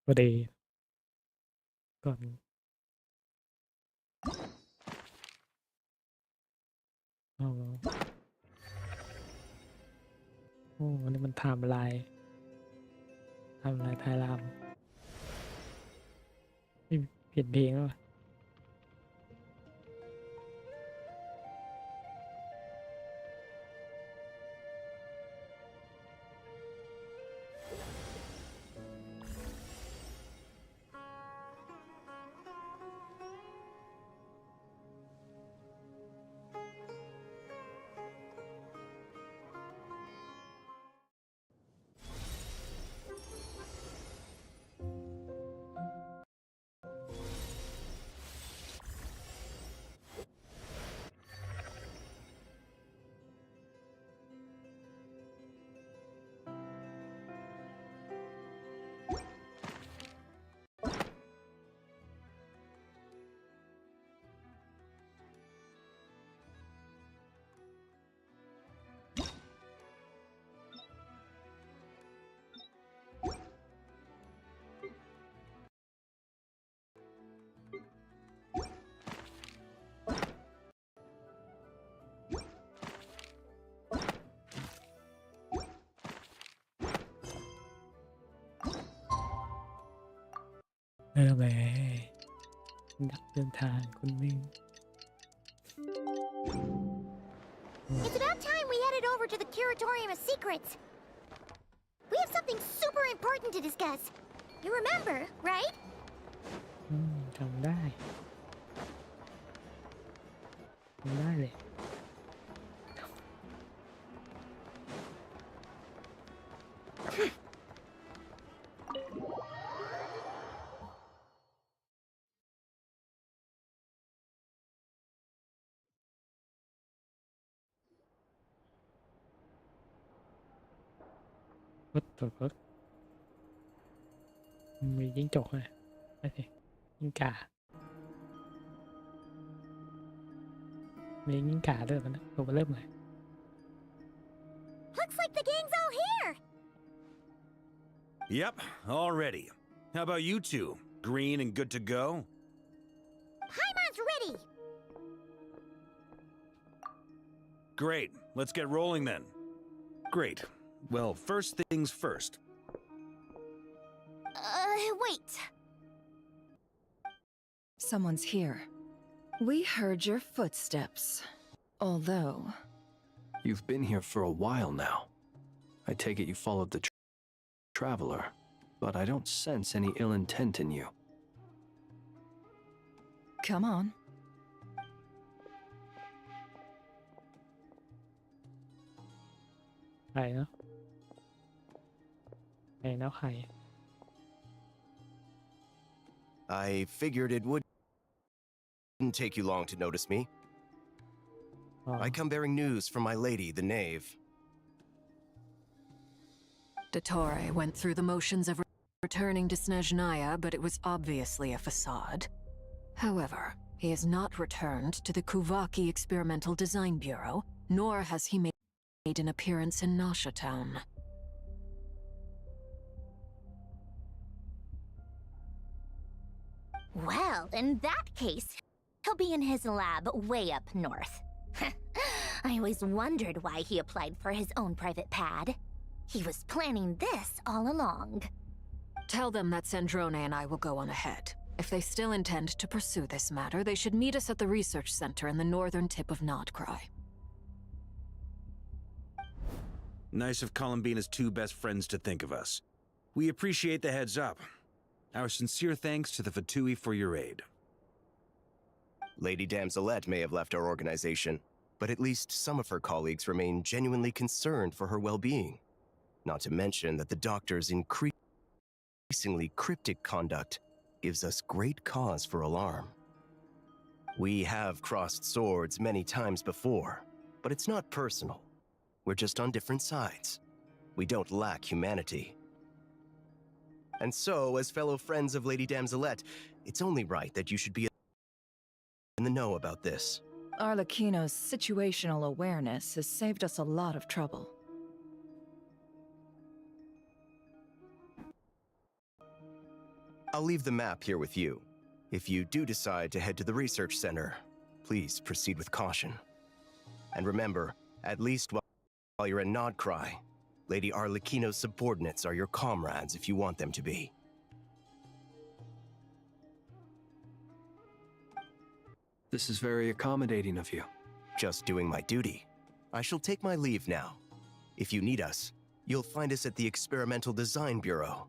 พอดีก่อนอ๋อโอ้นี่มันไทม์ไลน์ไทยรามนี่เปลี่ยนเพลงแล้ววะเริ่มเลยนักเดินทางคนหนึ่ง It's about time we headed over to the Curatorium of Secrets. We have something super important to discuss. You remember, right? จำได้เลย What the fuck มีจิ้งจกเลยไม่ใช่จิ้งก่ามีจิ้งก่าด้วยมันนะตัวเริ่มเลย Looks like the gang's all here. Yep, all ready. How about you two? Green and good to go? Paimon's ready. Great, let's get rolling then. Great. Well, first things first. Wait. Someone's here. We heard your footsteps. Although... You've been here for a while now. I take it you followed the traveler, but I don't sense any ill intent in you. Come on. ใครเนาะใคร I figured it wouldn't take you long to notice me. I come bearing news from my lady, the knave. Dottore went through the motions of returning to Snezhnaya, but it was obviously a facade. However, he has not returned to the Kuvaki Experimental Design Bureau, nor has he made an appearance in Nasha Town. Well, in that case, he'll be in his lab way up north. I always wondered why he applied for his own private pad. He was planning this all along. Tell them that Sandrone and I will go on ahead. If they still intend to pursue this matter, they should meet us at the research center in the northern tip of Nodcry. Nice of Columbina's two best friends to think of us. We appreciate the heads up. Our sincere thanks to the Fatui for your aid. Lady Damselette may have left our organization, but at least some of her colleagues remain genuinely concerned for her well-being. Not to mention that the doctor's increasingly cryptic conduct gives us great cause for alarm. We have crossed swords many times before, but it's not personal. We're just on different sides. We don't lack humanity. And so, as fellow friends of Lady Damselette, it's only right that you should be in the know about this. Arlecchino's situational awareness has saved us a lot of trouble. I'll leave the map here with you. If you do decide to head to the research center, please proceed with caution. And remember, at least while you're in Nodcry, Lady Arlecchino's subordinates are your comrades if you want them to be. This is very accommodating of you. Just doing my duty. I shall take my leave now. If you need us, you'll find us at the Experimental Design Bureau.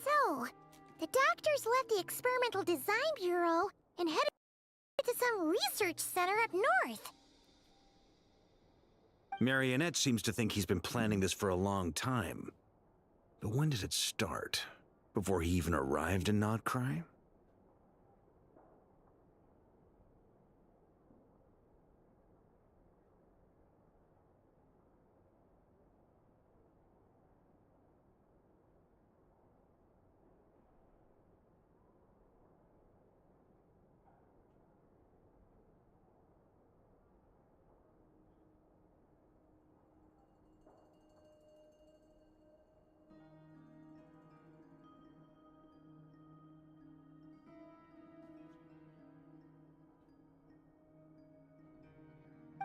So, the doctors left the Experimental Design Bureau and headed to some research center up north. Marionette seems to think he's been planning this for a long time. But when did it start? Before he even arrived in Nodcry?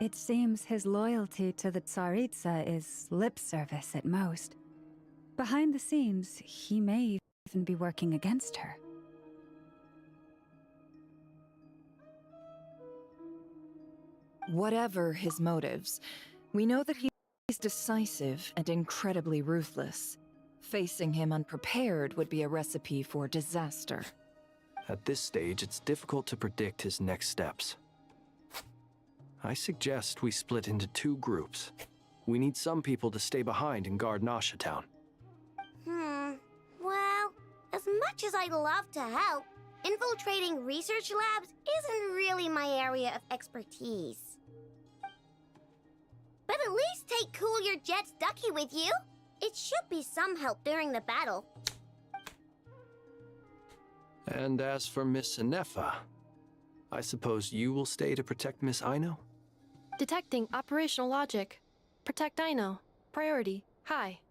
It seems his loyalty to the Tsaritsa is lip service at most. Behind the scenes, he may even be working against her. Whatever his motives, we know that he's decisive and incredibly ruthless. Facing him unprepared would be a recipe for disaster. At this stage, it's difficult to predict his next steps. I suggest we split into 2 groups. We need some people to stay behind and guard Nasha Town. Well, as much as I'd love to help, infiltrating research labs isn't really my area of expertise. But at least take Cool Your Jet's Ducky with you. It should be some help during the battle. And as for Miss Inefa, I suppose you will stay to protect Miss Aino? Detecting operational logic. Protect Aino. Priority. High.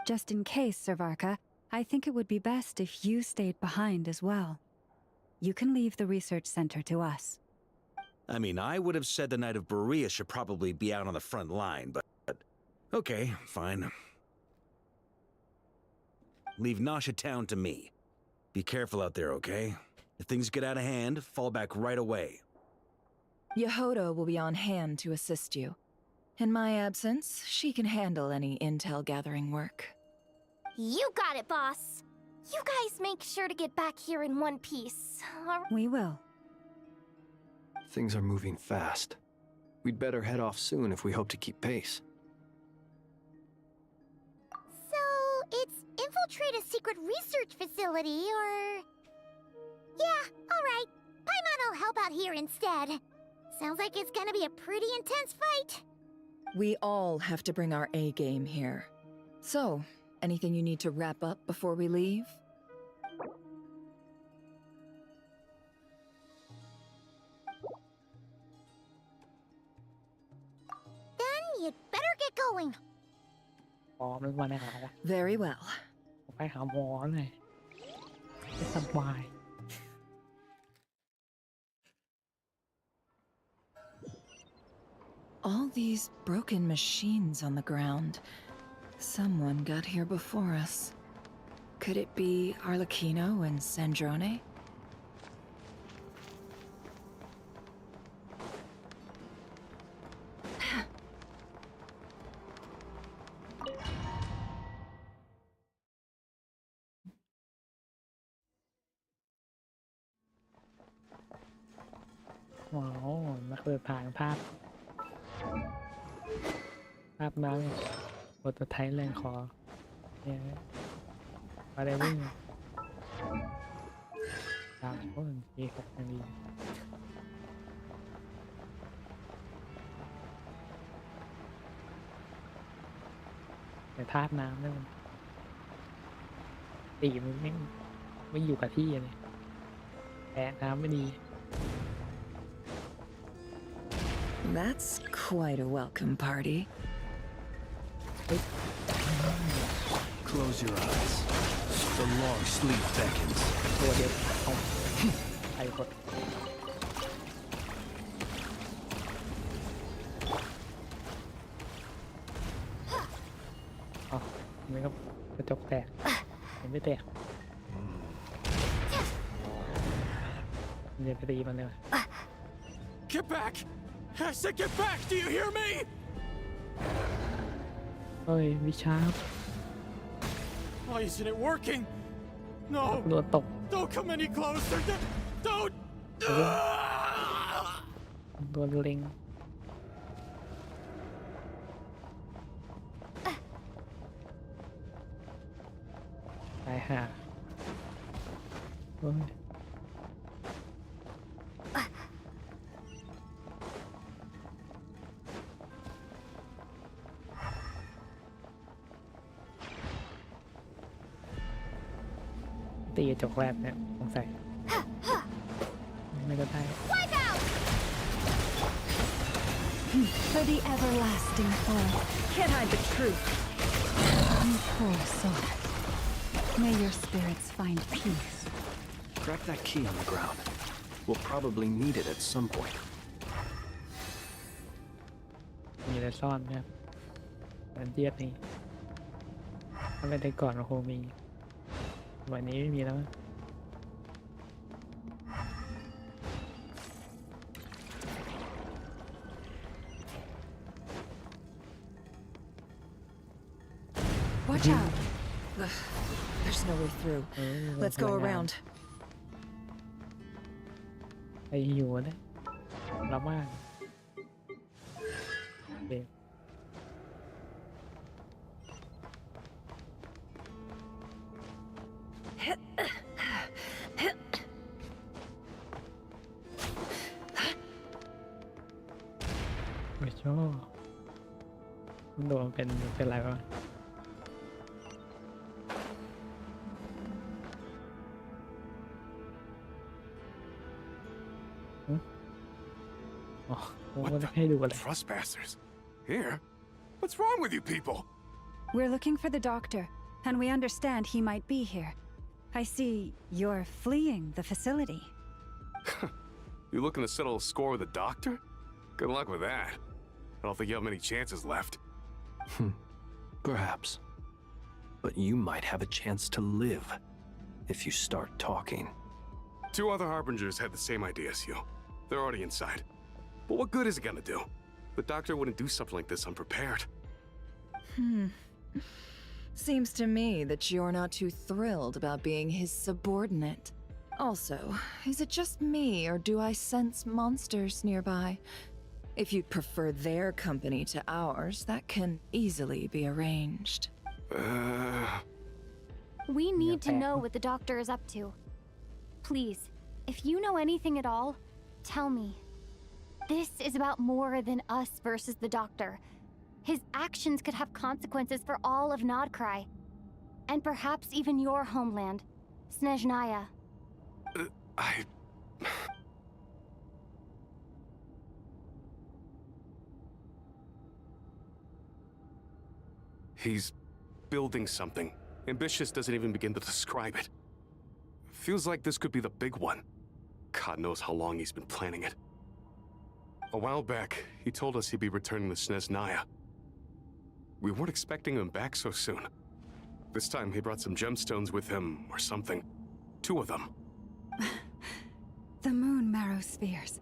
Just in case, Servarka, I think it would be best if you stayed behind as well. You can leave the research center to us. I mean, I would have said the Knight of Berea should probably be out on the front line, but okay, fine. Leave Nasha Town to me. Be careful out there, okay? If things get out of hand, fall back right away. Yehodo will be on hand to assist you. In my absence, she can handle any intel gathering work. You got it, boss. You guys make sure to get back here in one piece. We will. Things are moving fast. We'd better head off soon if we hope to keep pace. So, it's infiltrate a secret research facility, or... Yeah, alright. Paimon will help out here instead. Sounds like it's gonna be a pretty intense fight. We all have to bring our A game here. So, anything you need to wrap up before we leave? Then you'd better get going. พร้อมแล้วมาหาละ Very well. ไปหาหมอเลยจะสบาย All these broken machines on the ground. Someone got here before us. Could it be Arlecchino and Sandrone?ว้าวมาเปิดผ่านภาพน้องบทไทยแรงคอเนี่ยมาได้วิ่งตามคนมี6นาทีแต่ธาตุน้ำนี่มันตีมันไม่อยู่กับที่เลยแพ้น้ำไม่ดี That's quite a welcome party. Close your eyes. The long sleep beckons. ตัวเดียวเอาไปกดอ๋อไม่ก็กระจกแตกยังไม่แตกเดี๋ยวไปตีมันเลย Get back! I said get back! Do you hear me? เฮ้ยวิชา Why isn't it working? No! โดนตก Don't come any closer! Don't! โดนเล็งตายห่าโอ้ยตีกระจกแรกเนี่ยสงสัยไม่ก็ได้ For the everlasting fall. Can't hide the truth. You poor soul. May your spirits find peace. Grab that key on the ground. We'll probably need it at some point. มีอะไรซ่อนไหมครับมันเยียดนี่ถ้าไม่ได้ก่อนโอ้โหมีวันนี้ไม่มีแล้ว Watch out. There's no way through. Let's go around. ไอหิวนะรับมากเด็กไม่ชอบโดนเป็นอะไรบ้างWhat the trespassers? Here? What's wrong with you people? We're looking for the doctor, and we understand he might be here. I see you're fleeing the facility. You looking to settle a score with the doctor? Good luck with that. I don't think you have many chances left. Perhaps. But you might have a chance to live if you start talking. 2 other Harbingers had the same idea as you. They're already inside. But what good is it gonna do? The doctor wouldn't do something like this unprepared. Seems to me that you're not too thrilled about being his subordinate. Also, is it just me, or do I sense monsters nearby? If you'd prefer their company to ours, that can easily be arranged. We need to know what the doctor is up to. Please, if you know anything at all, tell me. This is about more than us versus the doctor. His actions could have consequences for all of Nodcry. And perhaps even your homeland, Snezhnaya. He's building something. Ambitious doesn't even begin to describe it. Feels like this could be the big one. God knows how long he's been planning it. A while back, he told us he'd be returning to Snezhnaya. We weren't expecting him back so soon. This time he brought some gemstones with him, or something. 2 of them. The moon marrow spheres.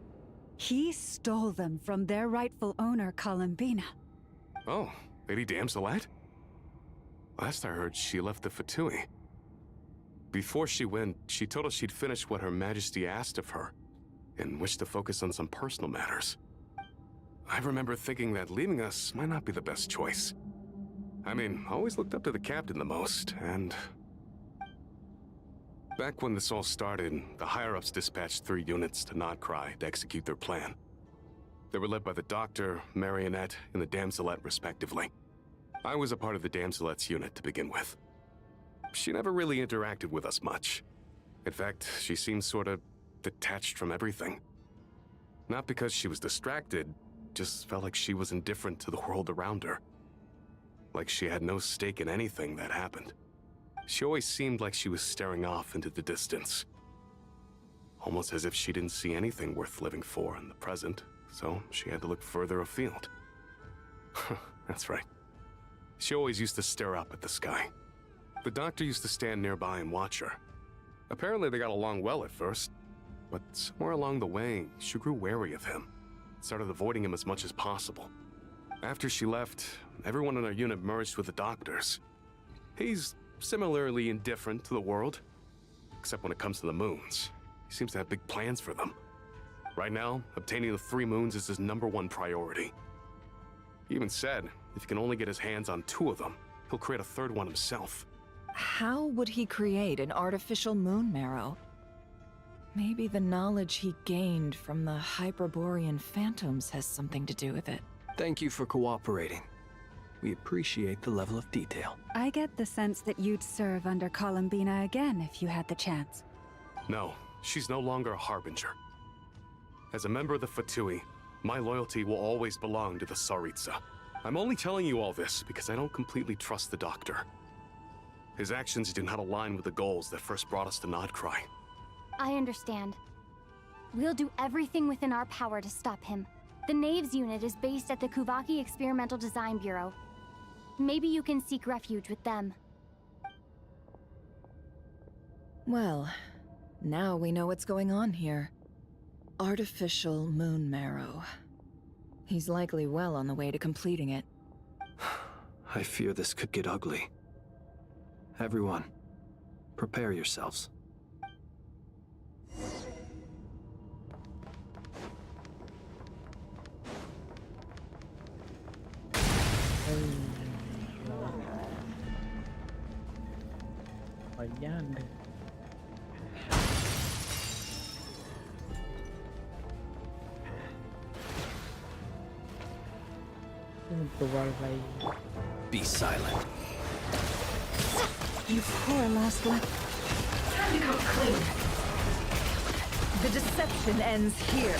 He stole them from their rightful owner, Columbina. Oh, Lady Damselette? Last I heard, she left the Fatui. Before she went, she told us she'd finished what Her Majesty asked of her, and wished to focus on some personal matters. I remember thinking that leaving us might not be the best choice. I mean, I always looked up to the captain the most, and... Back when this all started, the higher-ups dispatched 3 units to Nodcry to execute their plan. They were led by the Doctor, Marionette, and the Damselette, respectively. I was a part of the Damselette's unit to begin with. She never really interacted with us much. In fact, she seemed sort of detached from everything. Not because she was distracted, just felt like she was indifferent to the world around her. like she had no stake in anything that happened. She always seemed like she was staring off into the distance. Almost as if she didn't see anything worth living for in the present, so she had to look further afield. That's right. She always used to stare up at the sky. The doctor used to stand nearby and watch her. Apparently they got along well at first, but somewhere along the way, she grew wary of him. Started avoiding him as much as possible. After she left, everyone in our unit merged with the doctors. He's similarly indifferent to the world, except when it comes to the moons. He seems to have big plans for them. Right now, obtaining the 3 moons is his #1 priority. He even said, if he can only get his hands on 2 of them, he'll create a 3rd one himself. How would he create an artificial moon marrow? Maybe the knowledge he gained from the Hyperborean phantoms has something to do with it. Thank you for cooperating. We appreciate the level of detail. I get the sense that you'd serve under Columbina again if you had the chance. No, she's no longer a harbinger. As a member of the Fatui, my loyalty will always belong to the Tsaritsa. I'm only telling you all this because I don't completely trust the doctor. His actions do not align with the goals that first brought us to Nodcry. I understand. We'll do everything within our power to stop him. The Knaves unit is based at the Kuvaki Experimental Design Bureau. Maybe you can seek refuge with them. Well, now we know what's going on here. Artificial moon marrow. He's likely well on the way to completing it. I fear this could get ugly. Everyone, prepare yourselves. Be silent. You poor last one. Time to come clean. The deception ends here.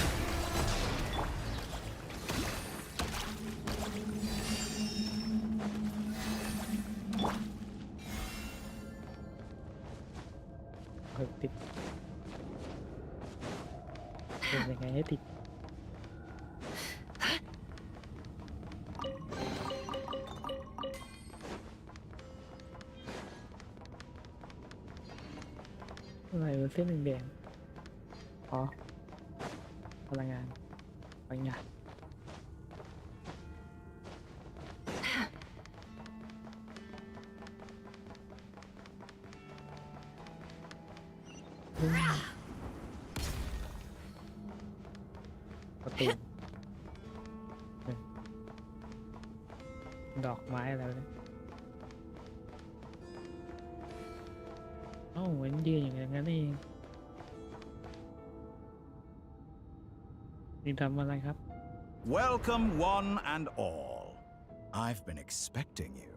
ติดเป็นยังไงให้ติดอะไรเป็นเส้นแดงๆอ๋อพลังงานพลังงานประตูดอกไม้อะไรเนี่ยเอ้าเหมือนยืนอย่างนั้นเองนี่ทำอะไรครับ Welcome one and all. I've been expecting you.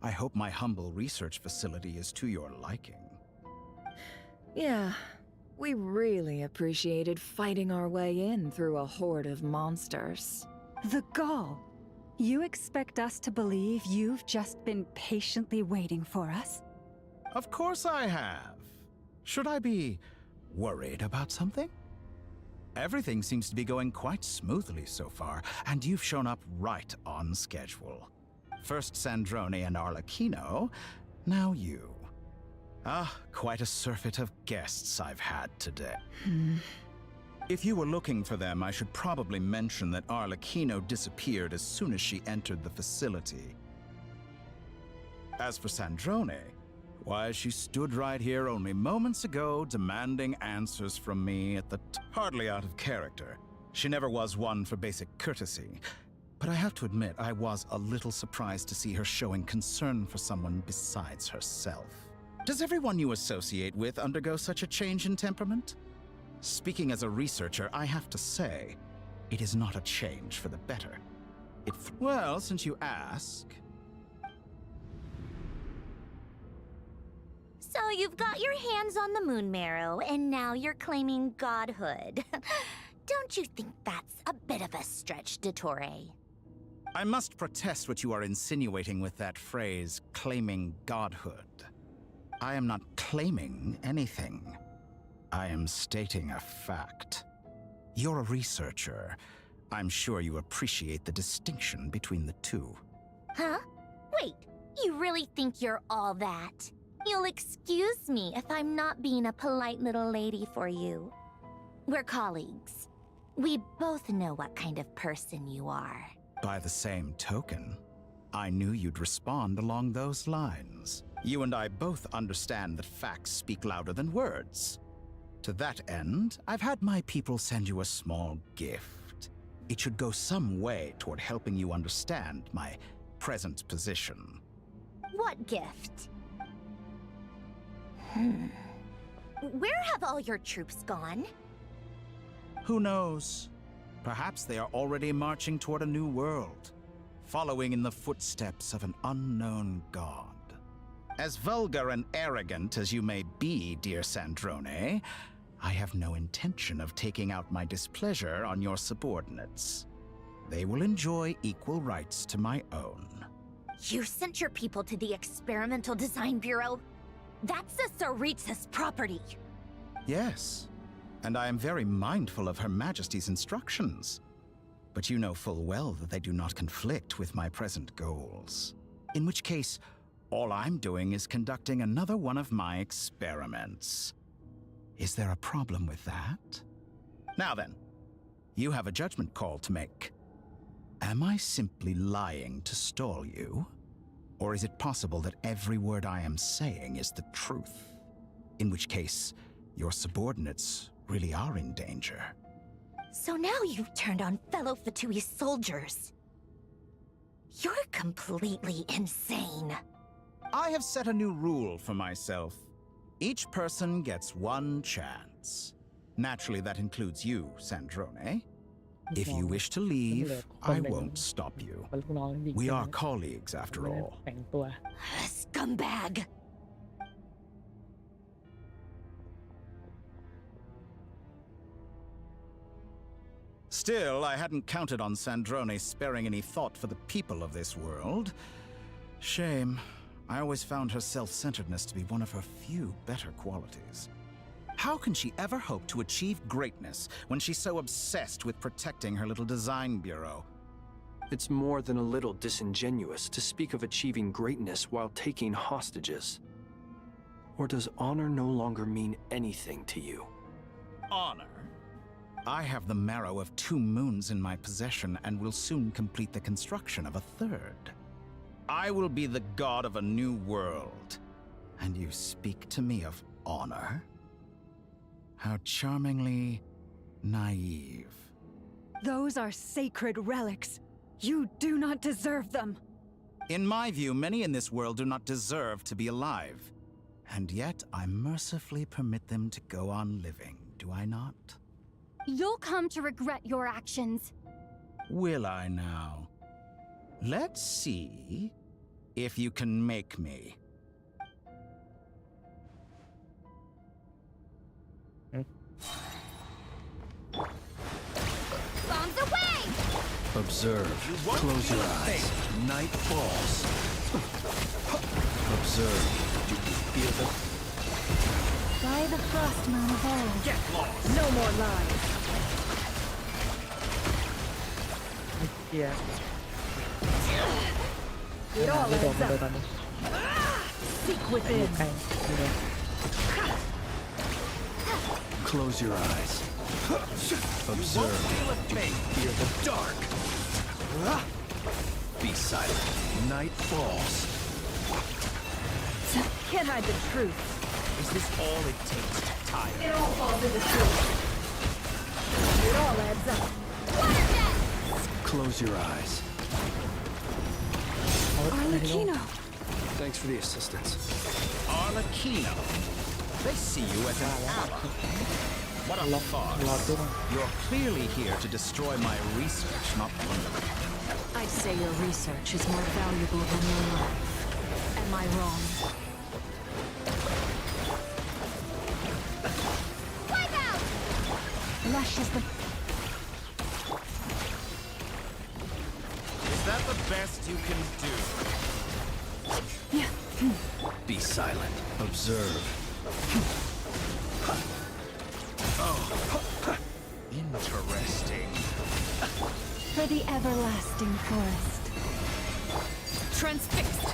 I hope my humble research facility is to your liking. Yeah, we really appreciated fighting our way in through a horde of monsters. The gall! You expect us to believe you've just been patiently waiting for us? Of course I have. Should I be worried about something? Everything seems to be going quite smoothly so far, and you've shown up right on schedule. First Sandrone and Arlecchino, now you. Quite a surfeit of guests I've had today. If you were looking for them, I should probably mention that Arlecchino disappeared as soon as she entered the facility. As for Sandrone, why, she stood right here only moments ago demanding answers from me at the hardly out of character. She never was one for basic courtesy, but I have to admit I was a little surprised to see her showing concern for someone besides herself. Does everyone you associate with undergo such a change in temperament? Speaking as a researcher, I have to say, it is not a change for the better. Well, since you ask... So you've got your hands on the moon marrow, and now you're claiming godhood. Don't you think that's a bit of a stretch, Dottore? I must protest what you are insinuating with that phrase, claiming godhood. I am not claiming anything. I am stating a fact. You're a researcher. I'm sure you appreciate the distinction between the two. Huh? Wait, you really think you're all that? You'll excuse me if I'm not being a polite little lady for you. We're colleagues. We both know what kind of person you are. By the same token, I knew you'd respond along those lines. You and I both understand that facts speak louder than words. To that end, I've had my people send you a small gift. It should go some way toward helping you understand my present position. What gift? Where have all your troops gone? Who knows? Perhaps they are already marching toward a new world, following in the footsteps of an unknown god. As vulgar and arrogant as you may be, dear Sandrone, I have no intention of taking out my displeasure on your subordinates. They will enjoy equal rights to my own. You sent your people to the Experimental Design Bureau? That's the Tsaritsa's property. Yes, and I am very mindful of Her Majesty's instructions. But you know full well that they do not conflict with my present goals. In which case, all I'm doing is conducting another one of my experiments. Is there a problem with that? Now then, you have a judgment call to make. Am I simply lying to stall you? Or is it possible that every word I am saying is the truth? In which case, your subordinates really are in danger. So now you've turned on fellow Fatui soldiers. You're completely insane. I have set a new rule for myself. Each person gets one chance. Naturally, that includes you, Sandrone. If you wish to leave, I won't stop you. We are colleagues, after all. Scumbag! Still, I hadn't counted on Sandrone sparing any thought for the people of this world. Shame. I always found her self-centeredness to be one of her few better qualities. How can she ever hope to achieve greatness when she's so obsessed with protecting her little design bureau? It's more than a little disingenuous to speak of achieving greatness while taking hostages. Or does honor no longer mean anything to you? Honor? I have the marrow of 2 moons in my possession and will soon complete the construction of a 3rd. I will be the god of a new world. And you speak to me of honor? How charmingly naive. Those are sacred relics. You do not deserve them. In my view, many in this world do not deserve to be alive. And yet, I mercifully permit them to go on living, do I not? You'll come to regret your actions. Will I now? Let's see if you can make me. Bombs away! Observe. Close your eyes. Night falls. Observe. Do you feel the... By the frost moon of old. Get lost! No more lies! Yeah. It all adds up. Seek within. Close your eyes. Observe. Fear the dark. Be silent. Night falls. Can't hide the truth. Is this all it takes to tie It all falls into truth. It all adds up. Close your eyes. Arlecchino. Thanks for the assistance. Arlecchino. They see you as an ally. What a farce. You're clearly here to destroy my research, not plunder. I'd say your research is more valuable than your life. Am I wrong? Lush is the... Is that the best you can do? Be silent. Observe. Oh, interesting. For the everlasting forest. Transfixed.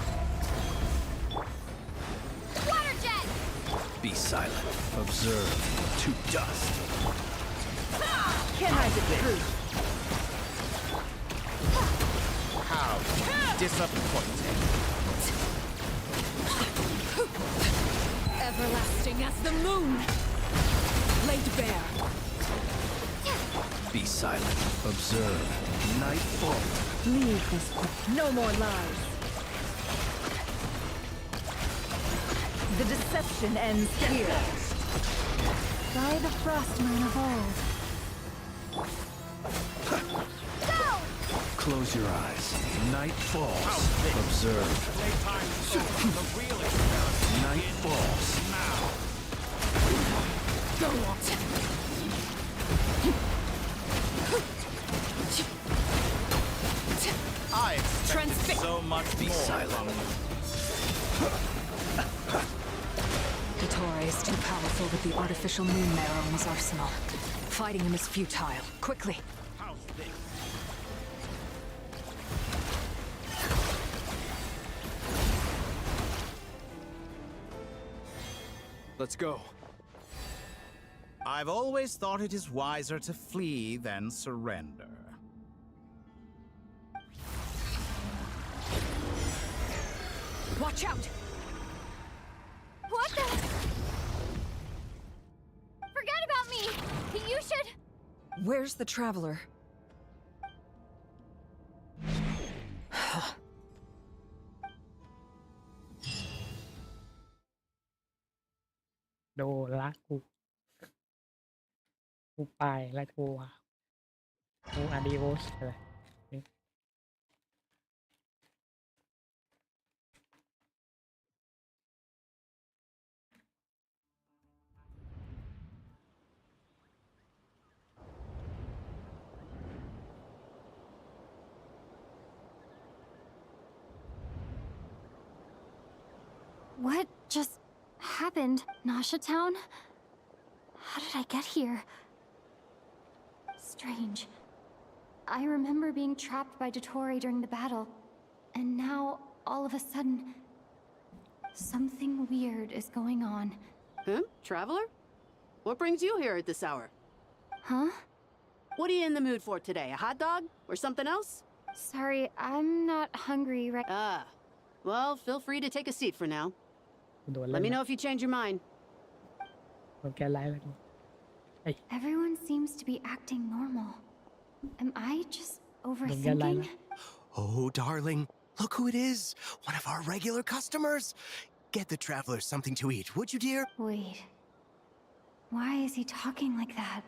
Water jet! Be silent. Observe. To dust. Can I the truth? How disappointing. Everlasting as the moon. Laid bare. Be silent. Observe. Nightfall. Leave this place. No more lies. The deception ends here. By the frostmoon of old. Close your eyes. Night falls. Observe. Night falls. Now. Go on. I expected so much Be more silent. Dottore is too powerful with the artificial moon marrow in his arsenal. Fighting him is futile. Quickly. Let's go. I've always thought it is wiser to flee than surrender. Watch out! What the? Forget about me! You should... Where's the traveler? โดนละกูไปแล้วกูอาดิโอสเลย What just happened? Nasha Town? How did I get here? Strange. I remember being trapped by Dottore during the battle, and now, all of a sudden, something weird is going on. Huh? Traveler? What brings you here at this hour? Huh? What are you in the mood for today? A hot dog? Or something else? Sorry, I'm not hungry right... Ah. Well, feel free to take a seat for now. โดน Let me know if you change your mind. โดนแกไล่แล้วกู Everyone seems to be acting normal. Am I just overthinking? Oh, darling, look who it is. One of our regular customers. Get the traveler something to eat, would you, dear? Wait. Why is he talking like that?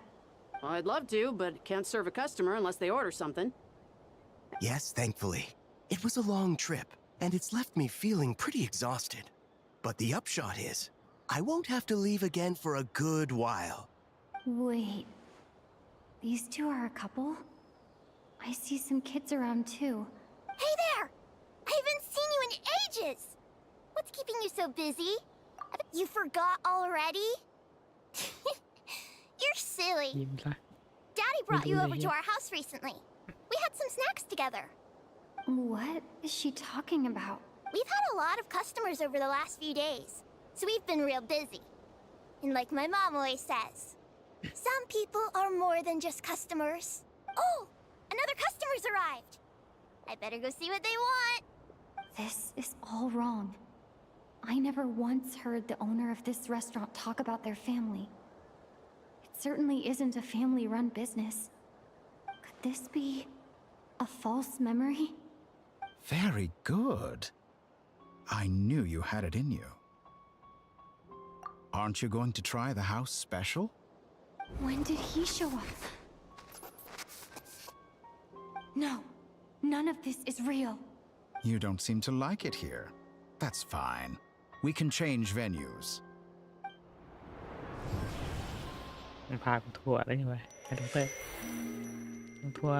Well, I'd love to, but can't serve a customer unless they order something. Yes, thankfully. It was a long trip, and it's left me feeling pretty exhausted. But the upshot is, I won't have to leave again for a good while. Wait. These two are a couple? I see some kids around too. Hey there! I haven't seen you in ages! What's keeping you so busy? You forgot already? You're silly. ยิ้มซะ Daddy brought you over to our house recently. We had some snacks together. What is she talking about? We've had a lot of customers over the last few days, so we've been real busy. And like my mom always says, some people are more than just customers. Oh, another customer's arrived. I better go see what they want. This is all wrong. I never once heard the owner of this restaurant talk about their family. It certainly isn't a family-run business. Could this be a false memory? Very good. I knew you had it in you. Aren't you going to try the house special? When did he show up? No, none of this is real. You don't seem to like it here. That's fine. We can change venues. มันพากูทัวร์ได้ยังไงไอ้ดรต้องทัวร์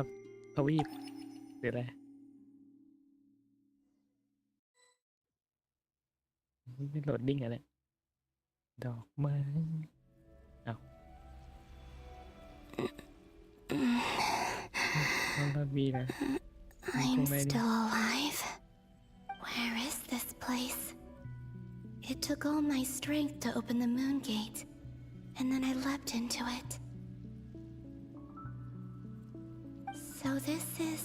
ทวีปหรืออะไร ไม่โหลดดิ้งอะไรดอกไม้เอาต้องรอดบีนะ I'm still alive. Where is this place? It took all my strength to open the moon gate, and then I leapt into it. So this is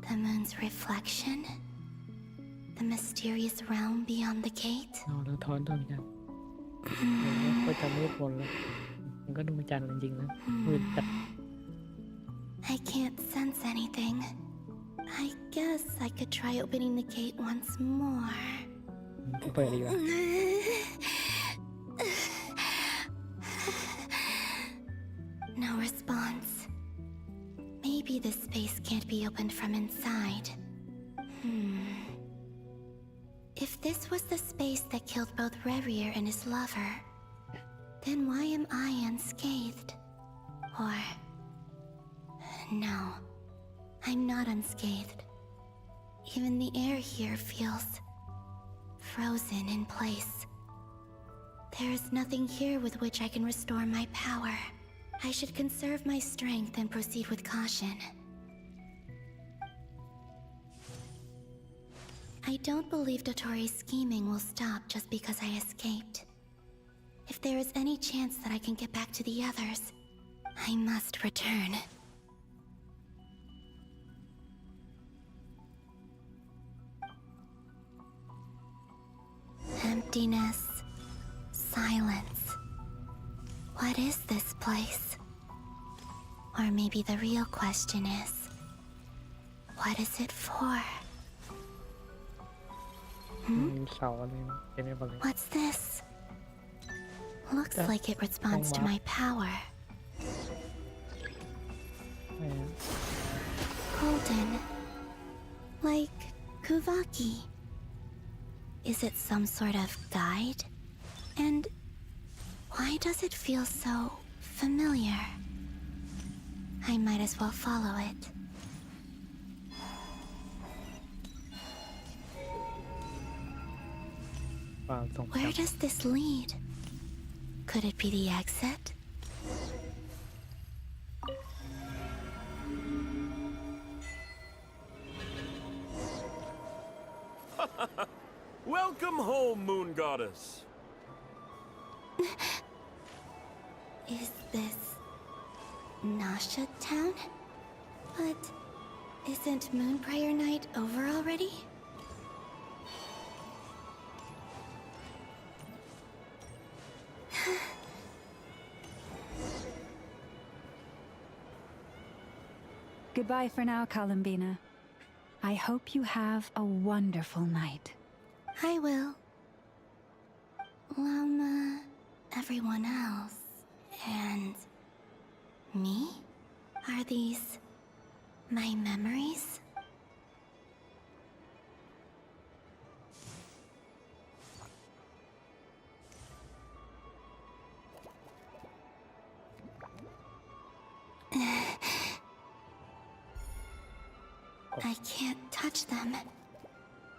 the moon's reflection? The mysterious realm beyond the gate? เอาแล้วทอนต้องกันก็จะมืดมนแล้วมันก็ดูจันทร์จริงๆนะมืดจัด I can't sense anything. I guess I could try opening the gate once more. เปิดดีกว่า No response. Maybe this space can't be opened from inside. If this was the space that killed both Revier and his lover, then why am I unscathed? Or... No, I'm not unscathed. Even the air here feels frozen in place. There is nothing here with which I can restore my power. I should conserve my strength and proceed with caution. I don't believe Dotori's scheming will stop just because I escaped. If there is any chance that I can get back to the others, I must return. Emptiness, silence. What is this place? Or maybe the real question is, what is it for? เสาอะไรเป็นอะไร What's this? Looks like it responds to my power. Golden. Like Kuvaki. Is it some sort of guide? And why does it feel so familiar? I might as well follow it. Where does this lead? Could it be the exit? Welcome home, Moon Goddess. Is this Nasha Town? But isn't Moon Prayer Night over already? Goodbye for now, Columbina. I hope you have a wonderful night. I will. Llama, everyone else, and me? Are these my memories? I can't touch them.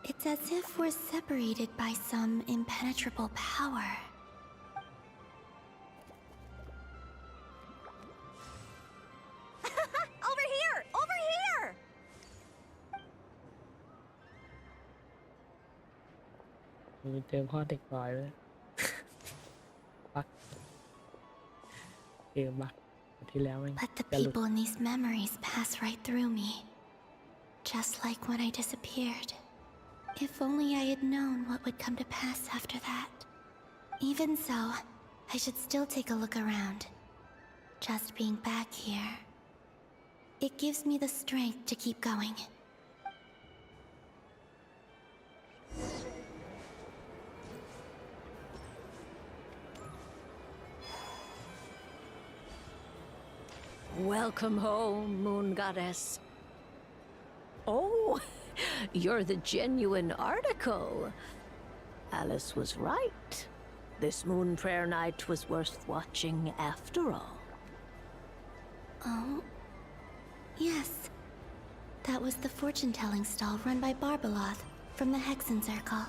It's as if we're separated by some impenetrable power. Over here! Over here! เจอพ่อเด็กปล่อยเลย บักเจอบักที่แล้ว But the people in these memories pass right through me. Just like when I disappeared. If only I had known what would come to pass after that. Even so, I should still take a look around. Just being back here. It gives me the strength to keep going. Welcome home, Moon Goddess. Oh, you're the genuine article. Alice was right. This Moon Prayer Night was worth watching after all. Oh, yes. That was the fortune-telling stall run by Barbeloth from the Hexen Circle.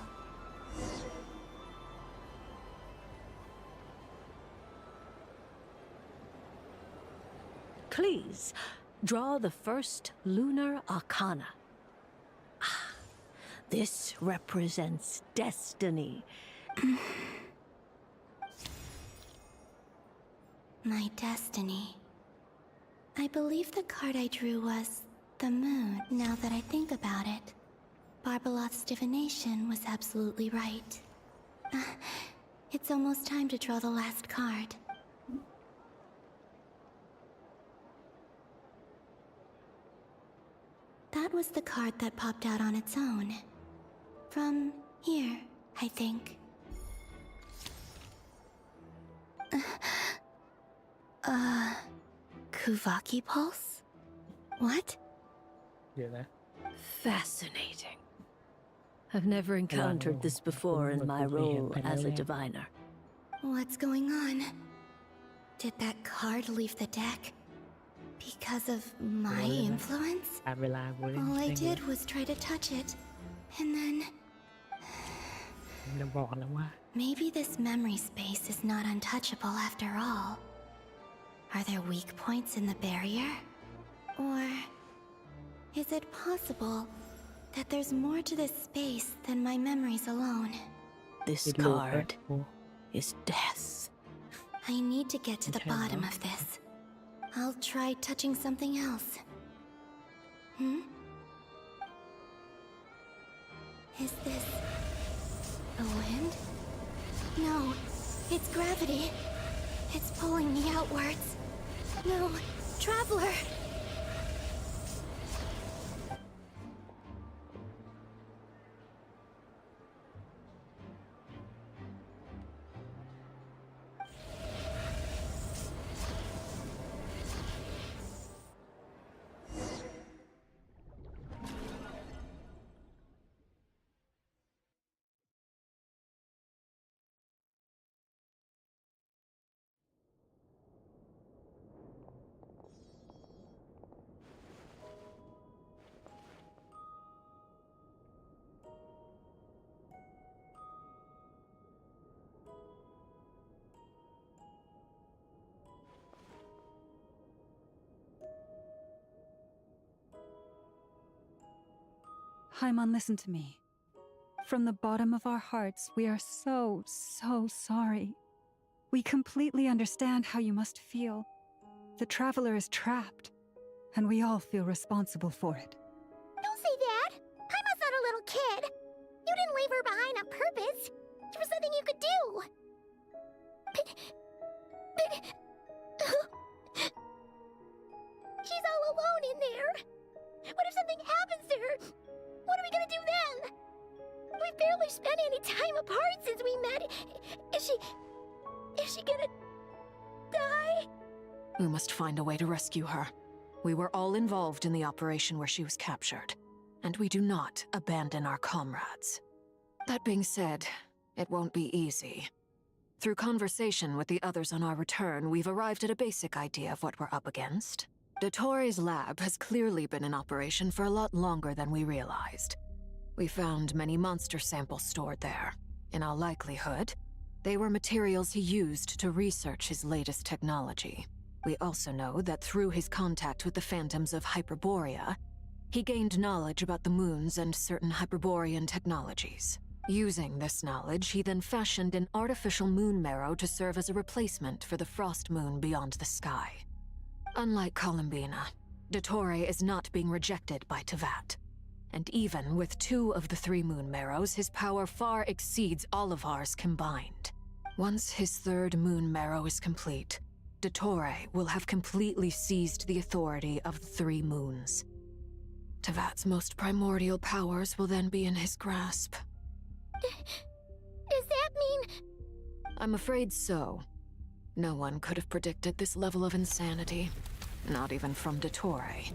Please, draw the first lunar arcana. This represents destiny. My destiny. I believe the card I drew was the moon, now that I think about it. Barbalot's divination was absolutely right. It's almost time to draw the last card. That was the card that popped out on its own. From here, I think. Kuvaki Pulse? What? Fascinating. I've never encountered this before in my role as a diviner. What's going on? Did that card leave the deck? Because of my influence? All I did was try to touch it, and then... Maybe this memory space is not untouchable after all. Are there weak points in the barrier? Or is it possible that there's more to this space than my memories alone? This card is death. I need to get to the bottom of this. I'll try touching something else. Is this the wind? No, it's gravity. It's pulling me outwards. No, Traveler! Haimon, listen to me. From the bottom of our hearts, we are so sorry. We completely understand how you must feel. The Traveler is trapped, and we all feel responsible for it. Don't say that! Haimon's not a little kid! You didn't leave her behind on purpose! There was nothing you could do! She's all alone in there! What if something happens to her? What are we gonna do then? We've barely spent any time apart since we met. Is she gonna die? We must find a way to rescue her. We were all involved in the operation where she was captured, and we do not abandon our comrades. That being said, it won't be easy. Through conversation with the others on our return, we've arrived at a basic idea of what we're up against. Dottoro's lab has clearly been in operation for a lot longer than we realized. We found many monster samples stored there. In all likelihood, they were materials he used to research his latest technology. We also know that through his contact with the phantoms of Hyperborea, he gained knowledge about the moons and certain Hyperborean technologies. Using this knowledge, he then fashioned an artificial moon marrow to serve as a replacement for the frost moon beyond the sky. Unlike Columbina, Dottore is not being rejected by Teyvat. And even with 2 of the 3 moon marrows, his power far exceeds all of ours combined. Once his 3rd moon marrow is complete, Dottore will have completely seized the authority of the 3 moons. Teyvat's most primordial powers will then be in his grasp. Does that mean... I'm afraid so. No one could have predicted this level of insanity. Not even from Dottore.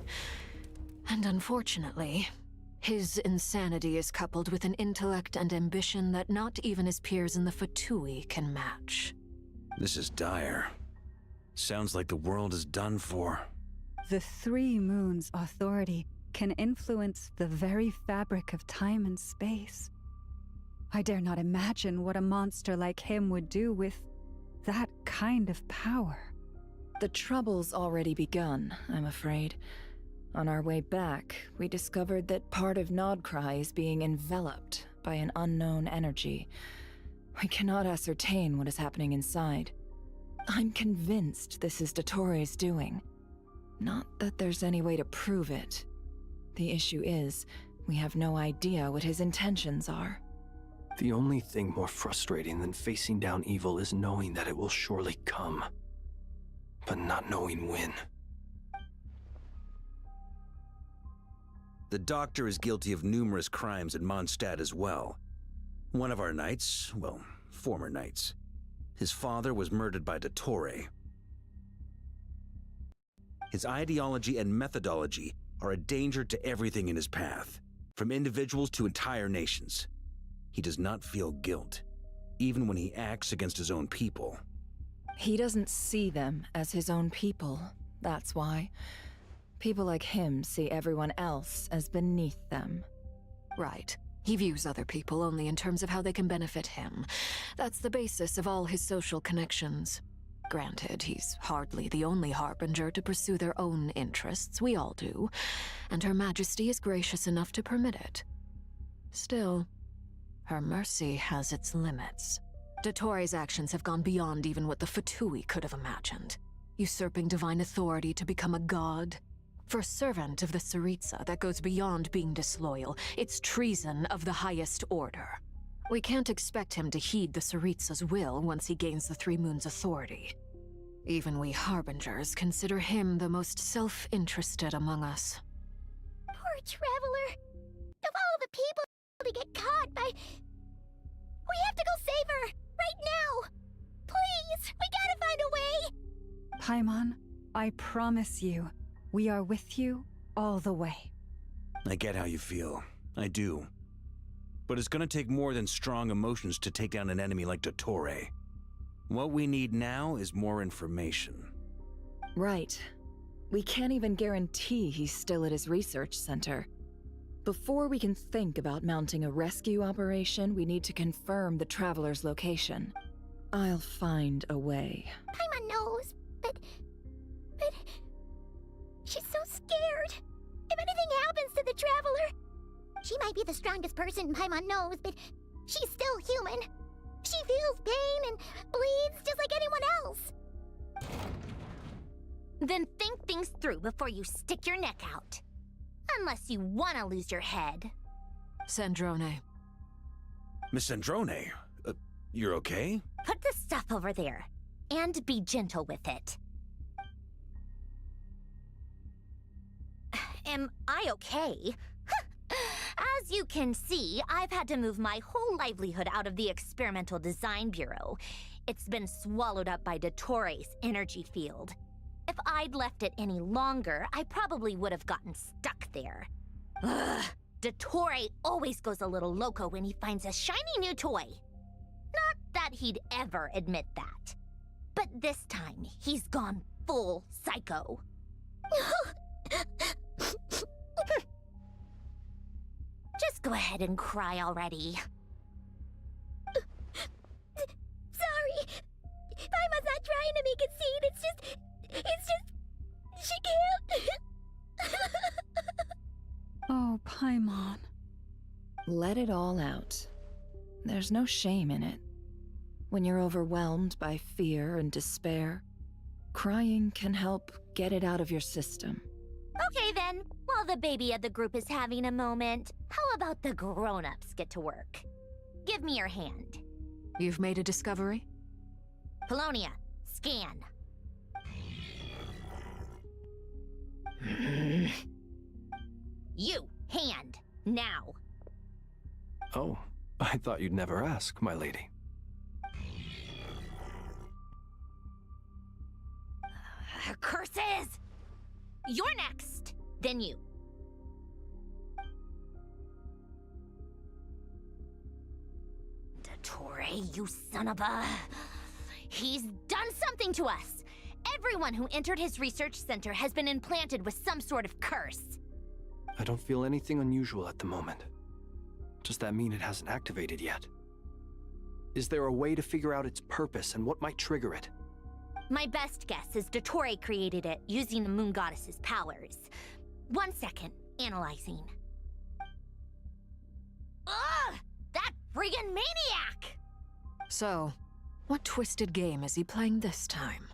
And unfortunately, his insanity is coupled with an intellect and ambition that not even his peers in the Fatui can match. This is dire. Sounds like the world is done for. The 3 moons' authority can influence the very fabric of time and space. I dare not imagine what a monster like him would do with that kind of power. The trouble's already begun, I'm afraid. On our way back, we discovered that part of Nodcry is being enveloped by an unknown energy. We cannot ascertain what is happening inside. I'm convinced this is Dottoro's doing. Not that there's any way to prove it. The issue is, we have no idea what his intentions are. The only thing more frustrating than facing down evil is knowing that it will surely come, but not knowing when. The Doctor is guilty of numerous crimes in Mondstadt as well. One of our knights, well, former knights, his father was murdered by Dottore. His ideology and methodology are a danger to everything in his path, from individuals to entire nations. He does not feel guilt, even when he acts against his own people. He doesn't see them as his own people, that's why. People like him see everyone else as beneath them. Right. He views other people only in terms of how they can benefit him. That's the basis of all his social connections. Granted, he's hardly the only harbinger to pursue their own interests. We all do. And Her Majesty is gracious enough to permit it. Still, her mercy has its limits. Dottore's actions have gone beyond even what the Fatui could have imagined. Usurping divine authority to become a god. For a servant of the Tsaritsa, that goes beyond being disloyal. It's treason of the highest order. We can't expect him to heed the Tsaritsa's will once he gains the Three Moons' authority. Even we Harbingers consider him the most self-interested among us. Poor Traveler. Of all the people to get caught by... We have to go save her! Right now! Please! We gotta find a way! Paimon, I promise you, we are with you all the way. I get how you feel. I do. But it's gonna take more than strong emotions to take down an enemy like Dottore. What we need now is more information. Right. We can't even guarantee he's still at his research center. Before we can think about mounting a rescue operation, we need to confirm the Traveler's location. I'll find a way. Paimon knows, but... She's so scared. If anything happens to the Traveler... She might be the strongest person Paimon knows, but she's still human. She feels pain and bleeds just like anyone else. Then think things through before you stick your neck out. Unless you want to lose your head. Sandrone. Miss Sandrone, you're okay? Put the stuff over there, and be gentle with it. Am I okay? As you can see, I've had to move my whole livelihood out of the Experimental Design Bureau. It's been swallowed up by Dottore's energy field. If I'd left it any longer, I probably would have gotten stuck there. Ugh, Dottore always goes a little loco when he finds a shiny new toy. Not that he'd ever admit that. But this time, he's gone full psycho. Just go ahead and cry already. Sorry. Paimon's not trying to make a scene, it's just... She can't... Oh, Paimon. Let it all out. There's no shame in it. When you're overwhelmed by fear and despair, crying can help get it out of your system. Okay then, while the baby of the group is having a moment, how about the grown-ups get to work? Give me your hand. You've made a discovery? Polonia, scan. You, hand, now. Oh, I thought you'd never ask, my lady. Curses! You're next, then you. Dottore, you son of a... He's done something to us! Everyone who entered his research center has been implanted with some sort of curse. I don't feel anything unusual at the moment. Does that mean it hasn't activated yet? Is there a way to figure out its purpose and what might trigger it? My best guess is Dottore created it using the moon goddess's powers. 1 second, analyzing. Ugh! That friggin' maniac! So, what twisted game is he playing this time?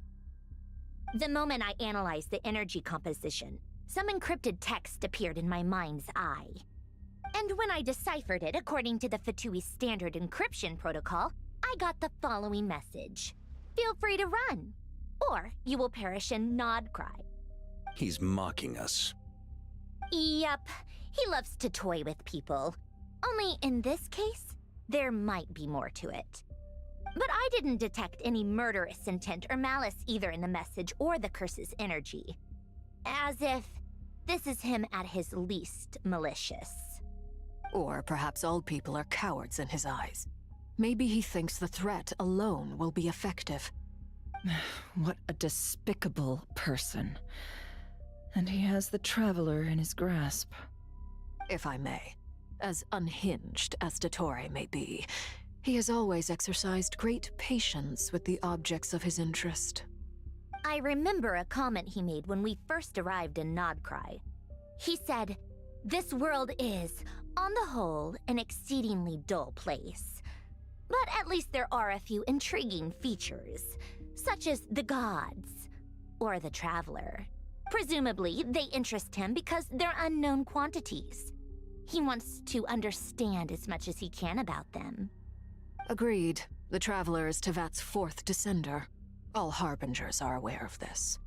The moment I analyzed the energy composition, some encrypted text appeared in my mind's eye. And when I deciphered it according to the Fatui standard encryption protocol, I got the following message. Feel free to run, or you will perish in nod cry. He's mocking us. Yep, he loves to toy with people. Only in this case, there might be more to it. But I didn't detect any murderous intent or malice either in the message or the curse's energy. As if this is him at his least malicious. Or perhaps all people are cowards in his eyes. Maybe he thinks the threat alone will be effective. What a despicable person. And he has the Traveler in his grasp. If I may, as unhinged as Dottore may be, he has always exercised great patience with the objects of his interest. I remember a comment he made when we first arrived in Nodcry. He said, "This world is, on the whole, an exceedingly dull place. But at least there are a few intriguing features, such as the gods, or the Traveler. Presumably, they interest him because they're unknown quantities. He wants to understand as much as he can about them." Agreed. The Traveler is Tevat's fourth descender. All Harbingers are aware of this.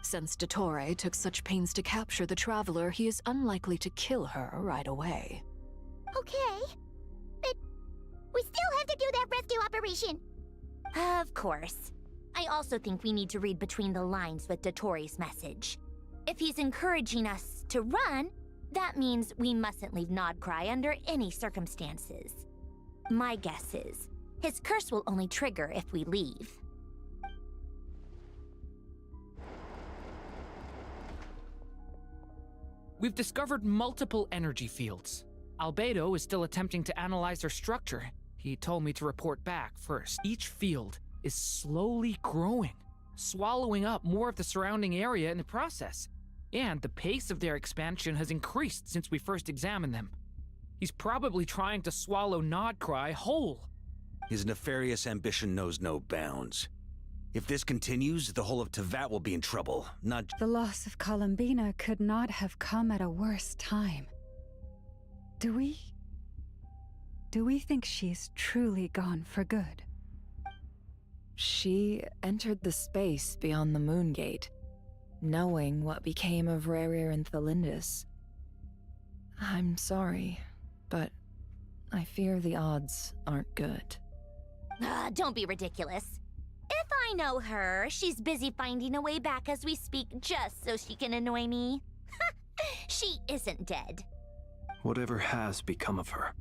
Since Dottore took such pains to capture the Traveler, he is unlikely to kill her right away. Okay, but we still have to do that rescue operation. Of course. I also think we need to read between the lines with Dottore's message. If he's encouraging us to run, that means we mustn't leave Nodcry under any circumstances. My guess is, his curse will only trigger if we leave. We've discovered multiple energy fields. Albedo is still attempting to analyze their structure. He told me to report back first. Each field is slowly growing, swallowing up more of the surrounding area in the process. And the pace of their expansion has increased since we first examined them. He's probably trying to swallow Nodcry whole. His nefarious ambition knows no bounds. If this continues, the whole of Tevat will be in trouble, not... The loss of Columbina could not have come at a worse time. Do we think she's truly gone for good? She entered the space beyond the Moon Gate, knowing what became of Rerir and Thelindis. I'm sorry, but I fear the odds aren't good. Don't be ridiculous. If I know her, she's busy finding a way back as we speak just so she can annoy me. She isn't dead. Whatever has become of her,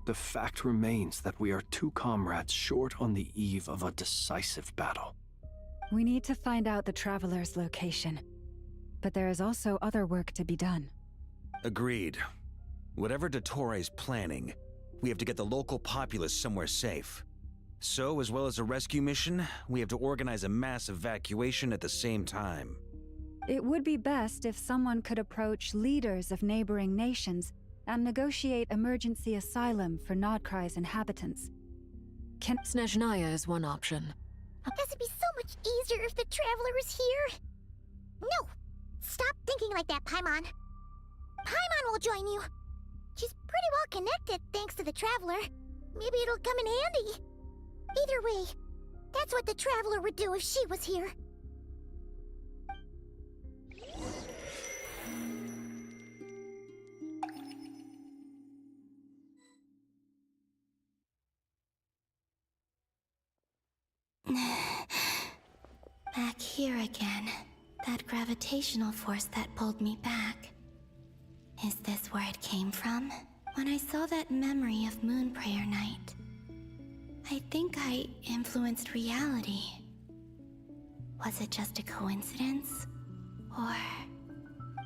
the fact remains that we are two comrades short on the eve of a decisive battle. We need to find out the Traveler's location. But there is also other work to be done. Agreed. Whatever Dottore's planning, we have to get the local populace somewhere safe. So, as well as a rescue mission, we have to organize a mass evacuation at the same time. It would be best if someone could approach leaders of neighboring nations and negotiate emergency asylum for Nodcry's inhabitants. Snezhnaya is one option. This would be so much easier if the Traveler is here. No! Stop thinking like that, Paimon. Paimon will join you. She's pretty well connected thanks to the Traveler. Maybe it'll come in handy. Either way, that's what the Traveler would do if she was here. Back here again. That gravitational force that pulled me back. Is this where it came from? When I saw that memory of Moon Prayer Night, I think I influenced reality. Was it just a coincidence? Or...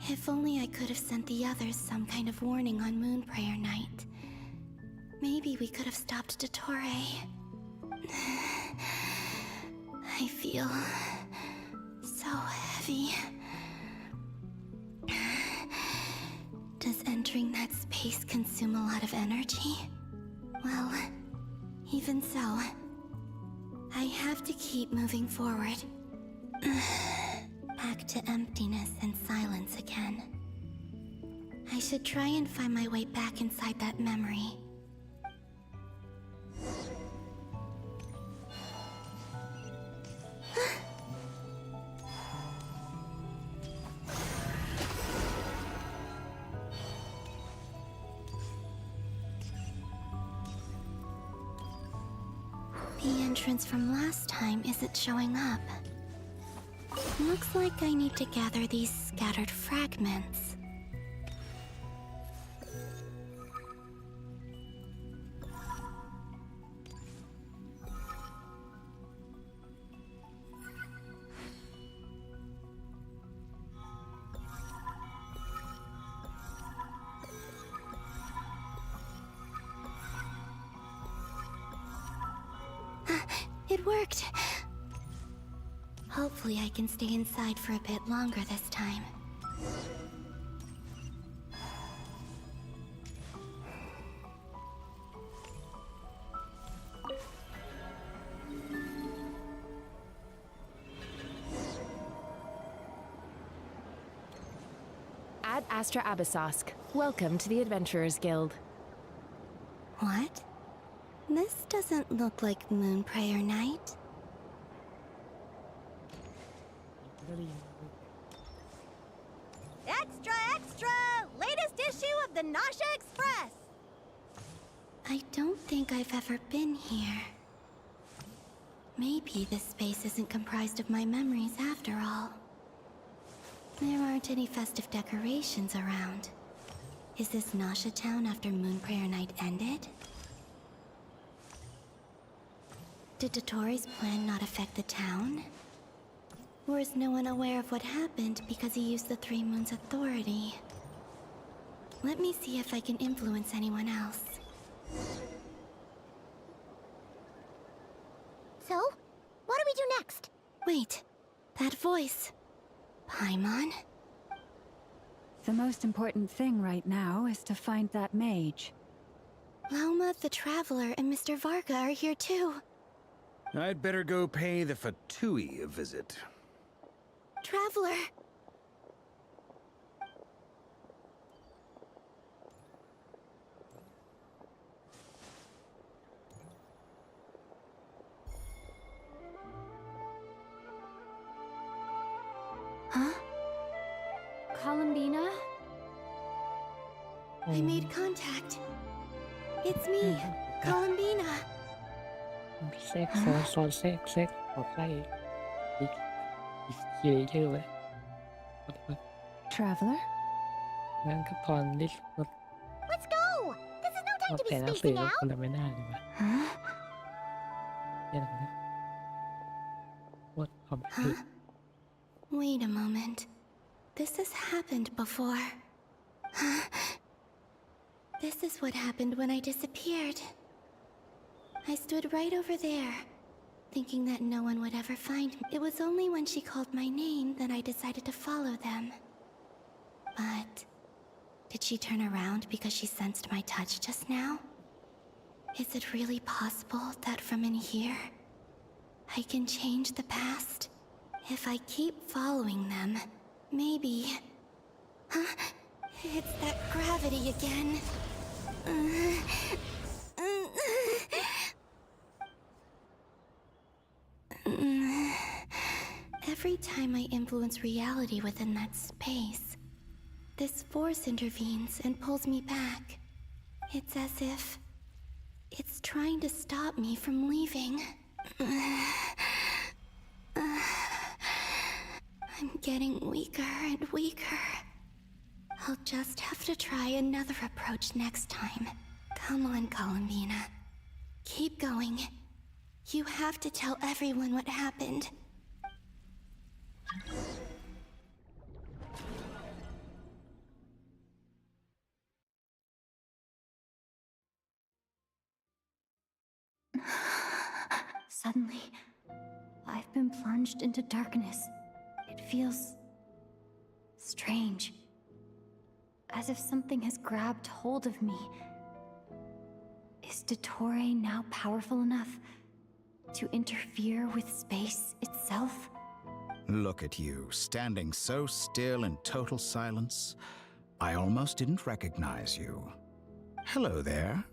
if only I could have sent the others some kind of warning on Moon Prayer Night. Maybe we could have stopped Dottore. I feel so heavy. Does entering that space consume a lot of energy? Well, even so, I have to keep moving forward. Back to emptiness and silence again. I should try and find my way back inside that memory. The entrance from last time isn't showing up. Looks like I need to gather these scattered fragments. It worked! Hopefully I can stay inside for a bit longer this time. Ad Astra Abyssosk. Welcome to the Adventurers Guild. What? This doesn't look like Moonprayer Night. Extra, extra! Latest issue of the Nausea Express! I don't think I've ever been here. Maybe this space isn't comprised of my memories after all. There aren't any festive decorations around. Is this Nausea Town after Moonprayer Night ended? Did Dottore's plan not affect the town? Or is no one aware of what happened because he used the Three Moons' authority? Let me see if I can influence anyone else. So, what do we do next? Wait, that voice. Paimon? The most important thing right now is to find that mage. Lauma, the Traveler, and Mr. Varga are here too. I'd better go pay the Fatui a visit. Traveler! Huh? Columbina? I made contact. It's me, Columbina. แทรกซ้อนแทรกออกใกล้อีกเยอะเลย Traveler? งั้นก็ตอนลิสต์ Let's go! This is no time to be แต่หนังสือ spacing กับ out! คนละไม่น่าเลยว่ะเนี่ยนะว่าความผิด Wait a moment. This has happened before. This is what happened when I disappeared. I stood right over there, thinking that no one would ever find me. It was only when she called my name that I decided to follow them. But did she turn around because she sensed my touch just now? Is it really possible that from in here, I can change the past? If I keep following them, maybe... It's that gravity again. Every time I influence reality within that space, this force intervenes and pulls me back. It's as if it's trying to stop me from leaving. I'm getting weaker and weaker. I'll just have to try another approach next time. Come on, Columbina. Keep going. You have to tell everyone what happened. Suddenly, I've been plunged into darkness. It feels strange. As if something has grabbed hold of me. Is Dottore now powerful enough to interfere with space itself? Look at you, standing so still in total silence. I almost didn't recognize you. Hello there,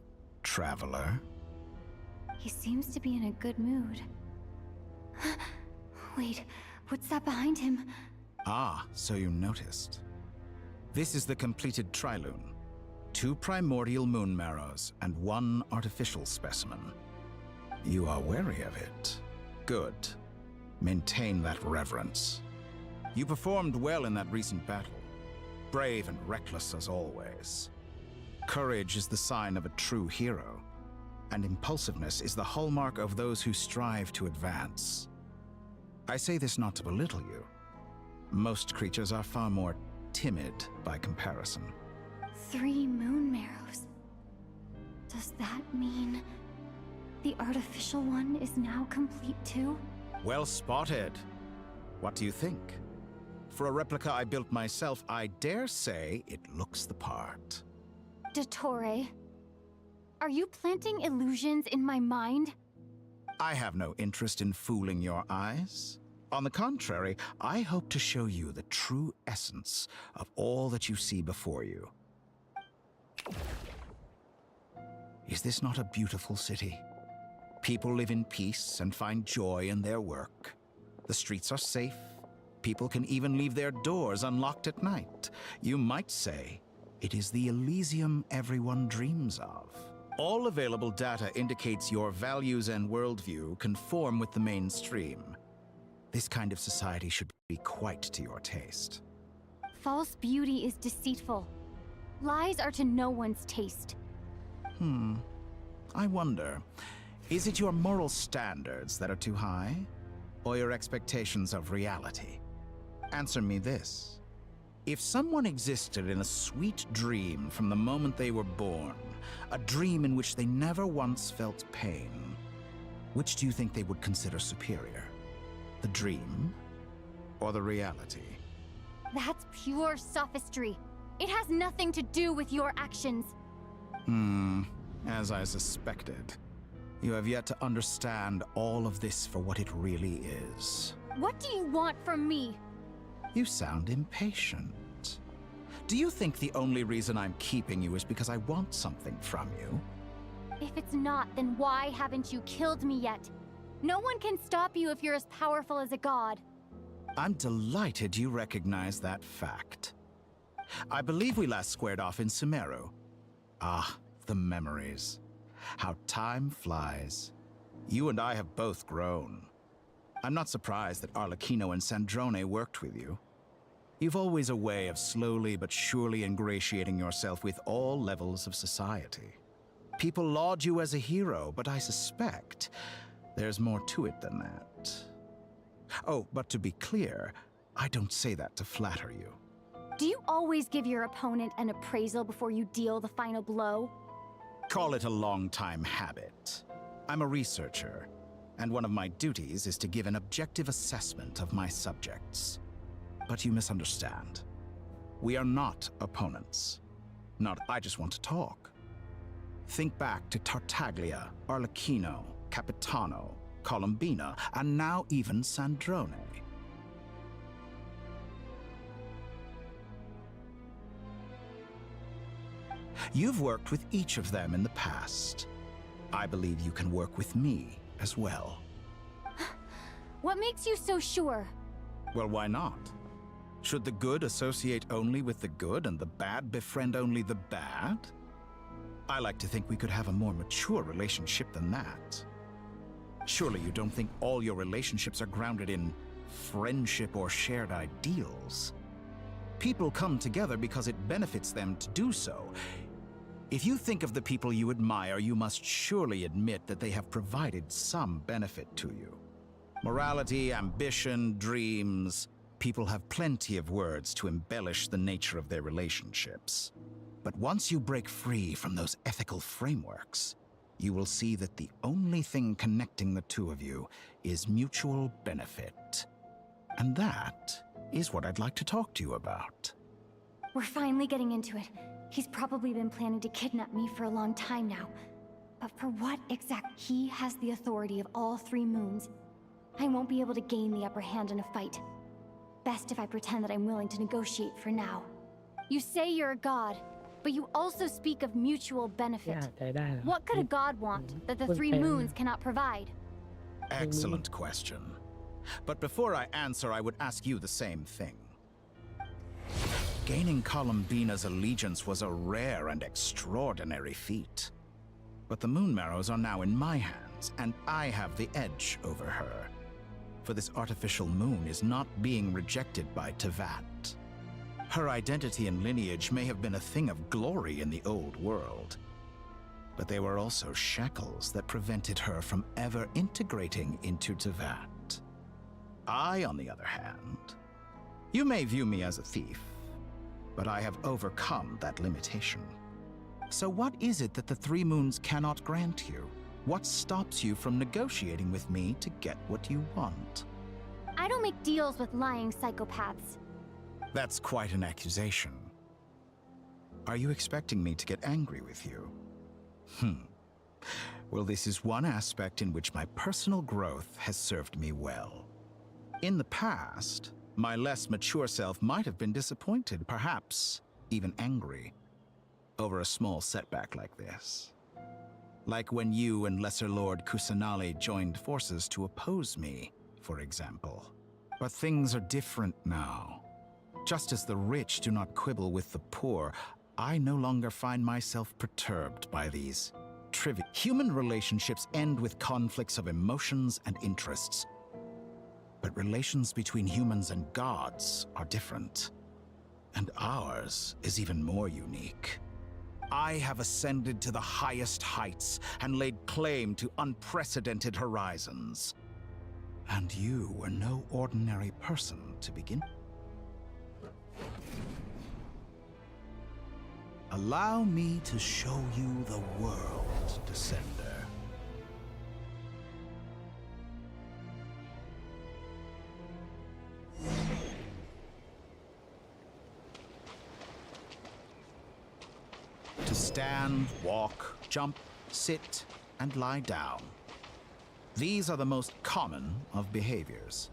traveler. He seems to be in a good mood. Wait, what's that behind him? Ah, so you noticed. This is the completed trilune. 2 primordial moon marrows and 1 artificial specimen. You are wary of it. Good. Maintain that reverence. You performed well in that recent battle. Brave and reckless as always. Courage is the sign of a true hero, and impulsiveness is the hallmark of those who strive to advance. I say this not to belittle you. Most creatures are far more timid by comparison. 3 moon marrows. Does that mean the artificial one is now complete too? Well spotted. What do you think? For a replica I built myself, I dare say it looks the part. Dottore, are you planting illusions in my mind? I have no interest in fooling your eyes. On the contrary, I hope to show you the true essence of all that you see before you. Is this not a beautiful city? People live in peace and find joy in their work. The streets are safe. People can even leave their doors unlocked at night. You might say it is the Elysium everyone dreams of. All available data indicates your values and worldview conform with the mainstream. This kind of society should be quite to your taste. False beauty is deceitful. Lies are to no one's taste. I wonder, is it your moral standards that are too high, or your expectations of reality? Answer me this. If someone existed in a sweet dream from the moment they were born, a dream in which they never once felt pain, which do you think they would consider superior? The dream or the reality? That's pure sophistry. It has nothing to do with your actions. As I suspected. You have yet to understand all of this for what it really is. What do you want from me? You sound impatient. Do you think the only reason I'm keeping you is because I want something from you? If it's not, then why haven't you killed me yet? No one can stop you if you're as powerful as a god. I'm delighted you recognize that fact. I believe we last squared off in Sumeru. Ah, the memories. How time flies. You and I have both grown. I'm not surprised that Arlecchino and Sandrone worked with you. You've always a way of slowly but surely ingratiating yourself with all levels of society. People laud you as a hero, but I suspect there's more to it than that. Oh, but to be clear, I don't say that to flatter you. Do you always give your opponent an appraisal before you deal the final blow? Call it a long-time habit. I'm a researcher, and one of my duties is to give an objective assessment of my subjects. But you misunderstand. We are not opponents. I just want to talk. Think back to Tartaglia, Arlecchino, Capitano, Colombina, and now even Sandrone. You've worked with each of them in the past. I believe you can work with me as well. What makes you so sure? Well, why not? Should the good associate only with the good and the bad befriend only the bad? I like to think we could have a more mature relationship than that. Surely you don't think all your relationships are grounded in friendship or shared ideals. People come together because it benefits them to do so. If you think of the people you admire, you must surely admit that they have provided some benefit to you. Morality, ambition, dreams. People have plenty of words to embellish the nature of their relationships. But once you break free from those ethical frameworks, you will see that the only thing connecting the two of you is mutual benefit. And that is what I'd like to talk to you about. We're finally getting into it. He's probably been planning to kidnap me for a long time now. But for what exactly? He has the authority of all 3 moons. I won't be able to gain the upper hand in a fight. Best if I pretend that I'm willing to negotiate for now. You say you're a god, but you also speak of mutual benefit. What could a god want that the 3 moons cannot provide? Excellent question. But before I answer, I would ask you the same thing. Gaining Columbina's allegiance was a rare and extraordinary feat. But the Moon Marrows are now in my hands, and I have the edge over her. For this artificial moon is not being rejected by Tevat. Her identity and lineage may have been a thing of glory in the old world, but they were also shackles that prevented her from ever integrating into Tevat. I, on the other hand, you may view me as a thief, but I have overcome that limitation. So what is it that the 3 moons cannot grant you? What stops you from negotiating with me to get what you want? I don't make deals with lying psychopaths. That's quite an accusation. Are you expecting me to get angry with you? Well, this is one aspect in which my personal growth has served me well. In the past, my less mature self might have been disappointed, perhaps even angry, over a small setback like this. Like when you and Lesser Lord Kusanali joined forces to oppose me, for example. But things are different now. Just as the rich do not quibble with the poor, I no longer find myself perturbed by these trivial. Human relationships end with conflicts of emotions and interests. But relations between humans and gods are different. And ours is even more unique. I have ascended to the highest heights and laid claim to unprecedented horizons. And you were no ordinary person to begin. Allow me to show you the world, Descender. To stand, walk, jump, sit, and lie down. These are the most common of behaviors.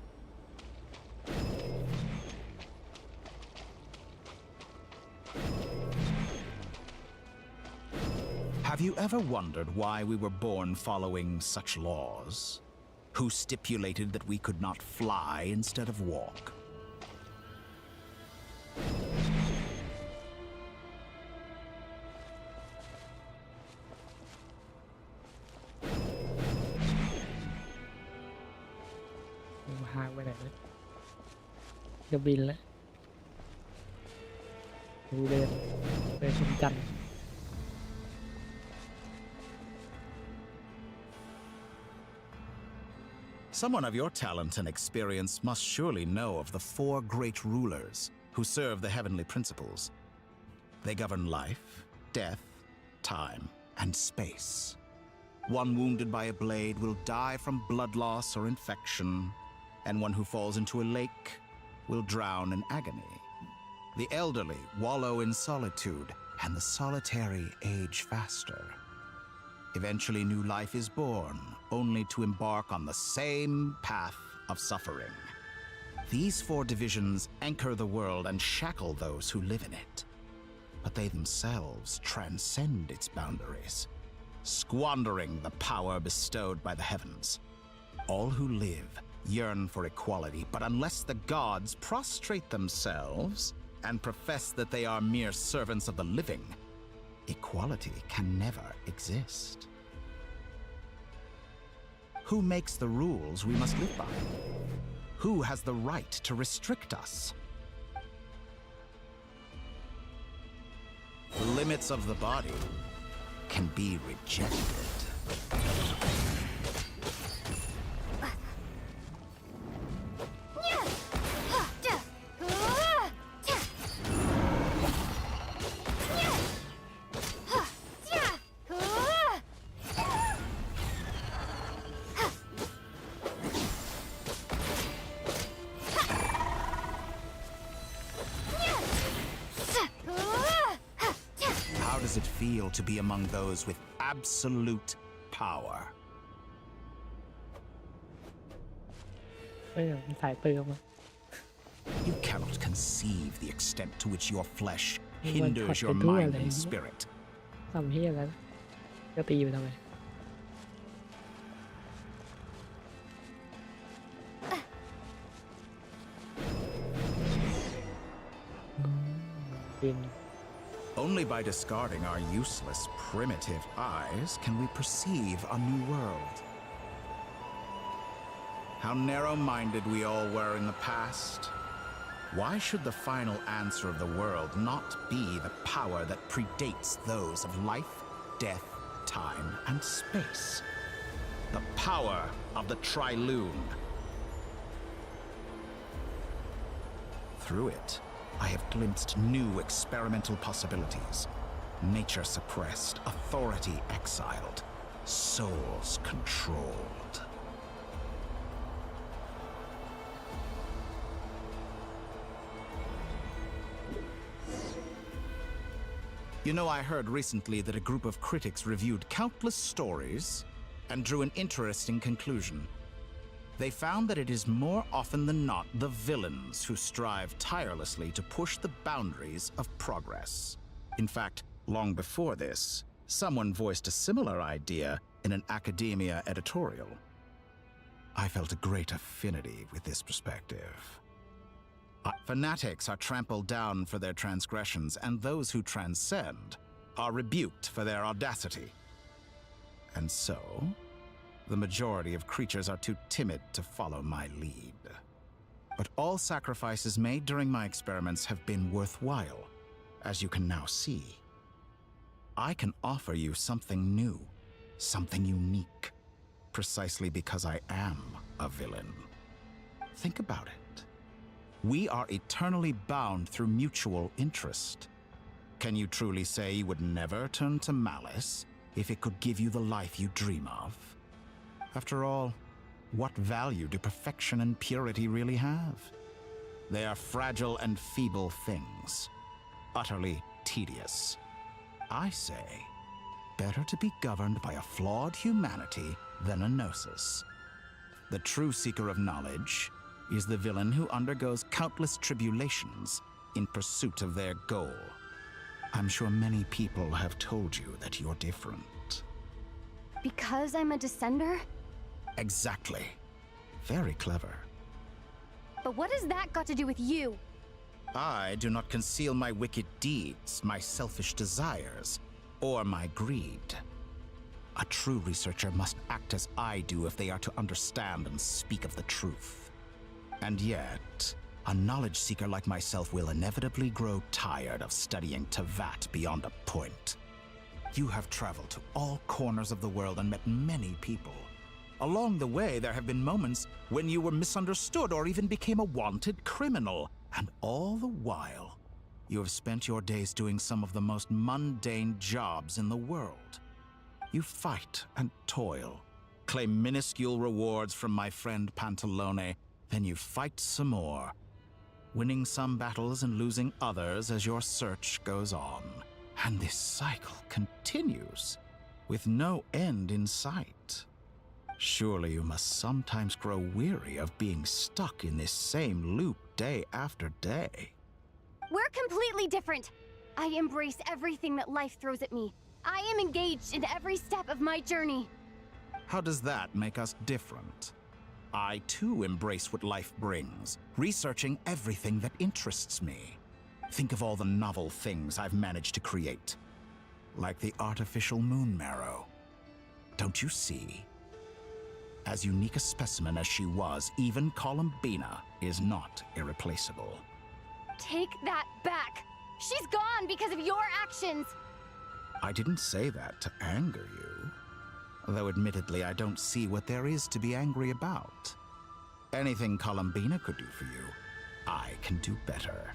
Have you ever wondered why we were born following such laws? Who stipulated that we could not fly instead of walk? Someone of your talent and experience must surely know of the 4 great rulers who serve the heavenly principles. They govern life, death, time, and space. One wounded by a blade will die from blood loss or infection, and one who falls into a lake will drown in agony. The elderly wallow in solitude, and the solitary age faster. Eventually, new life is born, only to embark on the same path of suffering. These 4 divisions anchor the world and shackle those who live in it. But they themselves transcend its boundaries, squandering the power bestowed by the heavens. All who live yearn for equality, but unless the gods prostrate themselves and profess that they are mere servants of the living, equality can never exist. Who makes the rules we must live by? Who has the right to restrict us? The limits of the body can be rejected. does it feel to be among those with absolute power? มันสายเติมอะ You cannot conceive the extent to which your flesh มัน hinders ถอ your ดไปทั่ว mind เลย and spirit. ทำเฮียแล้วจะตีไปทำไมบิน Only by discarding our useless, primitive eyes can we perceive a new world. How narrow-minded we all were in the past. Why should the final answer of the world not be the power that predates those of life, death, time, and space? The power of the Triloon. Through it, I have glimpsed new experimental possibilities. Nature suppressed, authority exiled, souls controlled. You know, I heard recently that a group of critics reviewed countless stories and drew an interesting conclusion. They found that it is more often than not the villains who strive tirelessly to push the boundaries of progress. In fact, long before this, someone voiced a similar idea in an academia editorial. I felt a great affinity with this perspective. Fanatics are trampled down for their transgressions, and those who transcend are rebuked for their audacity. And so, the majority of creatures are too timid to follow my lead. But all sacrifices made during my experiments have been worthwhile, as you can now see. I can offer you something new, something unique, precisely because I am a villain. Think about it. We are eternally bound through mutual interest. Can you truly say you would never turn to malice if it could give you the life you dream of? After all, what value do perfection and purity really have? They are fragile and feeble things, utterly tedious. I say, better to be governed by a flawed humanity than a gnosis. The true seeker of knowledge is the villain who undergoes countless tribulations in pursuit of their goal. I'm sure many people have told you that you're different. Because I'm a descender? Exactly. Very clever. But what has that got to do with you? I do not conceal my wicked deeds, my selfish desires, or my greed. A true researcher must act as I do if they are to understand and speak of the truth. And yet, a knowledge seeker like myself will inevitably grow tired of studying Tevat beyond a point. You have traveled to all corners of the world and met many people. Along the way, there have been moments when you were misunderstood or even became a wanted criminal. And all the while, you have spent your days doing some of the most mundane jobs in the world. You fight and toil, claim minuscule rewards from my friend Pantalone, then you fight some more, winning some battles and losing others as your search goes on. And this cycle continues, with no end in sight. Surely you must sometimes grow weary of being stuck in this same loop day after day. We're completely different. I embrace everything that life throws at me. I am engaged in every step of my journey. How does that make us different? I too embrace what life brings, researching everything that interests me. Think of all the novel things I've managed to create, like the artificial moon marrow. Don't you see? As unique a specimen as she was, even Columbina is not irreplaceable. Take that back. She's gone because of your actions. I didn't say that to anger you. Though admittedly, I don't see what there is to be angry about. Anything Columbina could do for you, I can do better.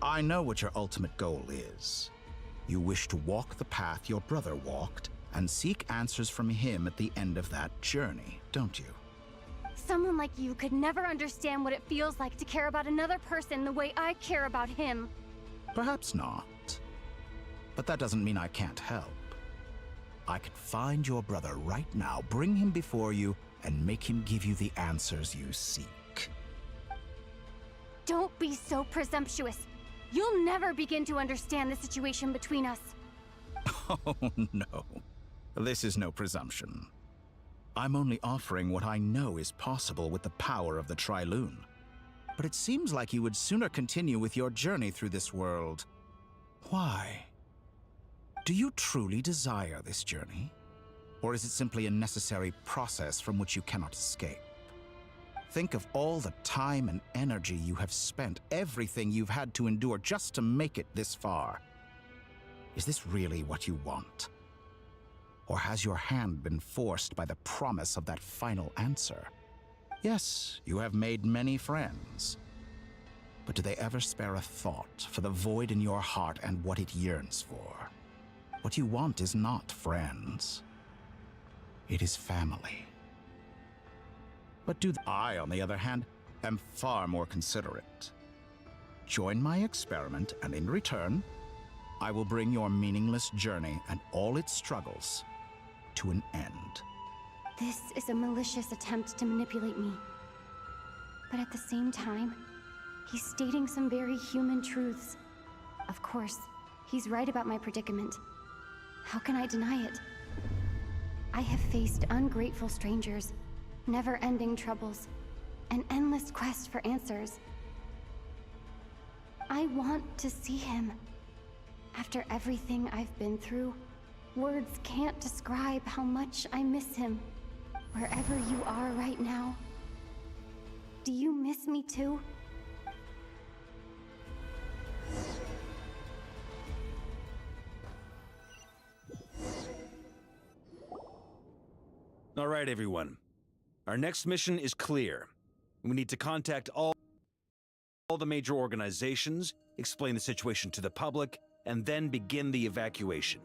I know what your ultimate goal is. You wish to walk the path your brother walked and seek answers from him at the end of that journey, don't you? Someone like you could never understand what it feels like to care about another person the way I care about him. Perhaps not. But that doesn't mean I can't help. I could find your brother right now, bring him before you, and make him give you the answers you seek. Don't be so presumptuous. You'll never begin to understand the situation between us. Oh, no. This is no presumption. I'm only offering what I know is possible with the power of the Trilune. But it seems like you would sooner continue with your journey through this world. Why? Do you truly desire this journey? Or is it simply a necessary process from which you cannot escape? Think of all the time and energy you have spent, everything you've had to endure just to make it this far. Is this really what you want? Or has your hand been forced by the promise of that final answer? Yes, you have made many friends. But do they ever spare a thought for the void in your heart and what it yearns for? What you want is not friends. It is family. But I, on the other hand, am far more considerate. Join my experiment, and in return, I will bring your meaningless journey and all its struggles to an end. This is a malicious attempt to manipulate me. But at the same time, he's stating some very human truths. Of course, he's right about my predicament. How can I deny it? I have faced ungrateful strangers, never-ending troubles, an endless quest for answers. I want to see him. After everything I've been through, words can't describe how much I miss him. Wherever you are right now, do you miss me too? All right, everyone. Our next mission is clear. We need to contact all the major organizations, explain the situation to the public, and then begin the evacuation.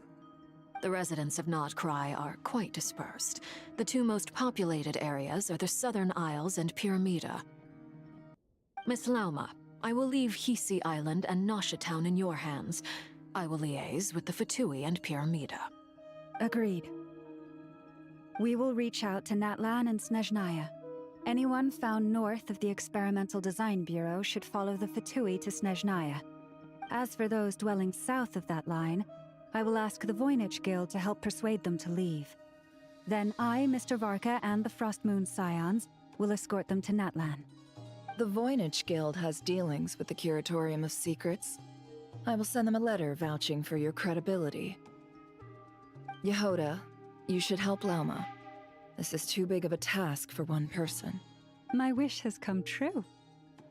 The residents of Not Cry are quite dispersed. The two most populated areas are the Southern Isles and Pyramida. Miss Lauma, I will leave Hisi Island and Nosha Town in your hands. I will liaise with the Fatui and Pyramida. Agreed. We will reach out to Natlan and Snezhnaya. Anyone found north of the Experimental Design Bureau should follow the Fatui to Snezhnaya. As for those dwelling south of that line, I will ask the Voynich Guild to help persuade them to leave. Then I, Mr. Varka, and the Frostmoon Scions will escort them to Natlan. The Voynich Guild has dealings with the Curatorium of Secrets. I will send them a letter vouching for your credibility. Yehoda, you should help Lauma. This is too big of a task for one person. My wish has come true.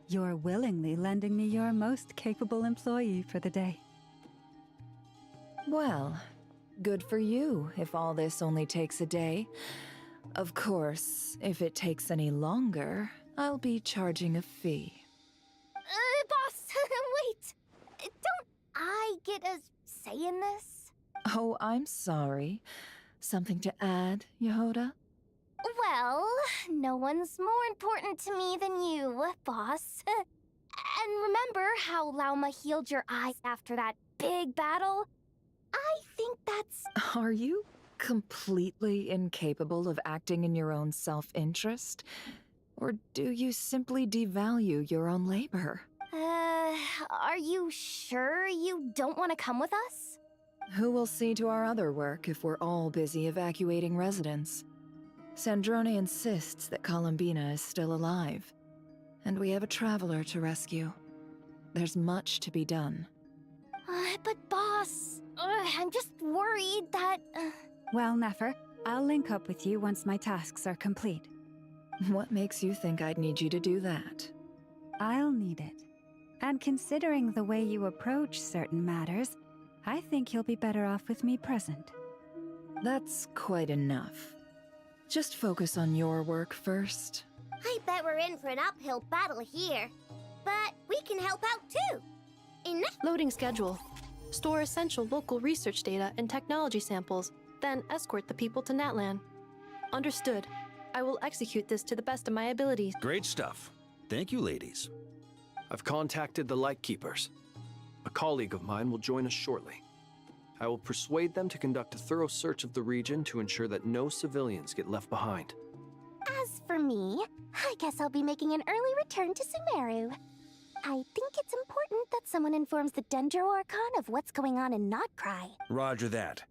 You're willingly lending me your most capable employee for the day. Well, good for you if all this only takes a day. Of course, if it takes any longer, I'll be charging a fee. Boss, wait! Don't I get a say in this? Oh, I'm sorry. Something to add, Yehoda? Well, no one's more important to me than you, boss. And remember how Lauma healed your eyes after that big battle? I think that's... Are you completely incapable of acting in your own self-interest? Or do you simply devalue your own labor? Are you sure you don't want to come with us? Who will see to our other work if we're all busy evacuating residents? Sandrone insists that Columbina is still alive, and we have a traveler to rescue. There's much to be done. But boss, I'm just worried that... Well, Nefer, I'll link up with you once my tasks are complete. What makes you think I'd need you to do that? I'll need it. And considering the way you approach certain matters, I think you'll be better off with me present. That's quite enough. Just focus on your work first. I bet we're in for an uphill battle here. But we can help out too. Loading schedule. Store essential local research data and technology samples, then escort the people to Natlan. Understood. I will execute this to the best of my abilities. Great stuff. Thank you, ladies. I've contacted the Lightkeepers. A colleague of mine will join us shortly. I will persuade them to conduct a thorough search of the region to ensure that no civilians get left behind. As for me, I guess I'll be making an early return to Sumeru. I think it's important that someone informs the Dendro Archon of what's going on in Notcry. Roger that.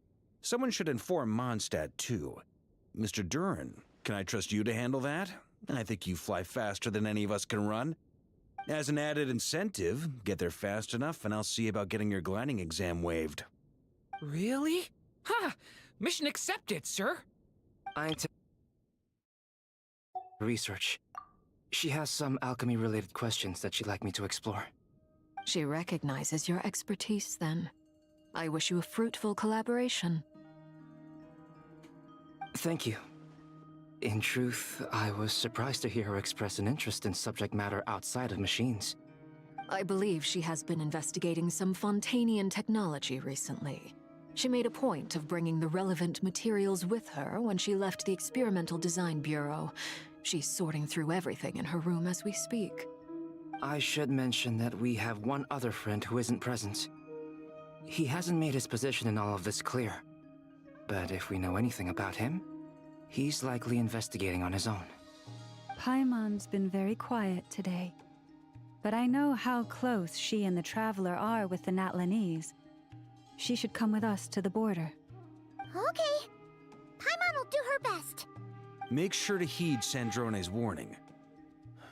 Someone should inform Mondstadt, too. Mr. Duran, can I trust you to handle that? I think you fly faster than any of us can run. As an added incentive, get there fast enough and I'll see about getting your gliding exam waived. Really? Ha! Mission accepted, sir. Research. She has some alchemy-related questions that she'd like me to explore. She recognizes your expertise, then. I wish you a fruitful collaboration. Thank you. In truth, I was surprised to hear her express an interest in subject matter outside of machines. I believe she has been investigating some Fontanian technology recently. She made a point of bringing the relevant materials with her when she left the Experimental Design Bureau. She's sorting through everything in her room as we speak. I should mention that we have one other friend who isn't present. He hasn't made his position in all of this clear. But if we know anything about him, he's likely investigating on his own. Paimon's been very quiet today. But I know how close she and the Traveler are with the Natlanese. She should come with us to the border. Okay. Paimon will do her best. Make sure to heed Sandrone's warning.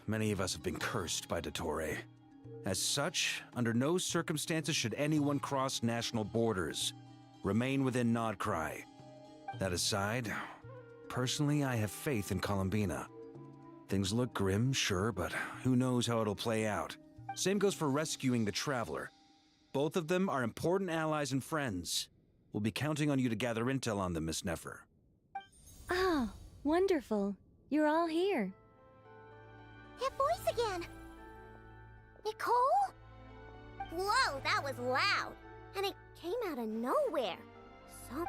Many of us have been cursed by Dottore. As such, under no circumstances should anyone cross national borders. Remain within Nodcry. That aside, personally I have faith in Columbina. Things look grim, sure, but who knows how it'll play out. Same goes for rescuing the Traveler. Both of them are important allies and friends. We'll be counting on you to gather intel on them, Miss Nefer. Oh, wonderful. You're all here. That voice again! Nicole? Whoa, that was loud! And it came out of nowhere. So...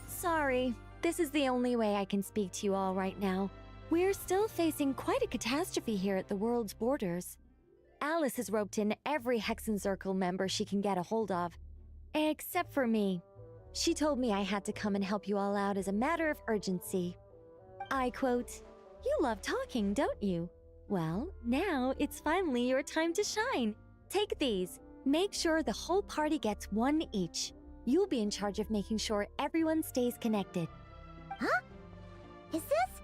Sorry, this is the only way I can speak to you all right now. We're still facing quite a catastrophe here at the world's borders. Alice has roped in every Hexen Circle member she can get a hold of. Except for me. She told me I had to come and help you all out as a matter of urgency. I quote, "You love talking, don't you? Well, now it's finally your time to shine. Take these. Make sure the whole party gets one each. You'll be in charge of making sure everyone stays connected." Huh? Is this...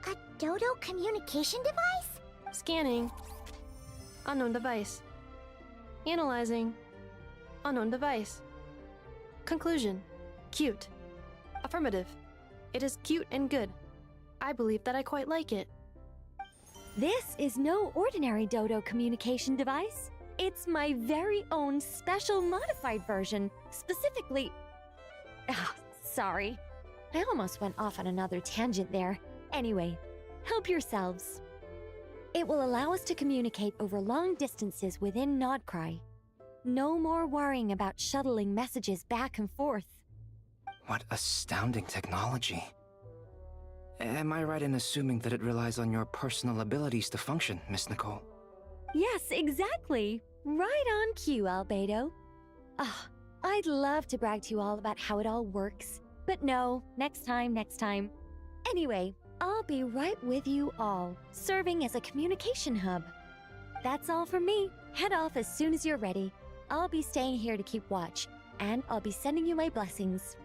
a Dodo communication device? Scanning. Unknown device. Analyzing. Unknown device. Conclusion. Cute. Affirmative. It is cute and good. I believe that I quite like it. This is no ordinary Dodo communication device. It's my very own special modified version, specifically... sorry. I almost went off on another tangent there. Anyway, help yourselves. It will allow us to communicate over long distances within Nodcry. No more worrying about shuttling messages back and forth. What astounding technology. Am I right in assuming that it relies on your personal abilities to function, Miss Nicole? Yes, exactly. Right on cue, Albedo. I'd love to brag to you all about how it all works. But no, next time. Anyway, I'll be right with you all, serving as a communication hub. That's all from me. Head off as soon as you're ready. I'll be staying here to keep watch, and I'll be sending you my blessings.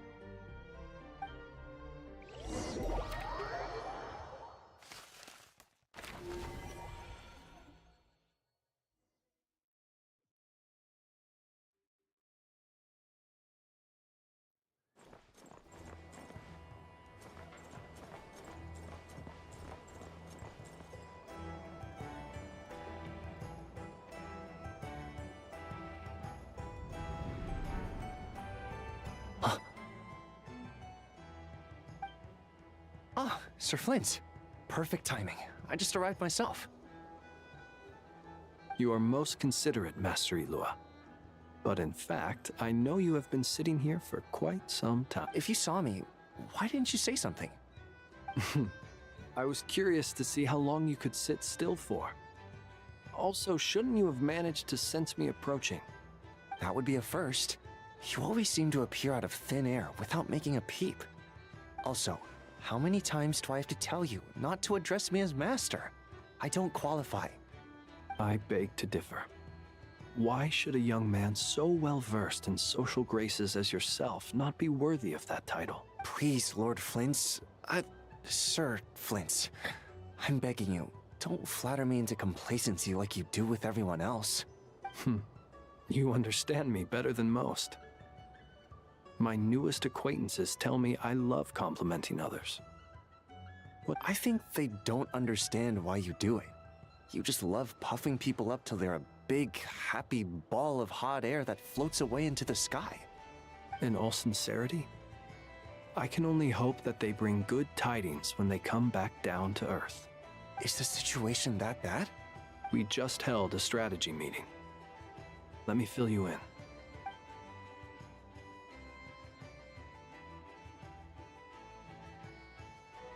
Ah, Sir Flint. Perfect timing. I just arrived myself. You are most considerate, Master Ilua. But in fact, I know you have been sitting here for quite some time. If you saw me, why didn't you say something? I was curious to see how long you could sit still for. Also, shouldn't you have managed to sense me approaching? That would be a first. You always seem to appear out of thin air without making a peep. Also, how many times do I have to tell you not to address me as master? I don't qualify. I beg to differ. Why should a young man so well versed in social graces as yourself not be worthy of that title? Please, Lord Flint's... Sir Flint's. I'm begging you, don't flatter me into complacency like you do with everyone else. You understand me better than most. My newest acquaintances tell me I love complimenting others. I think they don't understand why you do it. You just love puffing people up till they're a big, happy ball of hot air that floats away into the sky. In all sincerity, I can only hope that they bring good tidings when they come back down to Earth. Is the situation that bad? We just held a strategy meeting. Let me fill you in.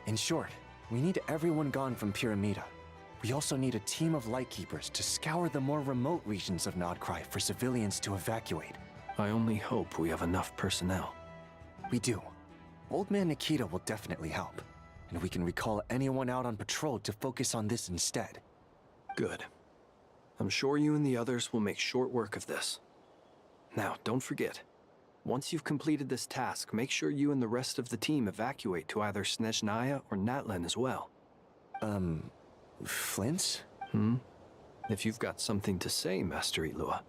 In short, we need everyone gone from Pyramida. We also need a team of Lightkeepers to scour the more remote regions of Nodcry for civilians to evacuate. I only hope we have enough personnel. We do. Old Man Nikita will definitely help, and we can recall anyone out on patrol to focus on this instead. Good. I'm sure you and the others will make short work of this. Now, don't forget, once you've completed this task, make sure you and the rest of the team evacuate to either Snezhnaya or Natlan as well. Flint's? If you've got something to say, Master Ilua.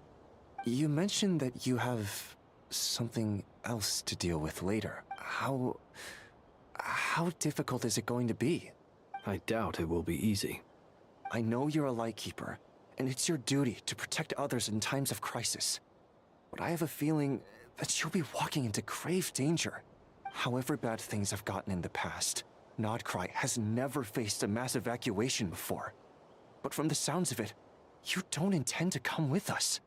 You mentioned that you have something else to deal with later. How difficult is it going to be? I doubt it will be easy. I know you're a Lightkeeper, and it's your duty to protect others in times of crisis. But I have a feeling that you'll be walking into grave danger. However bad things have gotten in the past, Nodcry has never faced a mass evacuation before. But from the sounds of it, you don't intend to come with us.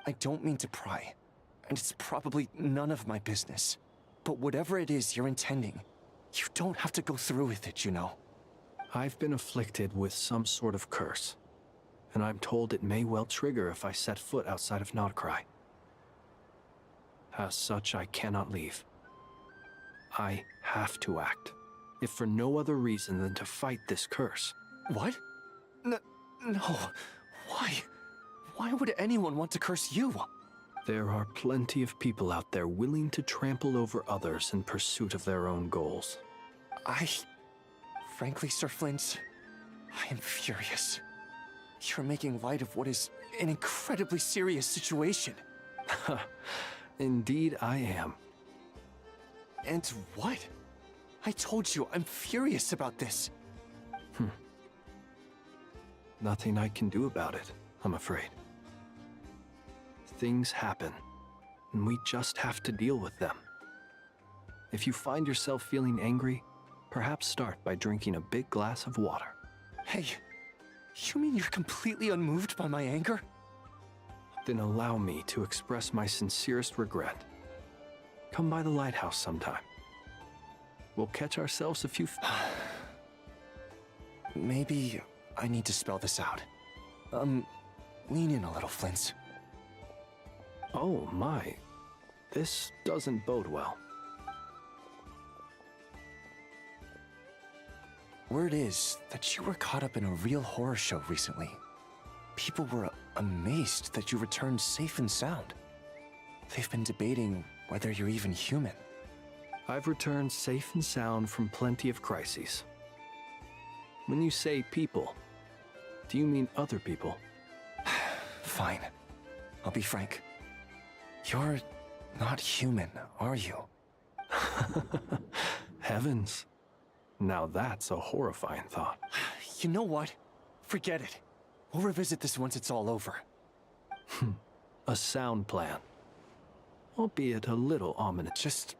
I don't mean to pry, and it's probably none of my business. But whatever it is you're intending, you don't have to go through with it, you know. I've been afflicted with some sort of curse, and I'm told it may well trigger if I set foot outside of Nodcry. As such, I cannot leave. I have to act, if for no other reason than to fight this curse. What? No. Why? Why would anyone want to curse you? There are plenty of people out there willing to trample over others in pursuit of their own goals. Frankly, Sir Flint, I am furious. You're making light of what is an incredibly serious situation. Indeed, I am. And what? I told you, I'm furious about this. Nothing I can do about it, I'm afraid. Things happen, and we just have to deal with them. If you find yourself feeling angry, perhaps start by drinking a big glass of water. Hey, you mean you're completely unmoved by my anger? Then allow me to express my sincerest regret. Come by the lighthouse sometime. We'll catch ourselves a few... Maybe I need to spell this out. Lean in a little, Flint. Oh my, this doesn't bode well. Word is that you were caught up in a real horror show recently. People were amazed that you returned safe and sound. They've been debating whether you're even human. I've returned safe and sound from plenty of crises. When you say people, do you mean other people? Fine. I'll be frank. You're not human, are you? Heavens. Now that's a horrifying thought. You know what? Forget it. We'll revisit this once it's all over. A sound plan. Albeit a little ominous. Just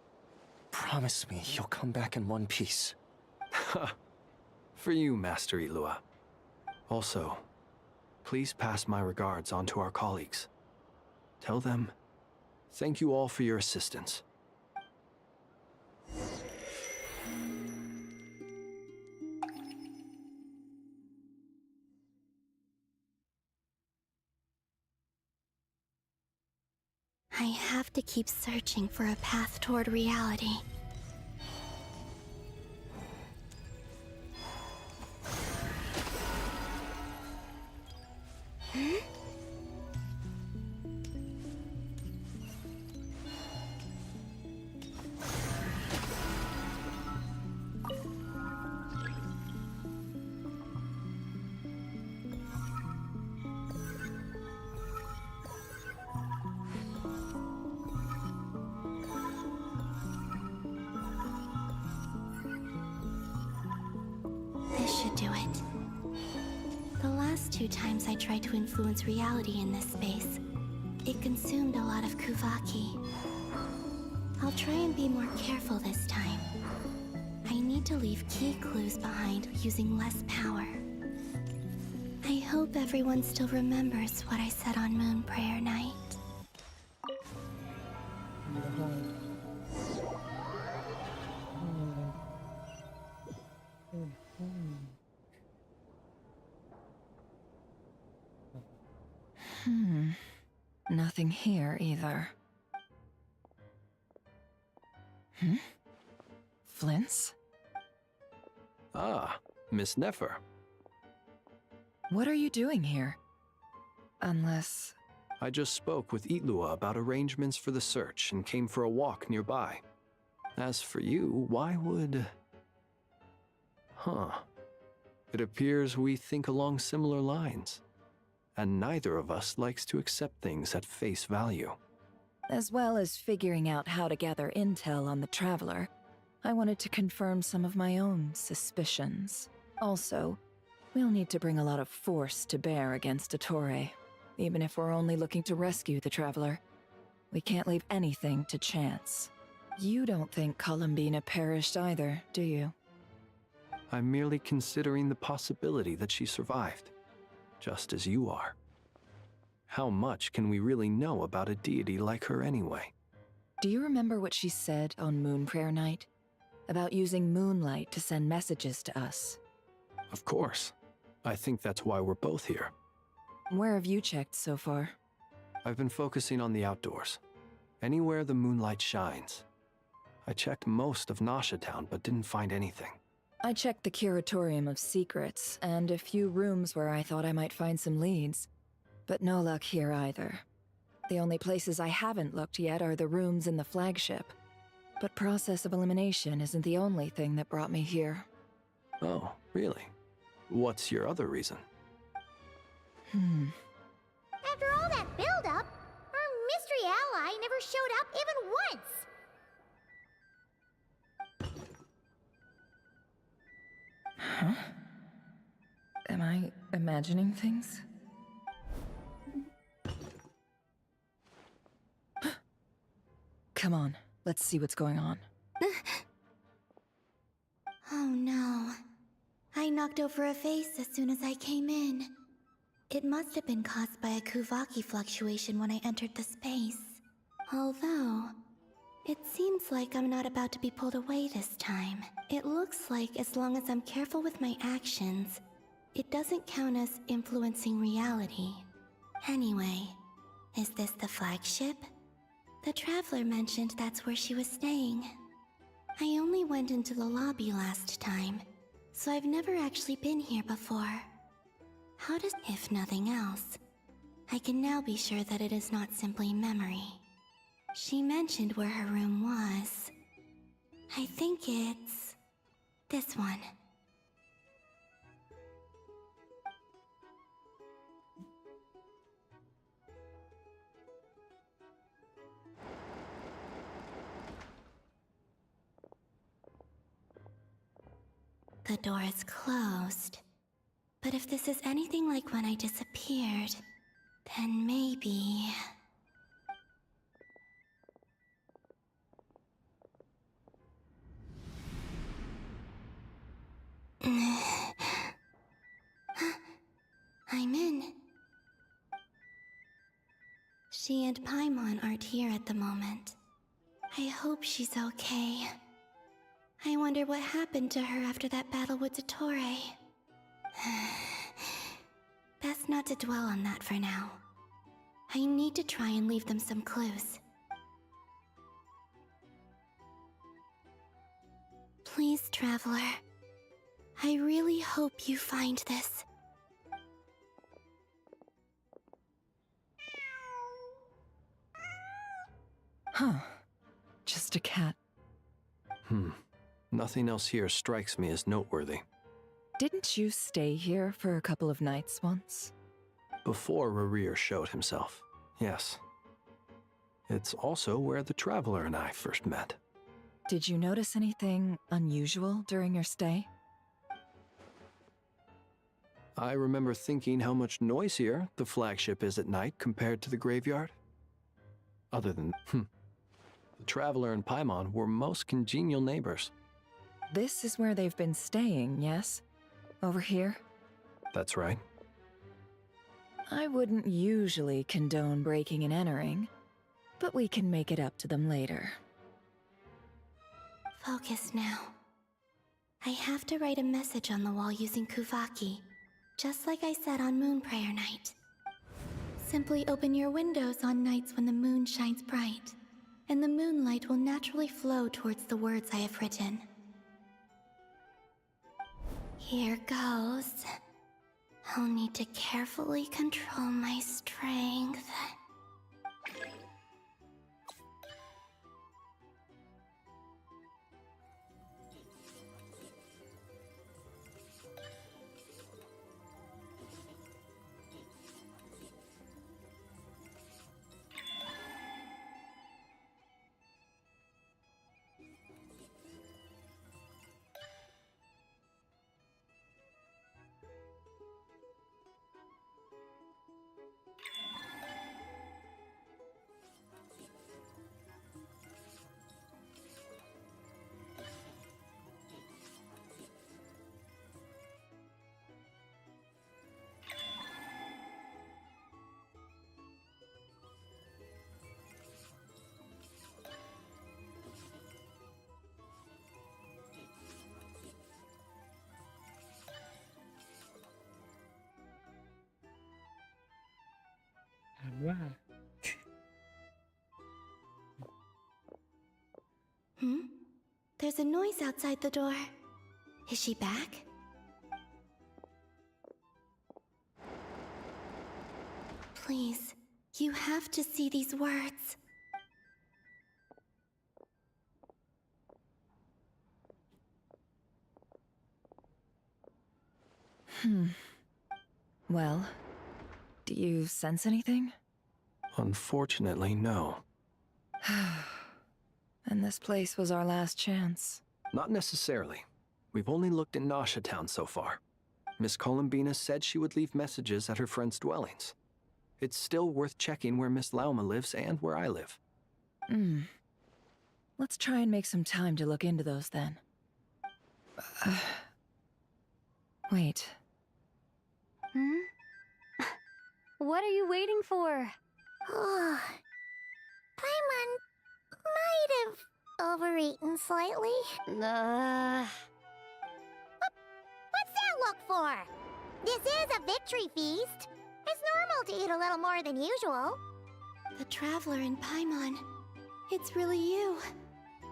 promise me you'll come back in one piece. For you, Master Ilua. Also, please pass my regards on to our colleagues. Tell them, thank you all for your assistance. I have to keep searching for a path toward reality. This should do it. The last 2 times I tried to influence reality in this space, it consumed a lot of Kuvaki. I'll try and be more careful this time. I need to leave key clues behind using less power. I hope everyone still remembers what I said on Moon Prayer Night. Nothing here either. Flints? Ah, Miss Nefer. What are you doing here? Unless... I just spoke with Itlua about arrangements for the search and came for a walk nearby. As for you, why would... It appears we think along similar lines. And neither of us likes to accept things at face value. As well as figuring out how to gather intel on the Traveler, I wanted to confirm some of my own suspicions. Also, we'll need to bring a lot of force to bear against Ettore, even if we're only looking to rescue the Traveler. We can't leave anything to chance. You don't think Columbina perished either, do you? I'm merely considering the possibility that she survived, just as you are. How much can we really know about a deity like her anyway? Do you remember what she said on Moon Prayer Night? About using moonlight to send messages to us? Of course. I think that's why we're both here. Where have you checked so far? I've been focusing on the outdoors. Anywhere the moonlight shines. I checked most of Nasha Town, but didn't find anything. I checked the Curatorium of Secrets, and a few rooms where I thought I might find some leads. But no luck here either. The only places I haven't looked yet are the rooms in the flagship. But process of elimination isn't the only thing that brought me here. Oh, really? What's your other reason? After all that build-up, our mystery ally never showed up even once! Huh? Am I imagining things? Come on, let's see what's going on. Oh no. I knocked over a vase as soon as I came in. It must have been caused by a Kuvaki fluctuation when I entered the space. Although, it seems like I'm not about to be pulled away this time. It looks like as long as I'm careful with my actions, it doesn't count as influencing reality. Anyway, is this the flagship? The Traveler mentioned that's where she was staying. I only went into the lobby last time, so I've never actually been here before. How does, if nothing else, I can now be sure that it is not simply memory. She mentioned where her room was. I think it's this one. The door is closed. But if this is anything like when I disappeared, then maybe... I'm in. She and Paimon aren't here at the moment. I hope she's okay. I wonder what happened to her after that battle with Ettore. Best not to dwell on that for now. I need to try and leave them some clues. Traveler. I really hope you find this. Huh. Just a cat. Nothing else here strikes me as noteworthy. Didn't you stay here for a couple of nights once? Before Rerir showed himself, yes. It's also where the Traveler and I first met. Did you notice anything unusual during your stay? I remember thinking how much noisier the flagship is at night compared to the graveyard. Other than, the Traveler and Paimon were most congenial neighbors. This is where they've been staying, yes? Over here? That's right. I wouldn't usually condone breaking and entering, but we can make it up to them later. Focus now. I have to write a message on the wall using Kuvaki, just like I said on Moon Prayer Night. Simply open your windows on nights when the moon shines bright, and the moonlight will naturally flow towards the words I have written. Here goes. I'll need to carefully control my strength. There's a noise outside the door. Is she back? Please, you have to see these words. Well, do you sense anything? Unfortunately, no. And this place was our last chance. Not necessarily. We've only looked in Nasha Town so far. Miss Columbina said she would leave messages at her friends' dwellings. It's still worth checking where Miss Lauma lives and where I live. Let's try and make some time to look into those then. Wait. What are you waiting for? Paimon might have overeaten slightly. What's that look for? This is a victory feast. It's normal to eat a little more than usual. The Traveler in Paimon. It's really you.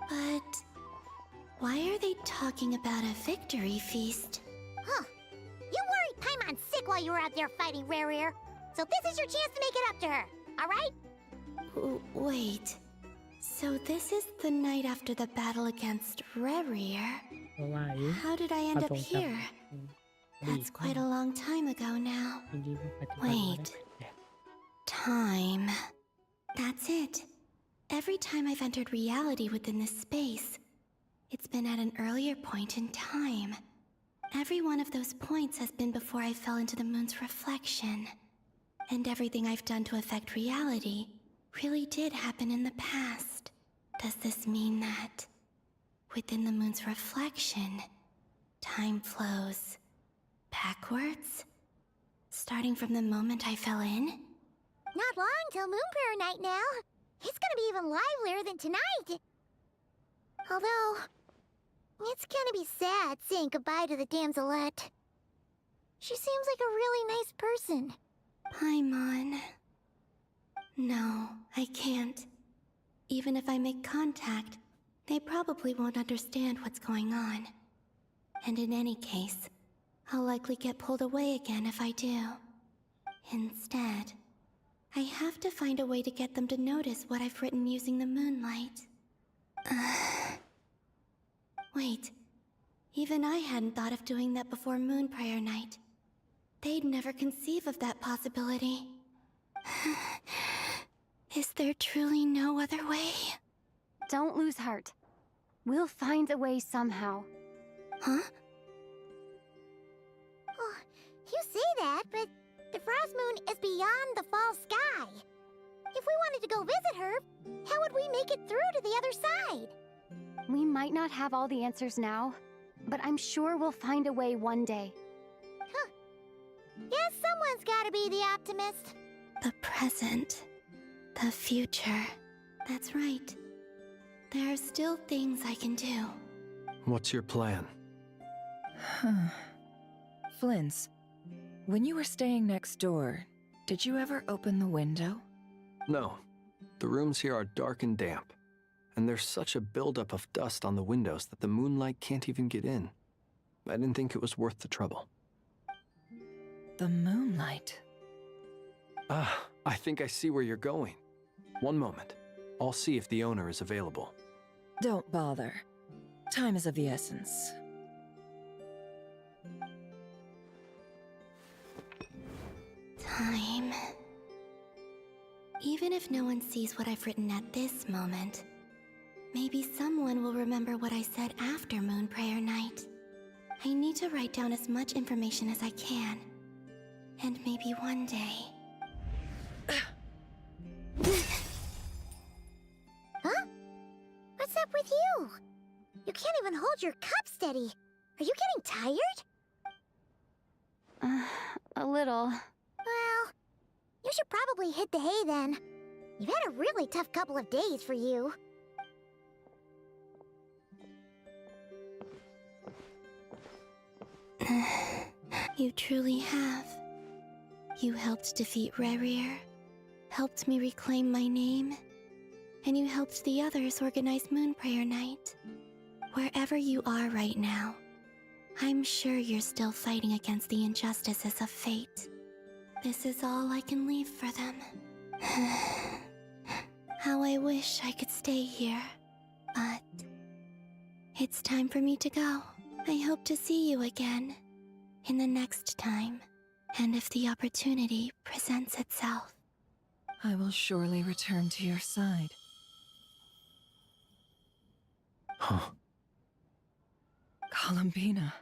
But why are they talking about a victory feast? Huh. You worried Paimon's sick while you were out there fighting Rerir. So this is your chance to make it up to her, alright? Wait. So this is the night after the battle against Rerir? How did I end up here? That's quite a long time ago now. Wait. Time. That's it. Every time I've entered reality within this space, it's been at an earlier point in time. Every one of those points has been before I fell into the moon's reflection. And everything I've done to affect reality really did happen in the past. Does this mean that within the moon's reflection, time flows backwards? Starting from the moment I fell in? Not long till Moon Prayer Night now. It's gonna be even livelier than tonight. Although, it's gonna be sad saying goodbye to the damselette. She seems like a really nice person. Paimon. No, I can't. Even if I make contact, they probably won't understand what's going on. And in any case, I'll likely get pulled away again if I do. Instead, I have to find a way to get them to notice what I've written using the moonlight. Wait, even I hadn't thought of doing that before Moon Prayer Night. They'd never conceive of that possibility. Is there truly no other way? Don't lose heart. We'll find a way somehow. Huh? Oh, you say that, but the Frost Moon is beyond the fall sky. If we wanted to go visit her, how would we make it through to the other side? We might not have all the answers now, but I'm sure we'll find a way one day. Huh. Guess someone's gotta be the optimist. The present. The future. That's right. There are still things I can do. What's your plan? Flint's, when you were staying next door, did you ever open the window? No. The rooms here are dark and damp, and there's such a buildup of dust on the windows that the moonlight can't even get in. I didn't think it was worth the trouble. The moonlight? Ah, I think I see where you're going. One moment. I'll see if the owner is available. Don't bother. Time is of the essence. Time. Even if no one sees what I've written at this moment, maybe someone will remember what I said after Moon Prayer Night. I need to write down as much information as I can. And maybe one day... Huh? What's up with you? You can't even hold your cup steady. Are you getting tired? A little. Well, you should probably hit the hay then. You've had a really tough couple of days for you. You truly have. You helped defeat Rerir, helped me reclaim my name, and you helped the others organize Moon Prayer Night. Wherever you are right now, I'm sure you're still fighting against the injustices of fate. This is all I can leave for them. How I wish I could stay here, but it's time for me to go. I hope to see you again in the next time, and if the opportunity presents itself. I will surely return to your side. Huh. Columbina.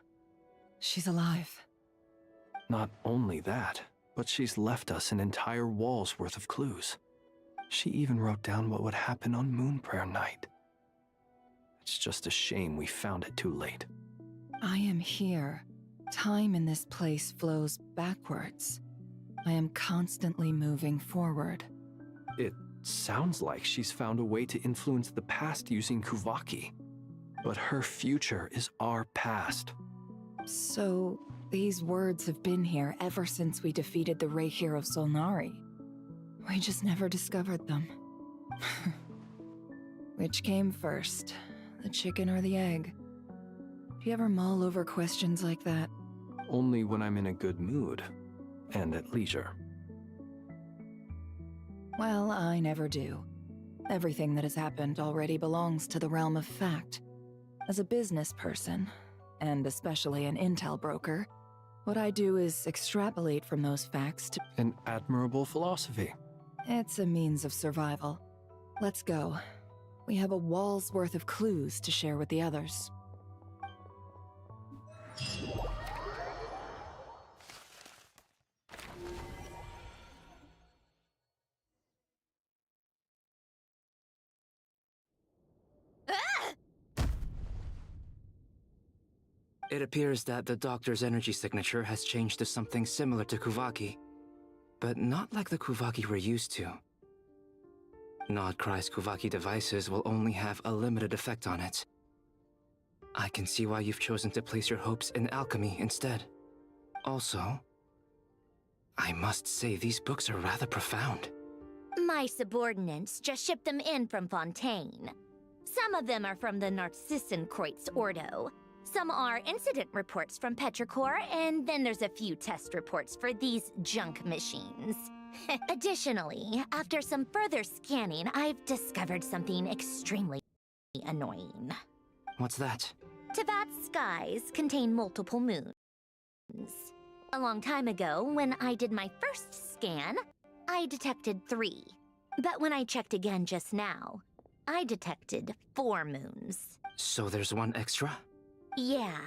She's alive. Not only that, but she's left us an entire wall's worth of clues. She even wrote down what would happen on Moon Prayer Night. It's just a shame we found it too late. I am here. Time in this place flows backwards. I am constantly moving forward. It sounds like she's found a way to influence the past using Kuvaki. But her future is our past. So, these words have been here ever since we defeated the Ray Hero Solnari. We just never discovered them. Which came first, the chicken or the egg? Do you ever mull over questions like that? Only when I'm in a good mood, and at leisure. Well, I never do. Everything that has happened already belongs to the realm of fact. As a business person, and especially an intel broker, what I do is extrapolate from those facts to... An admirable philosophy. It's a means of survival. Let's go. We have a wall's worth of clues to share with the others. It appears that the doctor's energy signature has changed to something similar to Kuvaki, but not like the Kuvaki we're used to. Nodcry's Kuvaki devices will only have a limited effect on it. I can see why you've chosen to place your hopes in alchemy instead. Also, I must say these books are rather profound. My subordinates just shipped them in from Fontaine. Some of them are from the Narcissenkreuz Ordo. Some are incident reports from Petrichor, and then there's a few test reports for these junk machines. Additionally, after some further scanning, I've discovered something extremely annoying. What's that? Teyvat's skies contain multiple moons. A long time ago, when I did my first scan, I detected 3. But when I checked again just now, I detected 4 moons. So there's one extra? Yeah.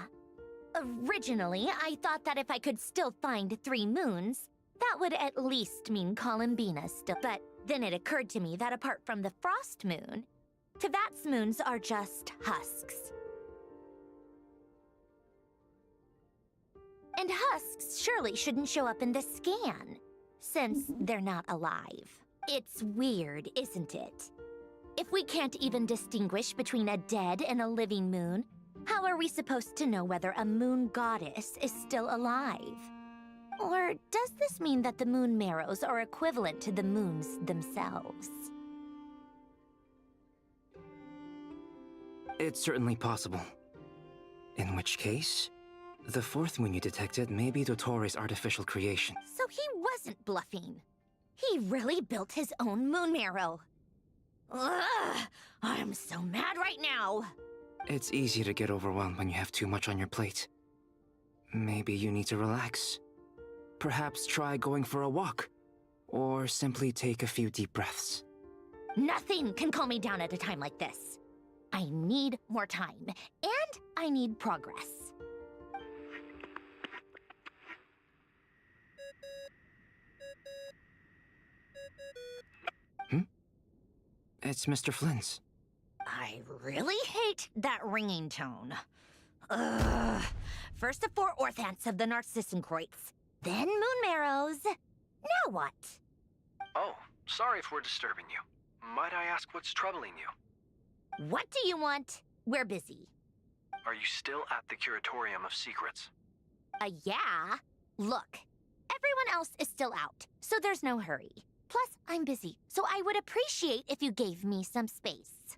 Originally, I thought that if I could still find 3 moons, that would at least mean Columbina still. But then it occurred to me that apart from the frost moon, Teyvat's moons are just husks. And husks surely shouldn't show up in the scan, since they're not alive. It's weird, isn't it? If we can't even distinguish between a dead and a living moon, how are we supposed to know whether a moon goddess is still alive? Or does this mean that the moon marrows are equivalent to the moons themselves? It's certainly possible. In which case, the 4th moon you detected may be Dottores' artificial creation. So he wasn't bluffing. He really built his own moon marrow. Ugh! I'm so mad right now! It's easy to get overwhelmed when you have too much on your plate. Maybe you need to relax. Perhaps try going for a walk, or simply take a few deep breaths. Nothing can calm me down at a time like this. I need more time, and I need progress. It's Mr. Flynn's. I really hate that ringing tone. Ugh. First the 4 orthants of the Narcissenkreuz, then moon marrows. Now what? Oh, sorry if we're disturbing you. Might I ask what's troubling you? What do you want? We're busy. Are you still at the Curatorium of Secrets? Yeah. Look, everyone else is still out, so there's no hurry. Plus, I'm busy, so I would appreciate if you gave me some space.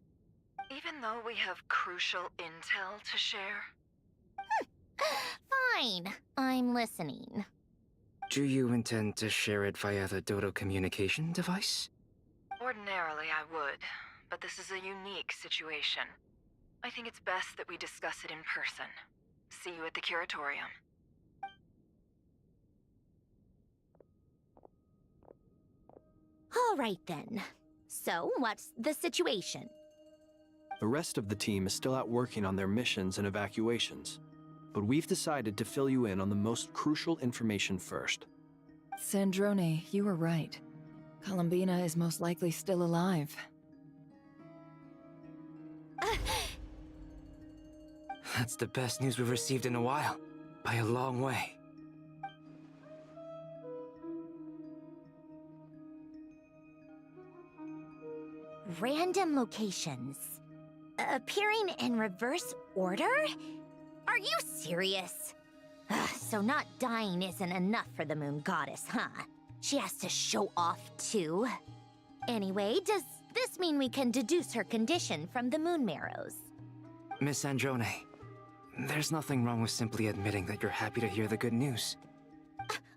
Even though we have crucial intel to share? Fine. I'm listening. Do you intend to share it via the Dodo communication device? Ordinarily, I would, but this is a unique situation. I think it's best that we discuss it in person. See you at the Curatorium. All right, then. So, what's the situation? The rest of the team is still out working on their missions and evacuations, but we've decided to fill you in on the most crucial information first. Sandrone, you were right. Columbina is most likely still alive. That's the best news we've received in a while, by a long way. Random locations. Appearing in reverse order? Are you serious? So not dying isn't enough for the moon goddess, huh? She has to show off too. Anyway, does this mean we can deduce her condition from the moon marrows? Miss Androne, there's nothing wrong with simply admitting that you're happy to hear the good news.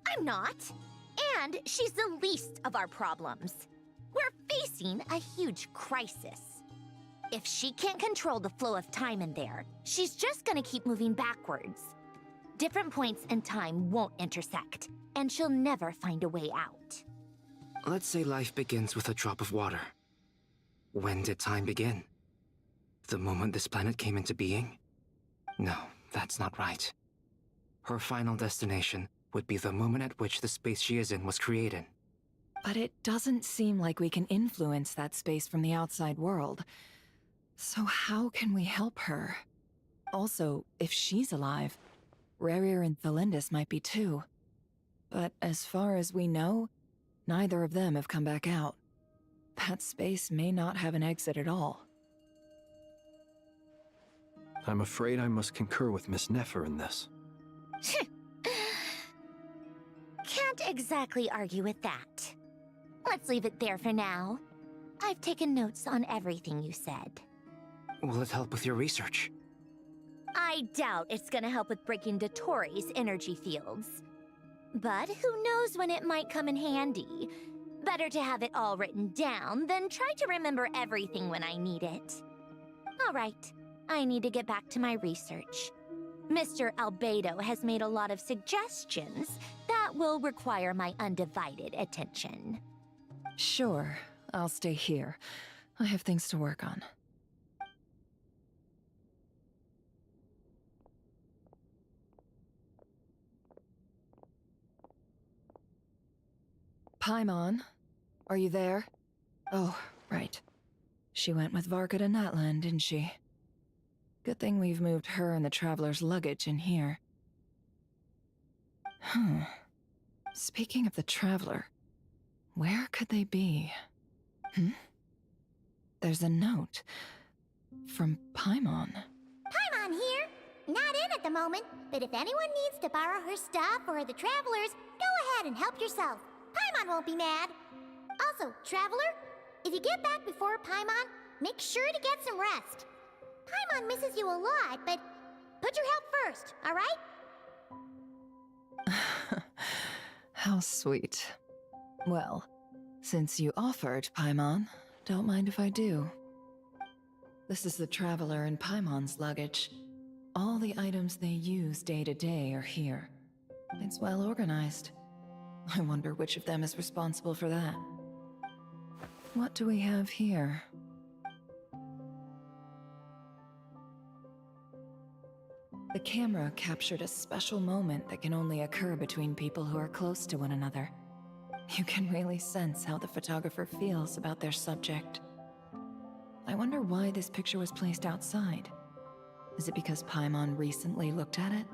I'm not. And she's the least of our problems. We're facing a huge crisis. If she can't control the flow of time in there, she's just gonna keep moving backwards. Different points in time won't intersect, and she'll never find a way out. Let's say life begins with a drop of water. When did time begin? The moment this planet came into being? No, that's not right. Her final destination would be the moment at which the space she is in was created. But it doesn't seem like we can influence that space from the outside world. So how can we help her? Also, if she's alive, Rerir and Thelindis might be too. But as far as we know, neither of them have come back out. That space may not have an exit at all. I'm afraid I must concur with Miss Nefer in this. Can't exactly argue with that. Let's leave it there for now. I've taken notes on everything you said. Will it help with your research? I doubt it's gonna help with breaking Dottoro's energy fields. But who knows when it might come in handy. Better to have it all written down than try to remember everything when I need it. All right, I need to get back to my research. Mr. Albedo has made a lot of suggestions that will require my undivided attention. Sure, I'll stay here. I have things to work on. Paimon, are you there? Oh, right. She went with Varka to Natlan, didn't she? Good thing we've moved her and the Traveler's luggage in here. Speaking of the Traveler, where could they be? There's a note from Paimon. Paimon here. Not in at the moment, but if anyone needs to borrow her stuff or the Travelers, go ahead and help yourself. Paimon won't be mad. Also, Traveler, if you get back before Paimon, make sure to get some rest. Paimon misses you a lot, but put your health first, all right? How sweet. Well, since you offered, Paimon, don't mind if I do. This is the Traveler and Paimon's luggage. All the items they use day to day are here. It's well organized. I wonder which of them is responsible for that. What do we have here? The camera captured a special moment that can only occur between people who are close to one another. You can really sense how the photographer feels about their subject. I wonder why this picture was placed outside. Is it because Paimon recently looked at it?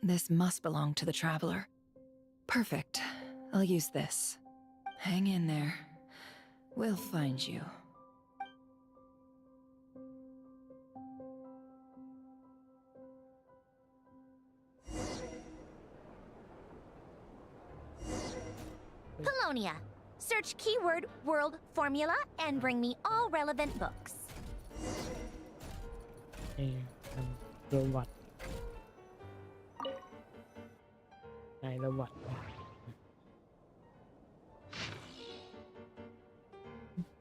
This must belong to the Traveler. Perfect. I'll use this. Hang in there. We'll find you. Polonia. Search keyword world formula and bring me all relevant books. โรบอทนายโรบอท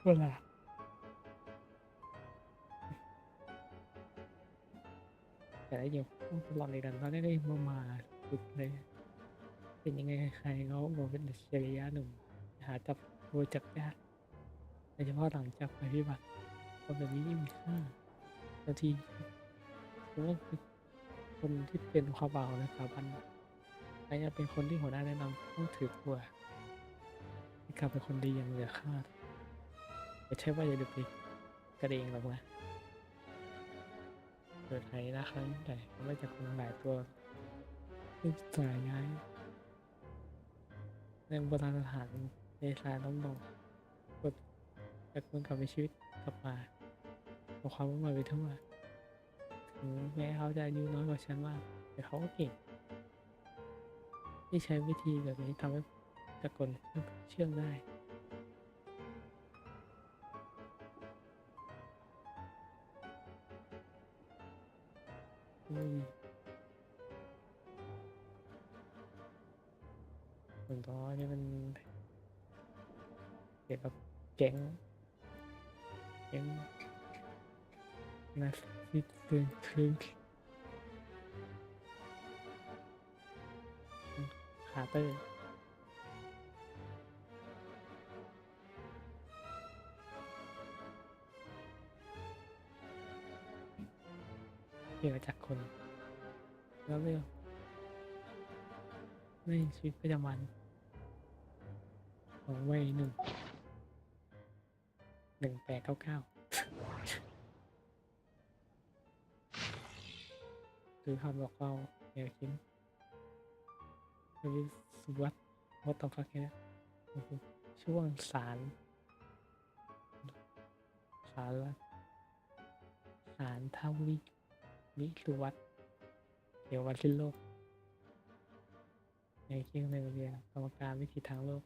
เวลาแต่ได้ยินหลอนในกันตอนนี้ได้มาสุดเลยเป็นยังไงใครเขาบอกเป็นเชริยะหนุ่มหาจับโดยจับยากโดยเฉพาะหลังจากภัยพิบัติคนแบบนี้มีค่าบางทีเพราะว่าคนที่เป็นความเบาในสถาบันใครจะเป็นคนที่หัวหน้าแนะนำต้องถือตัวในการเป็นคนดีอย่างเหลือคาดไม่ใช่ว่าจะดูดีกระเดงหรอกนะเกิดไทยนะครั้งใหญ่ไม่จากคนหลายตัวที่สายย้ายในโบราณสถานในสายต้องบอกกดจากคนกลับไปชีวิตกลับมาเอาความมุ่งมั่นไปทั่วถึงแม้เขาจะอายุน้อยกว่าฉันมากแต่เขาก็เก่งที่ใช้วิธีแบบนี้ทำให้ตะกนเชื่อมได้ส่วนต่อนี่มันเกี่ยวกับแก๊งนะที่ตื่นคืนคาเตอร์เกี่ยวจากคนแล้วเรื่องในชีวิตประจำวันของวัย1899คือคำบอกเราแนวคิดวิสุวัตวัตถุฟักเนี่ยช่วงสารทวิวิสุวัตเกี่ยวกับสิ้นโลก ในเคียงในโรงเรียนกรรมการวิธีทางโลก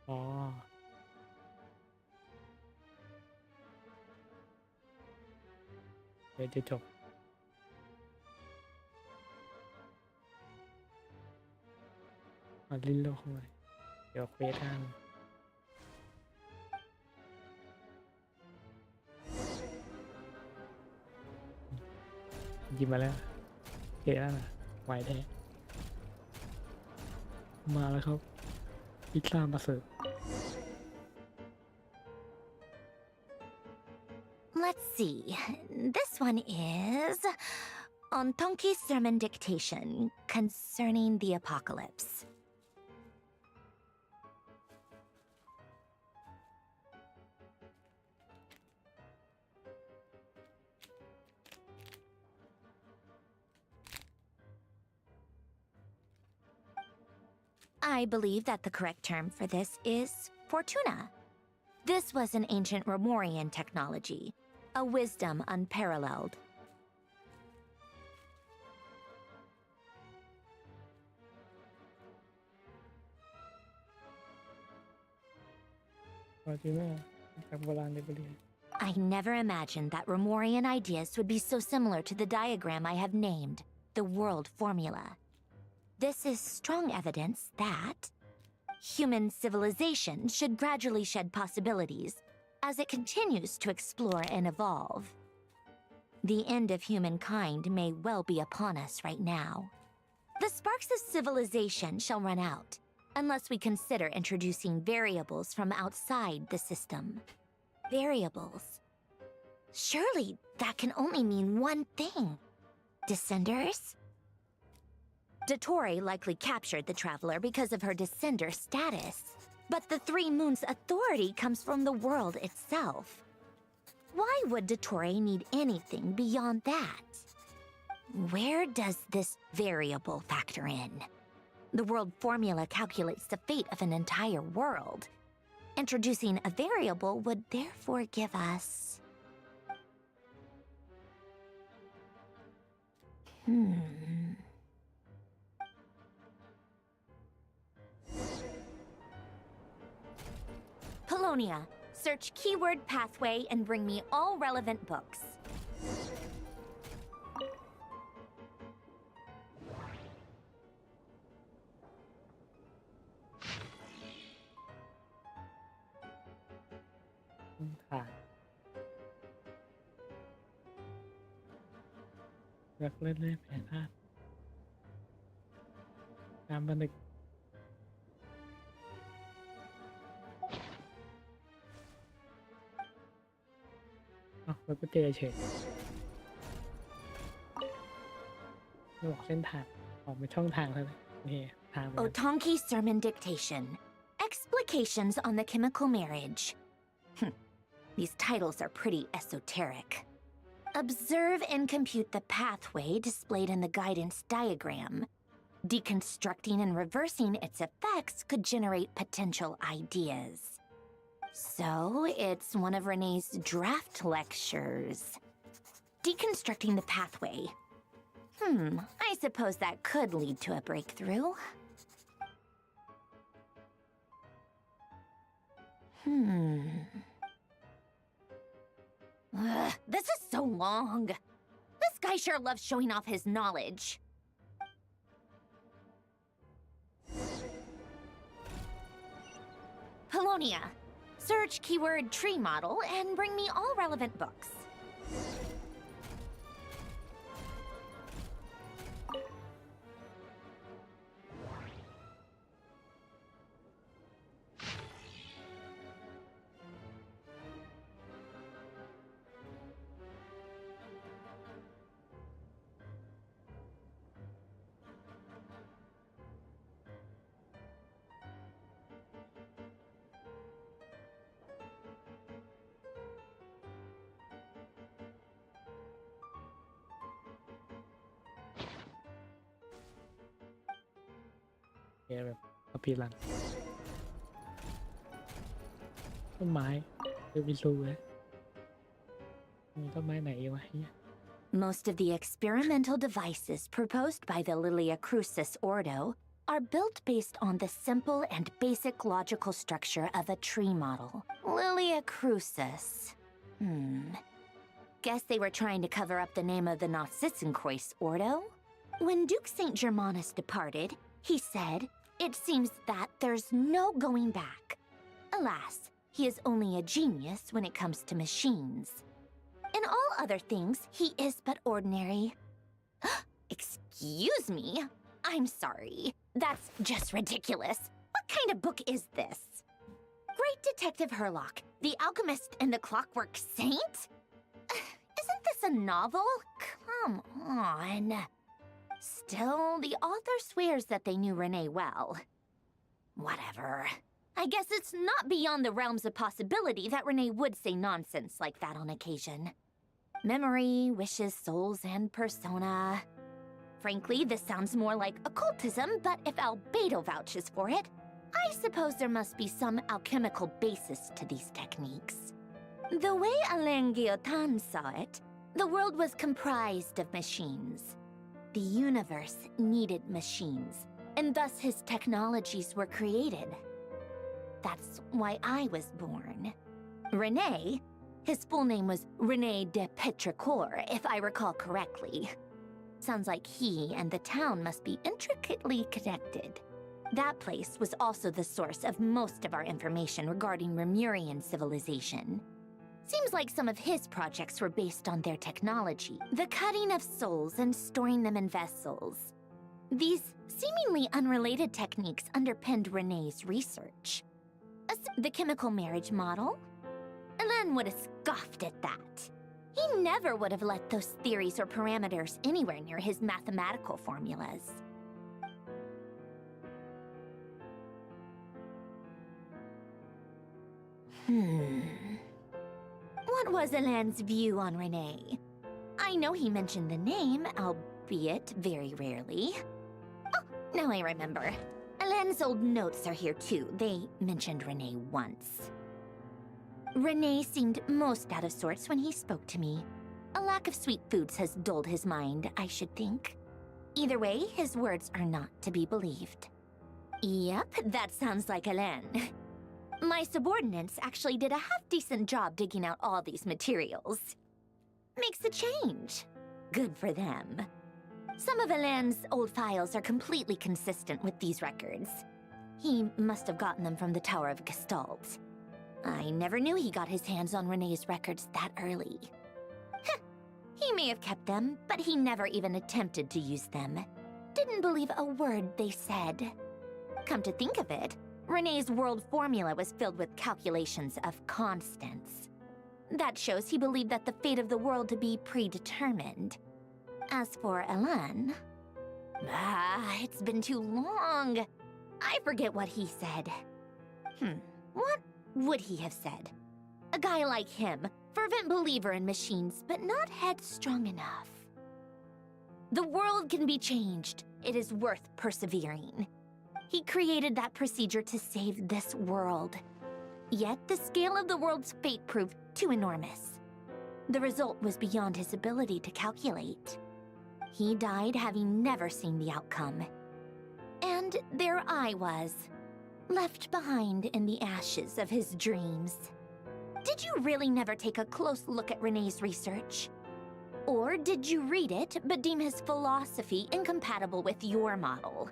อ๋อเดี๋ยวจะจบเอาลิ้นโลกเข้ามาเดี๋ยวเควสทางยิมมาแล้วเจอแล้วนะไหวแท้มาแล้วครับพิซซ่ามาเสิร์ฟ Let's see. This one is on Tonki's sermon dictation concerning the apocalypse. I believe that the correct term for this is Fortuna. This was an ancient Romorian technology, a wisdom unparalleled. I never imagined that Romorian ideas would be so similar to the diagram I have named, the world formula. This is strong evidence that human civilization should gradually shed possibilities as it continues to explore and evolve. The end of humankind may well be upon us right now. The sparks of civilization shall run out, unless we consider introducing variables from outside the system. Variables. Surely that can only mean one thing. Descenders? Dottore likely captured the Traveler because of her descender status. But the Three Moons' authority comes from the world itself. Why would Dottore need anything beyond that? Where does this variable factor in? The world formula calculates the fate of an entire world. Introducing a variable would therefore give us... Polonia, search keyword pathway and bring me all relevant books. Rất lên lên phải than Nam Văn Địchแล้วก็เจอเฉยไม่บอกเส้นทางออกเป็นช่องทางเท่านั้นนี่ทาง Otonki sermon dictation. Explications on the chemical marriage. These titles are pretty esoteric. Observe and compute the pathway displayed in the guidance diagram. Deconstructing and reversing its effects could generate potential ideas. So, it's one of Renee's draft lectures. Deconstructing the pathway. I suppose that could lead to a breakthrough. This is so long. This guy sure loves showing off his knowledge. Polonia. Search keyword tree model and bring me all relevant books.แบบอภิรันต้นไม้คือวิซูเลยมีต้นไม้ไหนวะเนี่ย Most of the experimental devices proposed by the Lilia Crucis Ordo are built based on the simple and basic logical structure of a tree model. Lilia Crucis. Guess they were trying to cover up the name of the Narcissenkreuz Ordo? When Duke St. Germanus departed, he said, "It seems that there's no going back." Alas, he is only a genius when it comes to machines. In all other things, he is but ordinary. Excuse me? I'm sorry. That's just ridiculous. What kind of book is this? Great Detective Herlock, the Alchemist and the Clockwork Saint? Isn't this a novel? Come on. Still, the author swears that they knew Renee well. Whatever. I guess it's not beyond the realms of possibility that Renee would say nonsense like that on occasion. Memory, wishes, souls, and persona. Frankly, this sounds more like occultism, but if Albedo vouches for it, I suppose there must be some alchemical basis to these techniques. The way Alain Guillotin saw it, the world was comprised of machines. The universe needed machines, and thus his technologies were created. That's why I was born. René, his full name was René de Petrichor, if I recall correctly. Sounds like he and the town must be intricately connected. That place was also the source of most of our information regarding Remurian civilization. Seems like some of his projects were based on their technology, the cutting of souls and storing them in vessels. These seemingly unrelated techniques underpinned René's research. The chemical marriage model? Alain would have scoffed at that. He never would have let those theories or parameters anywhere near his mathematical formulas. What was Alain's view on Renee? I know he mentioned the name, albeit very rarely. Oh, now I remember. Alain's old notes are here too. They mentioned Renee once. Renee seemed most out of sorts when he spoke to me. A lack of sweet foods has dulled his mind, I should think. Either way, his words are not to be believed. Yep, that sounds like Alain. My subordinates actually did a half-decent job digging out all these materials. Makes a change. Good for them. Some of Alain's old files are completely consistent with these records. He must have gotten them from the Tower of Gestalt. I never knew he got his hands on Renée's records that early. He may have kept them, but he never even attempted to use them. Didn't believe a word they said. Come to think of it, Renée's world formula was filled with calculations of constants. That shows he believed that the fate of the world to be predetermined. As for Alain... it's been too long. I forget what he said. What would he have said? A guy like him, fervent believer in machines, but not headstrong enough. The world can be changed. It is worth persevering. He created that procedure to save this world. Yet the scale of the world's fate proved too enormous. The result was beyond his ability to calculate. He died having never seen the outcome. And there I was, left behind in the ashes of his dreams. Did you really never take a close look at Renée's research? Or did you read it but deem his philosophy incompatible with your model?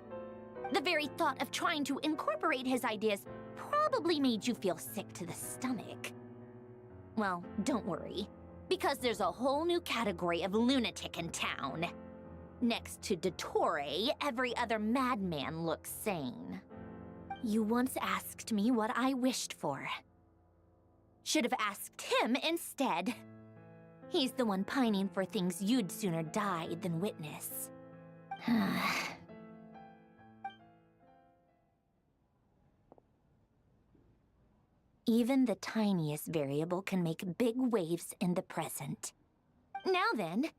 The very thought of trying to incorporate his ideas probably made you feel sick to the stomach. Well, don't worry, because there's a whole new category of lunatic in town. Next to Dottore, every other madman looks sane. You once asked me what I wished for. Should have asked him instead. He's the one pining for things you'd sooner die than witness. Even the tiniest variable can make big waves in the present. Now then,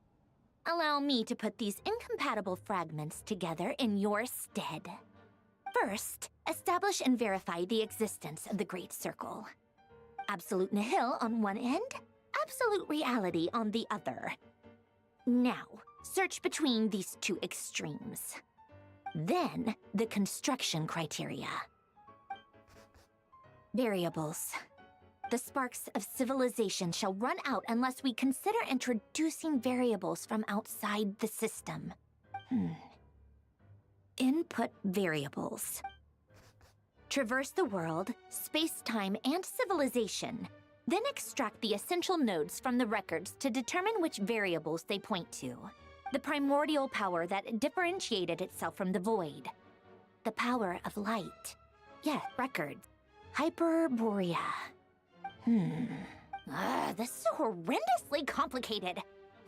allow me to put these incompatible fragments together in your stead. First, establish and verify the existence of the Great Circle. Absolute nihil on one end, absolute reality on the other. Now, search between these two extremes. Then, the construction criteria. Variables. The sparks of civilization shall run out unless we consider introducing variables from outside the system. Input variables. Traverse the world, space-time, and civilization. Then extract the essential nodes from the records to determine which variables they point to. The primordial power that differentiated itself from the void. The power of light. Yeah, records. Hyperborea. This is horrendously complicated.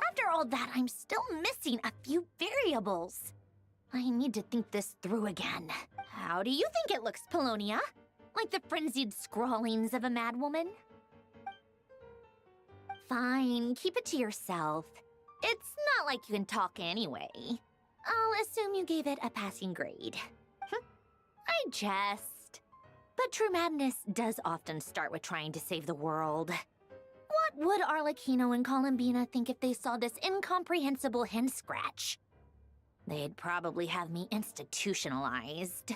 After all that, I'm still missing a few variables. I need to think this through again. How do you think it looks, Polonia? Like the frenzied scrawlings of a madwoman? Fine, keep it to yourself. It's not like you can talk anyway. I'll assume you gave it a passing grade. I jest. But true madness does often start with trying to save the world. What would Arlecchino and Columbina think if they saw this incomprehensible hen scratch? They'd probably have me institutionalized.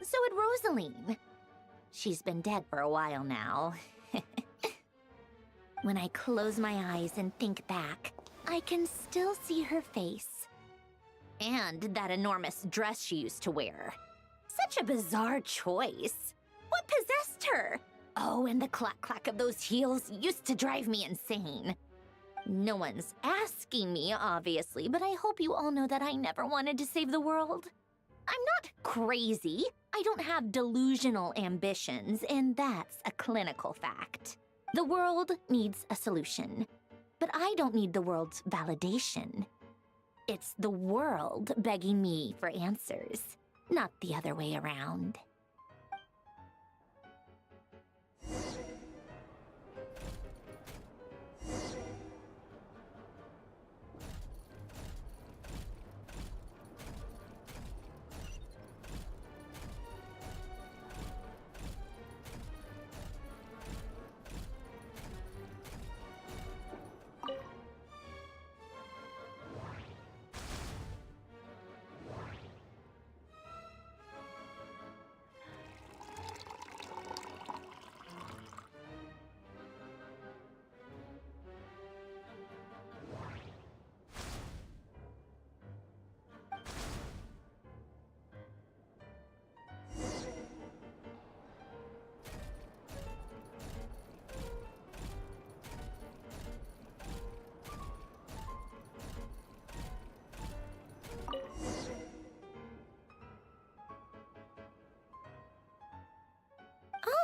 So would Rosaline. She's been dead for a while now. When I close my eyes and think back, I can still see her face. And that enormous dress she used to wear. Such a bizarre choice. What possessed her? Oh, and the clack-clack of those heels used to drive me insane. No one's asking me, obviously, but I hope you all know that I never wanted to save the world. I'm not crazy. I don't have delusional ambitions, and that's a clinical fact. The world needs a solution, but I don't need the world's validation. It's the world begging me for answers, not the other way around.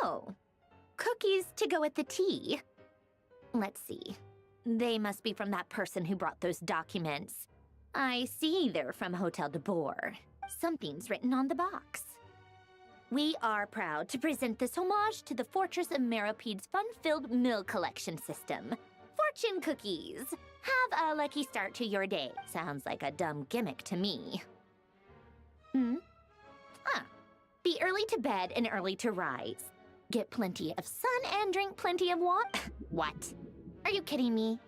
Oh, cookies to go with the tea. Let's see. They must be from that person who brought those documents. I see they're from Hotel de Boer. Something's written on the box. We are proud to present this homage to the Fortress of Meropede's fun-filled mill collection system. Fortune cookies. Have a lucky start to your day. Sounds like a dumb gimmick to me. Be early to bed and early to rise. Get plenty of sun and drink plenty of water. What? Are you kidding me?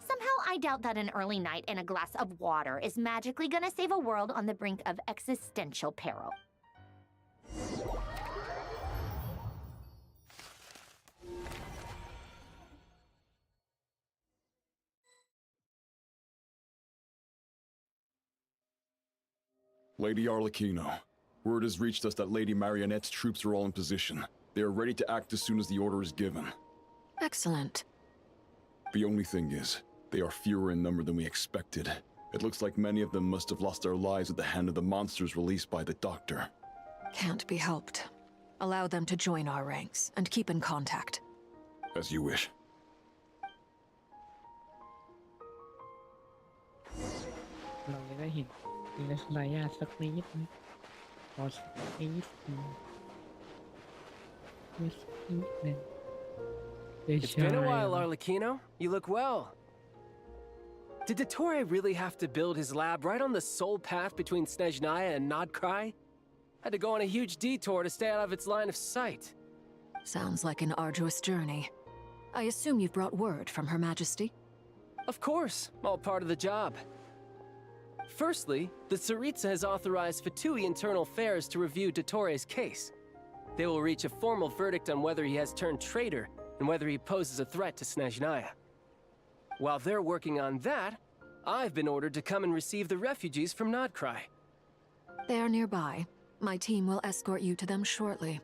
Somehow I doubt that an early night and a glass of water is magically gonna save a world on the brink of existential peril. Lady Arlecchino, word has reached us that Lady Marionette's troops are all in position. They are ready to act as soon as the order is given. Excellent. The only thing is, they are fewer in number than we expected. It looks like many of them must have lost their lives at the hand of the monsters released by the Doctor. Can't be helped. Allow them to join our ranks, and keep in contact. As you wish. It's been a while, Arlecchino. You look well. Did Dottore really have to build his lab right on the sole path between Snezhnaya and Nodkrai? Had to go on a huge detour to stay out of its line of sight. Sounds like an arduous journey. I assume you've brought word from Her Majesty? Of course, all part of the job. Firstly, the Tsaritsa has authorized Fatui Internal Affairs to review Dottore case. They will reach a formal verdict on whether he has turned traitor and whether he poses a threat to Snezhnaya. While they're working on that, I've been ordered to come and receive the refugees from Nodcry. They are nearby. My team will escort you to them shortly.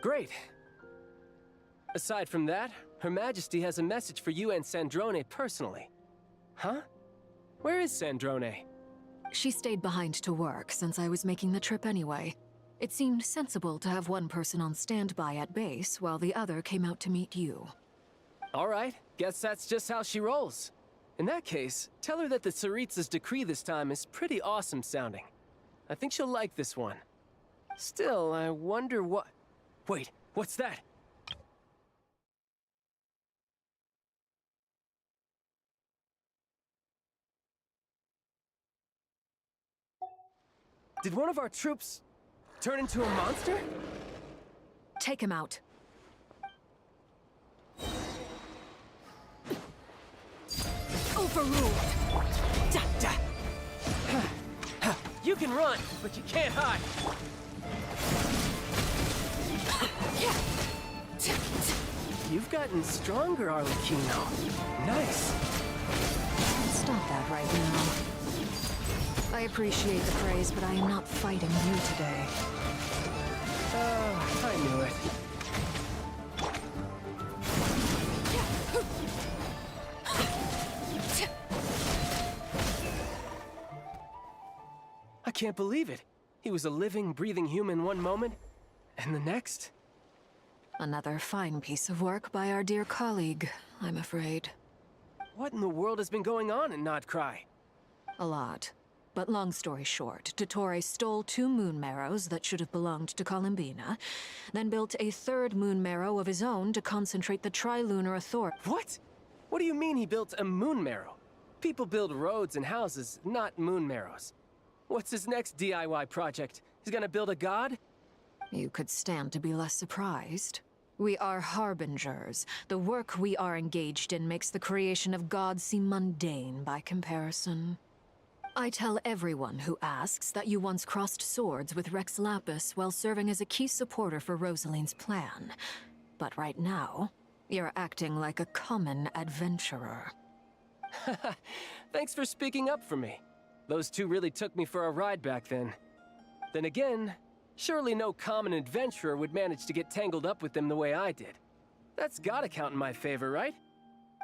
Great. Aside from that, Her Majesty has a message for you and Sandrone personally. Huh? Where is Sandrone? She stayed behind to work since I was making the trip anyway. It seemed sensible to have one person on standby at base while the other came out to meet you. All right, guess that's just how she rolls. In that case, tell her that the Tsaritsa's decree this time is pretty awesome sounding. I think she'll like this one. Still, I wonder what... Wait, what's that? Did one of our troops turn into a monster? Take him out. Overruled! You can run, but you can't hide! You've gotten stronger, Arlecchino. Nice! Stop that right now. I appreciate the praise, but I am not fighting you today. I knew it. I can't believe it. He was a living, breathing human one moment, and the next... Another fine piece of work by our dear colleague, I'm afraid. What in the world has been going on in Nodcry? A lot. But long story short, Dottore stole 2 moon marrows that should have belonged to Columbina, then built a 3rd moon marrow of his own to concentrate the Trilunar Authority. What? What do you mean he built a moon marrow? People build roads and houses, not moon marrows. What's his next DIY project? He's gonna build a god? You could stand to be less surprised. We are harbingers. The work we are engaged in makes the creation of gods seem mundane by comparison. I tell everyone who asks that you once crossed swords with Rex Lapis while serving as a key supporter for Rosaline's plan. But right now, you're acting like a common adventurer. Thanks for speaking up for me. Those 2 really took me for a ride back then. Then again, surely no common adventurer would manage to get tangled up with them the way I did. That's gotta count in my favor, right?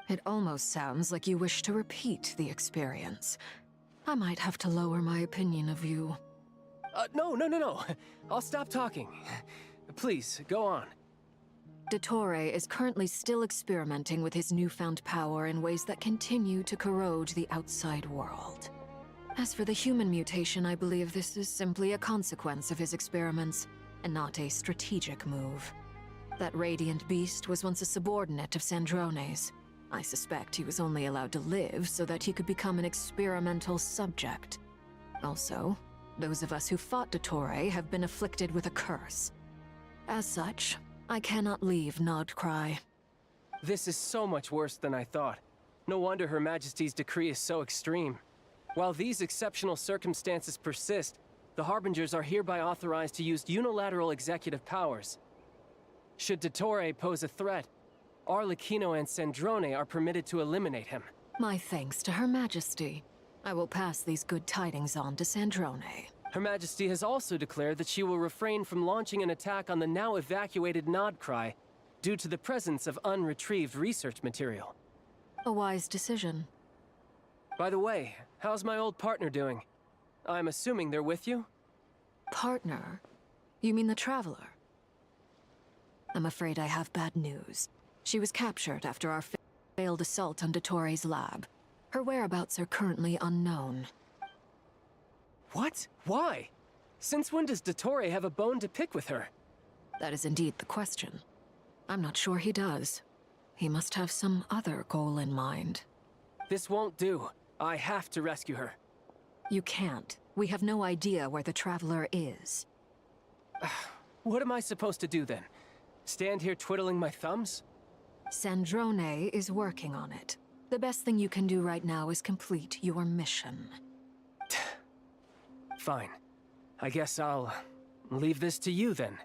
It almost sounds like you wish to repeat the experience. I might have to lower my opinion of you. No. I'll stop talking. Please, go on. Dottore is currently still experimenting with his newfound power in ways that continue to corrode the outside world. As for the human mutation, I believe this is simply a consequence of his experiments, and not a strategic move. That radiant beast was once a subordinate of Sandrone's. I suspect he was only allowed to live so that he could become an experimental subject. Also, those of us who fought Dottore have been afflicted with a curse. As such, I cannot leave Nodcry. This is so much worse than I thought. No wonder Her Majesty's decree is so extreme. While these exceptional circumstances persist, the Harbingers are hereby authorized to use unilateral executive powers. Should Dottore pose a threat, Arlecchino and Sandrone are permitted to eliminate him. My thanks to Her Majesty. I will pass these good tidings on to Sandrone. Her Majesty has also declared that she will refrain from launching an attack on the now evacuated Nodcry due to the presence of unretrieved research material. A wise decision. By the way, how's my old partner doing? I'm assuming they're with you? Partner? You mean the Traveler? I'm afraid I have bad news. She was captured after our failed assault on Dottore's lab. Her whereabouts are currently unknown. What? Why? Since when does Dottore have a bone to pick with her? That is indeed the question. I'm not sure he does. He must have some other goal in mind. This won't do. I have to rescue her. You can't. We have no idea where the Traveler is. What am I supposed to do then? Stand here twiddling my thumbs? Sandrone is working on it. The best thing you can do right now is complete your mission. Fine. I guess I'll leave this to you then.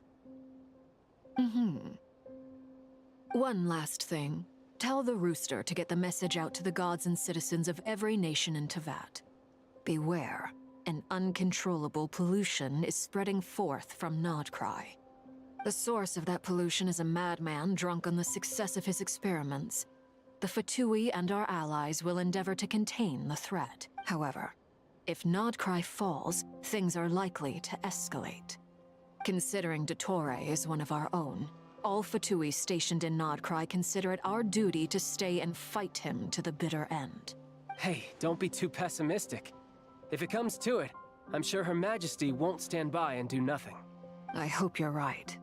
One last thing. Tell the rooster to get the message out to the gods and citizens of every nation in Teyvat. Beware. An uncontrollable pollution is spreading forth from Nodcry. The source of that pollution is a madman drunk on the success of his experiments. The Fatui and our allies will endeavor to contain the threat. However, if Nodcry falls, things are likely to escalate. Considering Dottore is one of our own, all Fatui stationed in Nodcry consider it our duty to stay and fight him to the bitter end. Hey, don't be too pessimistic. If it comes to it, I'm sure Her Majesty won't stand by and do nothing. I hope you're right.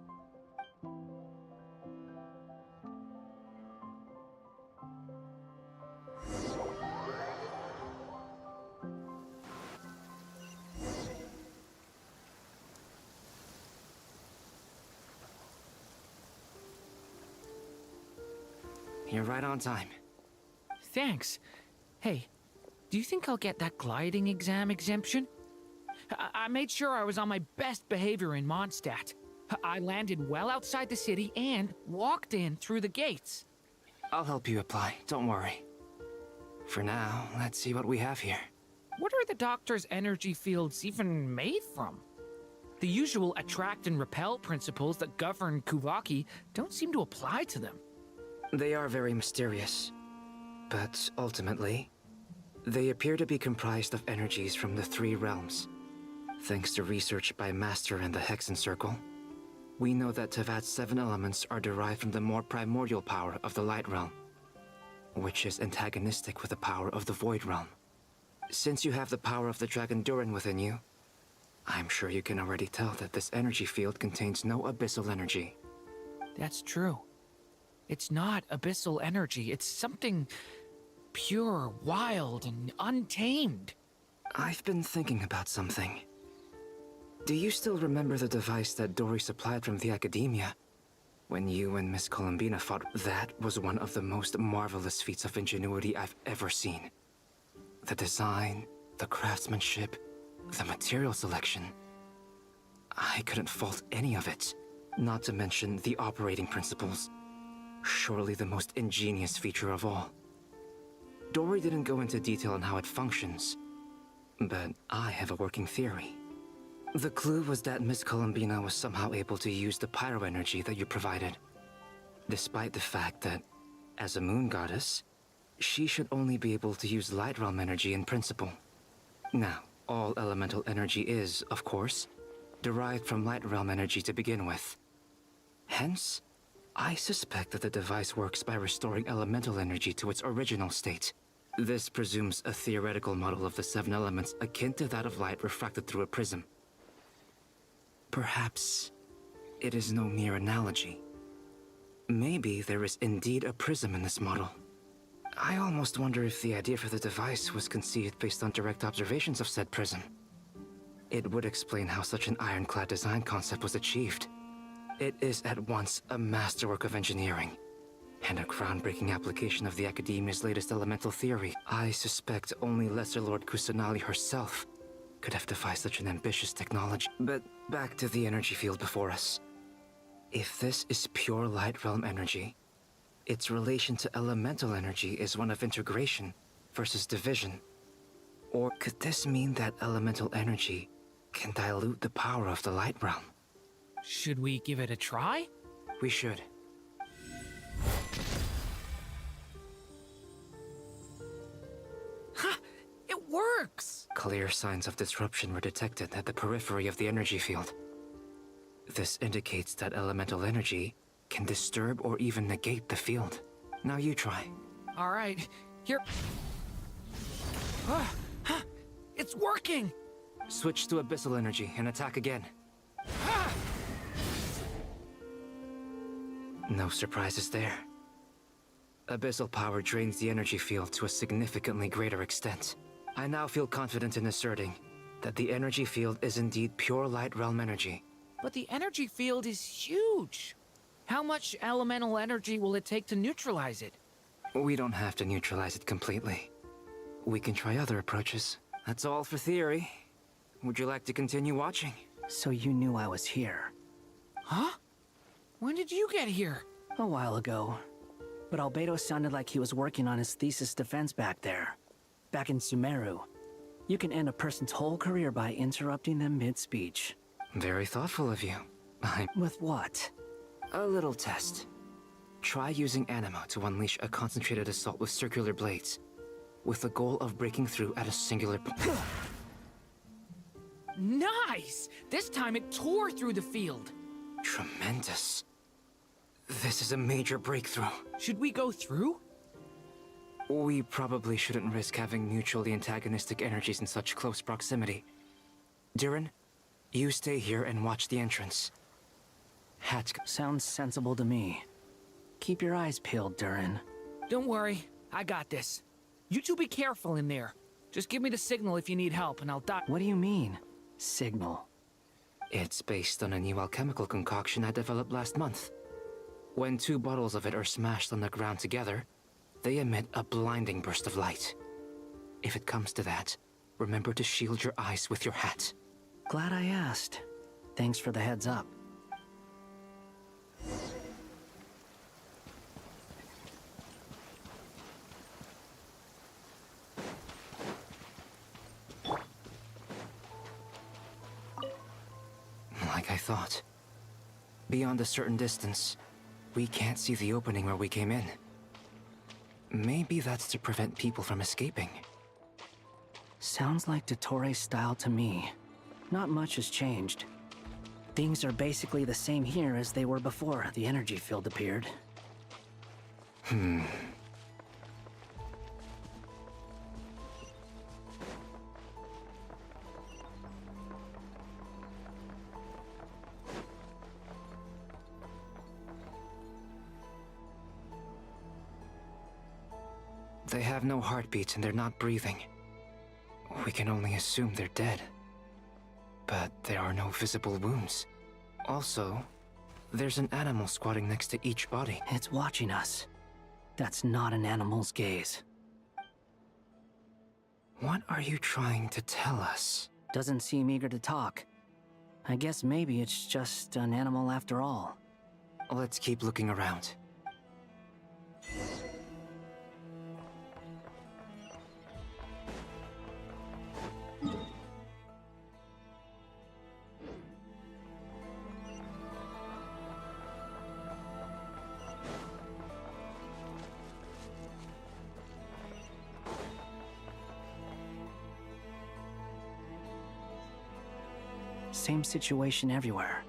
You're right on time. Thanks. Hey, do you think I'll get that gliding exam exemption? I made sure I was on my best behavior in Mondstadt. I landed well outside the city and walked in through the gates. I'll help you apply, don't worry. For now, let's see what we have here. What are the doctor's energy fields even made from? The usual attract and repel principles that govern Kuvaki don't seem to apply to them. They are very mysterious, but ultimately, they appear to be comprised of energies from the three realms. Thanks to research by Master in the Hexen Circle, we know that Teyvat's 7 elements are derived from the more primordial power of the Light Realm, which is antagonistic with the power of the Void Realm. Since you have the power of the Dragon Durin within you, I'm sure you can already tell that this energy field contains no abyssal energy. That's true. It's not abyssal energy, it's something pure, wild, and untamed. I've been thinking about something. Do you still remember the device that Dory supplied from the Academia? When you and Miss Columbina fought, that was one of the most marvelous feats of ingenuity I've ever seen. The design, the craftsmanship, the material selection. I couldn't fault any of it, not to mention the operating principles. Surely the most ingenious feature of all. Dory didn't go into detail on how it functions, but I have a working theory. The clue was that Miss Columbina was somehow able to use the pyro energy that you provided, despite the fact that, as a moon goddess, she should only be able to use light realm energy in principle. Now, all elemental energy is, of course, derived from light realm energy to begin with. Hence, I suspect that the device works by restoring elemental energy to its original state. This presumes a theoretical model of the 7 elements akin to that of light refracted through a prism. Perhaps it is no mere analogy. Maybe there is indeed a prism in this model. I almost wonder if the idea for the device was conceived based on direct observations of said prism. It would explain how such an ironclad design concept was achieved. It is at once a masterwork of engineering and a groundbreaking application of the Academia's latest elemental theory. I suspect only Lesser Lord Kusanali herself could have devised such an ambitious technology. But back to the energy field before us. If this is pure light realm energy, its relation to elemental energy is one of integration versus division. Or could this mean that elemental energy can dilute the power of the light realm? Should we give it a try? We should. Ha! It works! Clear signs of disruption were detected at the periphery of the energy field. This indicates that elemental energy can disturb or even negate the field. Now you try. All right, here. It's working! Switch to abyssal energy and attack again. No surprises there. Abyssal power drains the energy field to a significantly greater extent. I now feel confident in asserting that the energy field is indeed pure light realm energy. But the energy field is huge. How much elemental energy will it take to neutralize it? We don't have to neutralize it completely. We can try other approaches. That's all for theory. Would you like to continue watching? So you knew I was here. Huh? When did you get here? A while ago. But Albedo sounded like he was working on his thesis defense back there. Back in Sumeru. You can end a person's whole career by interrupting them mid-speech. Very thoughtful of you. With what? A little test. Try using Anima to unleash a concentrated assault with circular blades, with the goal of breaking through at a singular point. Nice! This time it tore through the field. Tremendous. This is a major breakthrough. Should we go through? We probably shouldn't risk having mutually antagonistic energies in such close proximity. Durin, you stay here and watch the entrance. Hat sounds sensible to me. Keep your eyes peeled, Durin. Don't worry, I got this. You two be careful in there. Just give me the signal if you need help and I'll die. What do you mean, signal? It's based on a new alchemical concoction I developed last month. When 2 bottles of it are smashed on the ground together, they emit a blinding burst of light. If it comes to that, remember to shield your eyes with your hat. Glad I asked. Thanks for the heads up. Like I thought. Beyond a certain distance, we can't see the opening where we came in. Maybe that's to prevent people from escaping. Sounds like Dottore style to me. Not much has changed. Things are basically the same here as they were before the energy field appeared. They have no heartbeats and they're not breathing. We can only assume they're dead. But there are no visible wounds. Also, there's an animal squatting next to each body. It's watching us. That's not an animal's gaze. What are you trying to tell us? Doesn't seem eager to talk. I guess maybe it's just an animal after all. Let's keep looking around. Same situation everywhere.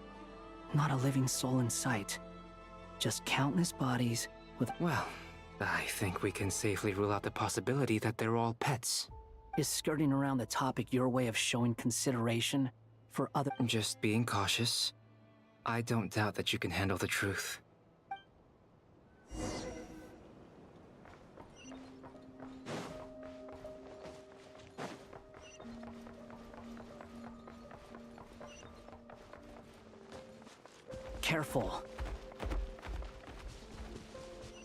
Not a living soul in sight. Just countless bodies with... Well, I think we can safely rule out the possibility that they're all pets. Is skirting around the topic your way of showing consideration for other... Just being cautious. I don't doubt that you can handle the truth. Careful.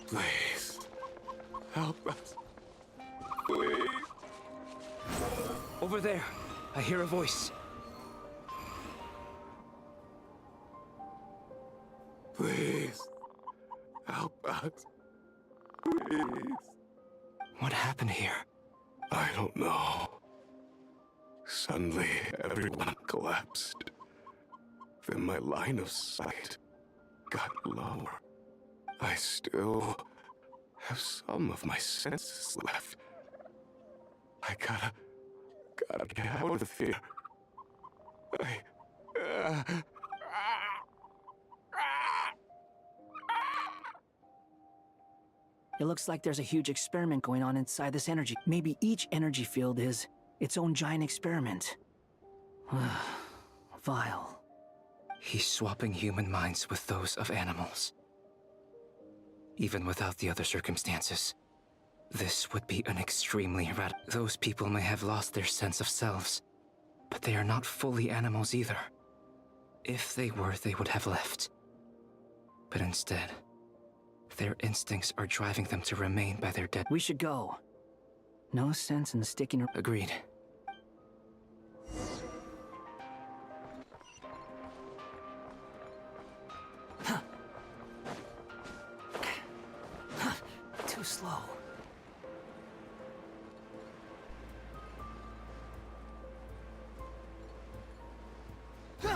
Please, help us. Please. Over there, I hear a voice. Please, help us. Please. What happened here? I don't know. Suddenly, everyone collapsed. Then my line of sight got lower. I still have some of my senses left. I gotta get out of here. It looks like there's a huge experiment going on inside this energy. Maybe each energy field is its own giant experiment. Vile. He's swapping human minds with those of animals. Even without the other circumstances, this would be an extremely Those people may have lost their sense of selves, but they are not fully animals either. If they were, they would have left. But instead, Their instincts are driving them to remain by their dead. We should go. No sense in sticking. Agreed. Too slow. The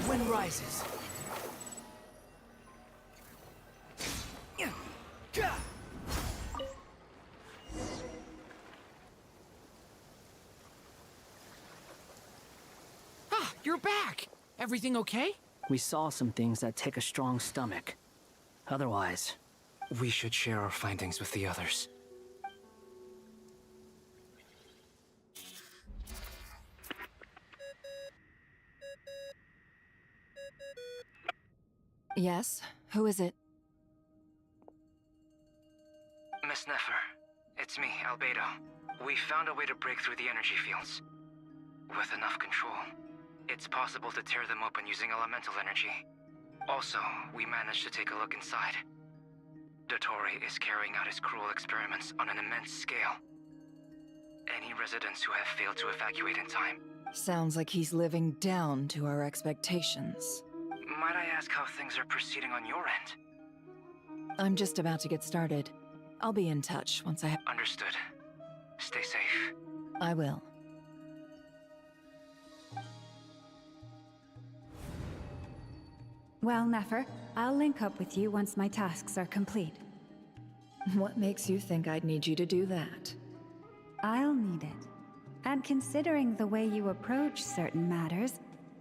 wind rises. Ah, you're back! Everything okay? We saw some things that take a strong stomach. Otherwise, we should share our findings with the others. Yes? Who is it? Miss Nefer, it's me, Albedo. We found a way to break through the energy fields. With enough control, it's possible to tear them open using elemental energy. Also, we managed to take a look inside. Dottore is carrying out his cruel experiments on an immense scale. Any residents who have failed to evacuate in time. Sounds like he's living down to our expectations. Might I ask how things are proceeding on your end? I'm just about to get started. I'll be in touch once I have... Understood. Stay safe. I will. Well, Nefer, I'll link up with you once my tasks are complete. What makes you think I'd need you to do that? I'll need it. And considering the way you approach certain matters,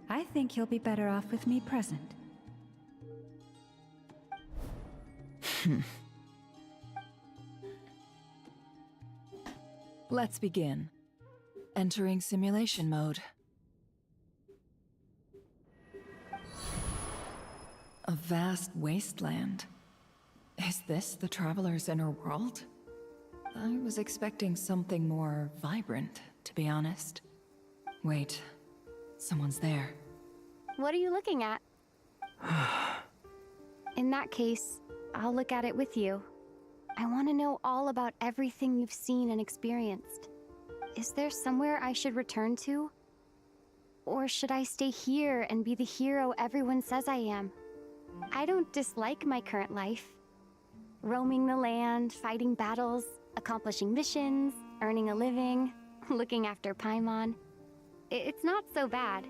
I think you'll be better off with me present. Let's begin. Entering simulation mode. A vast wasteland. Is this the Traveler's inner world? I was expecting something more vibrant, to be honest. Wait, someone's there. What are you looking at? In that case, I'll look at it with you. I want to know all about everything you've seen and experienced. Is there somewhere I should return to? Or should I stay here and be the hero everyone says I am? I don't dislike my current life. Roaming the land, fighting battles, accomplishing missions, earning a living, looking after Paimon. It's not so bad.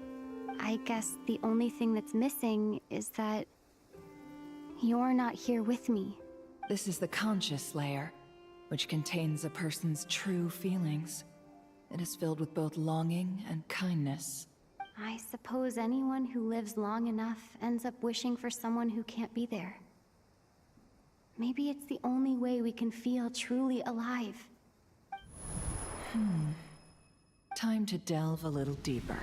I guess the only thing that's missing is that you're not here with me. This is the conscious layer, which contains a person's true feelings. It is filled with both longing and kindness. I suppose anyone who lives long enough ends up wishing for someone who can't be there. Maybe it's the only way we can feel truly alive. Time to delve a little deeper.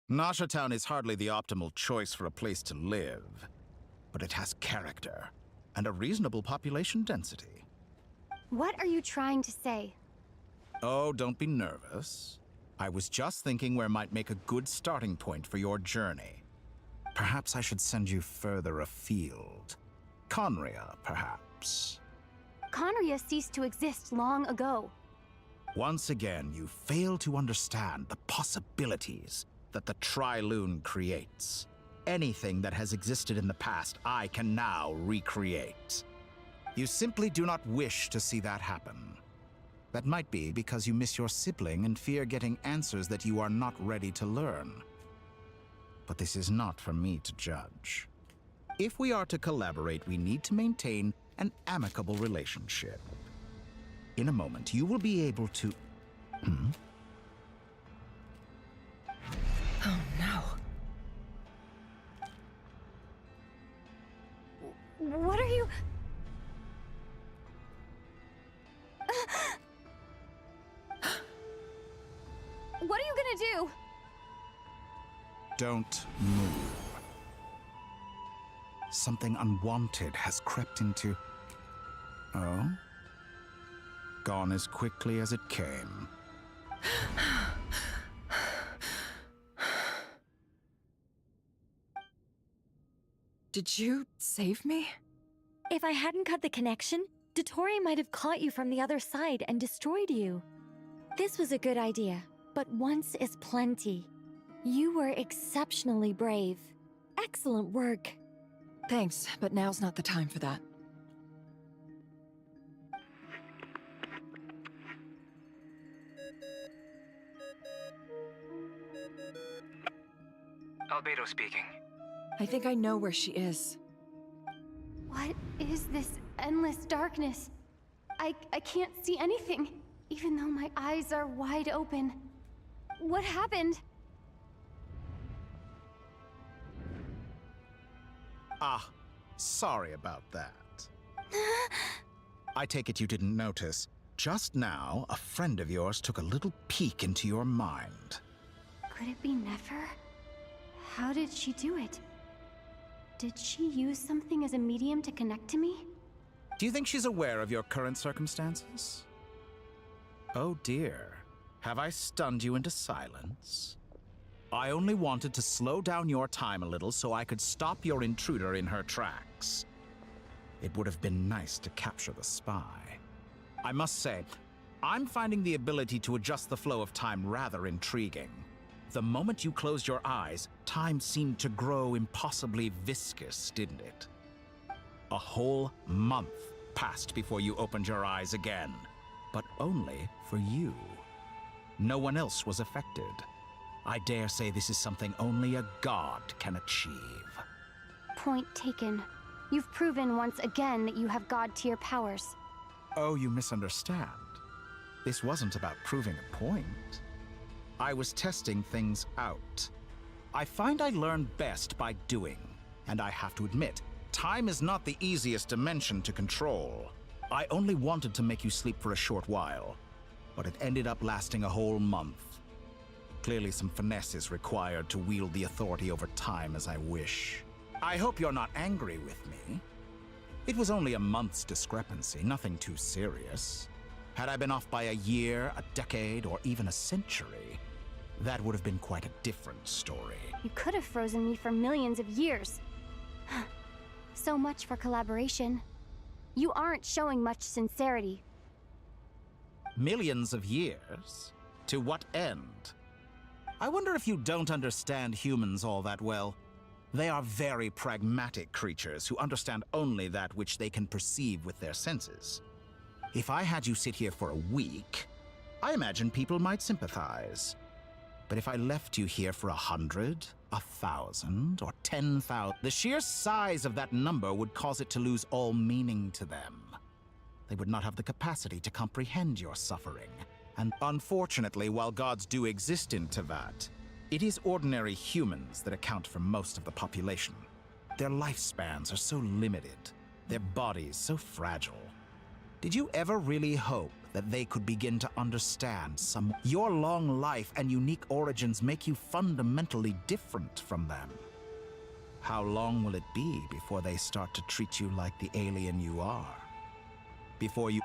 Nasha Town is hardly the optimal choice for a place to live, but it has character and a reasonable population density. What are you trying to say? Oh, don't be nervous. I was just thinking where might make a good starting point for your journey. Perhaps I should send you further afield. Conria, perhaps. Conria ceased to exist long ago. Once again, you fail to understand the possibilities that the Tri-Lune creates. Anything that has existed in the past, I can now recreate. You simply do not wish to see that happen. That might be because you miss your sibling and fear getting answers that you are not ready to learn. But this is not for me to judge. If we are to collaborate, we need to maintain an amicable relationship. In a moment, you will be able to... Oh no. What are you... What are you gonna do? Don't move. Something unwanted has crept into Oh? Gone as quickly as it came. Did you save me? If I hadn't cut the connection, Dottore might have caught you from the other side and destroyed you. This was a good idea, but once is plenty. You were exceptionally brave. Excellent work. Thanks, but now's not the time for that. Albedo speaking. I think I know where she is. What is this endless darkness? I can't see anything, even though my eyes are wide open. What happened? Ah, sorry about that. I take it you didn't notice. Just now, a friend of yours took a little peek into your mind. Could it be Nefer? How did she do it? Did she use something as a medium to connect to me? Do you think she's aware of your current circumstances? Oh dear. Have I stunned you into silence? I only wanted to slow down your time a little so I could stop your intruder in her tracks. It would have been nice to capture the spy. I must say, I'm finding the ability to adjust the flow of time rather intriguing. The moment you closed your eyes, time seemed to grow impossibly viscous, didn't it? A whole month passed before you opened your eyes again, but only for you. No one else was affected. I dare say this is something only a god can achieve. Point taken. You've proven once again that you have god-tier powers. Oh, you misunderstand. This wasn't about proving a point. I was testing things out. I find I learn best by doing, and I have to admit, time is not the easiest dimension to control. I only wanted to make you sleep for a short while, but it ended up lasting a whole month. Clearly some finesse is required to wield the authority over time as I wish. I hope you're not angry with me. It was only a month's discrepancy, nothing too serious. Had I been off by a year, a decade, or even a century, that would have been quite a different story. You could have frozen me for millions of years. So much for collaboration. You aren't showing much sincerity. Millions of years? To what end? I wonder if you don't understand humans all that well. They are very pragmatic creatures who understand only that which they can perceive with their senses. If I had you sit here for a week, I imagine people might sympathize. But if I left you here for 100, 1,000, or 10,000, the sheer size of that number would cause it to lose all meaning to them. They would not have the capacity to comprehend your suffering. And unfortunately, while gods do exist in Tevat, it is ordinary humans that account for most of the population. Their lifespans are so limited, their bodies so fragile. Did you ever really hope that they could begin to understand your long life and unique origins make you fundamentally different from them? How long will it be before they start to treat you like the alien you are? Before you...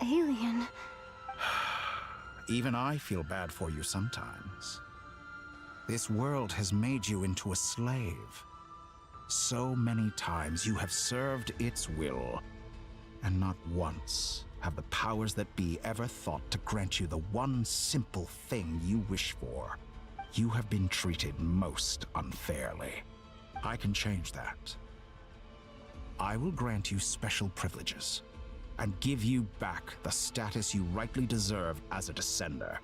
Alien? Even I feel bad for you sometimes. This world has made you into a slave. So many times you have served its will, and not once have the powers that be ever thought to grant you the one simple thing you wish for. You have been treated most unfairly. I can change that. I will grant you special privileges and give you back the status you rightly deserve as a descender.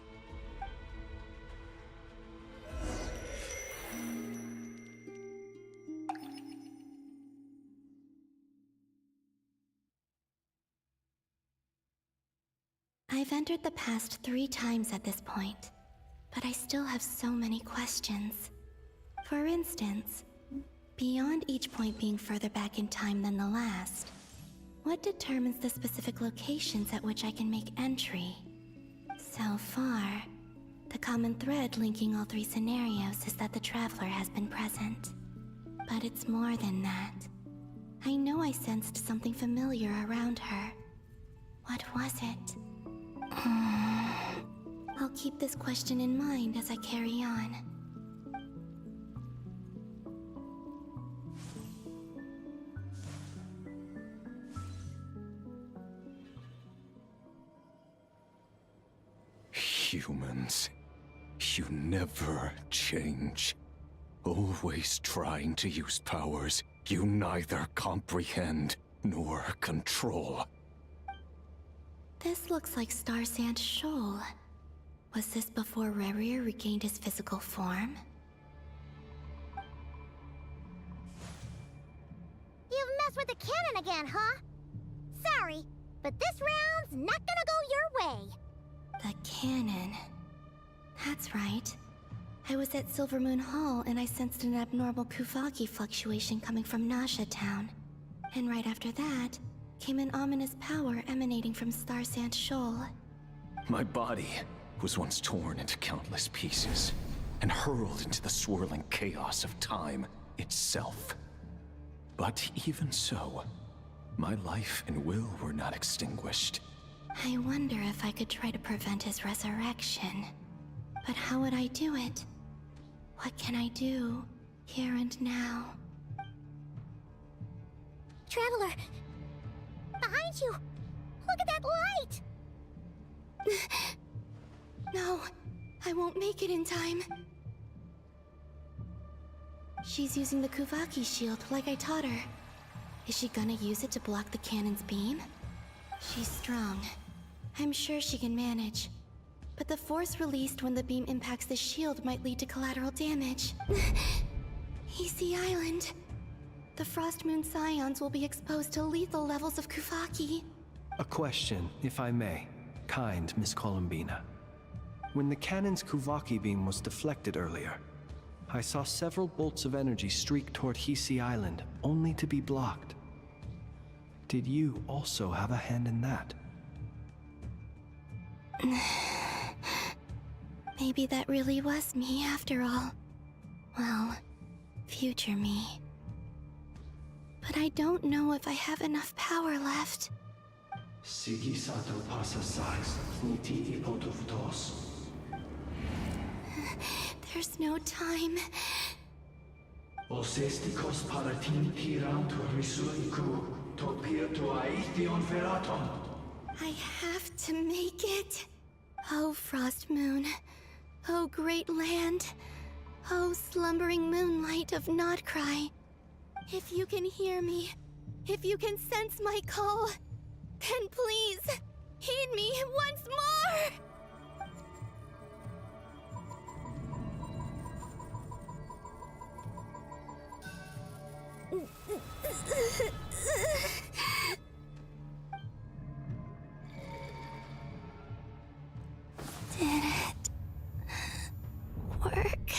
I've entered the past 3 times at this point, but I still have so many questions. For instance, beyond each point being further back in time than the last, what determines the specific locations at which I can make entry? So far, the common thread linking all 3 scenarios is that the Traveler has been present. But it's more than that. I know I sensed something familiar around her. What was it? I'll keep this question in mind as I carry on. Humans, you never change. Always trying to use powers you neither comprehend nor control. This looks like Star Sand Shoal. Was this before Rerir regained his physical form? You've messed with the cannon again, huh? Sorry, but this round's not gonna go your way. The cannon. That's right. I was at Silvermoon Hall and I sensed an abnormal Kuvaki fluctuation coming from Nasha Town. And right after that, came an ominous power emanating from Star Sand Shoal. My body was once torn into countless pieces and hurled into the swirling chaos of time itself. But even so, my life and will were not extinguished. I wonder if I could try to prevent his resurrection. But how would I do it? What can I do, here and now? Traveler! Behind you! Look at that light! No, I won't make it in time. She's using the Kuvaki shield like I taught her. Is she gonna use it to block the cannon's beam? She's strong. I'm sure she can manage. But the force released when the beam impacts the shield might lead to collateral damage. Easy Island. The Frost Moon Scions will be exposed to lethal levels of Kuvaki. A question, if I may. Kind Miss Columbina. When the cannon's Kuvaki beam was deflected earlier, I saw several bolts of energy streak toward Hisi Island, only to be blocked. Did you also have a hand in that? Maybe that really was me after all. Well, future me. But I don't know if I have enough power left. There's no time. I have to make it. Oh, Frost Moon. Oh, great land. Oh, slumbering moonlight of Nodcry. If you can hear me, if you can sense my call, then please, heed me once more! Did it work?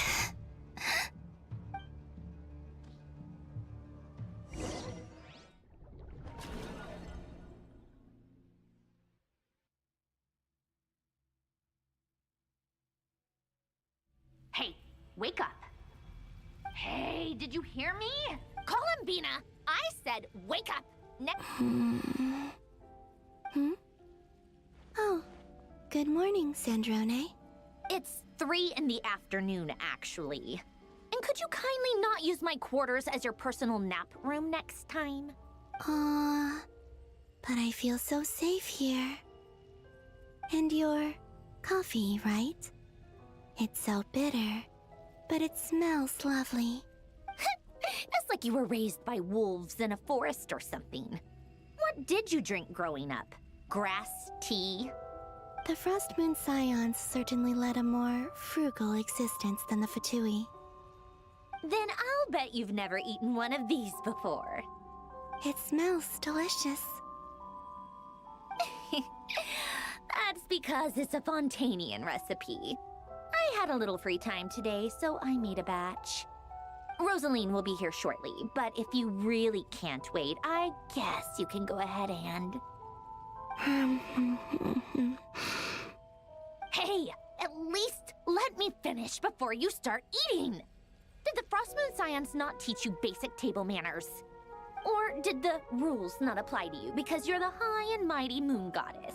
Hey, wake up. Hey, did you hear me? Columbina, I said wake up. Oh, good morning, Sandrone. It's 3 in the afternoon, actually. And could you kindly not use my quarters as your personal nap room next time? But I feel so safe here. And your coffee, right? It's so bitter, but it smells lovely. It's like you were raised by wolves in a forest or something. What did you drink growing up? Grass tea? The Frost Moon Scions certainly led a more frugal existence than the Fatui. Then I'll bet you've never eaten one of these before. It smells delicious. That's because it's a Fontanian recipe. I had a little free time today, so I made a batch. Rosaline will be here shortly, but if you really can't wait, I guess you can go ahead and... Hey, at least let me finish before you start eating! Did the Frost Moon Scions not teach you basic table manners? Or did the rules not apply to you because you're the high and mighty moon goddess?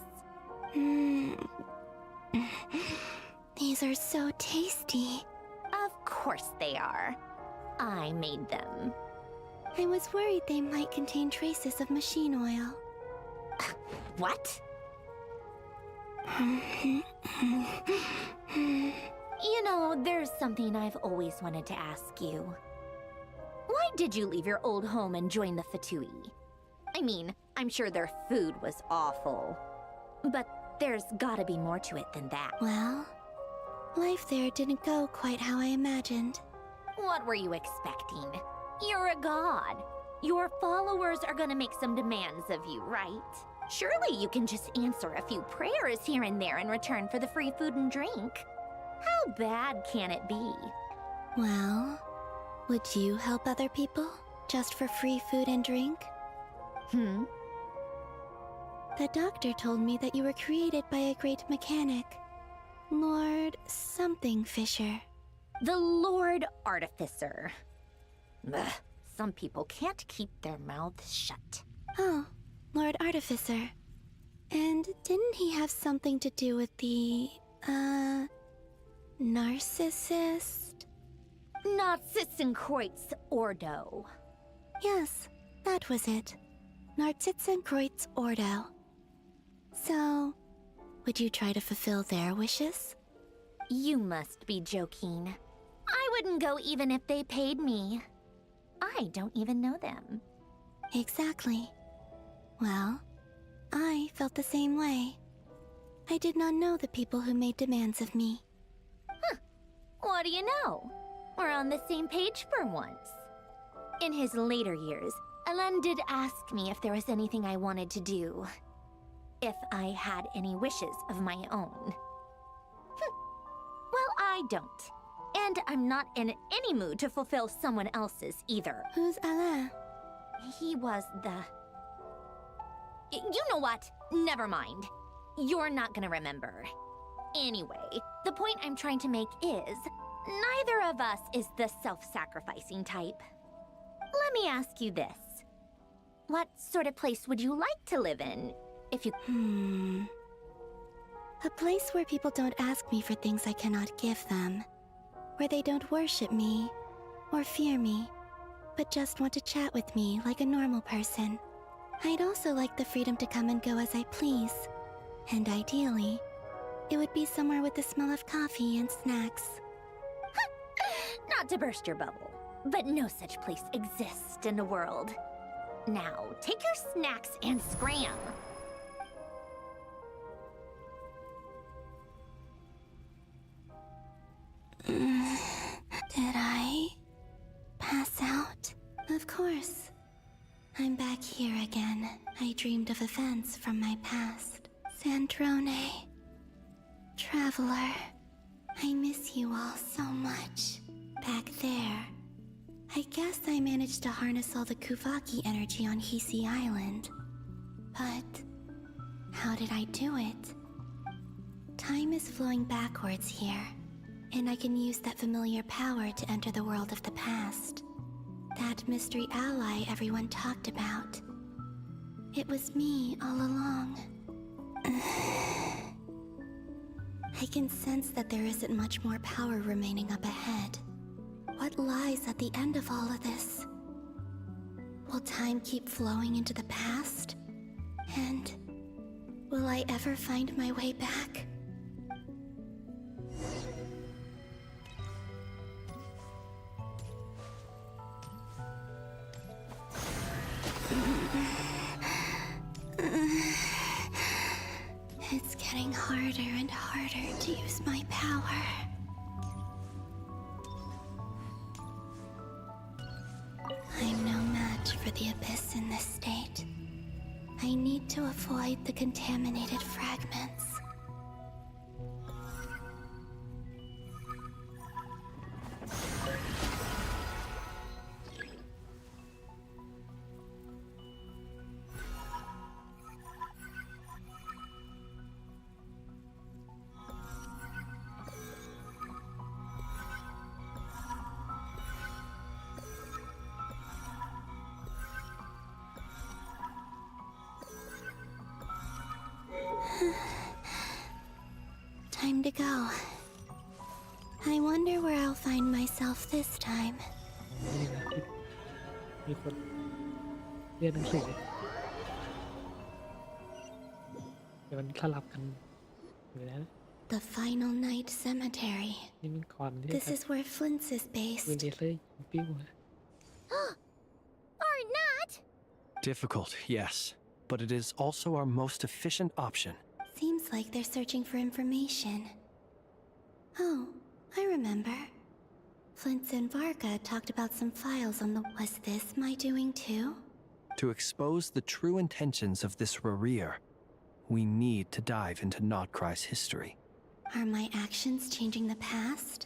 These are so tasty. Of course they are. I made them. I was worried they might contain traces of machine oil. What? You know, there's something I've always wanted to ask you. Why did you leave your old home and join the Fatui? I mean, I'm sure their food was awful. But there's gotta be more to it than that. Well, life there didn't go quite how I imagined. What were you expecting? You're a god. Your followers are gonna make some demands of you, right? Surely you can just answer a few prayers here and there in return for the free food and drink. How bad can it be? Well, would you help other people just for free food and drink? The doctor told me that you were created by a great mechanic, Lord something Fisher. The Lord Artificer. Ugh, some people can't keep their mouths shut. Oh, Lord Artificer. And didn't he have something to do with the, narcissist? Narcissenkreuz Ordo. Yes, that was it. Narcissenkreuz Ordo. So, would you try to fulfill their wishes? You must be joking. I wouldn't go even if they paid me. I don't even know them. Exactly. Well, I felt the same way. I did not know the people who made demands of me. Huh. What do you know? We're on the same page for once. In his later years, Elen did ask me if there was anything I wanted to do. If I had any wishes of my own. Well, I don't. And I'm not in any mood to fulfill someone else's either. Who's Alain? He was the... You know what? Never mind. You're not gonna remember. Anyway, the point I'm trying to make is, neither of us is the self-sacrificing type. Let me ask you this. What sort of place would you like to live in, if you... A place where people don't ask me for things I cannot give them. Where they don't worship me, or fear me, but just want to chat with me like a normal person. I'd also like the freedom to come and go as I please. And ideally, it would be somewhere with the smell of coffee and snacks. Not to burst your bubble, but no such place exists in the world. Now, take your snacks and scram. Did I pass out? Of course. I'm back here again. I dreamed of events from my past. Sandrone. Traveler. I miss you all so much. Back there. I guess I managed to harness all the Kuvaki energy on Hisi Island. But how did I do it? Time is flowing backwards here, and I can use that familiar power to enter the world of the past. That mystery ally everyone talked about. It was me all along. I can sense that there isn't much more power remaining up ahead. What lies at the end of all of this? Will time keep flowing into the past? And will I ever find my way back? It's getting harder and harder to use my power. I'm no match for the Abyss in this state. I need to avoid the contaminated fragments. Time to go. I wonder where I'll find myself this time. นี่นะที่มีคนเรียนหนังสือเดี๋ยวมันสลับกันอยู่นะ The Final Night Cemetery. นี่มันก่อนที่ This is where Flint's is ปืน based. เลเซอร์ยิงปิ้วนะ Or not! Difficult, yes, but it is also our most efficient option. Seems like they're searching for information. Oh, I remember. Flint's and Varga talked about some files on the... Was this my doing too? To expose the true intentions of this Rerir, we need to dive into Nodcry's history. Are my actions changing the past?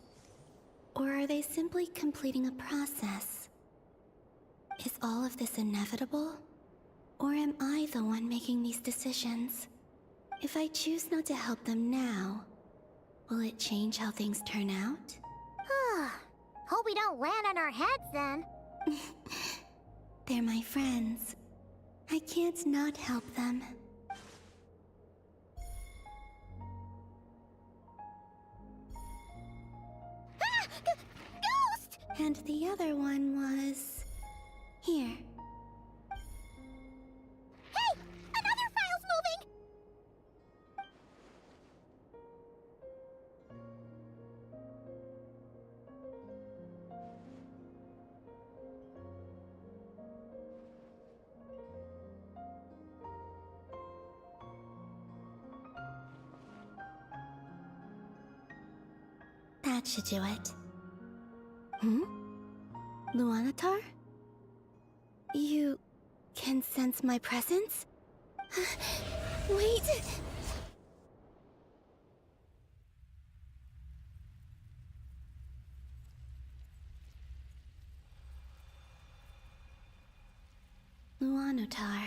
Or are they simply completing a process? Is all of this inevitable? Or am I the one making these decisions? If I choose not to help them now, will it change how things turn out? Hope we don't land on our heads then. They're my friends. I can't not help them. Ghost! And the other one was... here. Hey! Another file's moving! That should do it. Luanatar? You can sense my presence? Wait! Luanatar.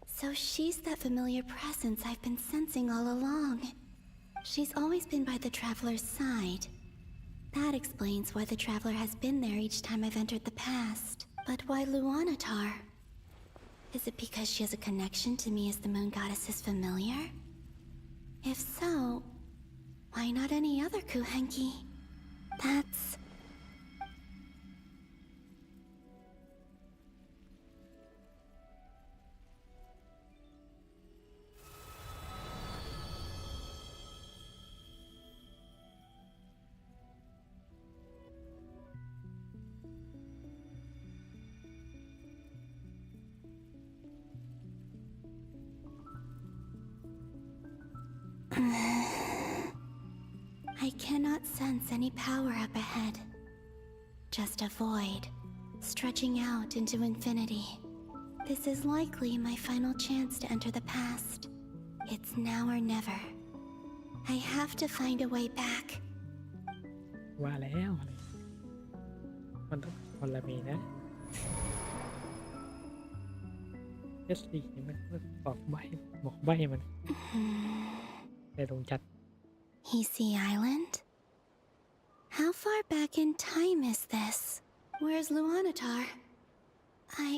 So she's that familiar presence I've been sensing all along. She's always been by the Traveler's side. That explains why the Traveler has been there each time I've entered the past. But why Luanatar? Is it because she has a connection to me as the Moon Goddess's familiar? If so, why not any other Kuhenki? That's... I cannot sense any power up ahead. Just a void, stretching out into infinity. This is likely my final chance to enter the past. It's now or never. I have to find a way back. ว่าแล้วมันต้องคนละมีนะเอสดีมันบอกใบมันแต่ลงจัด Easy Island? How far back in time is this? Where's Luanatar? I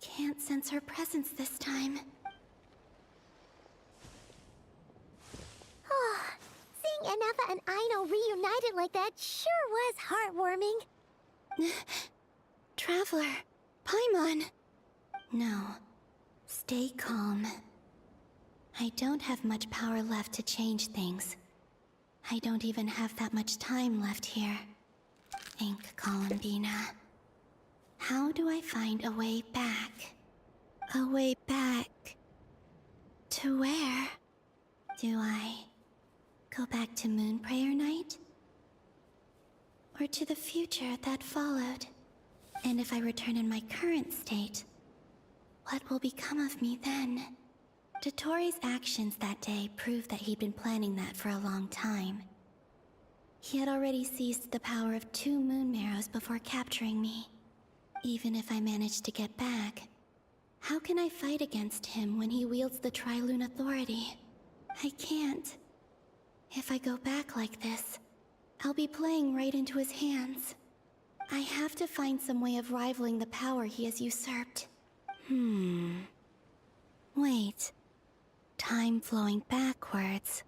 can't sense her presence this time. Seeing Anafa and Aino reunited like that sure was heartwarming. Traveler, Paimon. No, stay calm. I don't have much power left to change things. I don't even have that much time left here. Think, Columbina. How do I find a way back? A way back... to where? Do I go back to Moonprayer Night? Or to the future that followed? And if I return in my current state, what will become of me then? Dotori's actions that day proved that he'd been planning that for a long time. He had already seized the power of 2 Moon Marrows before capturing me. Even if I managed to get back, how can I fight against him when he wields the Tri-Lune Authority? I can't. If I go back like this, I'll be playing right into his hands. I have to find some way of rivaling the power he has usurped. Wait. time flowing backwards.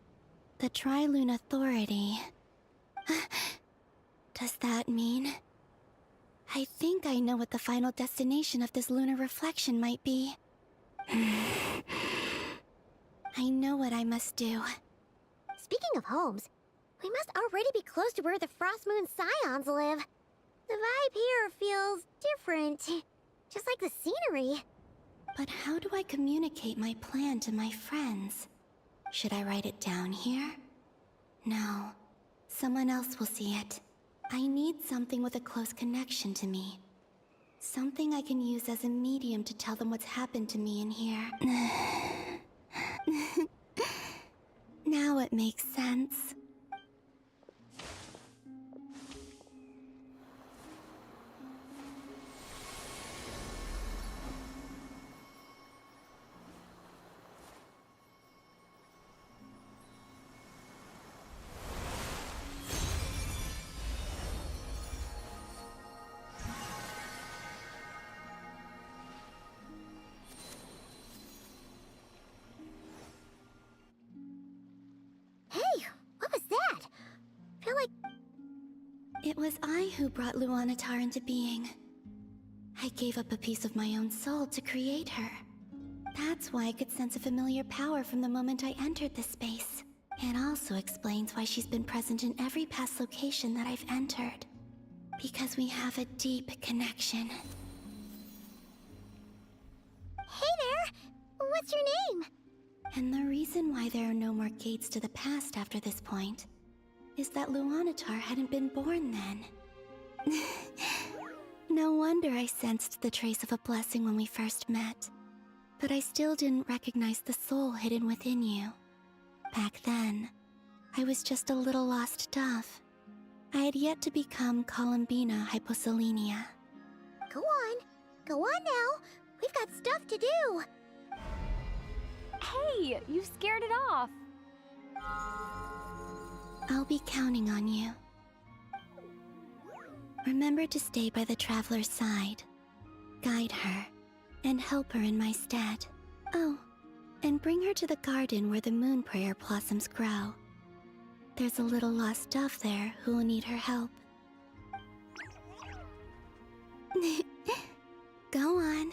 The Tri-Lune Authority. Does that mean? I think I know what the final destination of this lunar reflection might be. I know what I must do. Speaking of homes, we must already be close to where the Frost Moon Scions live. The vibe here feels different, just like the scenery. But how do I communicate my plan to my friends? Should I write it down here? No. Someone else will see it. I need something with a close connection to me. Something I can use as a medium to tell them what's happened to me in here. Now it makes sense. It was I who brought Luanatar into being. I gave up a piece of my own soul to create her. That's why I could sense a familiar power from the moment I entered this space. It also explains why she's been present in every past location that I've entered. Because we have a deep connection. Hey there! What's your name? And the reason why there are no more gates to the past after this point is that Luanatar hadn't been born then. No wonder I sensed the trace of a blessing when we first met. But I still didn't recognize the soul hidden within you. Back then, I was just a little lost dove. I had yet to become Columbina Hyposelenia. Go on now. We've got stuff to do. Hey, you scared it off. I'll be counting on you. Remember to stay by the Traveler's side. Guide her, and help her in my stead. Oh, and bring her to the garden where the moon prayer blossoms grow. There's a little lost dove there who will need her help. Go on.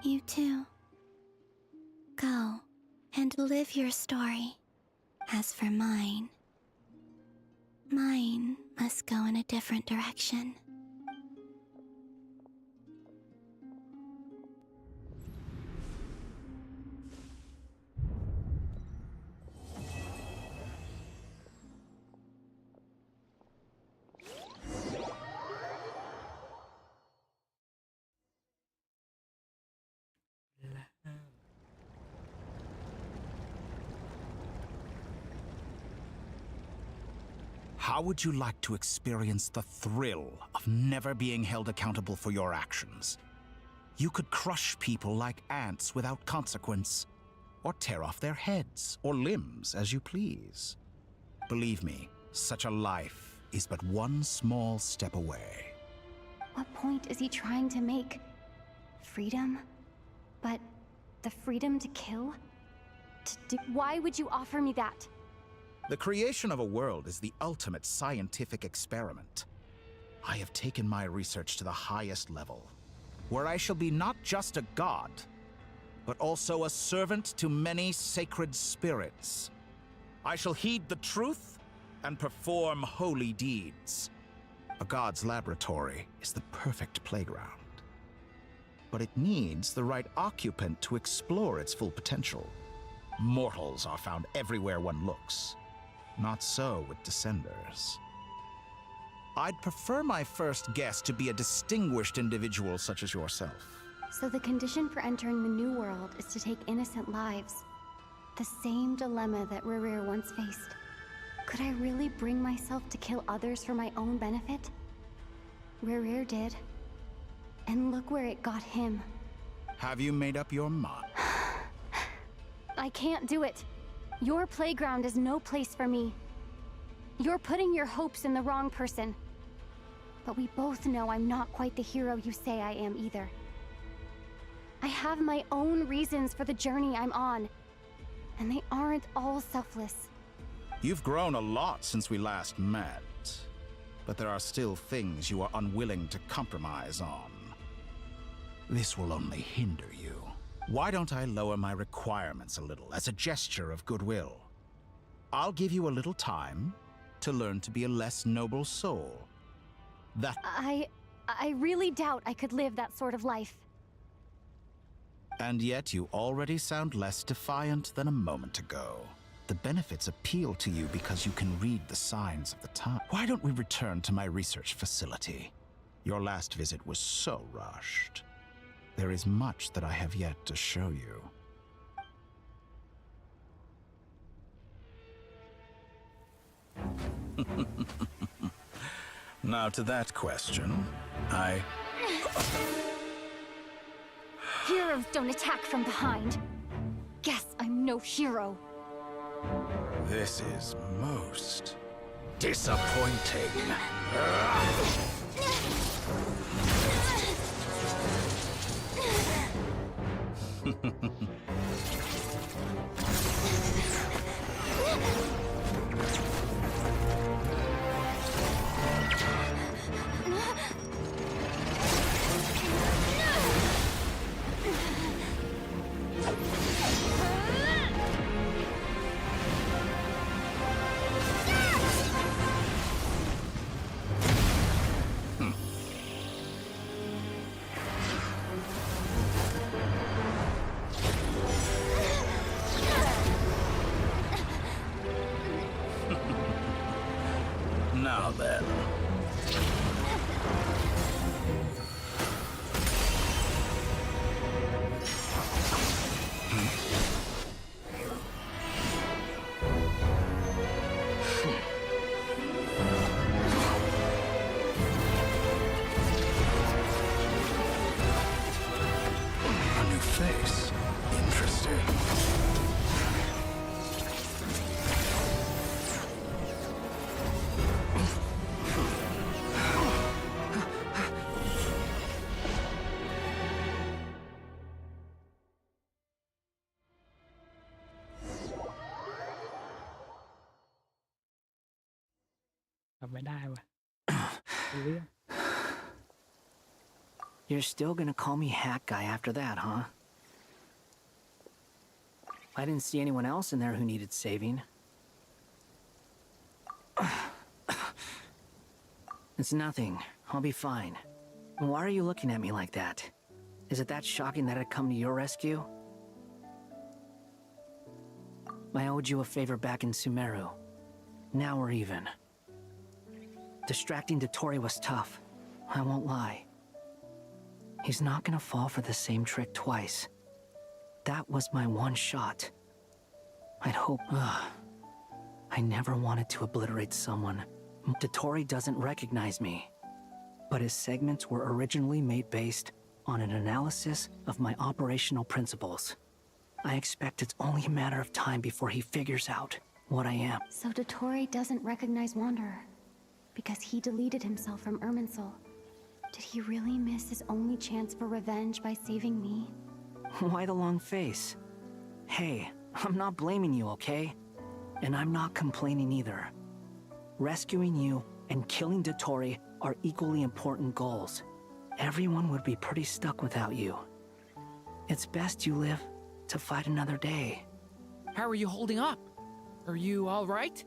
You too. Go and live your story. As for mine must go in a different direction. How would you like to experience the thrill of never being held accountable for your actions? You could crush people like ants without consequence, or tear off their heads or limbs as you please. Believe me, such a life is but one small step away. What point is he trying to make? Freedom? But the freedom to kill? Why would you offer me that? The creation of a world is the ultimate scientific experiment. I have taken my research to the highest level, where I shall be not just a god, but also a servant to many sacred spirits. I shall heed the truth and perform holy deeds. A god's laboratory is the perfect playground. But it needs the right occupant to explore its full potential. Mortals are found everywhere one looks. Not so with Descenders. I'd prefer my first guest to be a distinguished individual such as yourself. So the condition for entering the new world is to take innocent lives. The same dilemma that Rerir once faced. Could I really bring myself to kill others for my own benefit? Rerir did. And look where it got him. Have you made up your mind? I can't do it. Your playground is no place for me. You're putting your hopes in the wrong person. But we both know I'm not quite the hero you say I am either. I have my own reasons for the journey I'm on, and they aren't all selfless. You've grown a lot since we last met, but there are still things you are unwilling to compromise on. This will only hinder you. Why don't I lower my requirements a little as a gesture of goodwill? I'll give you a little time to learn to be a less noble soul. That I really doubt I could live that sort of life. And yet you already sound less defiant than a moment ago. The benefits appeal to you because you can read the signs of the time. Why don't we return to my research facility? Your last visit was so rushed. There is much that I have yet to show you. Now to that question, Heroes don't attack from behind. Guess I'm no hero. This is most disappointing. Now then. A new face. Interesting. You're still gonna call me Hat Guy after that, huh? I didn't see anyone else in there who needed saving. It's nothing. I'll be fine. Why are you looking at me like that? Is it that shocking that I'd come to your rescue? I owed you a favor back in Sumeru. Now we're even. Distracting Dottore was tough. I won't lie. He's not gonna fall for the same trick twice. That was my one shot. I'd hope... I never wanted to obliterate someone. Dottore doesn't recognize me. But his segments were originally made based on an analysis of my operational principles. I expect it's only a matter of time before he figures out what I am. So Dottore doesn't recognize Wanderer because he deleted himself from Irminsul. Did he really miss his only chance for revenge by saving me? Why the long face? Hey, I'm not blaming you, okay? And I'm not complaining either. Rescuing you and killing Dottore are equally important goals. Everyone would be pretty stuck without you. It's best you live to fight another day. How are you holding up? Are you all right?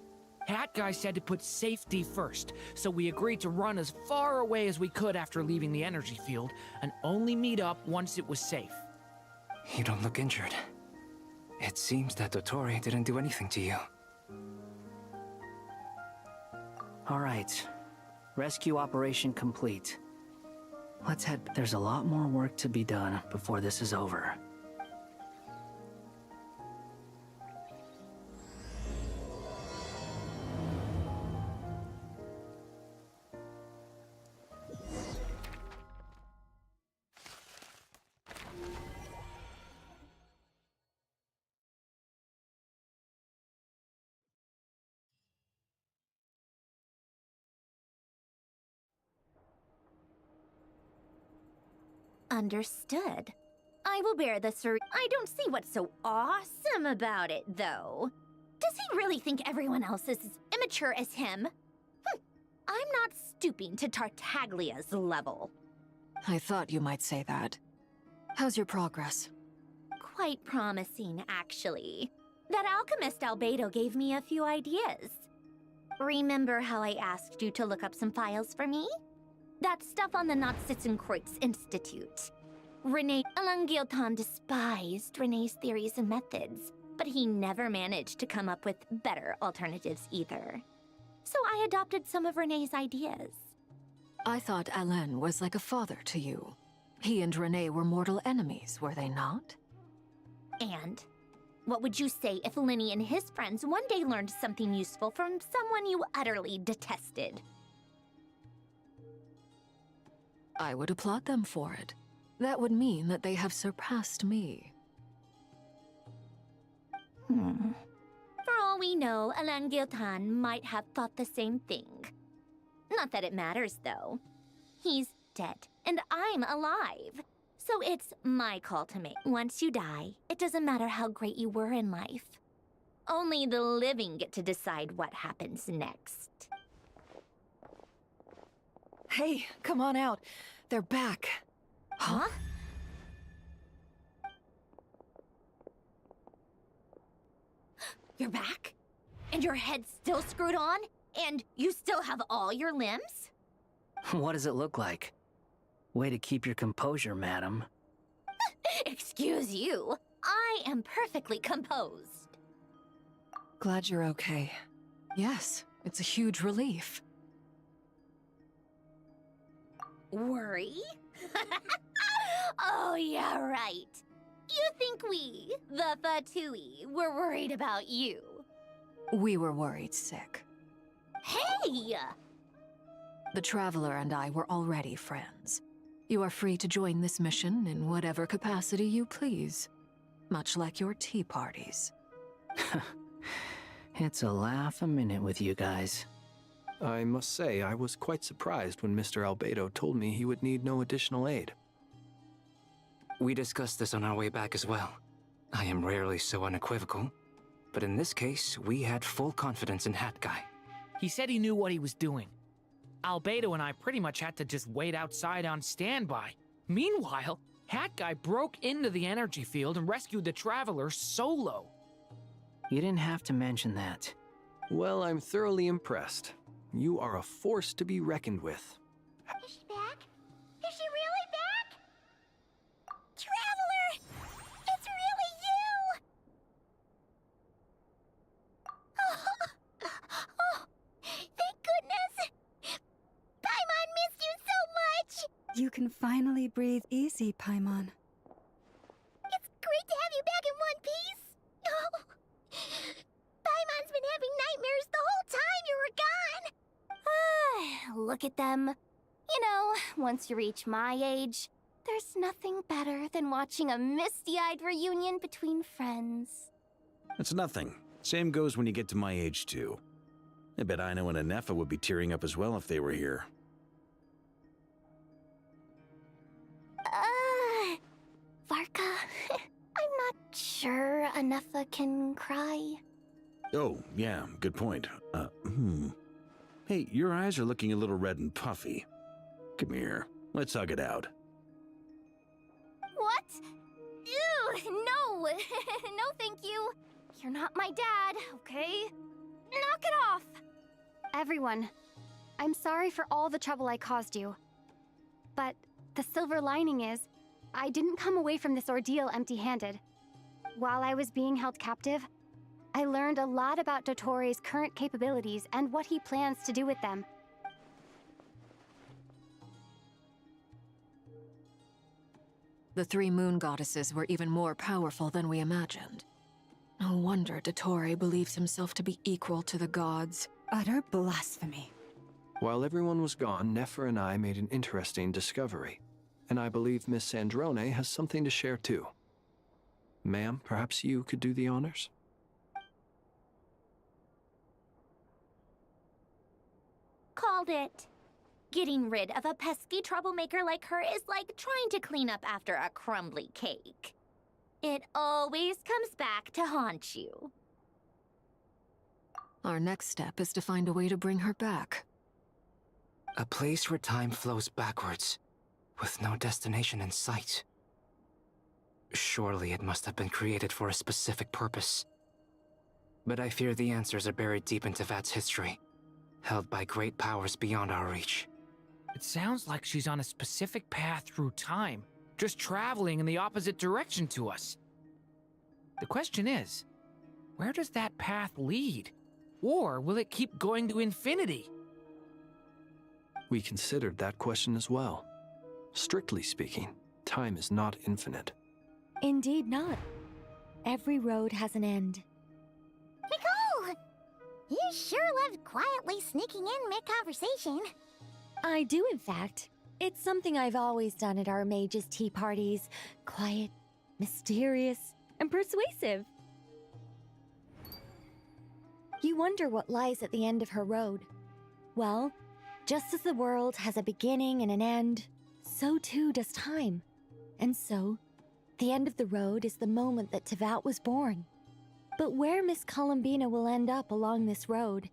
Hat Guy said to put safety first, so we agreed to run as far away as we could after leaving the energy field, and only meet up once it was safe. You don't look injured. It seems that Dottore didn't do anything to you. All right. Rescue operation complete. Let's head. There's a lot more work to be done before this is over. Understood. I will bear the I don't see what's so awesome about it, though. Does he really think everyone else is as immature as him? I'm not stooping to Tartaglia's level. I thought you might say that. How's your progress? Quite promising, actually. That alchemist Albedo gave me a few ideas. Remember how I asked you to look up some files for me? That stuff on the Nazi-Kreuz Institute. Alain Guillotin despised Rene's theories and methods, but he never managed to come up with better alternatives either. So I adopted some of Rene's ideas. I thought Alain was like a father to you. He and Rene were mortal enemies, were they not? And what would you say if Linny and his friends one day learned something useful from someone you utterly detested? I would applaud them for it. That would mean that they have surpassed me. For all we know, Alain Guillotin might have thought the same thing. Not that it matters, though. He's dead, and I'm alive. So it's my call to make. Once you die, it doesn't matter how great you were in life. Only the living get to decide what happens next. Hey, come on out. They're back. Huh? You're back? And your head's still screwed on? And you still have all your limbs? What does it look like? Way to keep your composure, madam. Excuse you. I am perfectly composed. Glad you're okay. Yes, it's a huge relief. Worry? Oh, yeah, right. You think we, the Fatui, were worried about you? We were worried sick. Hey! The Traveler and I were already friends. You are free to join this mission in whatever capacity you please. Much like your tea parties. It's a laugh a minute with you guys. I must say, I was quite surprised when Mr. Albedo told me he would need no additional aid. We discussed this on our way back as well. I am rarely so unequivocal, but in this case, we had full confidence in Hat Guy. He said he knew what he was doing. Albedo and I pretty much had to just wait outside on standby. Meanwhile, Hat Guy broke into the energy field and rescued the Traveler solo. You didn't have to mention that. Well, I'm thoroughly impressed. You are a force to be reckoned with. Is she back? Is she really back? Traveler! It's really you! Oh, thank goodness! Paimon missed you so much! You can finally breathe easy, Paimon. It's great to have you back in one piece! Oh, Paimon's been having nightmares the whole time you were gone! Look at them. You know, once you reach my age, there's nothing better than watching a misty-eyed reunion between friends. It's nothing. Same goes when you get to my age, too. I bet Ino and Anefa would be tearing up as well if they were here. Varka, I'm not sure Anefa can cry. Oh, yeah, good point. Hey, your eyes are looking a little red and puffy. Come here, let's hug it out. What? Ew, no! No, thank you. You're not my dad, okay? Knock it off! Everyone, I'm sorry for all the trouble I caused you. But the silver lining is, I didn't come away from this ordeal empty-handed. While I was being held captive, I learned a lot about Dottoro's current capabilities and what he plans to do with them. The three moon goddesses were even more powerful than we imagined. No wonder Dottore believes himself to be equal to the gods. Utter blasphemy. While everyone was gone, Nefer and I made an interesting discovery. And I believe Miss Sandrone has something to share too. Ma'am, perhaps you could do the honors? Called it. Getting rid of a pesky troublemaker like her is like trying to clean up after a crumbly cake. It always comes back to haunt you. Our next step is to find a way to bring her back. A place where time flows backwards, with no destination in sight. Surely it must have been created for a specific purpose. But I fear the answers are buried deep into Vat's history, held by great powers beyond our reach. It sounds like she's on a specific path through time, just traveling in the opposite direction to us. The question is, where does that path lead? Or will it keep going to infinity? We considered that question as well. Strictly speaking, time is not infinite. Indeed not. Every road has an end. Nicole! You sure loved quietly sneaking in mid-conversation. I do, in fact. It's something I've always done at our mages' tea parties. Quiet, mysterious, and persuasive. You wonder what lies at the end of her road. Well, just as the world has a beginning and an end, so too does time. And so, the end of the road is the moment that Teyvat was born. But where Miss Columbina will end up along this road,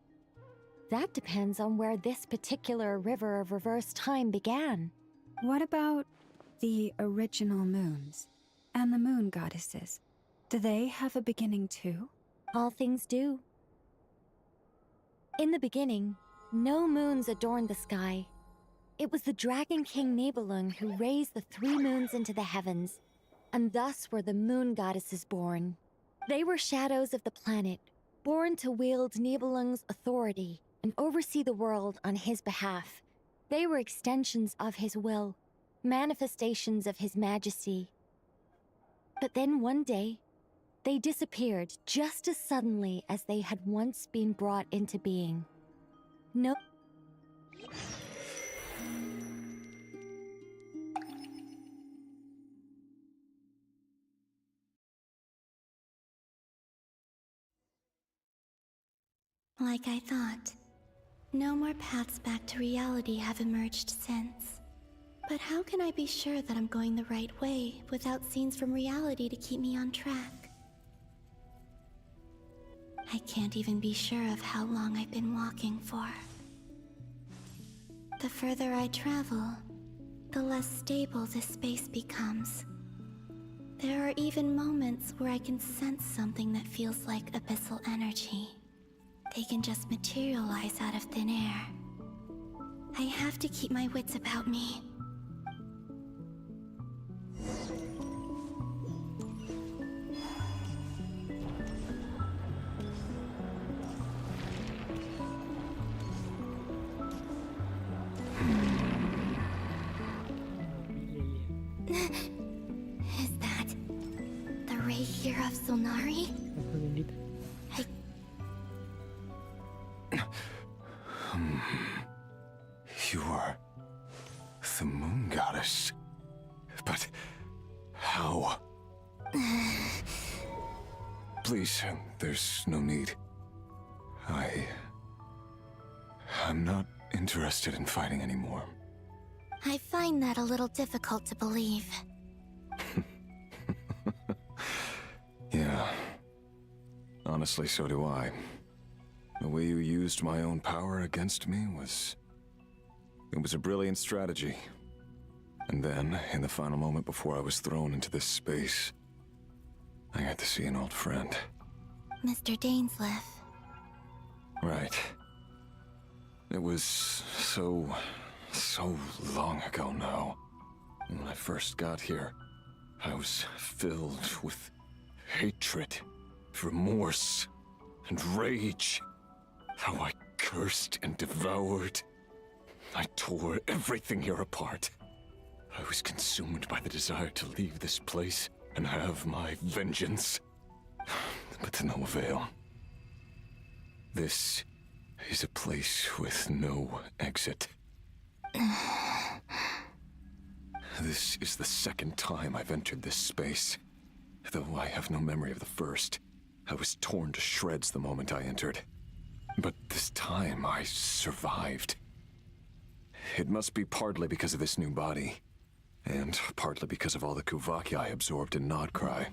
that depends on where this particular river of reverse time began. What about the original moons and the moon goddesses? Do they have a beginning too? All things do. In the beginning, no moons adorned the sky. It was the Dragon King Nibelung who raised the 3 moons into the heavens, and thus were the moon goddesses born. They were shadows of the planet, born to wield Nibelung's authority and oversee the world on his behalf. They were extensions of his will, manifestations of his majesty. But then one day, they disappeared just as suddenly as they had once been brought into being. No. Like I thought. No more paths back to reality have emerged since. But how can I be sure that I'm going the right way without scenes from reality to keep me on track? I can't even be sure of how long I've been walking for. The further I travel, the less stable this space becomes. There are even moments where I can sense something that feels like abyssal energy. They can just materialize out of thin air. I have to keep my wits about me. Is that the ray here of Solnari? You are the moon goddess. But how? Please, there's no need. I'm not interested in fighting anymore. I find that a little difficult to believe. Yeah. Honestly, so do I. The way you used my own power against me was... It was a brilliant strategy. And then, in the final moment before I was thrown into this space, I got to see an old friend. Mr. Dainsleif. Right. It was so long ago now. When I first got here, I was filled with hatred, remorse, and rage. How I cursed and devoured. I tore everything here apart. I was consumed by the desire to leave this place and have my vengeance. But to no avail. This is a place with no exit. This is the second time I've entered this space. Though I have no memory of the first. I was torn to shreds the moment I entered. But this time I survived. It must be partly because of this new body, and partly because of all the Kuvaki I absorbed in Nodcry.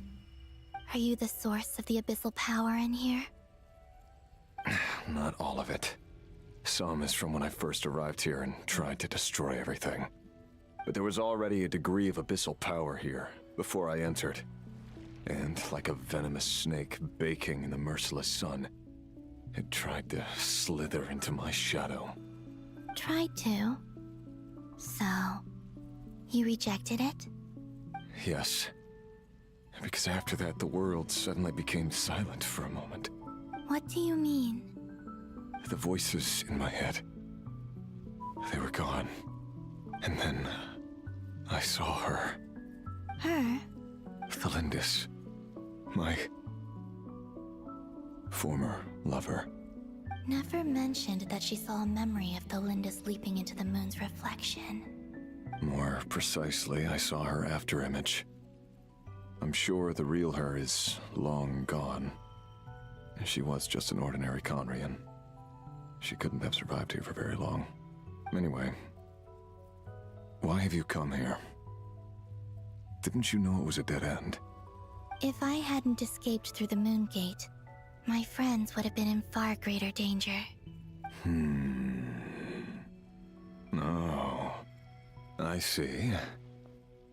Are you the source of the abyssal power in here? Not all of it. Some is from when I first arrived here and tried to destroy everything. But there was already a degree of abyssal power here before I entered. And like a venomous snake baking in the merciless sun, it tried to slither into my shadow. Tried to? So, you rejected it? Yes. Because after that, the world suddenly became silent for a moment. What do you mean? The voices in my head, they were gone. And then I saw her. Her? Thalindis. My former lover. Never mentioned that she saw a memory of Thalindis leaping into the moon's reflection. More precisely, I saw her afterimage. I'm sure the real her is long gone. She was just an ordinary Conrian. She couldn't have survived here for very long. Anyway, why have you come here? Didn't you know it was a dead end? If I hadn't escaped through the moon gate, my friends would have been in far greater danger. Oh, I see.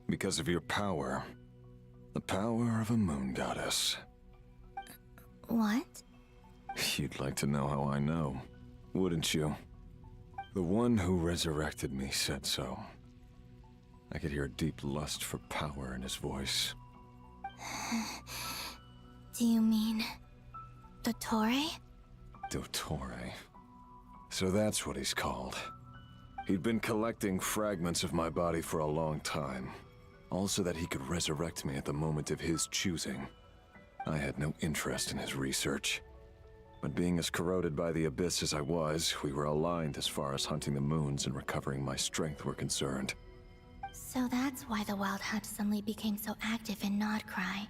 Because of your power. The power of a moon goddess. What? You'd like to know how I know, wouldn't you? The one who resurrected me said so. I could hear a deep lust for power in his voice. Do you mean... Dottore? Dottore. So that's what he's called. He'd been collecting fragments of my body for a long time. Also that he could resurrect me at the moment of his choosing. I had no interest in his research. But being as corroded by the abyss as I was, we were aligned as far as hunting the moons and recovering my strength were concerned. So that's why the Wild Hunt suddenly became so active in Nodcry.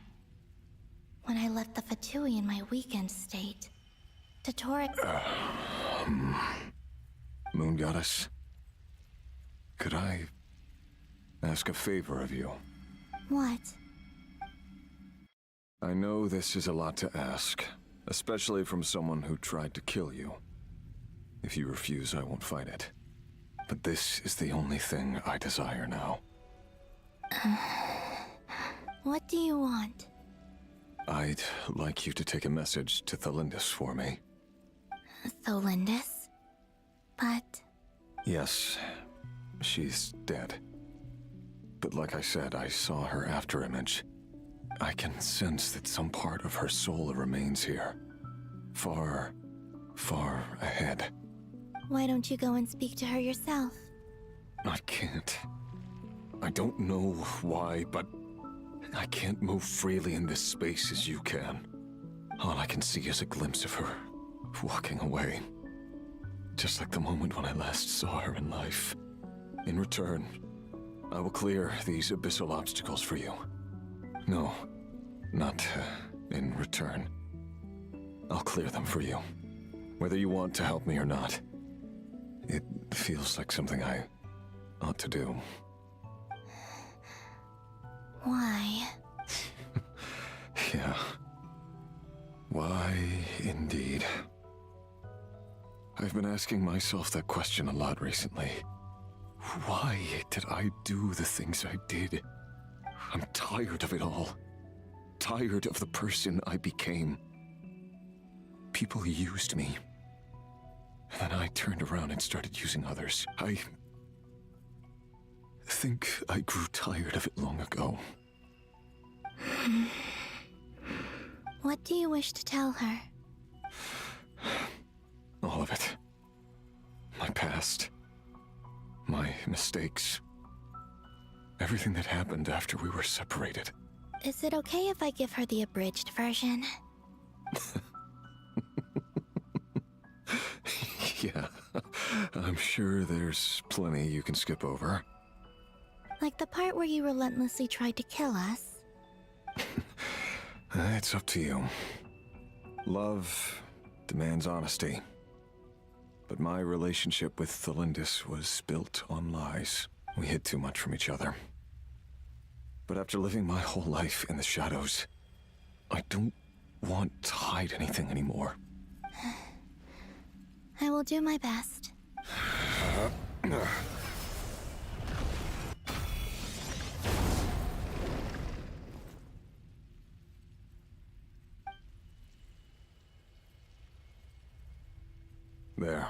When I left the Fatui in my weakened state, Dottore... Moon Goddess, could I ask a favor of you? What? I know this is a lot to ask, especially from someone who tried to kill you. If you refuse, I won't fight it. But this is the only thing I desire now. What do you want? I'd like you to take a message to Thalindis for me. Thalindis? But... Yes, she's dead. But like I said, I saw her afterimage. I can sense that some part of her soul remains here. Far, far ahead. Why don't you go and speak to her yourself? I can't. I don't know why, but I can't move freely in this space as you can. All I can see is a glimpse of her, walking away. Just like the moment when I last saw her in life. In return, I will clear these abyssal obstacles for you. No, not in return. I'll clear them for you, whether you want to help me or not. It feels like something I ought to do. Why? Yeah. Why, indeed. I've been asking myself that question a lot recently. Why did I do the things I did? I'm tired of it all. Tired of the person I became. People used me. And then I turned around and started using others. I think I grew tired of it long ago. What do you wish to tell her? All of it. My past. My mistakes. Everything that happened after we were separated. Is it okay if I give her the abridged version? Yeah, I'm sure there's plenty you can skip over. Like the part where you relentlessly tried to kill us? It's up to you. Love demands honesty. But my relationship with Thelindis was built on lies. We hid too much from each other. But after living my whole life in the shadows, I don't want to hide anything anymore. I will do my best. There.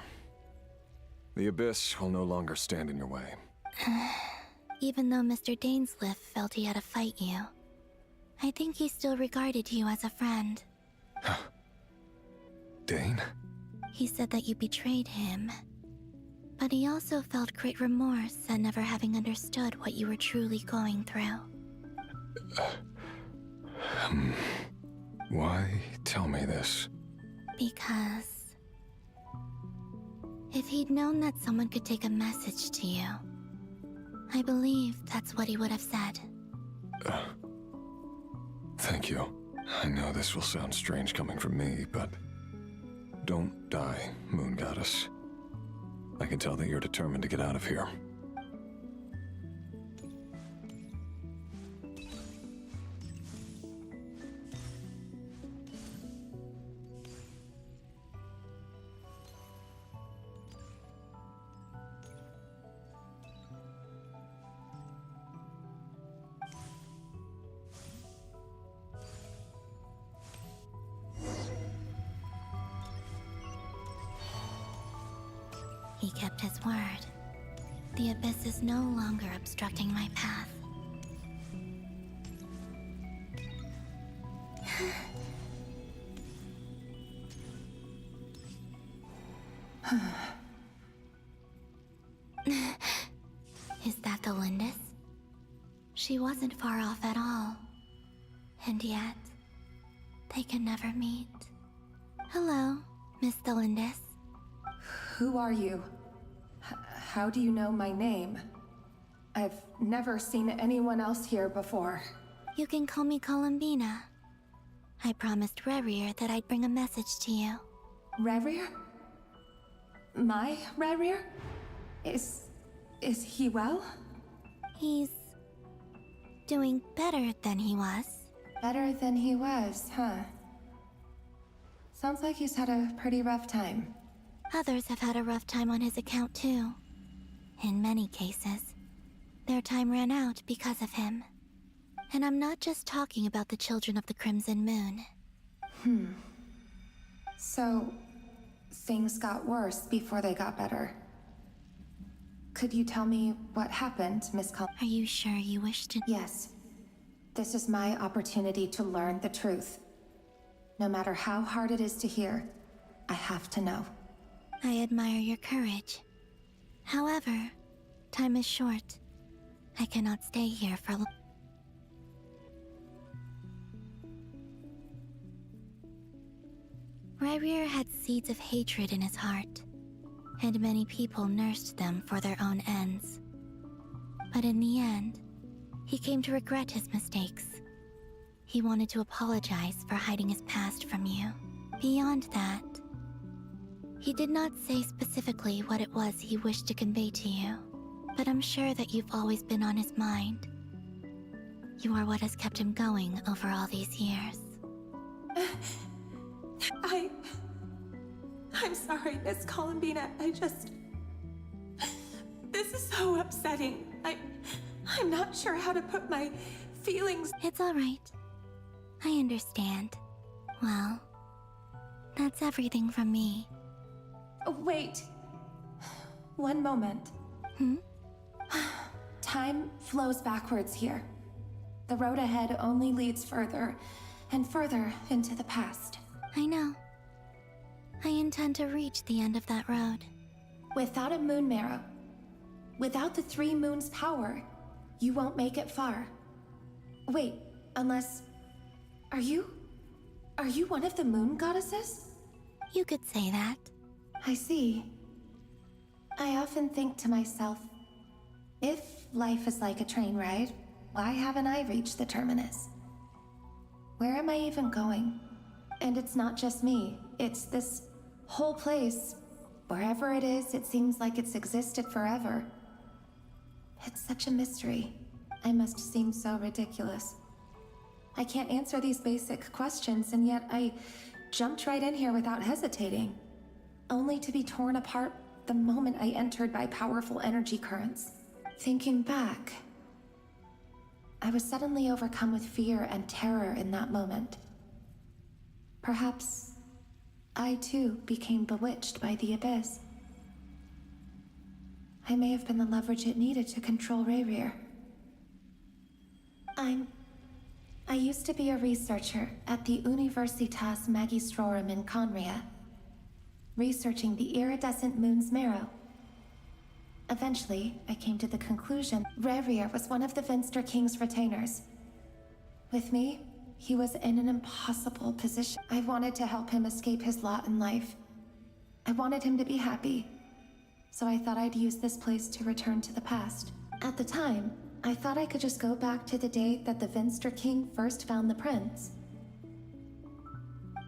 The Abyss will no longer stand in your way. Even though Mr. Dainsliff felt he had to fight you, I think he still regarded you as a friend. Dane? He said that you betrayed him, but he also felt great remorse at never having understood what you were truly going through. Why tell me this? Because if he'd known that someone could take a message to you, I believe that's what he would have said. Thank you. I know this will sound strange coming from me, but don't die, Moon Goddess. I can tell that you're determined to get out of here. He kept his word. The Abyss is no longer obstructing my path. Is that the Lindis? She wasn't far off at all. And yet, they can never meet. Hello, Miss Thelindis. Who are you? How do you know my name? I've never seen anyone else here before. You can call me Columbina. I promised Rerir that I'd bring a message to you. Rerir? My Rerir? Is he well? He's doing better than he was. Better than he was, huh? Sounds like he's had a pretty rough time. Others have had a rough time on his account too. In many cases, their time ran out because of him. And I'm not just talking about the children of the Crimson Moon. So, things got worse before they got better. Could you tell me what happened, Miss Col- Are you sure you wish to? Yes. This is my opportunity to learn the truth. No matter how hard it is to hear, I have to know. I admire your courage. However, time is short. I cannot stay here for long. Rerir had seeds of hatred in his heart, and many people nursed them for their own ends. But in the end, he came to regret his mistakes. He wanted to apologize for hiding his past from you. Beyond that, he did not say specifically what it was he wished to convey to you, but I'm sure that you've always been on his mind. You are what has kept him going over all these years. I'm sorry, Miss Columbina. This is so upsetting. I'm not sure how to put my feelings... It's all right. I understand. Well, that's everything from me. Wait. One moment. Time flows backwards here. The road ahead only leads further and further into the past. I know. I intend to reach the end of that road. Without a moon marrow, without the 3 moons' power, you won't make it far. Wait, unless... Are you one of the moon goddesses? You could say that. I see. I often think to myself, if life is like a train ride, why haven't I reached the terminus? Where am I even going? And it's not just me, it's this whole place Wherever it is, it seems like it's existed forever. It's such a mystery. I must seem so ridiculous. I can't answer these basic questions, and yet I jumped right in here without hesitating, only to be torn apart the moment I entered by powerful energy currents. Thinking back, I was suddenly overcome with fear and terror in that moment. Perhaps I too became bewitched by the abyss. I may have been the leverage it needed to control Rayrir. I used to be a researcher at the Universitas Magistrorum in Conria, researching the iridescent moon's marrow. Eventually, I came to the conclusion Rayrir was one of the Finster King's retainers. With me, he was in an impossible position. I wanted to help him escape his lot in life. I wanted him to be happy, so I thought I'd use this place to return to the past. At the time, I thought I could just go back to the day that the Finster King first found the prince.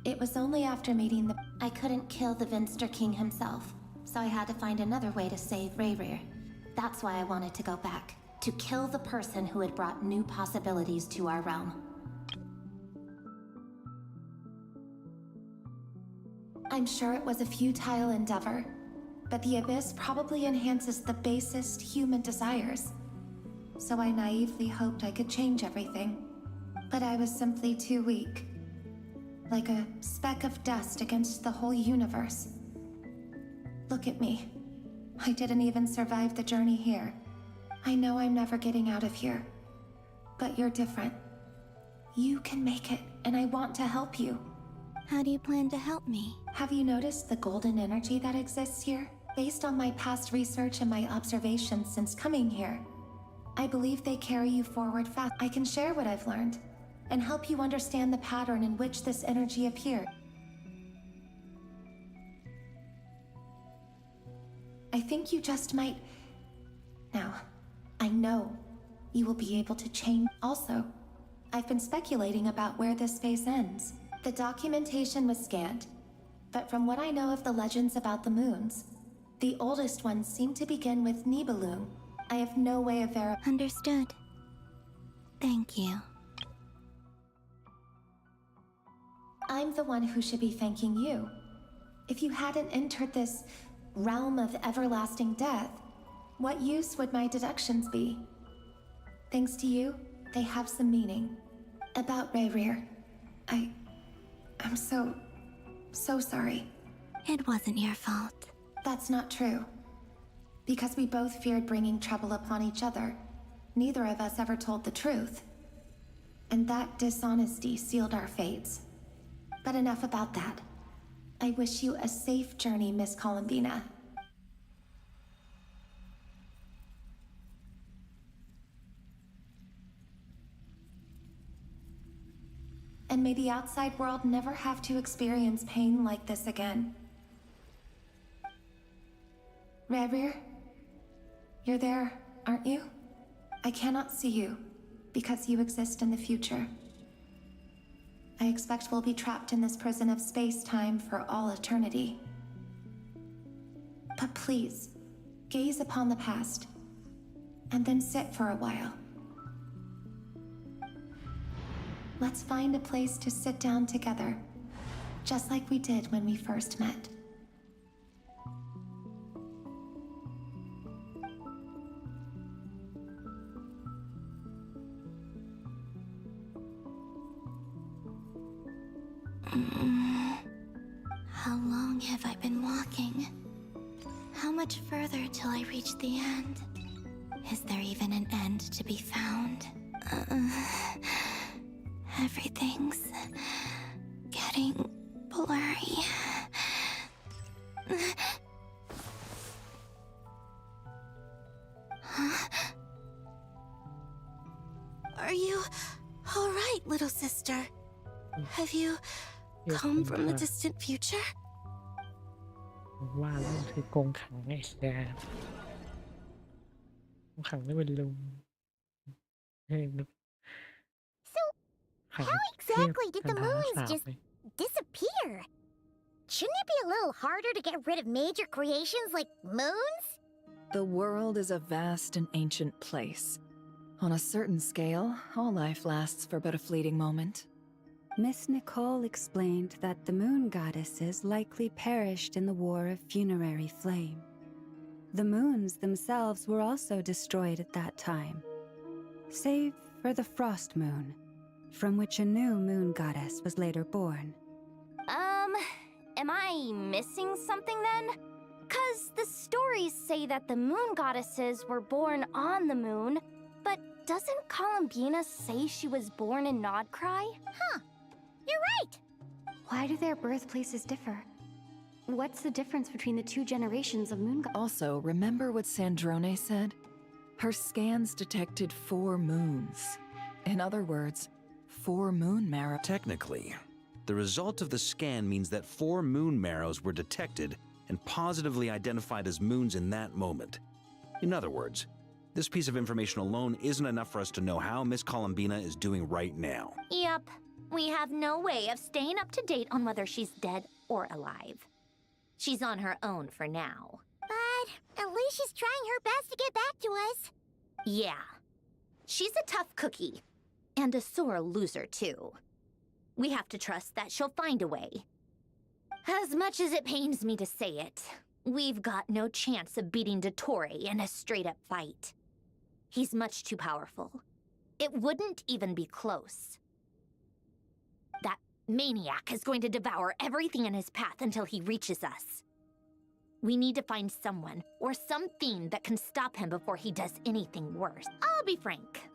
It was only after meeting the... I couldn't kill the Finster King himself, so I had to find another way to save Rayrir. That's why I wanted to go back, to kill the person who had brought new possibilities to our realm. I'm sure it was a futile endeavor, but the Abyss probably enhances the basest human desires. So I naively hoped I could change everything. But I was simply too weak. Like a speck of dust against the whole universe. Look at me. I didn't even survive the journey here. I know I'm never getting out of here. But you're different. You can make it, and I want to help you. How do you plan to help me? Have you noticed the golden energy that exists here? Based on my past research and my observations since coming here, I believe they carry you forward fast. I can share what I've learned and help you understand the pattern in which this energy appeared. I think you just might... Now, I know you will be able to change. Also, I've been speculating about where this space ends. The documentation was scanned, but from what I know of the legends about the moons, the oldest ones seem to begin with Nibelung. I have no way of verifying. Understood. Thank you. I'm the one who should be thanking you. If you hadn't entered this realm of everlasting death, what use would my deductions be? Thanks to you, they have some meaning. About Rayrir, I'm so sorry. It wasn't your fault. That's not true. Because we both feared bringing trouble upon each other, neither of us ever told the truth. And that dishonesty sealed our fates. But enough about that. I wish you a safe journey, Miss Columbina. And may the outside world never have to experience pain like this again. Rayrir, you're there, aren't you? I cannot see you, because you exist in the future. I expect we'll be trapped in this prison of space-time for all eternity. But please, gaze upon the past, and then sit for a while. Let's find a place to sit down together, just like we did when we first met. How long have I been walking? How much further till I reach the end? Is there even an end to be found? Everything's getting blurry. Huh? Are you all right, little sister? Have you come from the distant future? ว่าแล้วคือกรงขังไอ้แกกรงขังไม่เป็นลุงเฮ้ย So, how exactly did the moons just disappear? Shouldn't it be a little harder to get rid of major creations like moons? The world is a vast and ancient place. On a certain scale, all life lasts for but a fleeting moment. Miss Nicole explained that the moon goddesses likely perished in the War of Funerary Flame. The moons themselves were also destroyed at that time, save for the Frost Moon, from which a new moon goddess was later born. Am I missing something then? 'Cause the stories say that the moon goddesses were born on the moon, but doesn't Columbina say she was born in Nodcry? Huh. You're right! Why do their birthplaces differ? What's the difference between the two generations of moon gods? Also, remember what Sandrone said? Her scans detected 4 moons. In other words, 4 moon marrow. Technically, the result of the scan means that 4 moon marrows were detected and positively identified as moons in that moment. In other words, this piece of information alone isn't enough for us to know how Miss Columbina is doing right now. Yep. We have no way of staying up to date on whether she's dead or alive. She's on her own for now. But at least she's trying her best to get back to us. Yeah. She's a tough cookie. And a sore loser, too. We have to trust that she'll find a way. As much as it pains me to say it, we've got no chance of beating Dottore in a straight-up fight. He's much too powerful. It wouldn't even be close. That maniac is going to devour everything in his path until he reaches us. We need to find someone or something that can stop him before he does anything worse. I'll be frank.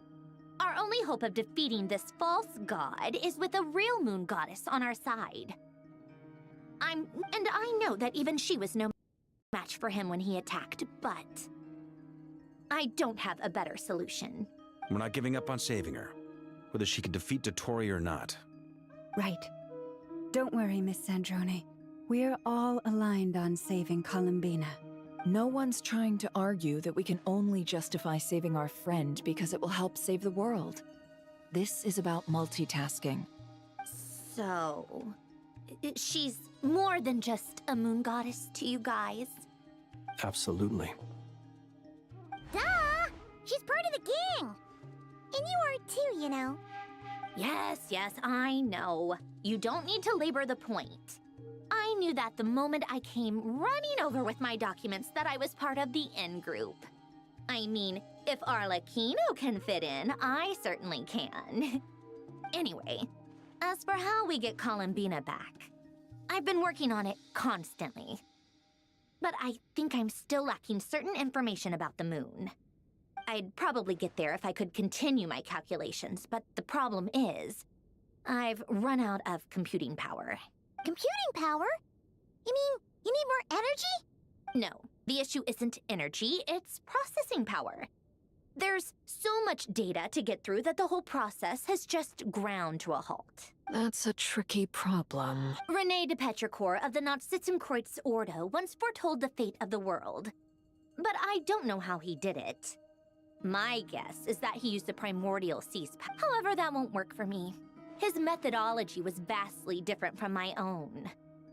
Our only hope of defeating this false god is with a real moon goddess on our side. And I know that even she was no match for him when he attacked, but I don't have a better solution. We're not giving up on saving her, whether she can defeat Dottore or not. Right. Don't worry, Miss Sandrone. We're all aligned on saving Columbina. No one's trying to argue that we can only justify saving our friend because it will help save the world. This is about multitasking. So, she's more than just a moon goddess to you guys? Absolutely. Duh! She's part of the gang! And you are too, you know. Yes, I know. You don't need to labor the point. I knew that the moment I came running over with my documents that I was part of the in-group. I mean, if Arlecchino can fit in, I certainly can. Anyway, as for how we get Columbina back, I've been working on it constantly. But I think I'm still lacking certain information about the moon. I'd probably get there if I could continue my calculations, but the problem is, I've run out of computing power. Computing power? You mean you need more energy? No, the issue isn't energy, it's processing power. There's so much data to get through that the whole process has just ground to a halt. That's a tricky problem. René de Petrichor of the Nazissenkreuz Ordo once foretold the fate of the world. But I don't know how he did it. My guess is that he used the primordial seas. However, that won't work for me. His methodology was vastly different from my own.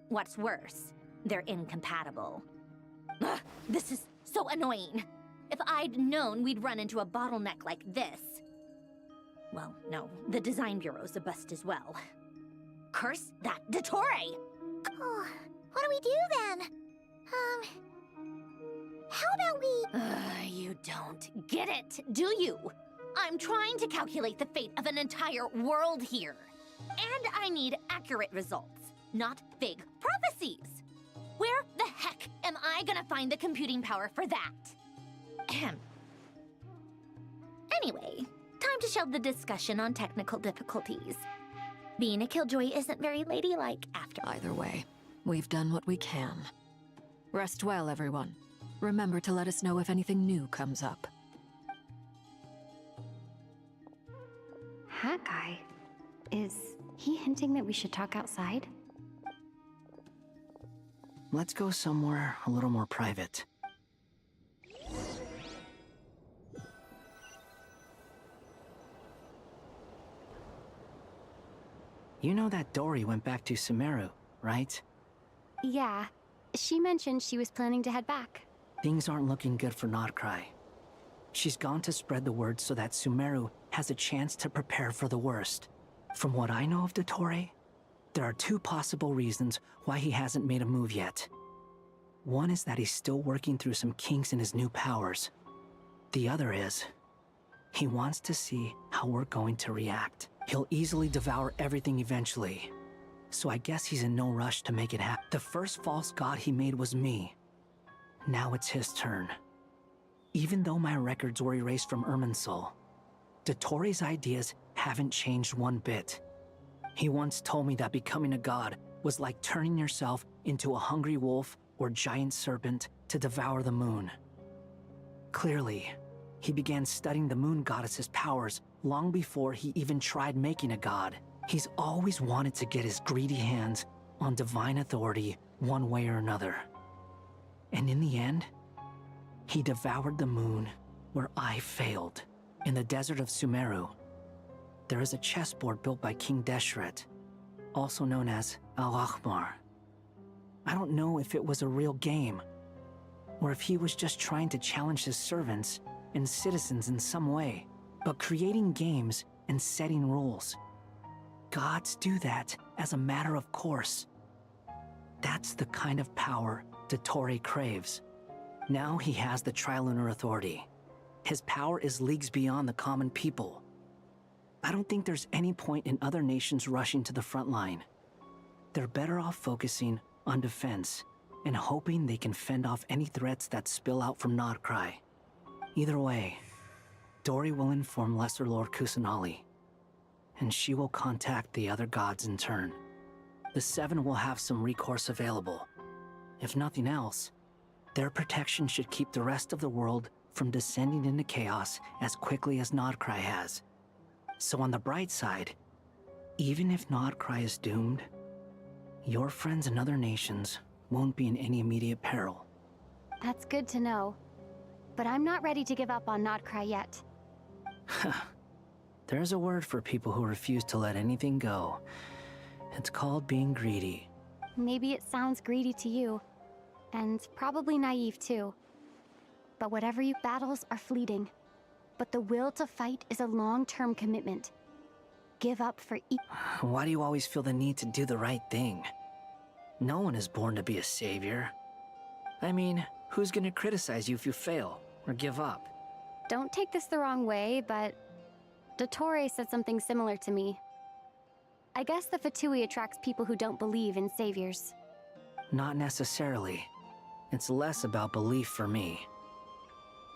What's worse, they're incompatible. Ugh, this is so annoying. If I'd known we'd run into a bottleneck like this... Well, no, the design bureau's a bust as well. Curse that Dottore! Oh, what do we do then? How about we... You don't get it, do you? I'm trying to calculate the fate of an entire world here. And I need accurate results, not vague prophecies. Where the heck am I gonna find the computing power for that? Ahem. Anyway, time to shelve the discussion on technical difficulties. Being a killjoy isn't very ladylike after. Either way, we've done what we can. Rest well, everyone. Remember to let us know if anything new comes up. That guy, is he hinting that we should talk outside? Let's go somewhere a little more private. You know that Dory went back to Sumeru, right? Yeah, she mentioned she was planning to head back. Things aren't looking good for Notcry. She's gone to spread the word so that Sumeru has a chance to prepare for the worst. From what I know of Dottore, there are two possible reasons why he hasn't made a move yet. One is that he's still working through some kinks in his new powers. The other is, he wants to see how we're going to react. He'll easily devour everything eventually, so I guess he's in no rush to make it happen. The first false god he made was me. Now it's his turn. Even though my records were erased from Irminsul, Dottore's ideas haven't changed one bit. He once told me that becoming a god was like turning yourself into a hungry wolf or giant serpent to devour the moon. Clearly, he began studying the moon goddess's powers long before he even tried making a god. He's always wanted to get his greedy hands on divine authority one way or another. And in the end, he devoured the moon where I failed. In the desert of Sumeru, there is a chessboard built by King Deshret, also known as Al-Ahmar. I don't know if it was a real game, or if he was just trying to challenge his servants and citizens in some way, but creating games and setting rules. Gods do that as a matter of course. That's the kind of power Dottore craves. Now he has the Trilunar Authority. His power is leagues beyond the common people. I don't think there's any point in other nations rushing to the front line. They're better off focusing on defense and hoping they can fend off any threats that spill out from Notcry. Either way, Dori will inform Lesser Lord Kusanali, and she will contact the other gods in turn. The Seven will have some recourse available. If nothing else, their protection should keep the rest of the world from descending into chaos as quickly as Notcry has. So on the bright side, even if Notcry is doomed, your friends in other nations won't be in any immediate peril. That's good to know. But I'm not ready to give up on Notcry yet. There's a word for people who refuse to let anything go. It's called being greedy. Maybe it sounds greedy to you, and probably naive too. But whatever you battles are fleeting. But the will to fight is a long-term commitment. Give up for Why do you always feel the need to do the right thing? No one is born to be a savior. I mean, who's gonna criticize you if you fail or give up? Don't take this the wrong way, but Dottore said something similar to me. I guess the Fatui attracts people who don't believe in saviors. Not necessarily. It's less about belief for me.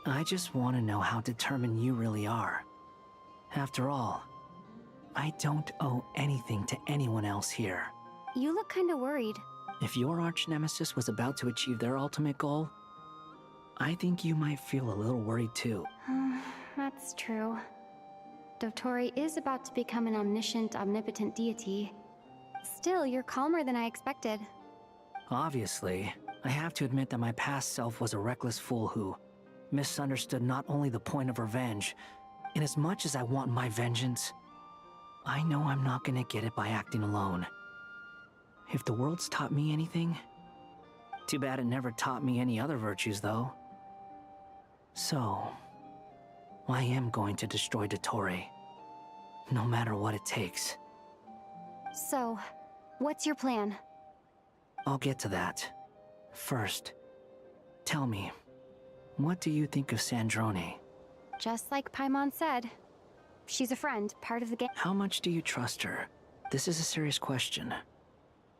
I just want to know how determined you really are. After all, I don't owe anything to anyone else here. You look kinda worried. If your arch-nemesis was about to achieve their ultimate goal, I think you might feel a little worried too. That's true. Dottore is about to become an omniscient, omnipotent deity. Still, you're calmer than I expected. Obviously, I have to admit that my past self was a reckless fool who misunderstood not only the point of revenge, and as much as I want my vengeance, I know I'm not gonna get it by acting alone. If the world's taught me anything, too bad it never taught me any other virtues though. So, I am going to destroy Dottore, no matter what it takes. So, what's your plan? I'll get to that. First, tell me, what do you think of Sandrone? Just like Paimon said, she's a friend, part of the game. How much do you trust her? This is a serious question.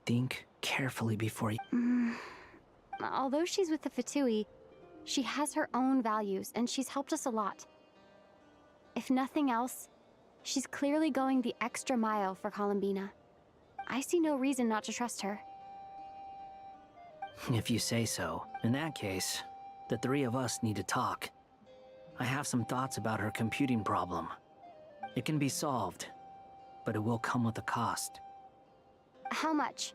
Think carefully before you... Although she's with the Fatui, she has her own values, and she's helped us a lot. If nothing else, she's clearly going the extra mile for Columbina. I see no reason not to trust her. If you say so. In that case, the three of us need to talk. I have some thoughts about her computing problem. It can be solved, but it will come with a cost. How much?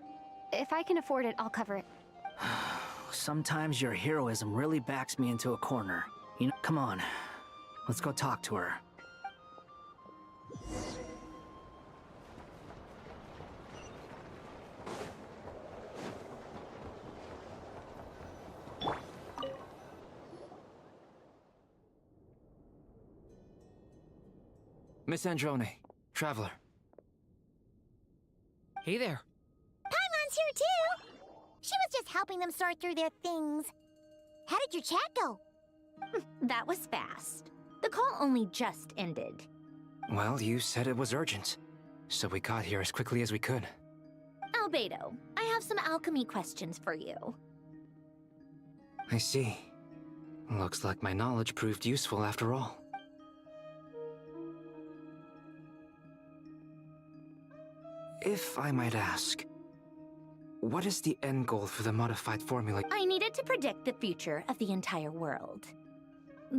If I can afford it, I'll cover it. Sometimes your heroism really backs me into a corner. You know, come on. Let's go talk to her. Miss Androne, Traveler. Hey there. Paimon's here too! She was just helping them sort through their things. How did your chat go? That was fast. The call only just ended. Well, you said it was urgent, so we got here as quickly as we could. Albedo, I have some alchemy questions for you. I see. Looks like my knowledge proved useful after all. If I might ask, what is the end goal for the modified formula? I needed to predict the future of the entire world.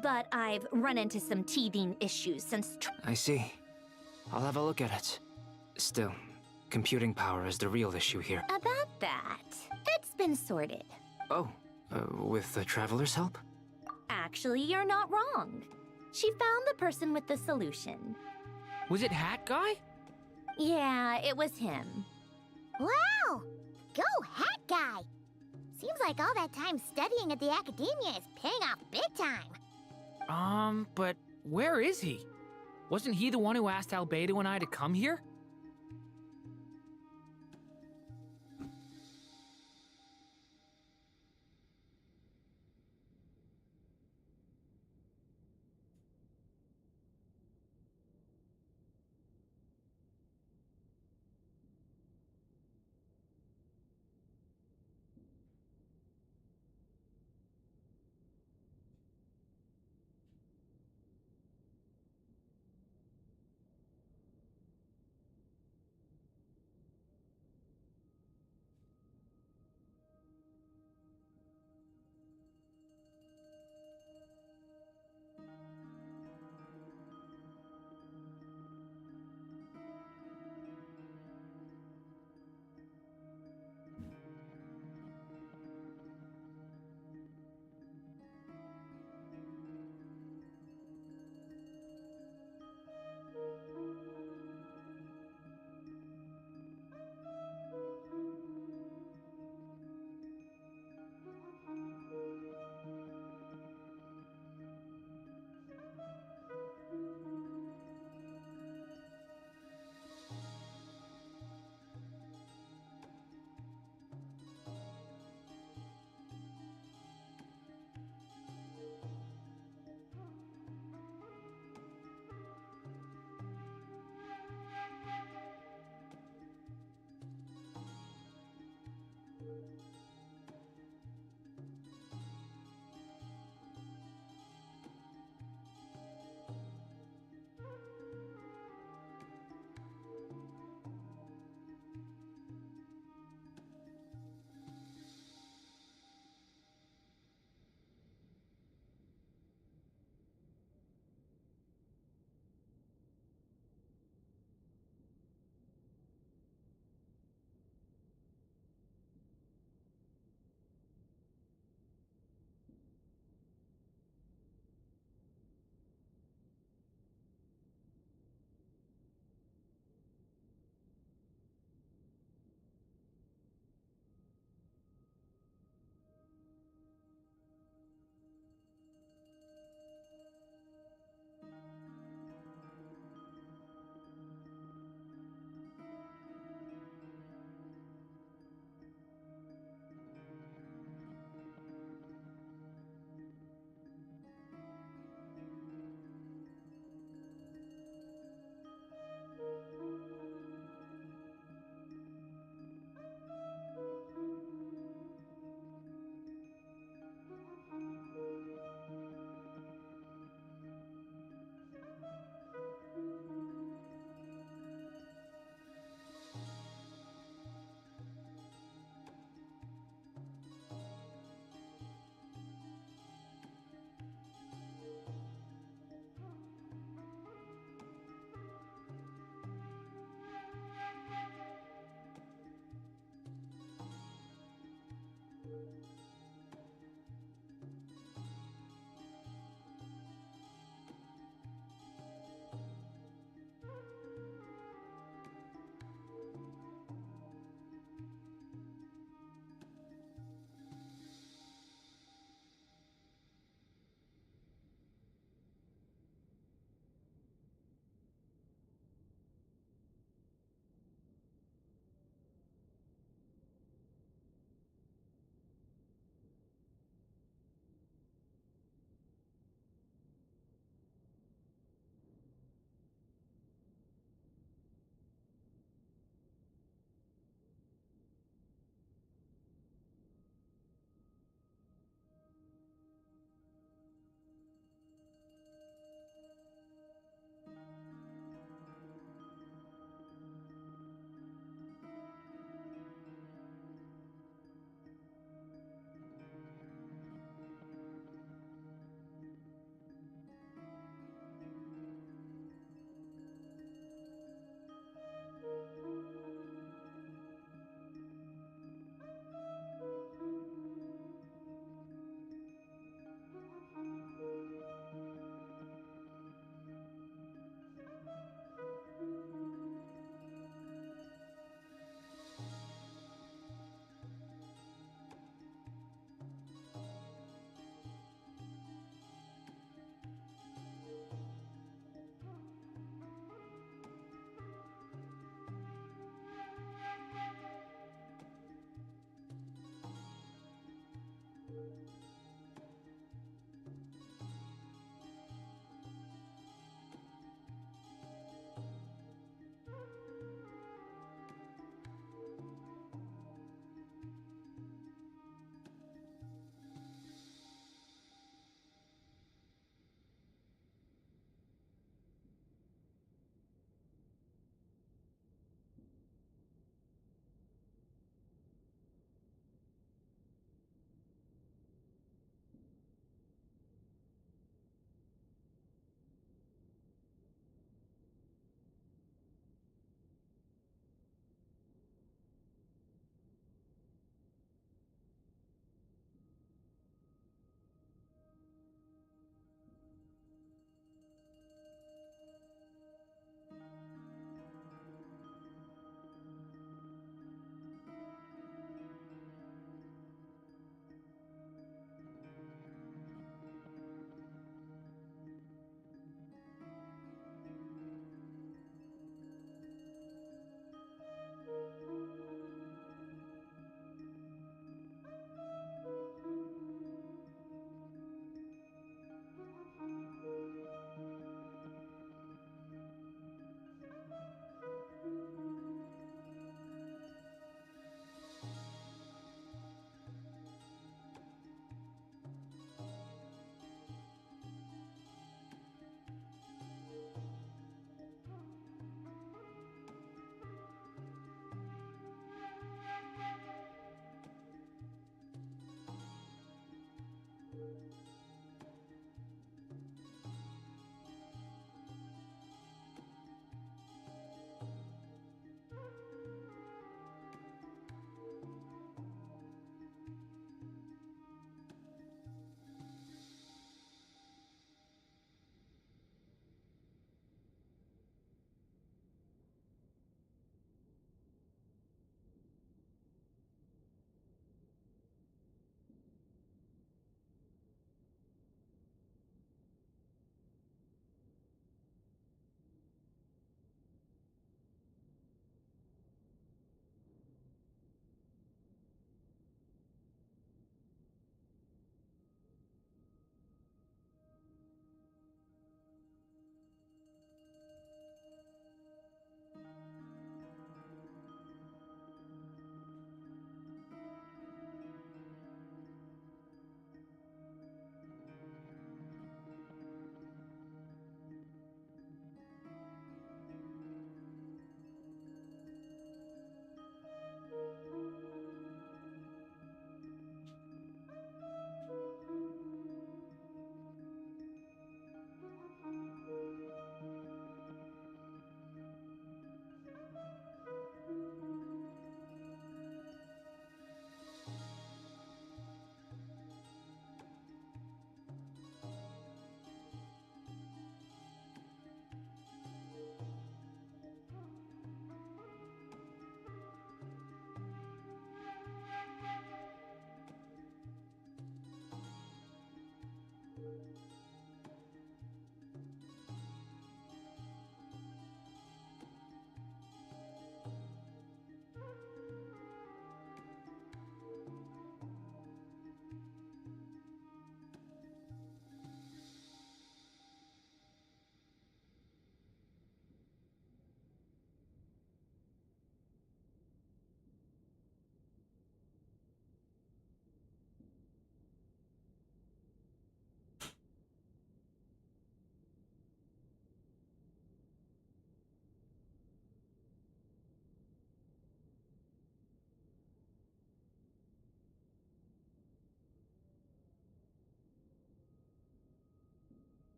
But I've run into some teething issues since... I see. I'll have a look at it. Still, computing power is the real issue here. About that, it's been sorted. Oh, with the Traveler's help? Actually, you're not wrong. She found the person with the solution. Was it Hat Guy? Yeah, it was him. Wow! Go, Hat Guy! Seems like all that time studying at the Academia is paying off big time. But where is he? Wasn't he the one who asked Albedo and I to come here?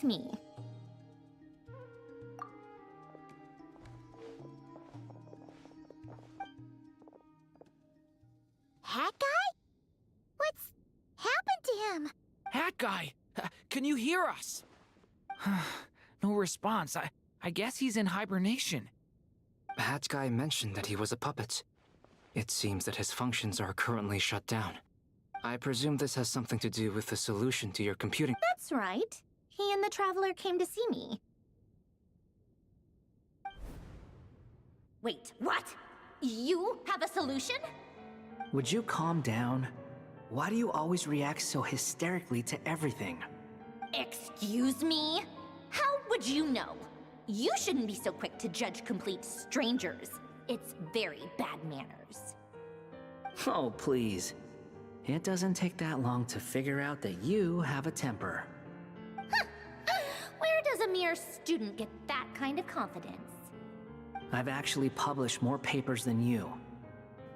with me. Hat guy? What's happened to him? Hat guy, can you hear us? No response. I guess he's in hibernation. Hat Guy mentioned that he was a puppet. It seems that his functions are currently shut down. I presume this has something to do with the solution to your computing. That's right. He and the Traveler came to see me. Wait, what? You have a solution? Would you calm down? Why do you always react so hysterically to everything? Excuse me? How would you know? You shouldn't be so quick to judge complete strangers. It's very bad manners. Oh, please. It doesn't take that long to figure out that you have a temper. Where does a mere student get that kind of confidence? I've actually published more papers than you.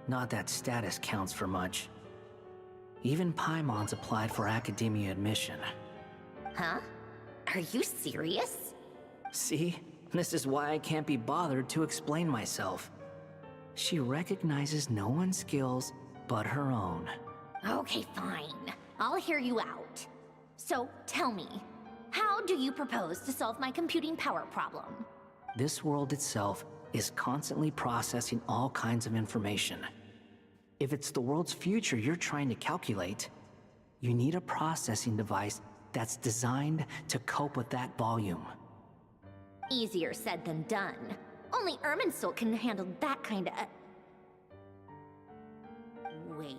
Not that status counts for much. Even Paimon's applied for academia admission. Huh? Are you serious? See? This is why I can't be bothered to explain myself. She recognizes no one's skills but her own. Okay, fine. I'll hear you out. So, tell me, how do you propose to solve my computing power problem? This world itself is constantly processing all kinds of information. If it's the world's future you're trying to calculate, you need a processing device that's designed to cope with that volume. Easier said than done. Only Irminsul can handle that kind of... Wait,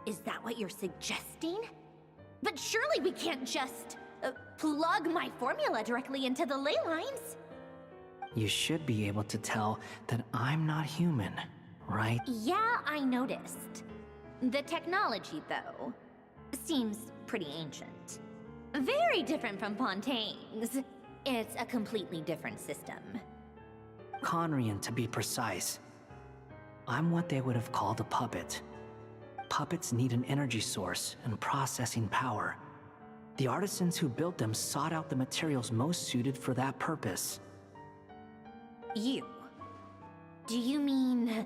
is that what you're suggesting? But surely we can't just plug my formula directly into the ley lines. You should be able to tell that I'm not human, right? Yeah, I noticed. The technology, though, seems pretty ancient. Very different from Pontaine's. It's a completely different system. Conrian, to be precise. I'm what they would have called a puppet. Puppets need an energy source and processing power. The artisans who built them sought out the materials most suited for that purpose. You? Do you mean...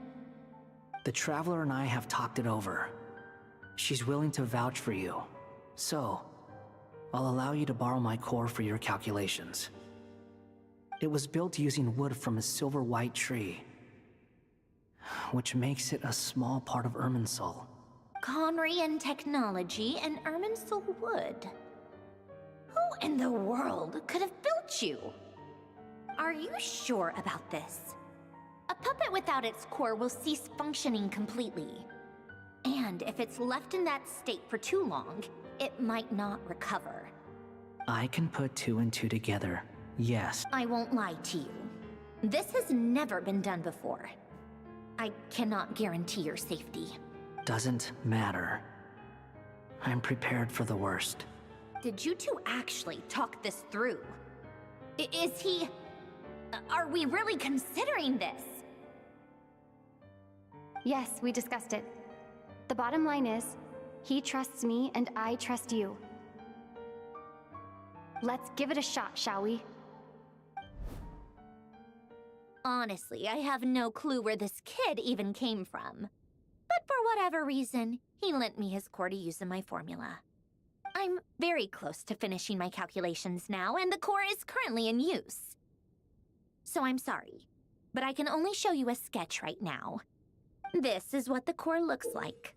The Traveler and I have talked it over. She's willing to vouch for you. So, I'll allow you to borrow my core for your calculations. It was built using wood from a silver white tree, which makes it a small part of Irminsul. Conrian technology and Irminsul wood. Who in the world could have built you? Are you sure about this? A puppet without its core will cease functioning completely. And if it's left in that state for too long, it might not recover. I can put two and two together, yes. I won't lie to you. This has never been done before. I cannot guarantee your safety. Doesn't matter. I'm prepared for the worst. Did you two actually talk this through? Is he... Are we really considering this? Yes, we discussed it. The bottom line is, he trusts me and I trust you. Let's give it a shot, shall we? Honestly, I have no clue where this kid even came from. But for whatever reason, he lent me his core to use in my formula. I'm very close to finishing my calculations now, and the core is currently in use. So I'm sorry, but I can only show you a sketch right now. This is what the core looks like.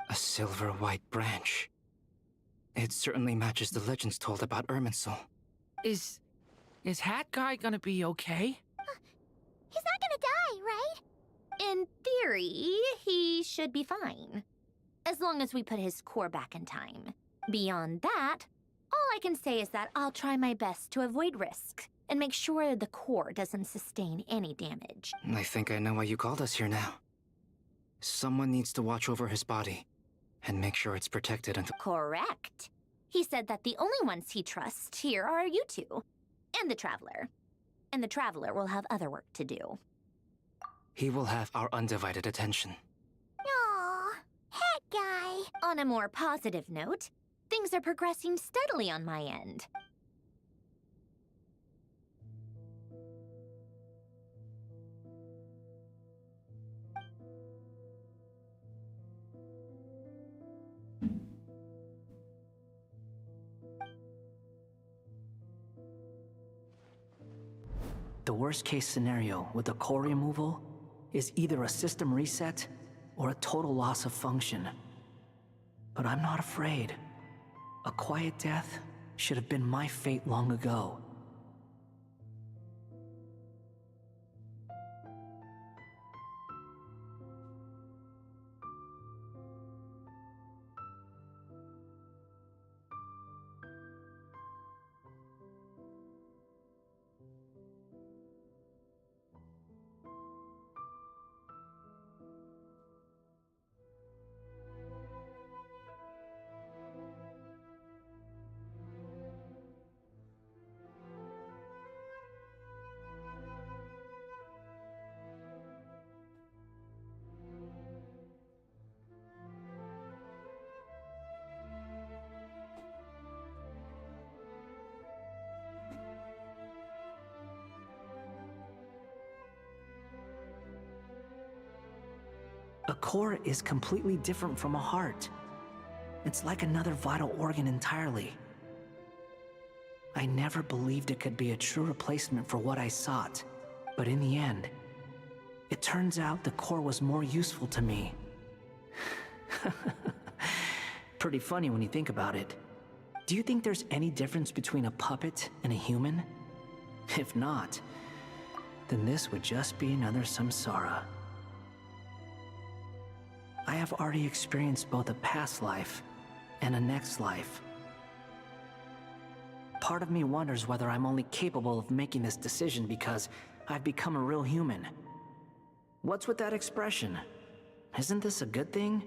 A silver white branch. It certainly matches the legends told about Irminsul. Is Hat Guy gonna be okay? He's not gonna die, right? In theory, he should be fine. As long as we put his core back in time. Beyond that, all I can say is that I'll try my best to avoid risk and make sure the core doesn't sustain any damage. I think I know why you called us here now. Someone needs to watch over his body and make sure it's protected until... Correct. He said that the only ones he trusts here are you two, and the Traveler. And the Traveler will have other work to do. He will have our undivided attention. Aww, Hat Guy. On a more positive note, things are progressing steadily on my end. The worst case scenario with the core removal is either a system reset or a total loss of function. But I'm not afraid. A quiet death should have been my fate long ago. A core is completely different from a heart. It's like another vital organ entirely. I never believed it could be a true replacement for what I sought, but in the end, it turns out the core was more useful to me. Pretty funny when you think about it. Do you think there's any difference between a puppet and a human? If not, then this would just be another samsara. I have already experienced both a past life and a next life. Part of me wonders whether I'm only capable of making this decision because I've become a real human. What's with that expression? Isn't this a good thing?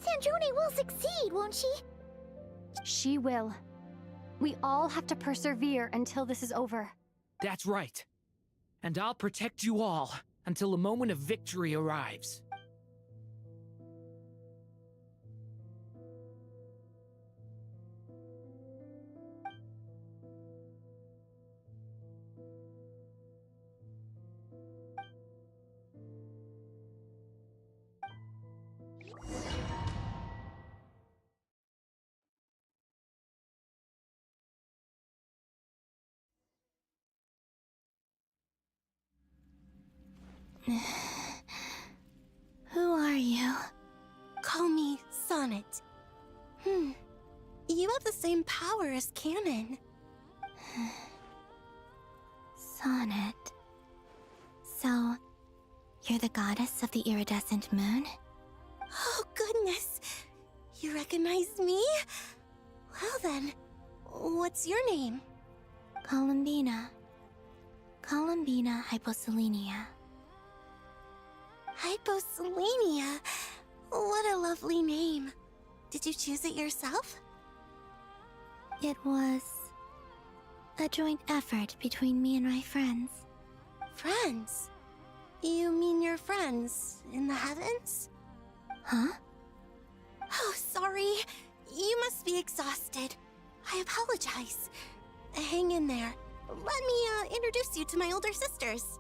Sandrone will succeed, won't she? She will. We all have to persevere until this is over. That's right. And I'll protect you all until a moment of victory arrives. Who are you? Call me Sonnet. You have the same power as Canon. Sonnet. So, you're the goddess of the iridescent moon? Oh, goodness. You recognize me? Well then, what's your name? Columbina. Columbina Hyposelenia. Hyposelenia? What a lovely name. Did you choose it yourself? It was a joint effort between me and my friends. Friends? You mean your friends in the heavens? Huh? Oh, sorry. You must be exhausted. I apologize. Hang in there. Let me introduce you to my older sisters.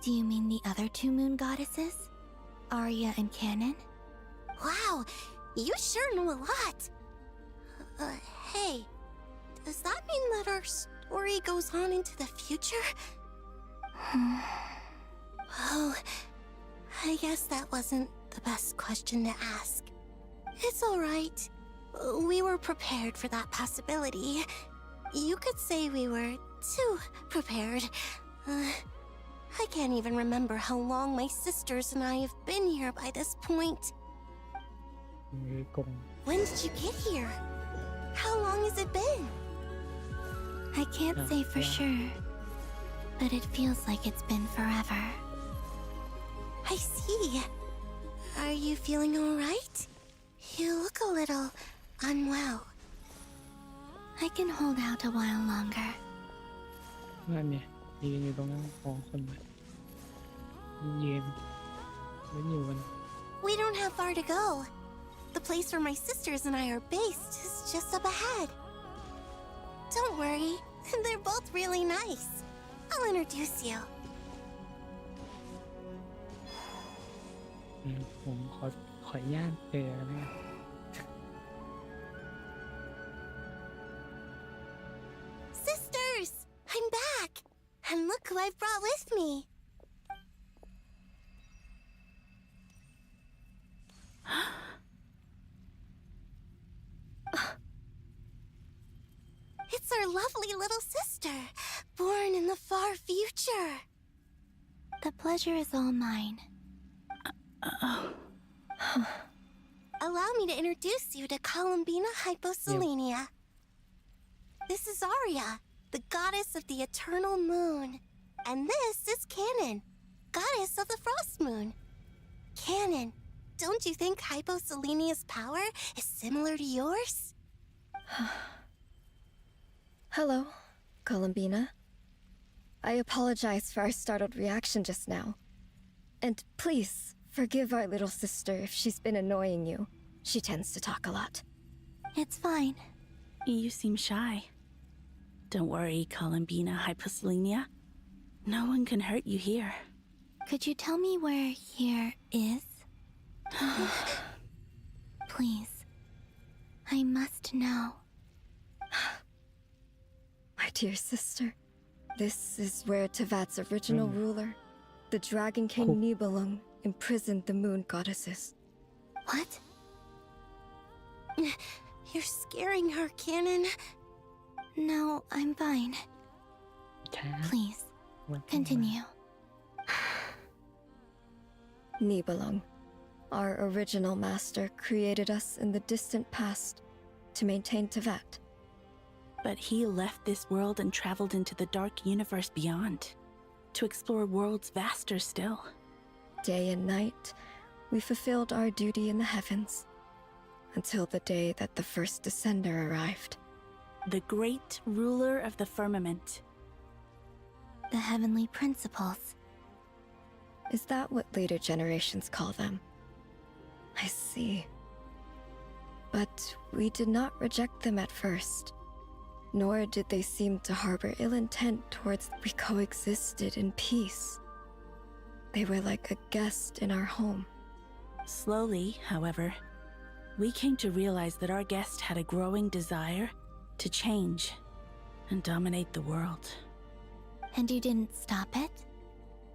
Do you mean the other two moon goddesses? Arya and Canon? Wow, you sure know a lot. Hey, does that mean that our story goes on into the future? Oh, I guess that wasn't the best question to ask. It's alright. We were prepared for that possibility. You could say we were too prepared. I can't even remember how long my sisters and I have been here by this point. When did you get here? How long has it been? I can't say for sure, but it feels like it's been forever. I see. Are you feeling alright? You look a little unwell. I can hold out a while longer. นั่นเนี่ยยืนอยู่ตรงนั้นสองคนเลยยืนอยู่กัน We don't have far to go. The place where my sisters and I are based is just up ahead. Don't worry, they're both really nice. I'll introduce you. ผมขออนุญาตเจอนะ Sis And look who I brought with me. It's our lovely little sister, born in the far future. The pleasure is all mine. Allow me to introduce you to Columbina Hyposelenia. This is Arya, the goddess of the eternal moon. And this is Canon, goddess of the frost moon. Canon, don't you think Hyposelenia's power is similar to yours? Hello, Columbina. I apologize for our startled reaction just now. And please, forgive our little sister if she's been annoying you. She tends to talk a lot. It's fine. You seem shy. Don't worry, Columbina Hyposelenia. No one can hurt you here. Could you tell me where here is? Please. I must know. My dear sister, this is where Tevat's original ruler, the Dragon King Nibelung, imprisoned the moon goddesses. What? You're scaring her, Canon. No, I'm fine. Please, continue. Nibelung, our original master, created us in the distant past to maintain Tevat. But he left this world and traveled into the dark universe beyond, to explore worlds vaster still. Day and night, we fulfilled our duty in the heavens, until the day that the first Descender arrived. The great ruler of the firmament. The heavenly principles. Is that what later generations call them? I see. But we did not reject them at first. Nor did they seem to harbor ill intent towards we coexisted in peace. They were like a guest in our home. Slowly, however, we came to realize that our guest had a growing desire to change and dominate the world. And you didn't stop it?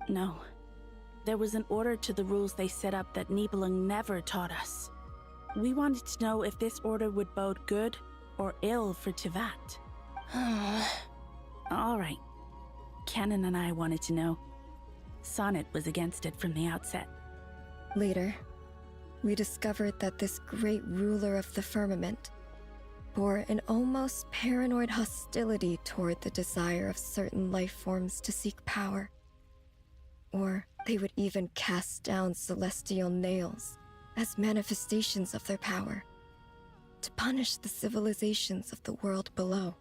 No. There was an order to the rules they set up that Nibelung never taught us. We wanted to know if this order would bode good or ill for Tevat. All right. Canon and I wanted to know. Sonnet was against it from the outset. Later, we discovered that this great ruler of the firmament bore an almost paranoid hostility toward the desire of certain life forms to seek power. Or they would even cast down celestial nails as manifestations of their power, to punish the civilizations of the world below.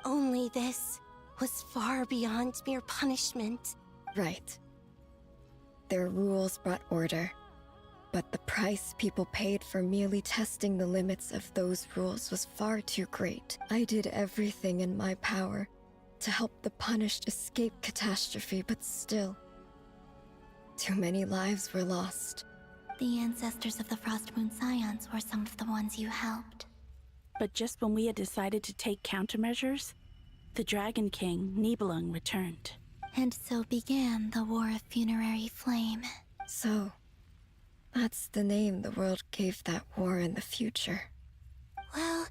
Only this was far beyond mere punishment. Right. Their rules brought order, but the price people paid for merely testing the limits of those rules was far too great. I did everything in my power to help the punished escape catastrophe, but still, too many lives were lost. The ancestors of the Frost Moon Scions were some of the ones you helped. But just when we had decided to take countermeasures, the Dragon King, Nibelung, returned. And so began the War of Funerary Flame. So, that's the name the world gave that war in the future. Well,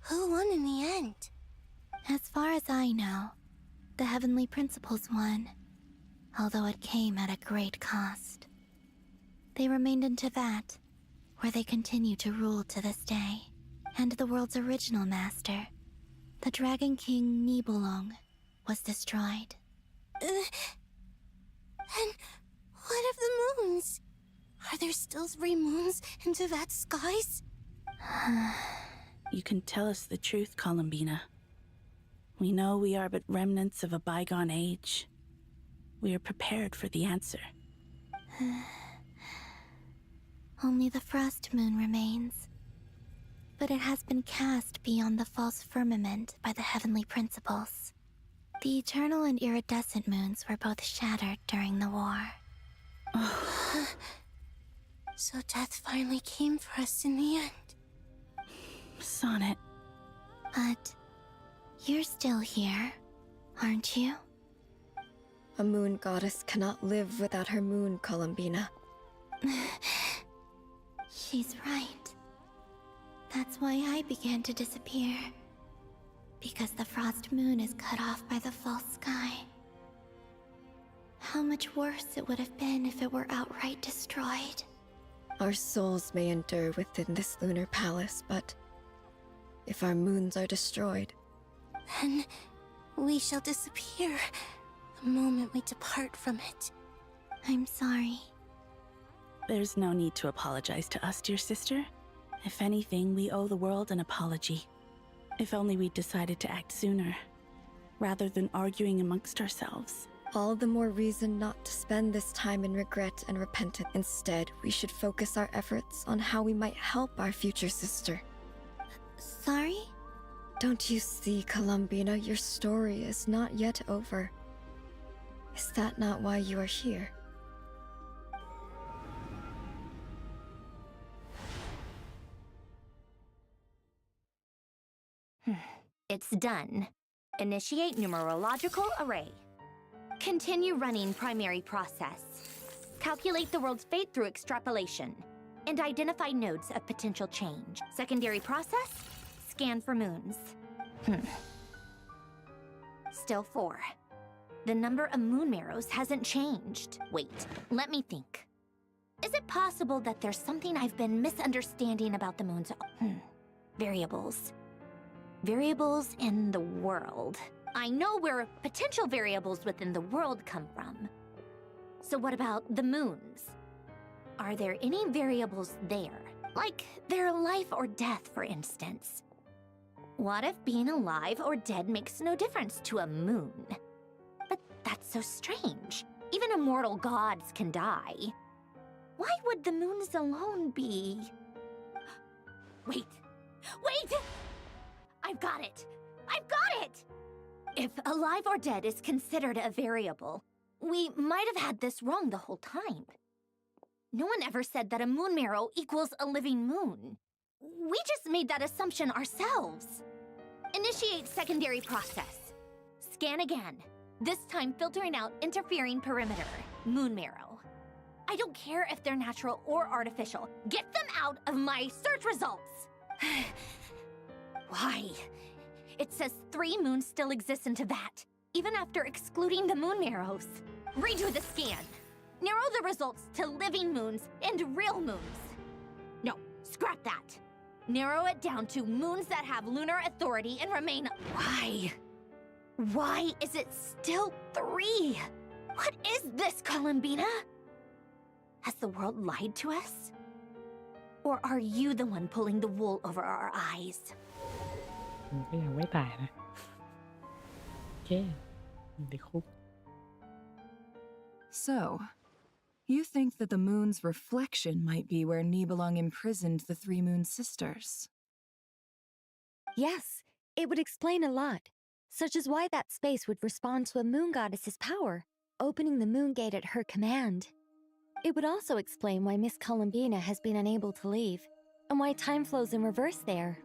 who won in the end? As far as I know, the Heavenly Principles won, although it came at a great cost. They remained in Tevat, where they continue to rule to this day. And the world's original master, the Dragon King Nibelung, was destroyed. And what of the moons? Are there still 3 moons in Tevat's skies? You can tell us the truth, Columbina. We know we are but remnants of a bygone age. We are prepared for the answer. Only the Frost Moon remains. But it has been cast beyond the false firmament by the Heavenly Principles. The eternal and iridescent moons were both shattered during the war. So death finally came for us in the end. Sonnet. But you're still here, aren't you? A moon goddess cannot live without her moon, Columbina. She's right. That's why I began to disappear. Because the frost moon is cut off by the false sky. How much worse it would have been if it were outright destroyed. Our souls may endure within this lunar palace, but if our moons are destroyed, Then we shall disappear the moment we depart from it. I'm sorry. There's no need to apologize to us, dear sister. If anything, we owe the world an apology. If only we'd decided to act sooner, rather than arguing amongst ourselves. all the more reason not to spend this time in regret and repentance. Instead, we should focus our efforts on how we might help our future sister. Sorry? Don't you see, Columbina, your story is not yet over. Is that not why you are here? It's done. Initiate numerological array. Continue running primary process. Calculate the world's fate through extrapolation. And identify nodes of potential change. Secondary process? Scan for moons. Still 4. The number of moon marrows hasn't changed. Wait, let me think. Is it possible that there's something I've been misunderstanding about the moon's variables? Variables in the world. I know where potential variables within the world come from. So what about the moons? Are there any variables there? Like their life or death, for instance. What if being alive or dead makes no difference to a moon? But that's so strange. Even immortal gods can die. Why would the moons alone be... Wait! I've got it! I've got it! If alive or dead is considered a variable, we might have had this wrong the whole time. No one ever said that a moon marrow equals a living moon. We just made that assumption ourselves. Initiate secondary process. Scan again. This time filtering out interfering perimeter. Moon marrow. I don't care if they're natural or artificial. Get them out of my search results! Why? It says 3 moons still exist into that, even after excluding the moon marrows. Redo the scan. Narrow the results to living moons and real moons. No, scrap that. Narrow it down to moons that have lunar authority and remain... Why? Why is it still 3? What is this, Columbina? Has the world lied to us? Or are you the one pulling the wool over our eyes? ก็ยังไม่ตายนะโอเคอยู่ในคุก So, you think that the moon's reflection might be where Nibelung imprisoned the 3 moon sisters? Yes, it would explain a lot, such as why that space would respond to a moon goddess's power, opening the moon gate at her command. It would also explain why Miss Columbina has been unable to leave, and why time flows in reverse there.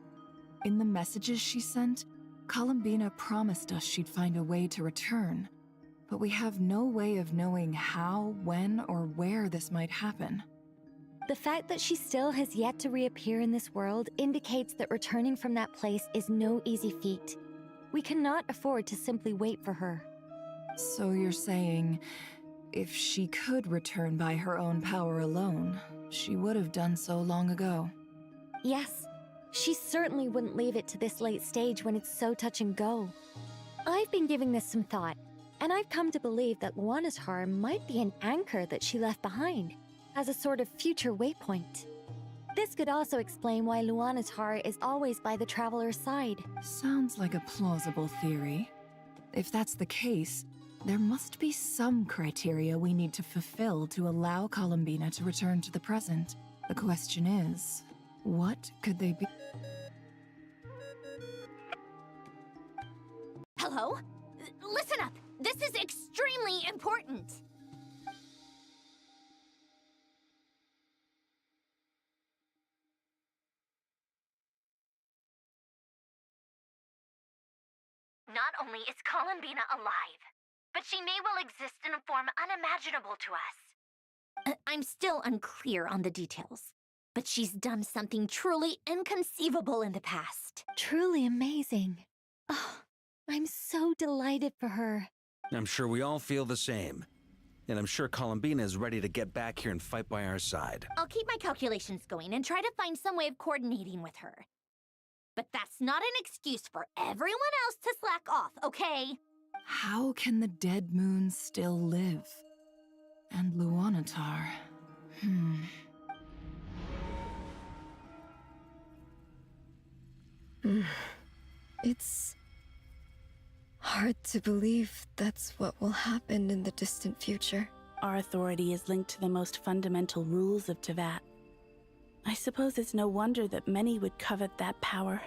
In the messages she sent, Columbina promised us she'd find a way to return, but we have no way of knowing how, when, or where this might happen. The fact that she still has yet to reappear in this world indicates that returning from that place is no easy feat. We cannot afford to simply wait for her. So you're saying, if she could return by her own power alone, she would have done so long ago? Yes, she certainly wouldn't leave it to this late stage when it's so touch and go. I've been giving this some thought, and I've come to believe that Luana's Har might be an anchor that she left behind, as a sort of future waypoint. This could also explain why Luana's Har is always by the traveler's side. Sounds like a plausible theory. If that's the case, there must be some criteria we need to fulfill to allow Columbina to return to the present. The question is, what could they be? Hello? Listen up! This is extremely important! Not only is Columbina alive, but she may well exist in a form unimaginable to us. I'm still unclear on the details, but she's done something truly inconceivable in the past. Truly amazing. Oh, I'm so delighted for her. I'm sure we all feel the same. And I'm sure Columbina is ready to get back here and fight by our side. I'll keep my calculations going and try to find some way of coordinating with her. But that's not an excuse for everyone else to slack off, okay? How can the dead moons still live? And Luanatar... It's hard to believe that's what will happen in the distant future. Our authority is linked to the most fundamental rules of Teyvat. I suppose it's no wonder that many would covet that power.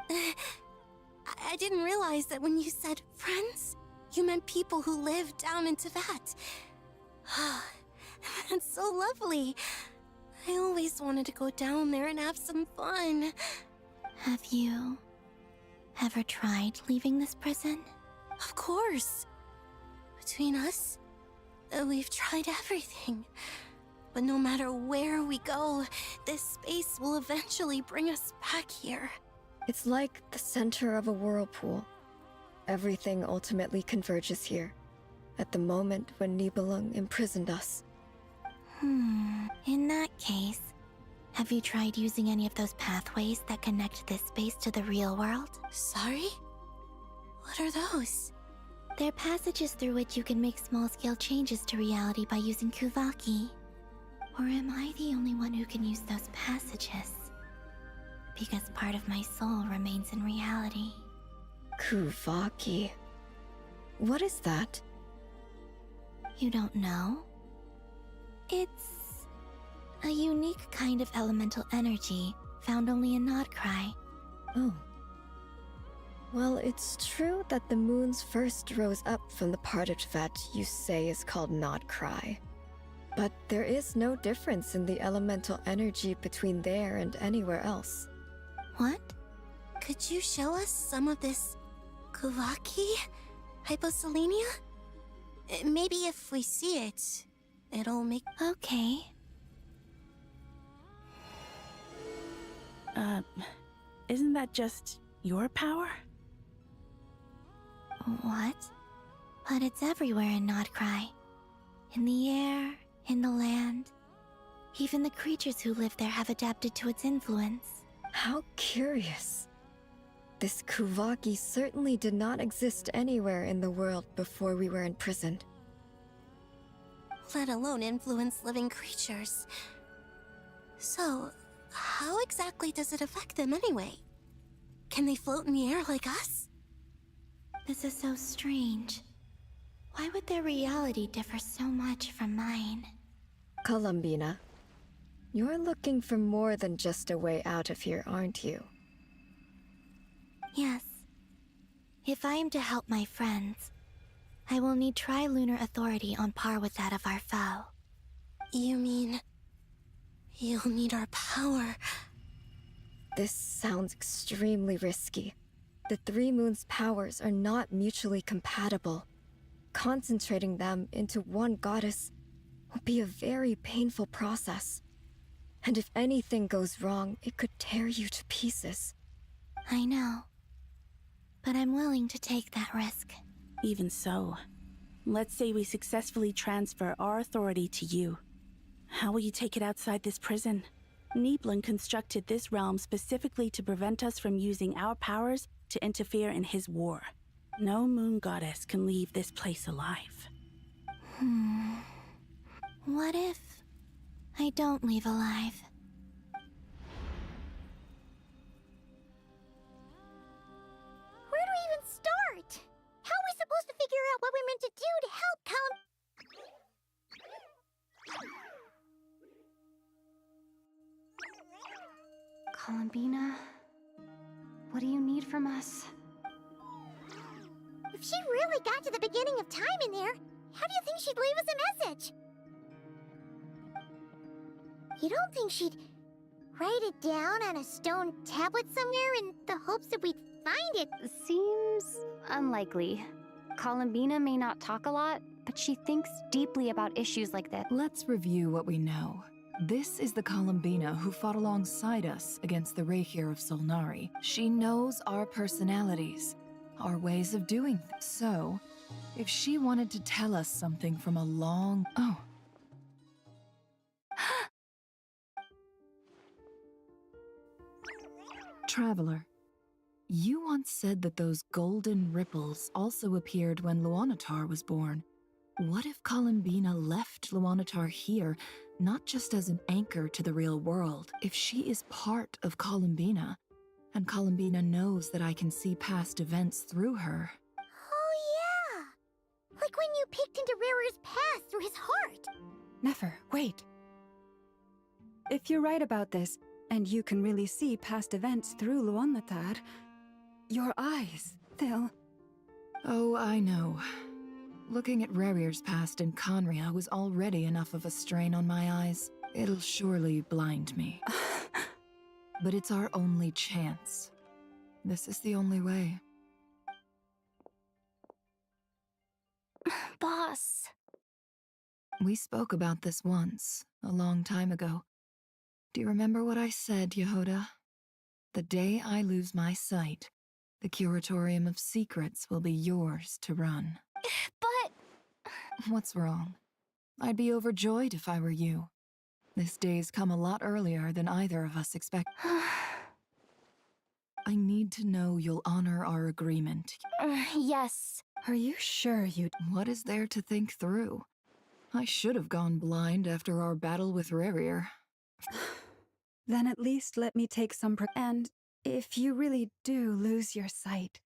I didn't realize that when you said friends, you meant people who live down in Teyvat. That's so lovely. I always wanted to go down there and have some fun. Have you ever tried leaving this prison? Of course. Between us, we've tried everything. But no matter where we go, this space will eventually bring us back here. It's like the center of a whirlpool. Everything ultimately converges here, at the moment when Nibelung imprisoned us. In that case, have you tried using any of those pathways that connect this space to the real world? Sorry? What are those? They're passages through which you can make small-scale changes to reality by using Kuvaki. Or am I the only one who can use those passages? Because part of my soul remains in reality. Kuvaki. What is that? You don't know? It's a unique kind of elemental energy found only in Nodcry. Oh. Well, it's true that the moons first rose up from the part of Teyvat you say is called Nodcry. But there is no difference in the elemental energy between there and anywhere else. What? Could you show us some of this Kuvaki hyposelenia? Maybe if we see it, it'll make... Okay. Isn't that just your power? What? But it's everywhere in Nodcry. In the air, in the land. Even the creatures who live there have adapted to its influence. How curious. This Kuvaki certainly did not exist anywhere in the world before we were imprisoned. Let alone influence living creatures. So, how exactly does it affect them anyway? Can they float in the air like us? This is so strange. Why would their reality differ so much from mine? Columbina, you're looking for more than just a way out of here, aren't you? Yes. If I am to help my friends, I will need tri-lunar authority on par with that of our foe. You mean... you'll need our power? This sounds extremely risky. The Three Moons' powers are not mutually compatible. Concentrating them into one goddess will be a very painful process. And if anything goes wrong, it could tear you to pieces. I know. But I'm willing to take that risk. Even so, let's say we successfully transfer our authority to you. How will you take it outside this prison? Nibelung constructed this realm specifically to prevent us from using our powers to interfere in his war. No moon goddess can leave this place alive. What if I don't leave alive? Where do we even start? How are we supposed to figure out what we're meant to do to help Columbina, what do you need from us? If she really got to the beginning of time in there, how do you think she'd leave us a message? You don't think she'd write it down on a stone tablet somewhere in the hopes that we'd find it? Seems unlikely. Columbina may not talk a lot, but she thinks deeply about issues like this. Let's review what we know. This is the Columbina who fought alongside us against the Reikir of Solnari. She knows our personalities, our ways of doing things. So, if she wanted to tell us something from a long... Oh. Traveler, you once said that those golden ripples also appeared when Luanatar was born. What if Columbina left Luanatar here, not just as an anchor to the real world? If she is part of Columbina, and Columbina knows that I can see past events through her... Oh yeah! Like when you peeked into Rarer's past through his heart! Nefer, wait. If you're right about this, and you can really see past events through Luanatar, your eyes, they'll... Oh, I know. Looking at Rerir's past in Conria was already enough of a strain on my eyes. It'll surely blind me. But it's our only chance. This is the only way. Boss. We spoke about this once, a long time ago. Do you remember what I said, Yehoda? The day I lose my sight, the Curatorium of Secrets will be yours to run. But... What's wrong? I'd be overjoyed if I were you. This day's come a lot earlier than either of us expected. I need to know you'll honor our agreement. Yes. Are you sure you'd... What is there to think through? I should have gone blind after our battle with Rerir. Then at least let me take some and if you really do lose your sight,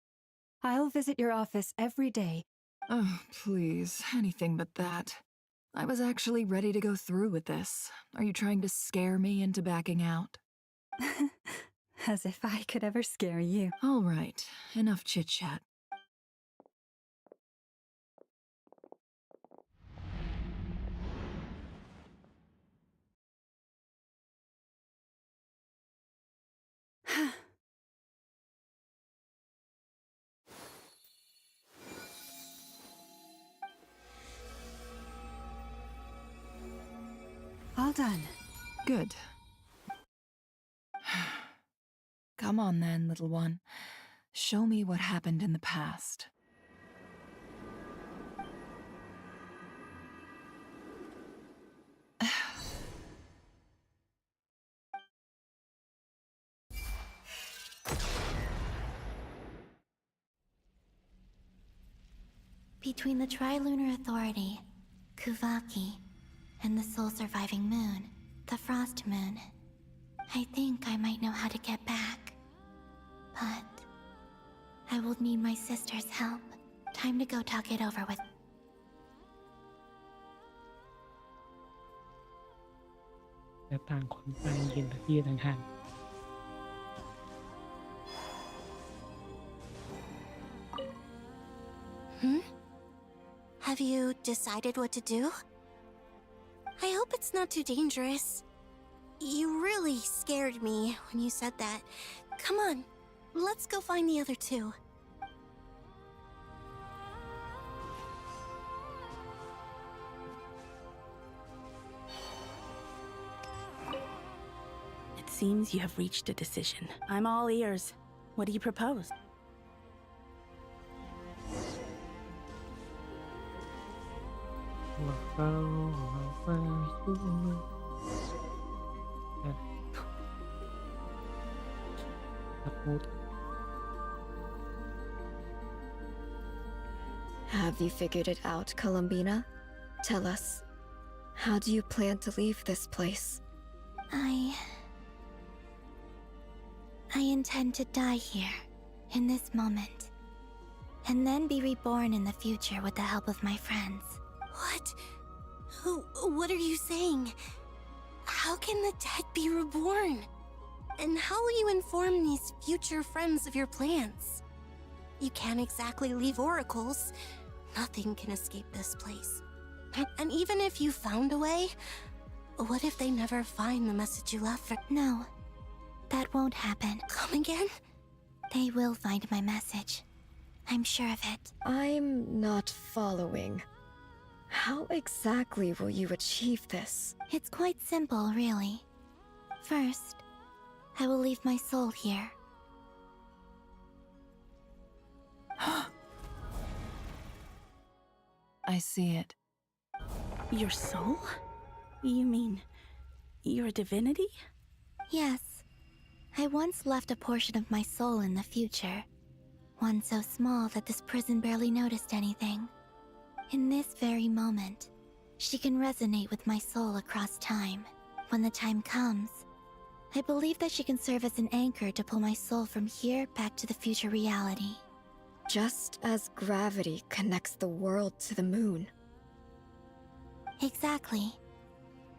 I'll visit your office every day. Oh, please, anything but that. I was actually ready to go through with this. Are you trying to scare me into backing out? As if I could ever scare you. All right, enough chit-chat. All done. Good. Come on then, little one. Show me what happened in the past. Between the Trilunar Authority, Kuvaki, and the sole-surviving moon, the Frost Moon, I think I might know how to get back. But I will need my sister's help. Time to go talk it over with... และต่างคนต่างยืนที่ห่าง Have you decided what to do? I hope it's not too dangerous. You really scared me when you said that. Come on, let's go find the other two. It seems you have reached a decision. I'm all ears. What do you propose? Have you figured it out, Columbina? Tell us, how do you plan to leave this place? I intend to die here, in this moment, and then be reborn in the future with the help of my friends. What? What are you saying? How can the dead be reborn? And how will you inform these future friends of your plans? You can't exactly leave oracles. Nothing can escape this place. And even if you found a way, what if they never find the message you left for— No, that won't happen. Come again? They will find my message. I'm sure of it. I'm not following. How exactly will you achieve this? It's quite simple, really. First, I will leave my soul here. I see it. Your soul? You mean you're a divinity? Yes. I once left a portion of my soul in the future. One so small that this prison barely noticed anything. In this very moment, she can resonate with my soul across time. When the time comes, I believe that she can serve as an anchor to pull my soul from here back to the future reality. Just as gravity connects the world to the moon. Exactly.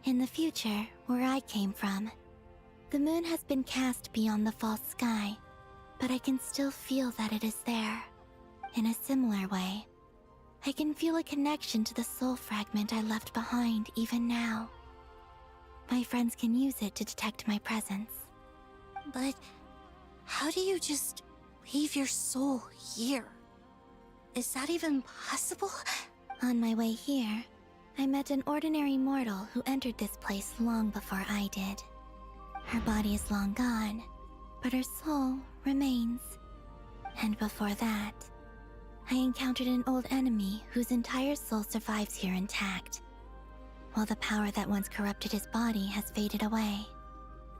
In the future, where I came from, the moon has been cast beyond the false sky, but I can still feel that it is there. In a similar way, I can feel a connection to the soul fragment I left behind even now. My friends can use it to detect my presence. But how do you just leave your soul here? Is that even possible? On my way here, I met an ordinary mortal who entered this place long before I did. Her body is long gone, but her soul remains. And before that, I encountered an old enemy whose entire soul survives here intact, while the power that once corrupted his body has faded away.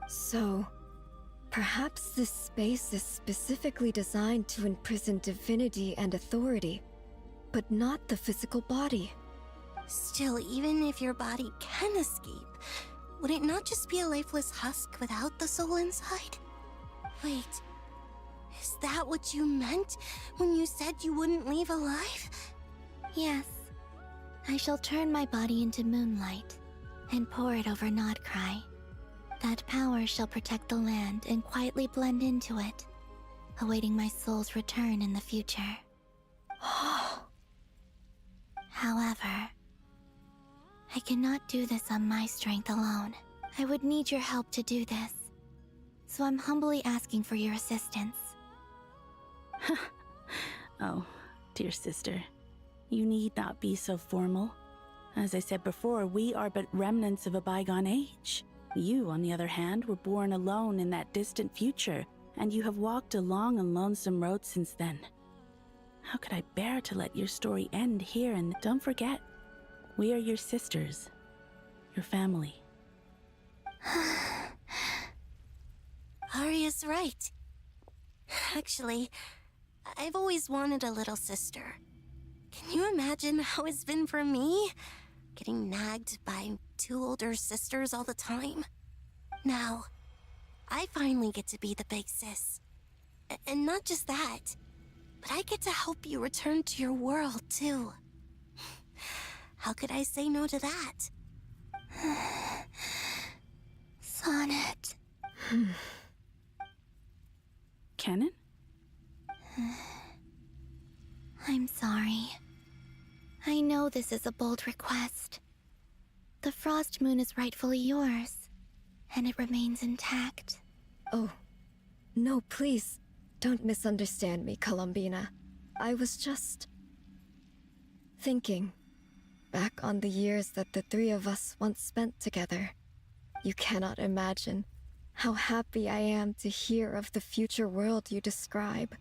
So, perhaps this space is specifically designed to imprison divinity and authority, but not the physical body. Still, even if your body can escape, would it not just be a lifeless husk without the soul inside? Wait, is that what you meant when you said you wouldn't leave alive? Yes. I shall turn my body into moonlight and pour it over Nodcry. That power shall protect the land and quietly blend into it, awaiting my soul's return in the future. However, I cannot do this on my strength alone. I would need your help to do this. So I'm humbly asking for your assistance. Oh, dear sister. You need not be so formal. As I said before, we are but remnants of a bygone age. You, on the other hand, were born alone in that distant future, and you have walked a long and lonesome road since then. How could I bear to let your story end here? And don't forget, we are your sisters, your family. Arya's right. Actually, I've always wanted a little sister. Can you imagine how it's been for me? Getting nagged by two older sisters all the time. Now, I finally get to be the big sis. And not just that, but I get to help you return to your world, too. How could I say no to that? Sonnet. Canon? I'm sorry. I know this is a bold request. The Frost Moon is rightfully yours, and it remains intact. Oh, no, please. Don't misunderstand me, Columbina. I was just thinking back on the years that the three of us once spent together. You cannot imagine how happy I am to hear of the future world you describe.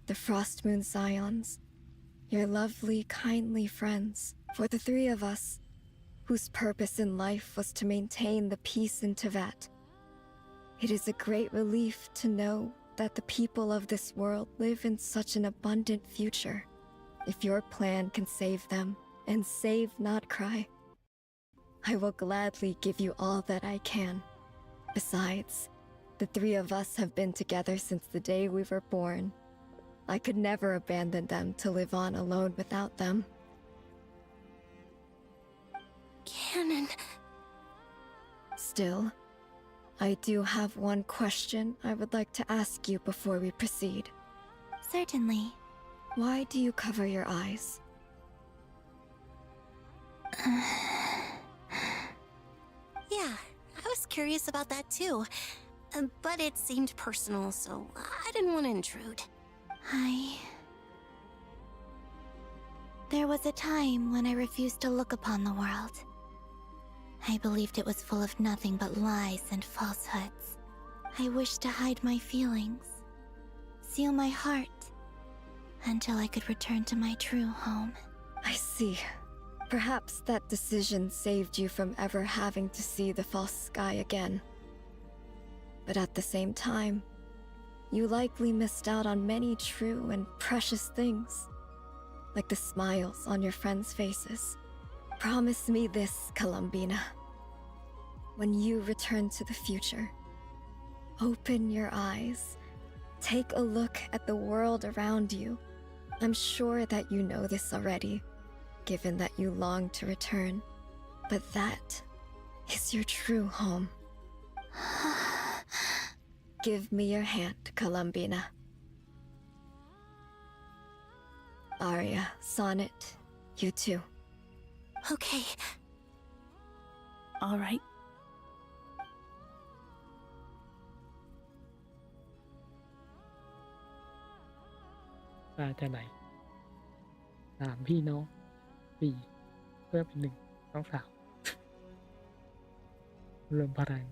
The Frost Moon Scions, your lovely, kindly friends. For the three of us, whose purpose in life was to maintain the peace in Teyvat. It is a great relief to know that the people of this world live in such an abundant future. If your plan can save them, and save Nodcry, I will gladly give you all that I can. Besides, the three of us have been together since the day we were born. I could never abandon them to live on alone without them. Canon. Still, I do have one question I would like to ask you before we proceed. Certainly. Why do you cover your eyes? Yeah, I was curious about that too. But it seemed personal, so I didn't want to intrude. I There was a time when I refused to look upon the world. I believed it was full of nothing but lies and falsehoods. I wished to hide my feelings, seal my heart, until I could return to my true home. I see. Perhaps that decision saved you from ever having to see the false sky again. But at the same time, you likely missed out on many true and precious things, like the smiles on your friends' faces. Promise me this, Columbina. When you return to the future, open your eyes, take a look at the world around you. I'm sure that you know this already, given that you long to return, but that is your true home. Give me your hand, Columbina. Arya, Sonnet, you too. Okay. All right. มาจากไหน3 พี่น้อง4เพื่อเป็น1น้องสาวรวมพลัง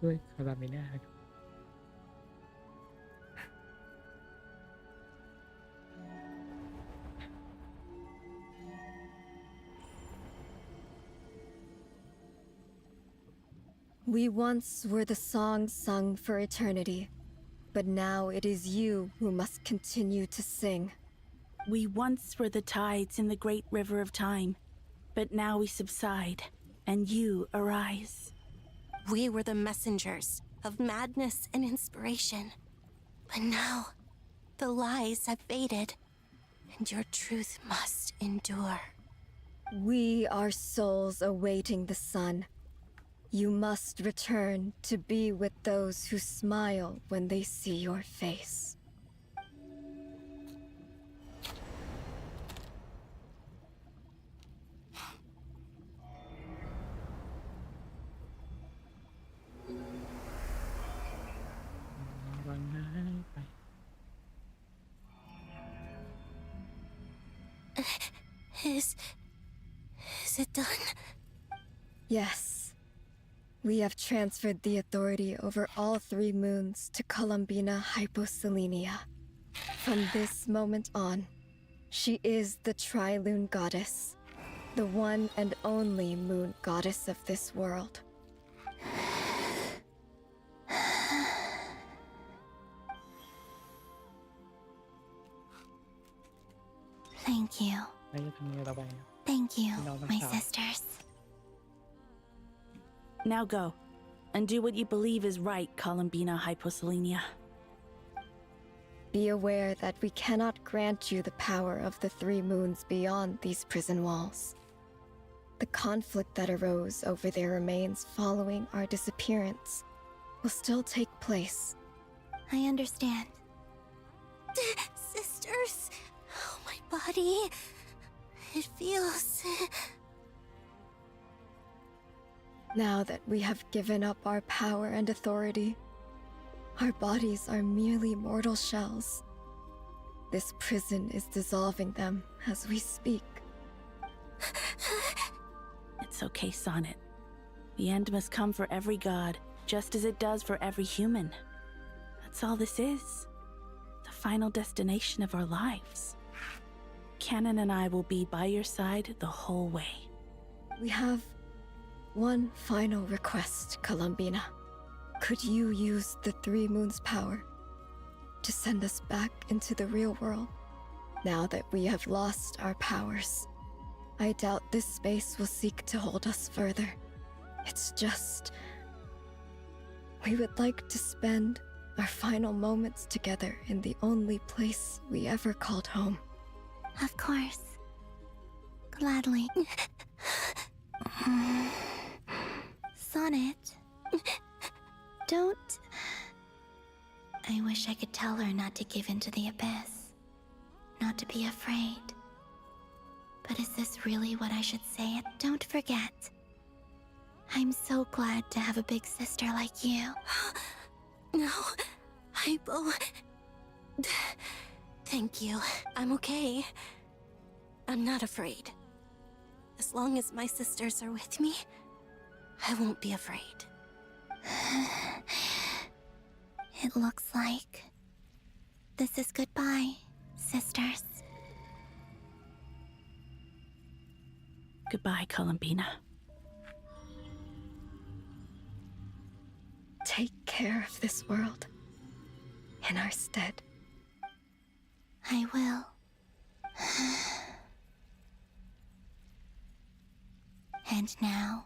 ด้วยคาราเมน่าครับ We once were the songs sung for eternity, but now it is you who must continue to sing. We once were the tides in the great river of time, but now we subside, and you arise. We were the messengers of madness and inspiration, but now the lies have faded, and your truth must endure. We are souls awaiting the sun. You must return to be with those who smile when they see your face. Is it done? Yes. We have transferred the authority over all 3 moons to Columbina Hyposelenia. From this moment on, she is the Tri-Lune Goddess, the one and only moon goddess of this world. Thank you. Thank you, my sisters. Now go, and do what you believe is right, Columbina Hyposelenia. Be aware that we cannot grant you the power of the 3 moons beyond these prison walls. The conflict that arose over their remains following our disappearance will still take place. I understand. Sisters, oh, my body, it feels... Now that we have given up our power and authority, our bodies are merely mortal shells. This prison is dissolving them as we speak. It's okay, Sonnet. The end must come for every god, just as it does for every human. That's all this is. The final destination of our lives. Canon and I will be by your side the whole way. We have one final request, Columbina. Could you use the 3 moons' power to send us back into the real world? Now that we have lost our powers, I doubt this space will seek to hold us further. It's just... we would like to spend our final moments together in the only place we ever called home. Of course. Gladly. Sonnet. Don't... I wish I could tell her not to give in to the abyss. Not to be afraid. But is this really what I should say? Don't forget. I'm so glad to have a big sister like you. No, Hypo... Thank you. I'm okay. I'm not afraid. As long as my sisters are with me, I won't be afraid. It looks like this is goodbye, sisters. Goodbye, Columbina. Take care of this world in our stead. I will. And now,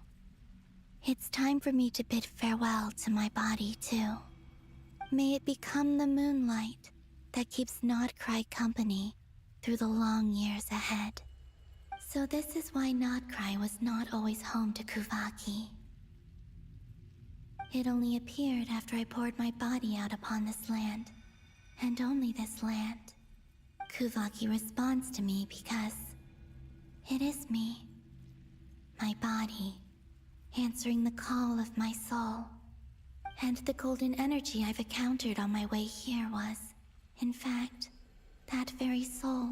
it's time for me to bid farewell to my body, too. May it become the moonlight that keeps Nodcry company through the long years ahead. So this is why Nodcry was not always home to Kuvaki. It only appeared after I poured my body out upon this land, and only this land. Kuvaki responds to me because it is me, my body, answering the call of my soul. And the golden energy I've encountered on my way here was, in fact, that very soul,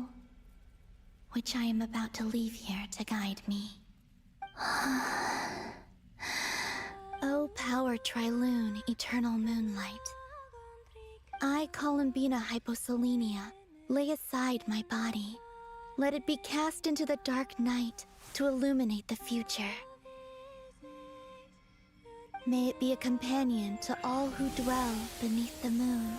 which I am about to leave here to guide me. O power Trilune, eternal moonlight. I, Columbina Hyposelenia, lay aside my body. Let it be cast into the dark night to illuminate the future. May it be a companion to all who dwell beneath the moon.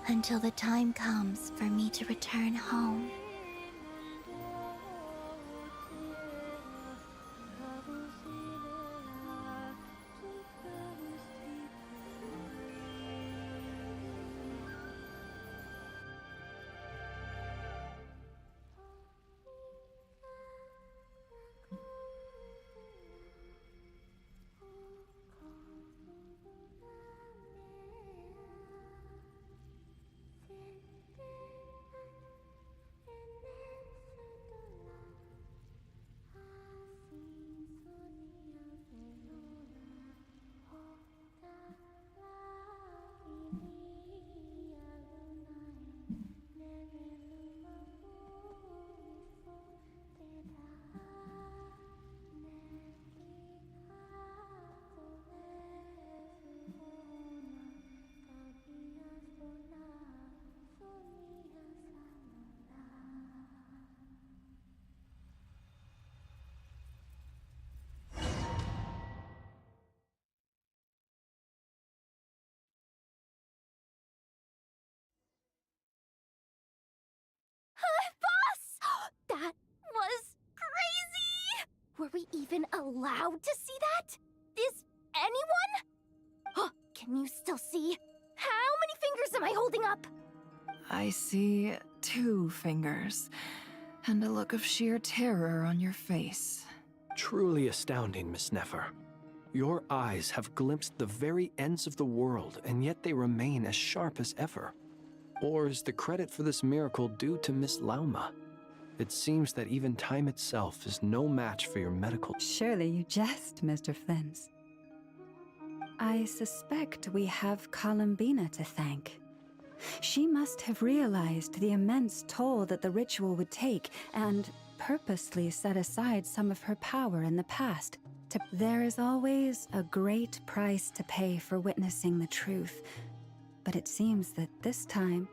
Until the time comes for me to return home. That was crazy! Were we even allowed to see that? Is anyone? Oh, can you still see? How many fingers am I holding up? I see 2 fingers, and a look of sheer terror on your face. Truly astounding, Miss Nefer. Your eyes have glimpsed the very ends of the world, and yet they remain as sharp as ever. Or is the credit for this miracle due to Miss Lauma? It seems that even time itself is no match for your medical... Surely you jest, Mr. Flins. I suspect we have Columbina to thank. She must have realized the immense toll that the ritual would take and purposely set aside some of her power in the past. There is always a great price to pay for witnessing the truth, but it seems that this time,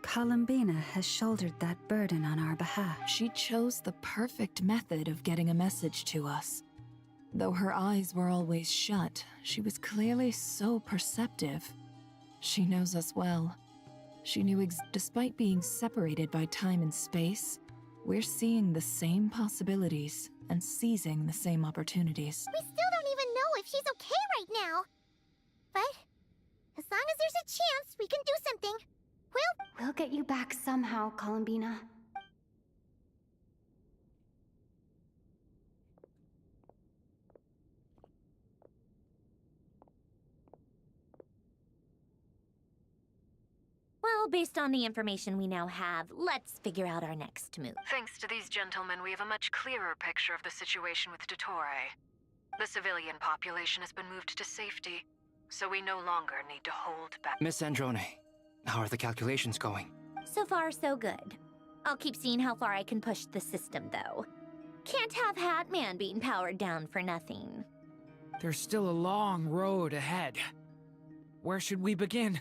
Columbina has shouldered that burden on our behalf. She chose the perfect method of getting a message to us. Though her eyes were always shut, she was clearly so perceptive. She knows us well. She knew despite being separated by time and space, we're seeing the same possibilities and seizing the same opportunities. We still don't even know if she's okay right now. But as long as there's a chance, we can do something. We'll get you back somehow, Columbina. Well, based on the information we now have, let's figure out our next move. Thanks to these gentlemen, we have a much clearer picture of the situation with Dottore. The civilian population has been moved to safety. so we no longer need to hold back. Miss Androne, how are the calculations going? So far, so good. I'll keep seeing how far I can push the system, though. Can't have Hatman being powered down for nothing. There's still a long road ahead. Where should we begin?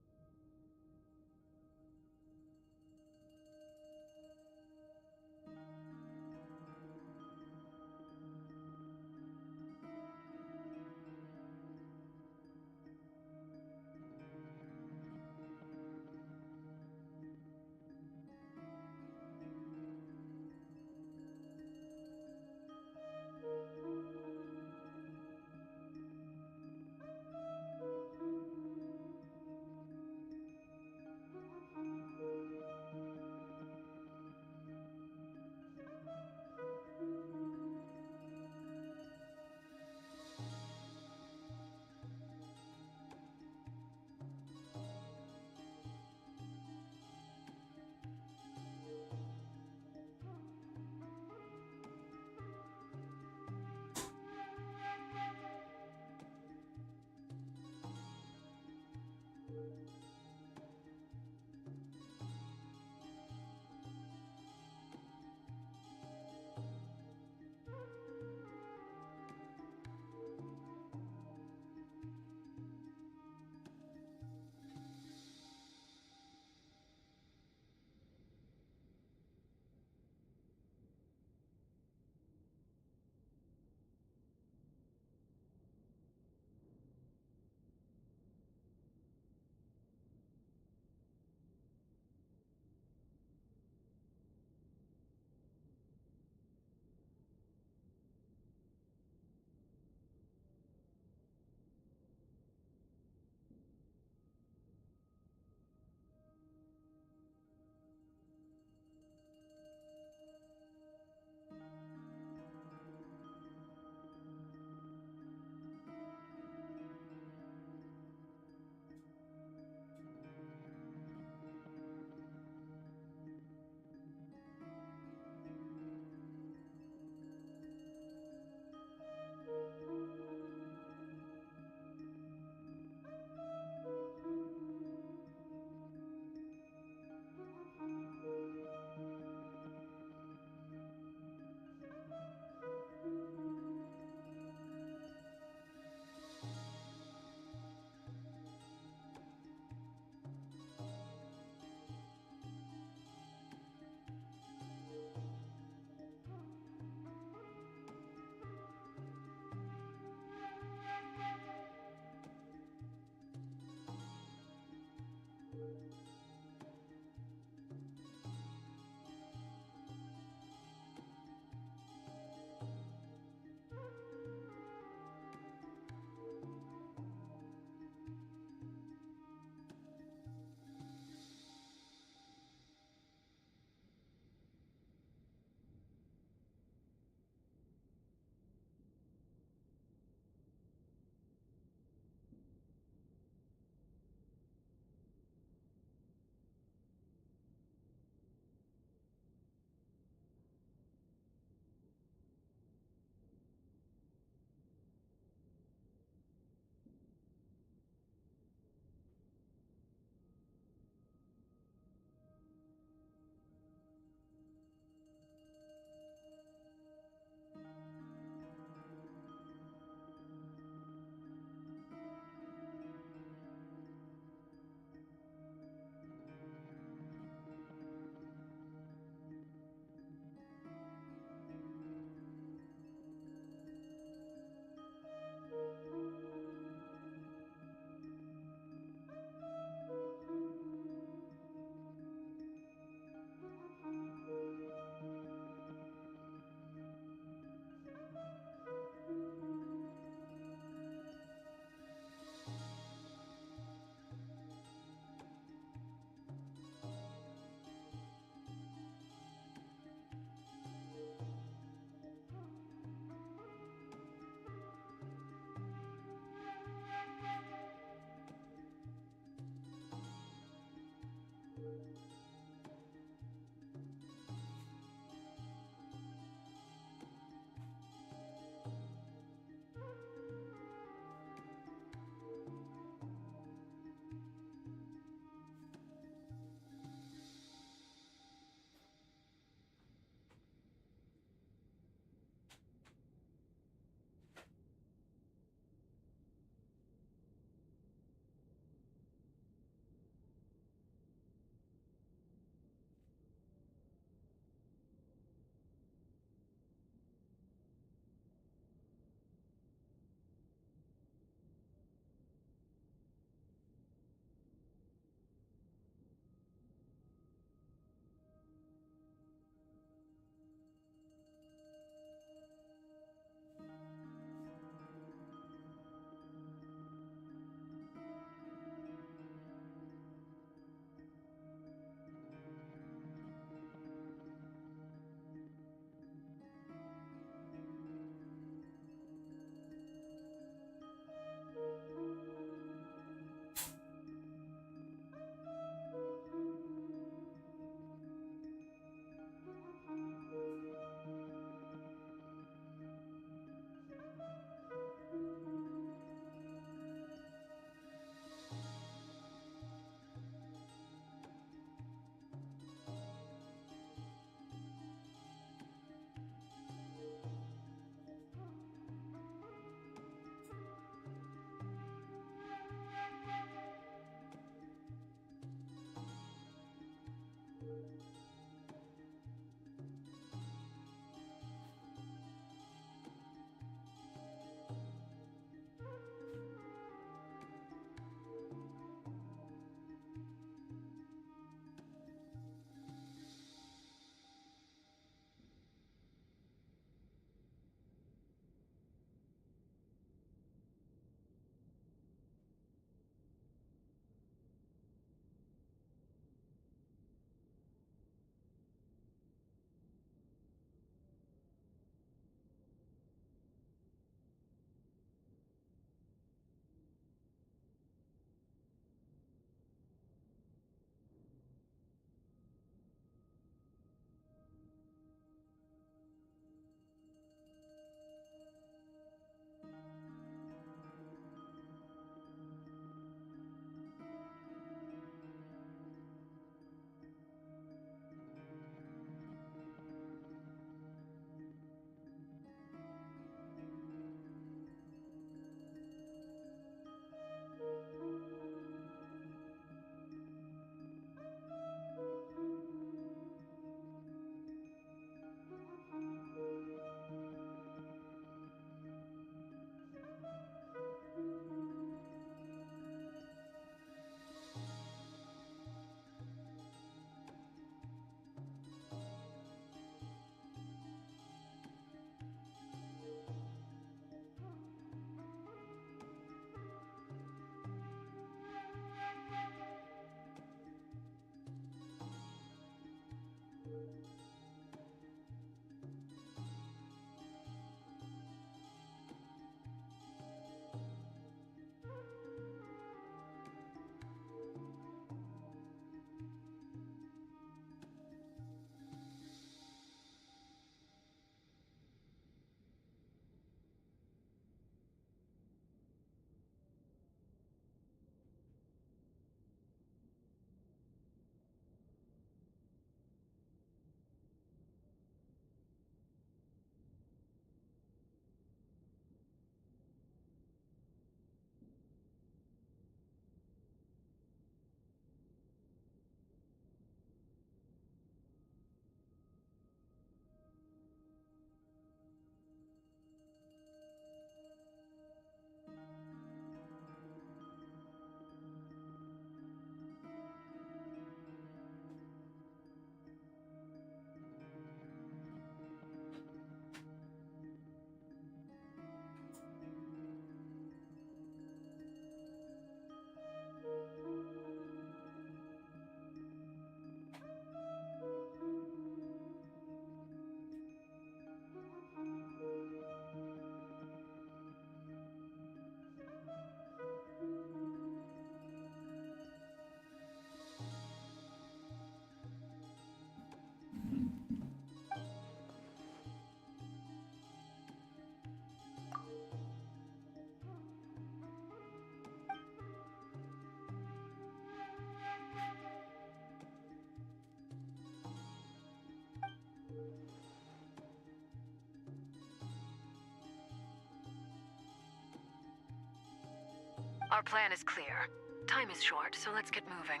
plan is clear. Time is short, so let's get moving.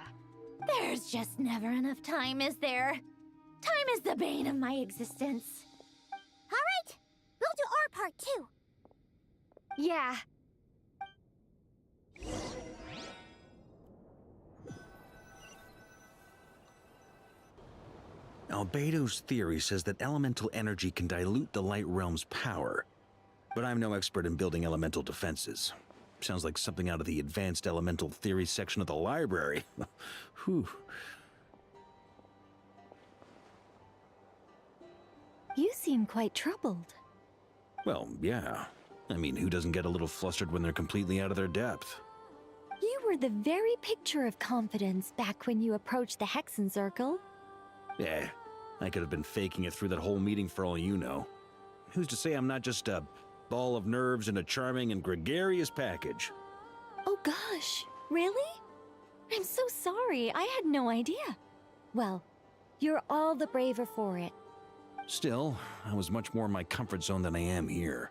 There's just never enough time, is there? Time is the bane of my existence. All right, we'll do our part too. Yeah. Albedo's theory says that elemental energy can dilute the light realm's power, but I'm no expert in building elemental defenses. Sounds like something out of the advanced elemental theory section of the library. Whew. You seem quite troubled. Well, yeah. I mean, who doesn't get a little flustered when they're completely out of their depth? You were the very picture of confidence back when you approached the Hexen Circle. Yeah, I could have been faking it through that whole meeting for all you know. Who's to say I'm not just a ball of nerves in a charming and gregarious package? Oh gosh, really? I'm so sorry, I had no idea. Well, you're all the braver for it. Still, I was much more in my comfort zone than I am here.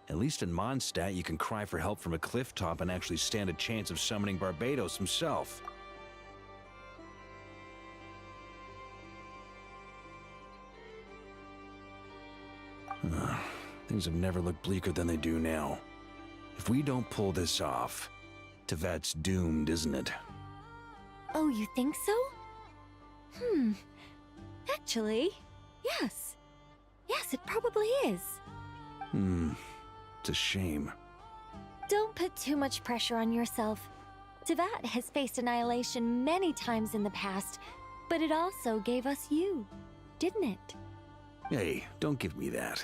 At least in Mondstadt, you can cry for help from a cliff top and actually stand a chance of summoning Barbados himself. Things have never looked bleaker than they do now. If we don't pull this off, Tevat's doomed, isn't it? Oh, you think so? Actually, yes. Yes, it probably is. It's a shame. Don't put too much pressure on yourself. Tevat has faced annihilation many times in the past, but it also gave us you, didn't it? Hey, don't give me that.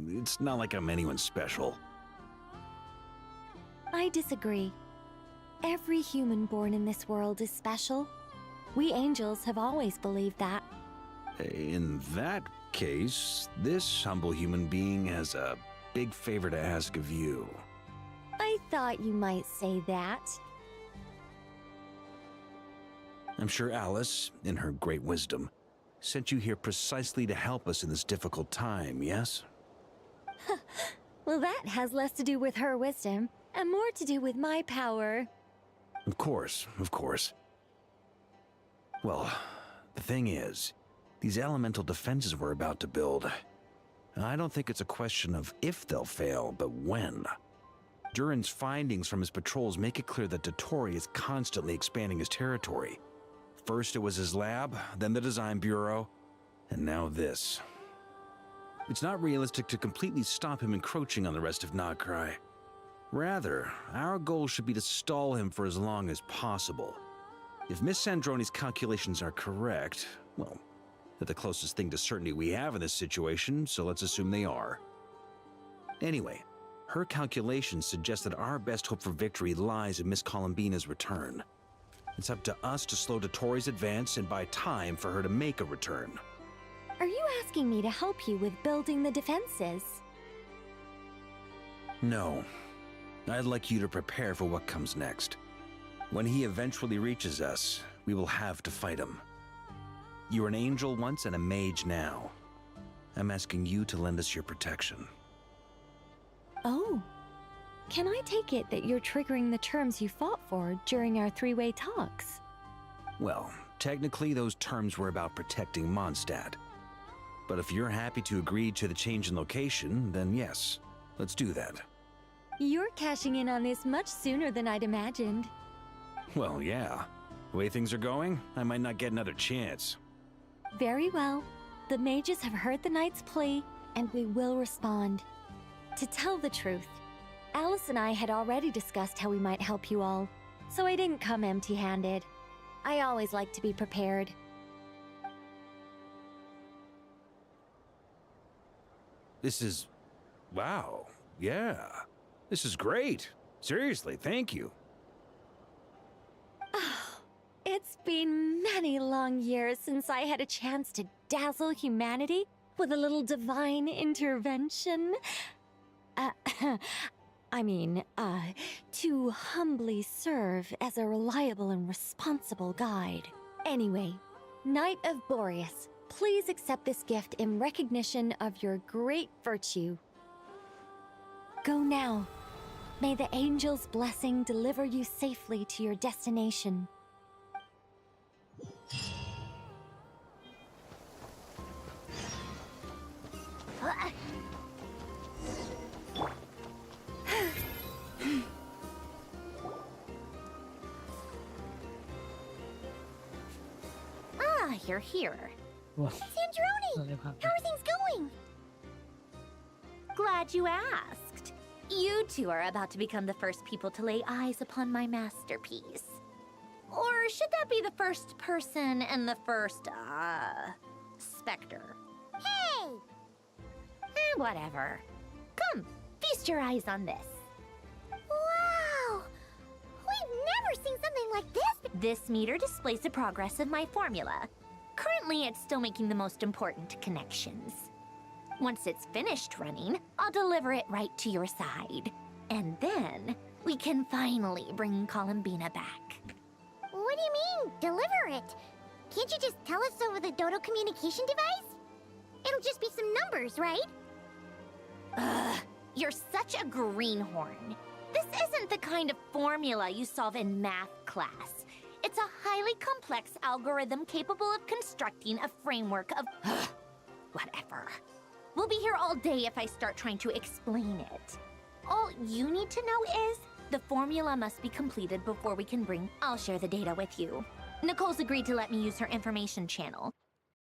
It's not like I'm anyone special. I disagree. Every human born in this world is special. We angels have always believed that. In that case, this humble human being has a big favor to ask of you. I thought you might say that. I'm sure Alice, in her great wisdom, sent you here precisely to help us in this difficult time, yes? Well, that has less to do with her wisdom, and more to do with my power. Of course, of course. Well, the thing is, these elemental defenses we're about to build, I don't think it's a question of if they'll fail, but when. Durin's findings from his patrols make it clear that Dottore is constantly expanding his territory. First it was his lab, then the design bureau, and now this. It's not realistic to completely stop him encroaching on the rest of Nagrai. Rather, our goal should be to stall him for as long as possible. If Miss Sandroni's calculations are correct, well, they're the closest thing to certainty we have in this situation, so let's assume they are. Anyway, her calculations suggest that our best hope for victory lies in Miss Columbina's return. It's up to us to slow Dottore's advance and buy time for her to make a return. Are you asking me to help you with building the defenses? No. I'd like you to prepare for what comes next. When he eventually reaches us, we will have to fight him. You were an angel once and a mage now. I'm asking you to lend us your protection. Oh. Can I take it that you're triggering the terms you fought for during our three-way talks? Well, technically those terms were about protecting Mondstadt. But if you're happy to agree to the change in location, then yes, let's do that. You're cashing in on this much sooner than I'd imagined. Well, yeah. The way things are going, I might not get another chance. Very well. The mages have heard the knight's plea, and we will respond. To tell the truth, Alice and I had already discussed how we might help you all, so I didn't come empty-handed. I always like to be prepared. This is... wow. Yeah. This is great. Seriously, thank you. It's been many long years since I had a chance to dazzle humanity with a little divine intervention. To humbly serve as a reliable and responsible guide. Anyway, Knight of Boreas, please accept this gift in recognition of your great virtue. Go now. May the angel's blessing deliver you safely to your destination. Ah, you're here. Sandrone! How are things going? Glad you asked. You two are about to become the first people to lay eyes upon my masterpiece. Or should that be the first person and the first, specter? Hey! Whatever. Come, feast your eyes on this. Wow! We've never seen something like this! This meter displays the progress of my formula. Currently, it's still making the most important connections. Once it's finished running, I'll deliver it right to your side. And then, we can finally bring Columbina back. What do you mean, deliver it? Can't you just tell us over the Dodo communication device? It'll just be some numbers, right? Ugh, you're such a greenhorn. This isn't the kind of formula you solve in math class. It's a highly complex algorithm capable of constructing a framework of... whatever. We'll be here all day if I start trying to explain it. All you need to know is the formula must be completed before we can bring... I'll share the data with you. Nicole's agreed to let me use her information channel.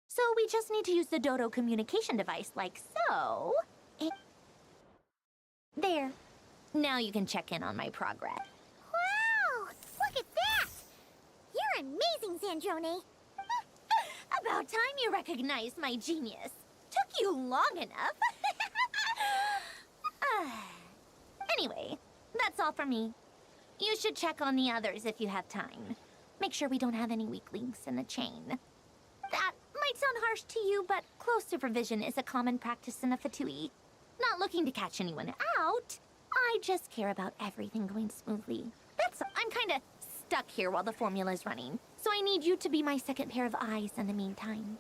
So we just need to use the Dodo communication device like so. There. Now you can check in on my progress. Wow! Look at that! You're amazing, Sandrone! About time you recognized my genius. Took you long enough. Anyway, that's all for me. You should check on the others if you have time. Make sure we don't have any weak links in the chain. That might sound harsh to you, but close supervision is a common practice in the Fatui. Not looking to catch anyone out. I just care about everything going smoothly. I'm kinda stuck here while the formula's running, so I need you to be my second pair of eyes in the meantime.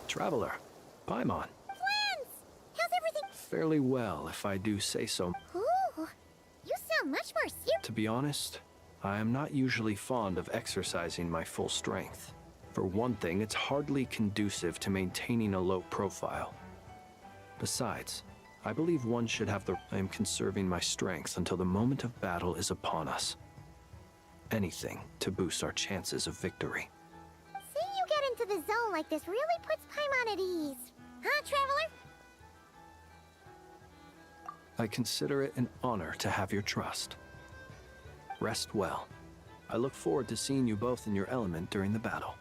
Traveler, Paimon. Friends! How's everything? Fairly well, if I do say so. Ooh, you sound much more serious. To be honest, I am not usually fond of exercising my full strength. For one thing, it's hardly conducive to maintaining a low profile. Besides, I believe one should have the... I am conserving my strength until the moment of battle is upon us. Anything to boost our chances of victory. Seeing you get into the zone like this really puts Paimon at ease. Huh, Traveler? I consider it an honor to have your trust. Rest well. I look forward to seeing you both in your element during the battle.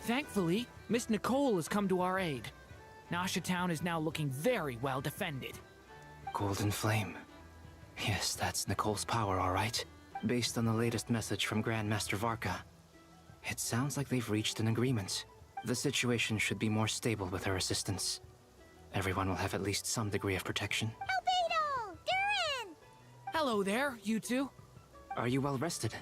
Thankfully, Miss Nicole has come to our aid. Nasha Town is now looking very well defended. Golden Flame. Yes, that's Nicole's power, all right. Based on the latest message from Grandmaster Varka. It sounds like they've reached an agreement. The situation should be more stable with her assistance. Everyone will have at least some degree of protection. Albedo! Durin! Hello there, you two. Are you well rested?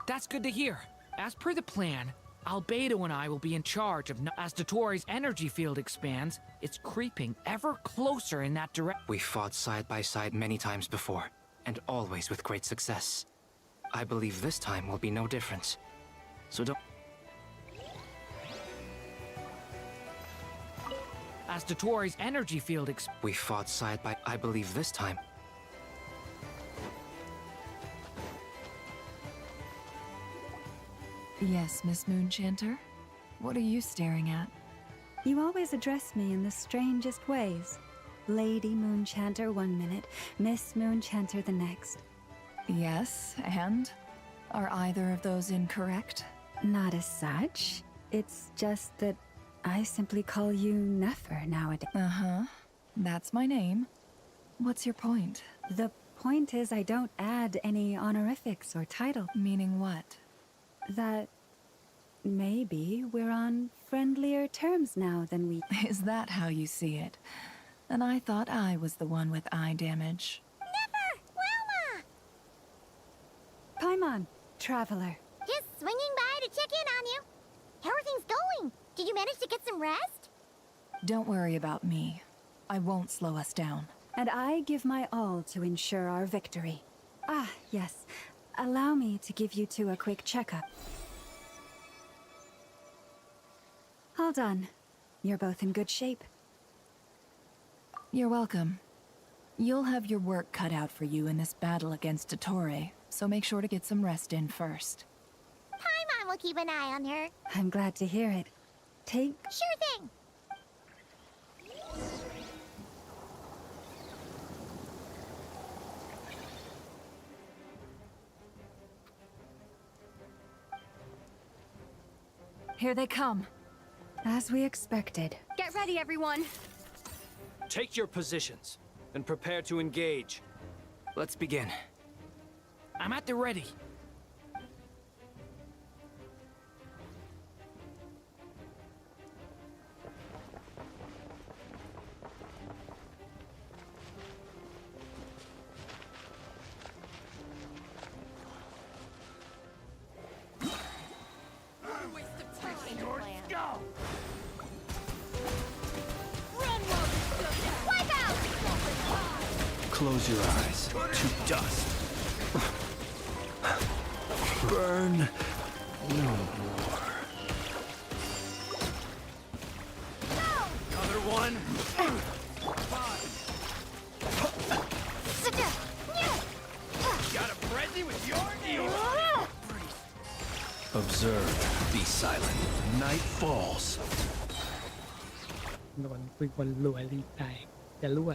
That's good to hear. As per the plan, Albedo and I will be in charge of... As Dotori's energy field expands, it's creeping ever closer in that direction. We fought side by side many times before, and always with great success. I believe this time will be no different. So don't... As Dotori's energy field We fought side by... I believe this time... Yes, Miss Moonchanter? What are you staring at? You always address me in the strangest ways. Lady Moonchanter 1 minute, Miss Moonchanter the next. Yes, and? Are either of those incorrect? Not as such. It's just that I simply call you Nefer nowadays. Uh-huh. That's my name. What's your point? The point is I don't add any honorifics or title. Meaning what? That maybe we're on friendlier terms now than we... Is that how you see it? And I thought I was the one with eye damage. Wilma! Paimon, traveler. Just swinging by to check in on you. How are things going? Did you manage to get some rest? Don't worry about me. I won't slow us down. And I give my all to ensure our victory. Ah, yes. Allow me to give you two a quick checkup. All done. You're both in good shape. You're welcome. You'll have your work cut out for you in this battle against Dottore, so make sure to get some rest in first. Paimon will keep an eye on her. I'm glad to hear it. Take... Sure thing. Here they come. As we expected. Get ready, everyone. Take your positions and prepare to engage. Let's begin. I'm at the ready. Close your eyes to dust. Burn no more. Another one. Got a frenzy with your deal. Observe. Be silent. Night falls. โดนคุยบนรัวรีบตายจะรั่ว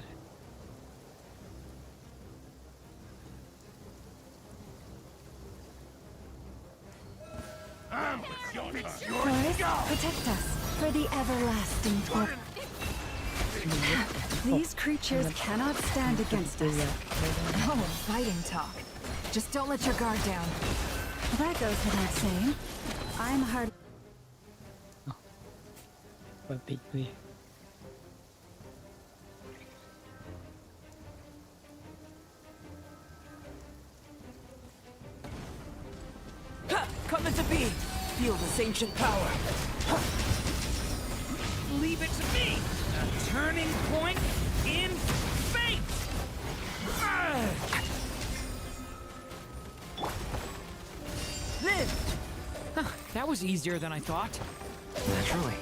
Forest, protect us for the everlasting hope. These creatures cannot stand against us. Oh, fighting talk. Just don't let your guard down. That goes without saying. I'm hard... ปกติเลย Come into being. Feel this ancient power. Leave it to me! A turning point in fate! Live! That was easier than I thought. Naturally.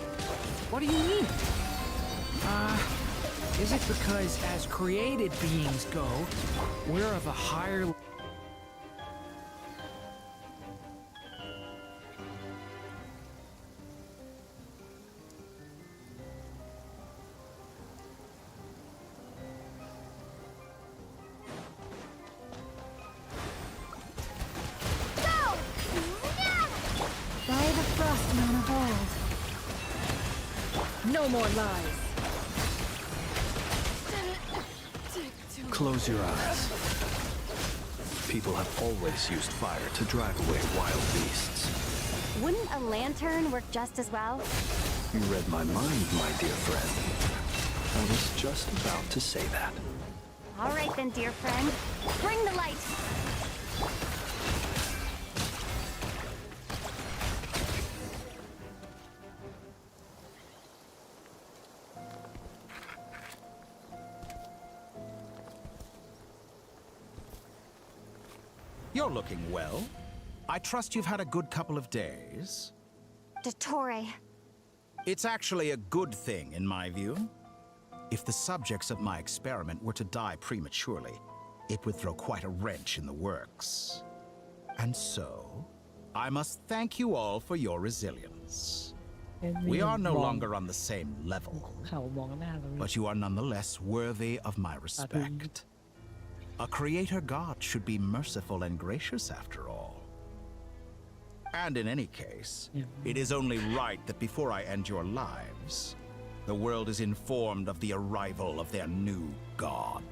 What do you mean? Is it because as created beings go, we're of a higher... By the Frostmoon of old. No more lies. Close your eyes. People have always used fire to drive away wild beasts. Wouldn't a lantern work just as well? You read my mind, my dear friend. I was just about to say that. All right then, dear friend. Bring the light. You're looking well. I trust you've had a good couple of days. Dottore. It's actually a good thing, in my view. If the subjects of my experiment were to die prematurely, it would throw quite a wrench in the works. And so, I must thank you all for your resilience. We are no longer on the same level, but you are nonetheless worthy of my respect. A creator god should be merciful and gracious after all. And in any case, it is only right that before I end your lives, the world is informed of the arrival of their new god.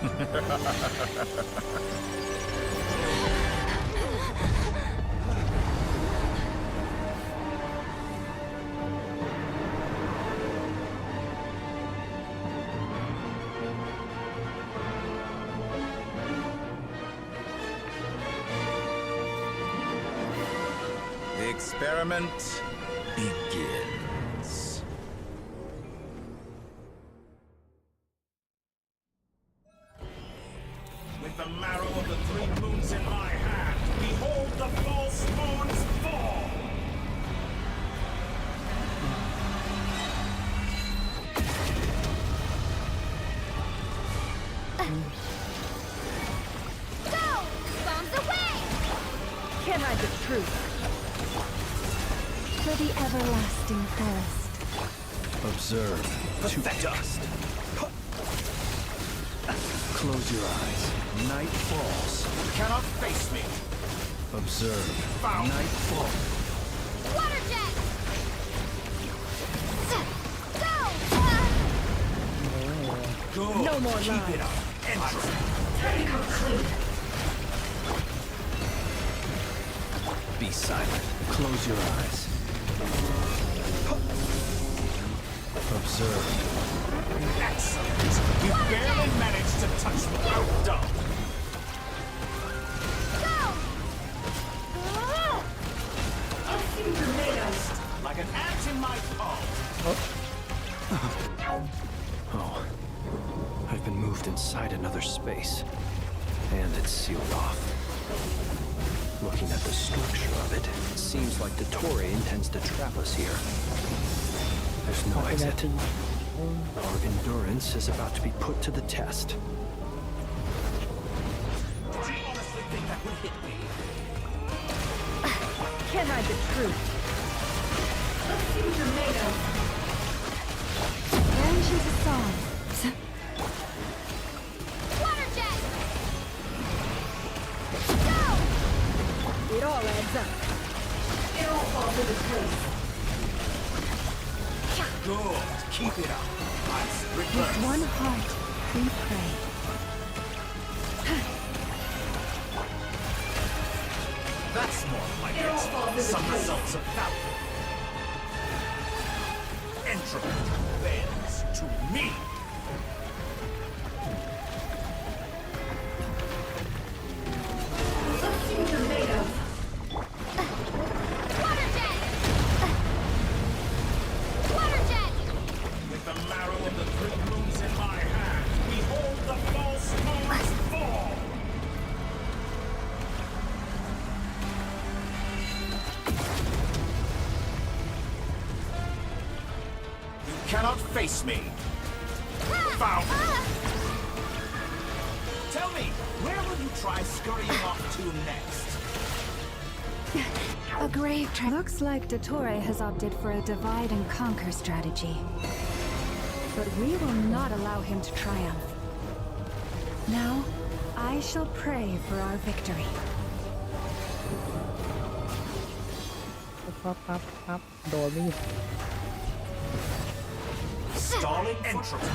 The experiment begins. With the marrow of the 3 moons in my hand, behold the false moons fall! Go! Bombs away! Can't hide the truth. For the everlasting forest. Observe. To dust. Close your eyes. Night falls. You cannot face me! Observe. Found. Night falls. Water jet! Go! Good. No more Keep lies. it up. Enter. Technical clean. Be silent. Close your eyes. Observe. Excellent. You barely managed to touch me. Well done. Like an ant in my palm. Oh. I've been moved inside another space. And it's sealed off. Looking at the structure of it, it seems like the Torre intends to trap us here. There's no exit. Our endurance is about to be put to the test. Did you honestly think that would hit me? Can't hide the truth. Let's see what you're made of. And she's a song. Water jet! It all adds up. It all falls into place. Good. Keep it up. With one heart, we pray. That's more like it. Some results of valor. Entropy bends to me. Let's see what you're made of. Water jet! Water jet! With the marrow of the 3 moons in my hand, behold the false moons fall! You cannot face me! Found! Tell me, where will you try scurrying off to next? A grave looks like Dottore has opted for a divide and conquer strategy. But we will not allow him to triumph. Now, I shall pray for our victory. ปั๊บโดนไม่หยุด Stalling entropy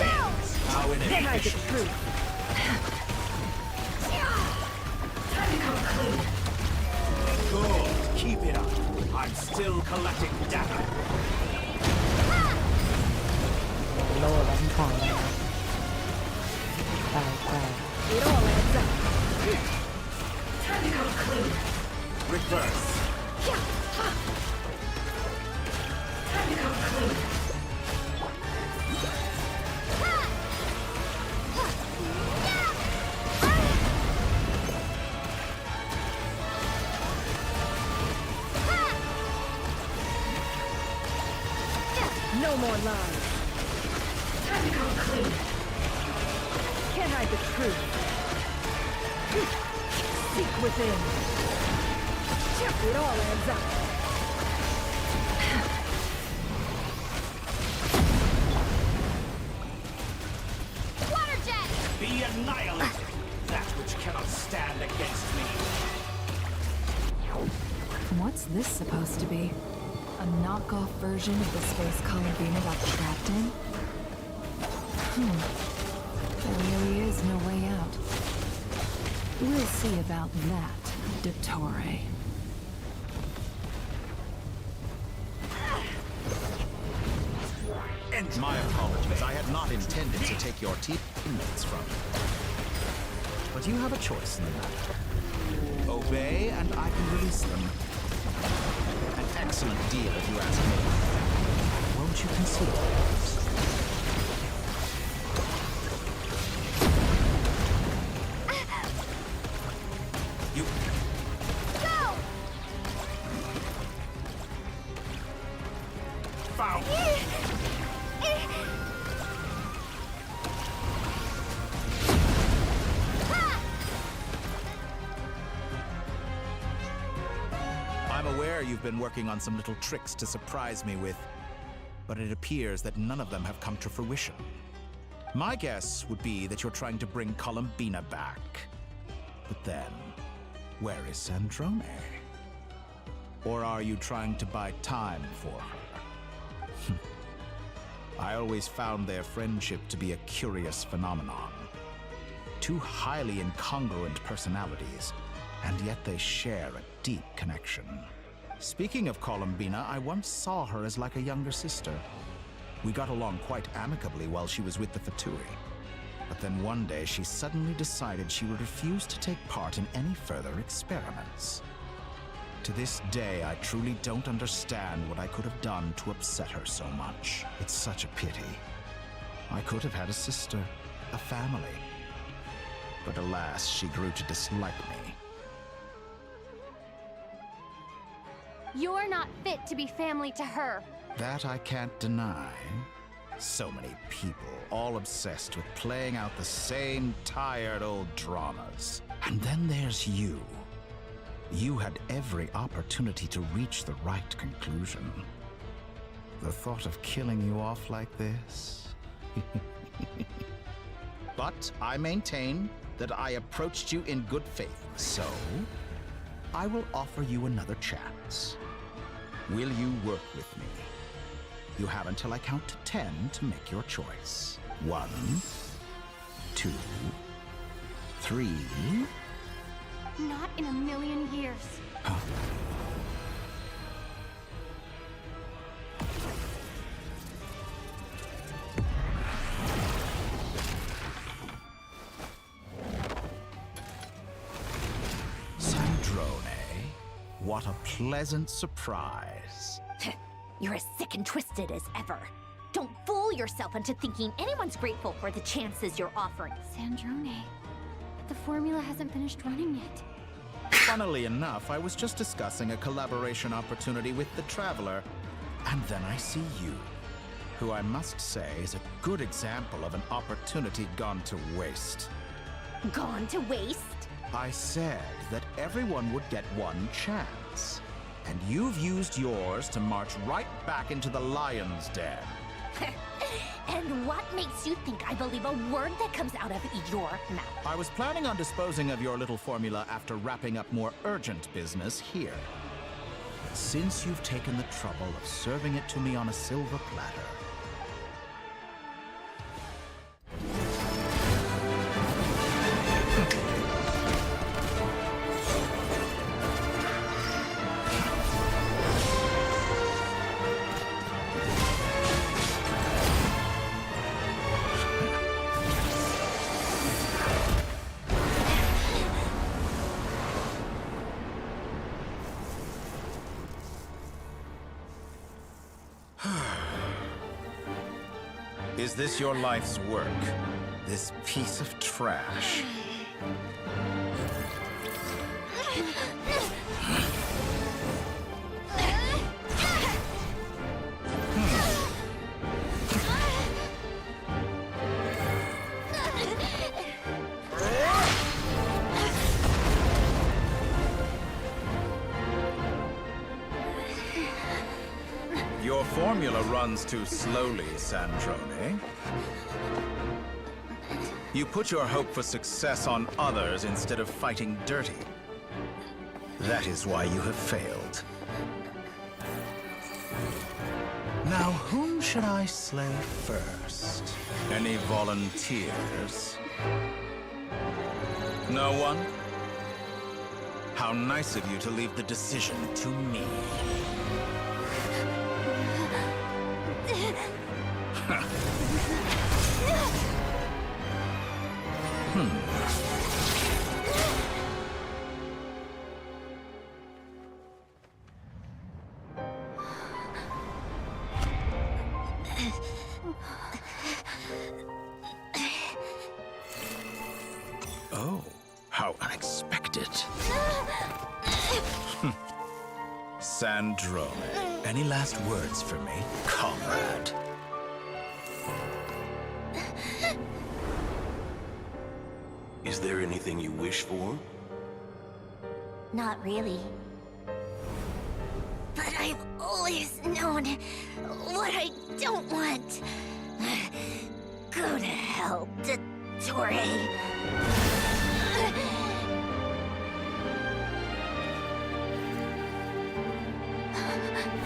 bends how Can't hide the inefficient. truth. Technical clean. Good. Keep it up. I'm still collecting data. โล่ล้ำฝั่งตาย It all adds up. Technical clean. Reverse. Technical clean. No more lies. Technical clean. Can't hide the truth. Seek within. It all adds up. Water jet! Be annihilated. That which cannot stand against me. What's this supposed to be? A knockoff version of the space colony beam I got trapped in? There really is no We'll see about that, Dottore. My apologies. I had not intended to take your teammates from you. But you have a choice in the matter. Obey, and I can release them. An excellent deal, if you ask me. Won't you consider it? You... Go! Foul! I'm aware you've been working on some little tricks to surprise me with, but it appears that none of them have come to fruition. My guess would be that you're trying to bring Columbina back. But then, where is Sandrone? Or are you trying to buy time for her? I always found their friendship to be a curious phenomenon. Two highly incongruent personalities, and yet they share a deep connection. Speaking of Columbina, I once saw her as like a younger sister. We got along quite amicably while she was with the Fatui. But then one day she suddenly decided she would refuse to take part in any further experiments. To this day, I truly don't understand what I could have done to upset her so much. It's such a pity. I could have had a sister, a family. But alas, she grew to dislike me. You're not fit to be family to her. That I can't deny. So many people, all obsessed with playing out the same tired old dramas. And then there's you. You had every opportunity to reach the right conclusion. The thought of killing you off like this? But I maintain that I approached you in good faith, so I will offer you another chance. Will you work with me? You have until I count to 10 to make your choice. 1, 2, 3... Not in a million years. Huh? Sandrone, what a pleasant surprise. You're as sick and twisted as ever. Don't fool yourself into thinking anyone's grateful for the chances you're offering. Sandrone, the formula hasn't finished running yet. Funnily enough, I was just discussing a collaboration opportunity with the Traveler, and then I see you, who I must say is a good example of an opportunity gone to waste. Gone to waste? I said that everyone would get one chance, and you've used yours to march right back into the lion's den. And what makes you think I believe a word that comes out of your mouth? I was planning on disposing of your little formula after wrapping up more urgent business here. Since you've taken the trouble of serving it to me on a silver platter, is this your life's work? This piece of trash? Your formula runs too slowly, Sandrone. You put your hope for success on others instead of fighting dirty. That is why you have failed. Now, whom should I slay first? Any volunteers? No one? How nice of you to leave the decision to me. Oh, how unexpected. Sandro, any last words for me, comrade? Is there anything you wish for? Not really. But I've always known what I don't want. Go to hell, Dottore.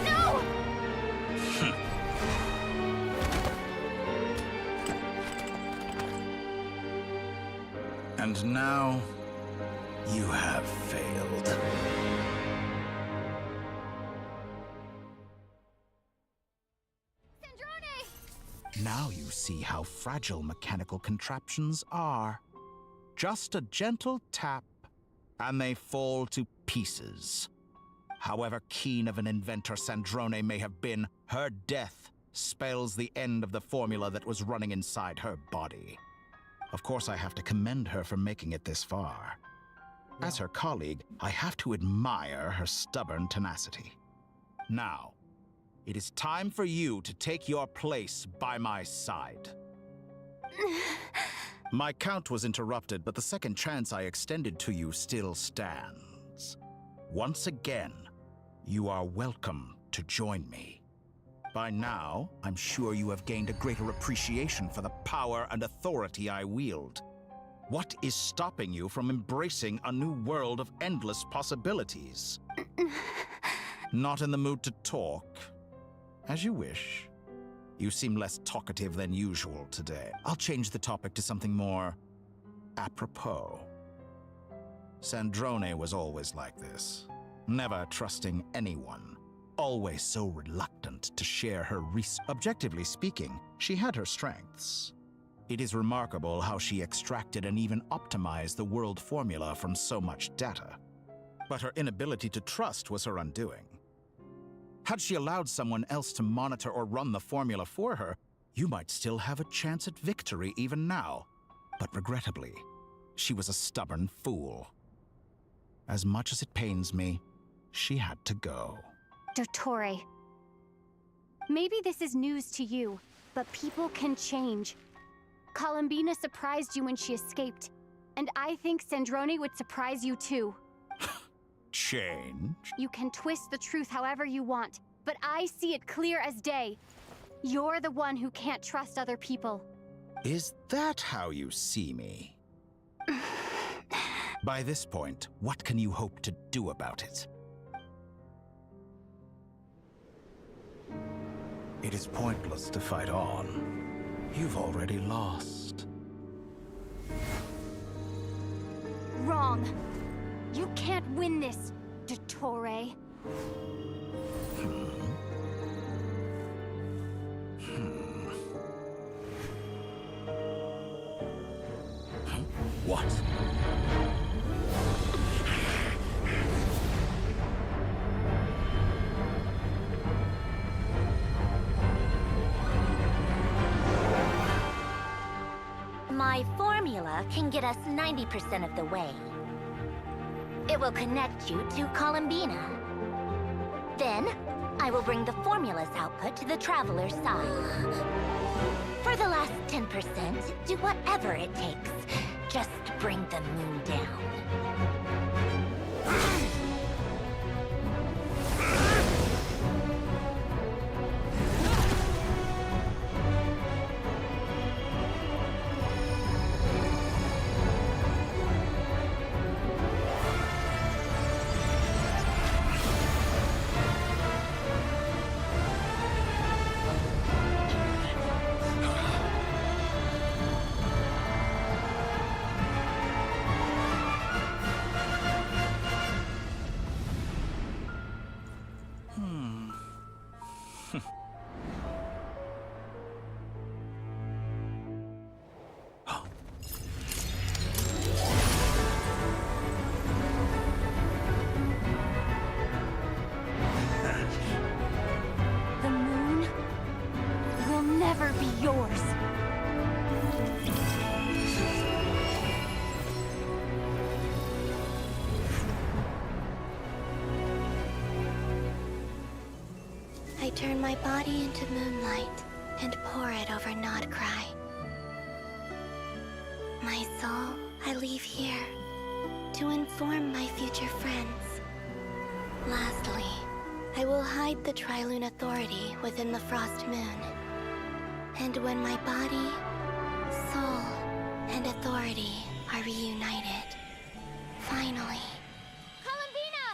No! And now, you have failed. Now you see how fragile mechanical contraptions are. Just a gentle tap, and they fall to pieces. However keen of an inventor Sandrone may have been, her death spells the end of the formula that was running inside her body. Of course, I have to commend her for making it this far. As her colleague, I have to admire her stubborn tenacity. Now, it is time for you to take your place by my side. My count was interrupted, but the second chance I extended to you still stands. Once again, you are welcome to join me. By now, I'm sure you have gained a greater appreciation for the power and authority I wield. What is stopping you from embracing a new world of endless possibilities? Not in the mood to talk? As you wish. You seem less talkative than usual today. I'll change the topic to something more apropos. Sandrone was always like this, never trusting anyone, always so reluctant to share her Objectively speaking, she had her strengths. It is remarkable how she extracted and even optimized the world formula from so much data. But her inability to trust was her undoing. Had she allowed someone else to monitor or run the formula for her, you might still have a chance at victory even now. But regrettably, she was a stubborn fool. As much as it pains me, she had to go. Dottore, maybe this is news to you, but people can change. Columbina surprised you when she escaped, and I think Sandrone would surprise you too. Change? You can twist the truth however you want, but I see it clear as day. You're the one who can't trust other people. Is that how you see me? By this point, what can you hope to do about it? It is pointless to fight on. You've already lost. Wrong. You can't win this, Dottore. What? My formula can get us 90% of the way. It will connect you to Columbina. Then, I will bring the formula's output to the Traveler's side. For the last 10%, do whatever it takes. Just bring the moon down. my body into moonlight and pour it over Nodcry. My soul, I leave here to inform my future friends. Lastly, I will hide the Trilune Authority within the Frost Moon. And when my body, soul, and authority are reunited, finally... Columbina!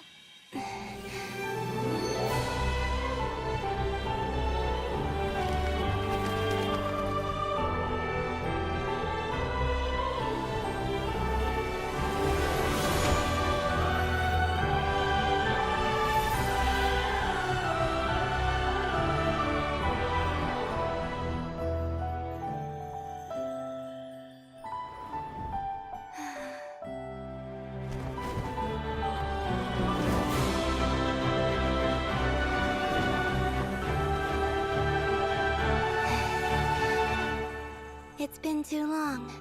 It's been too long.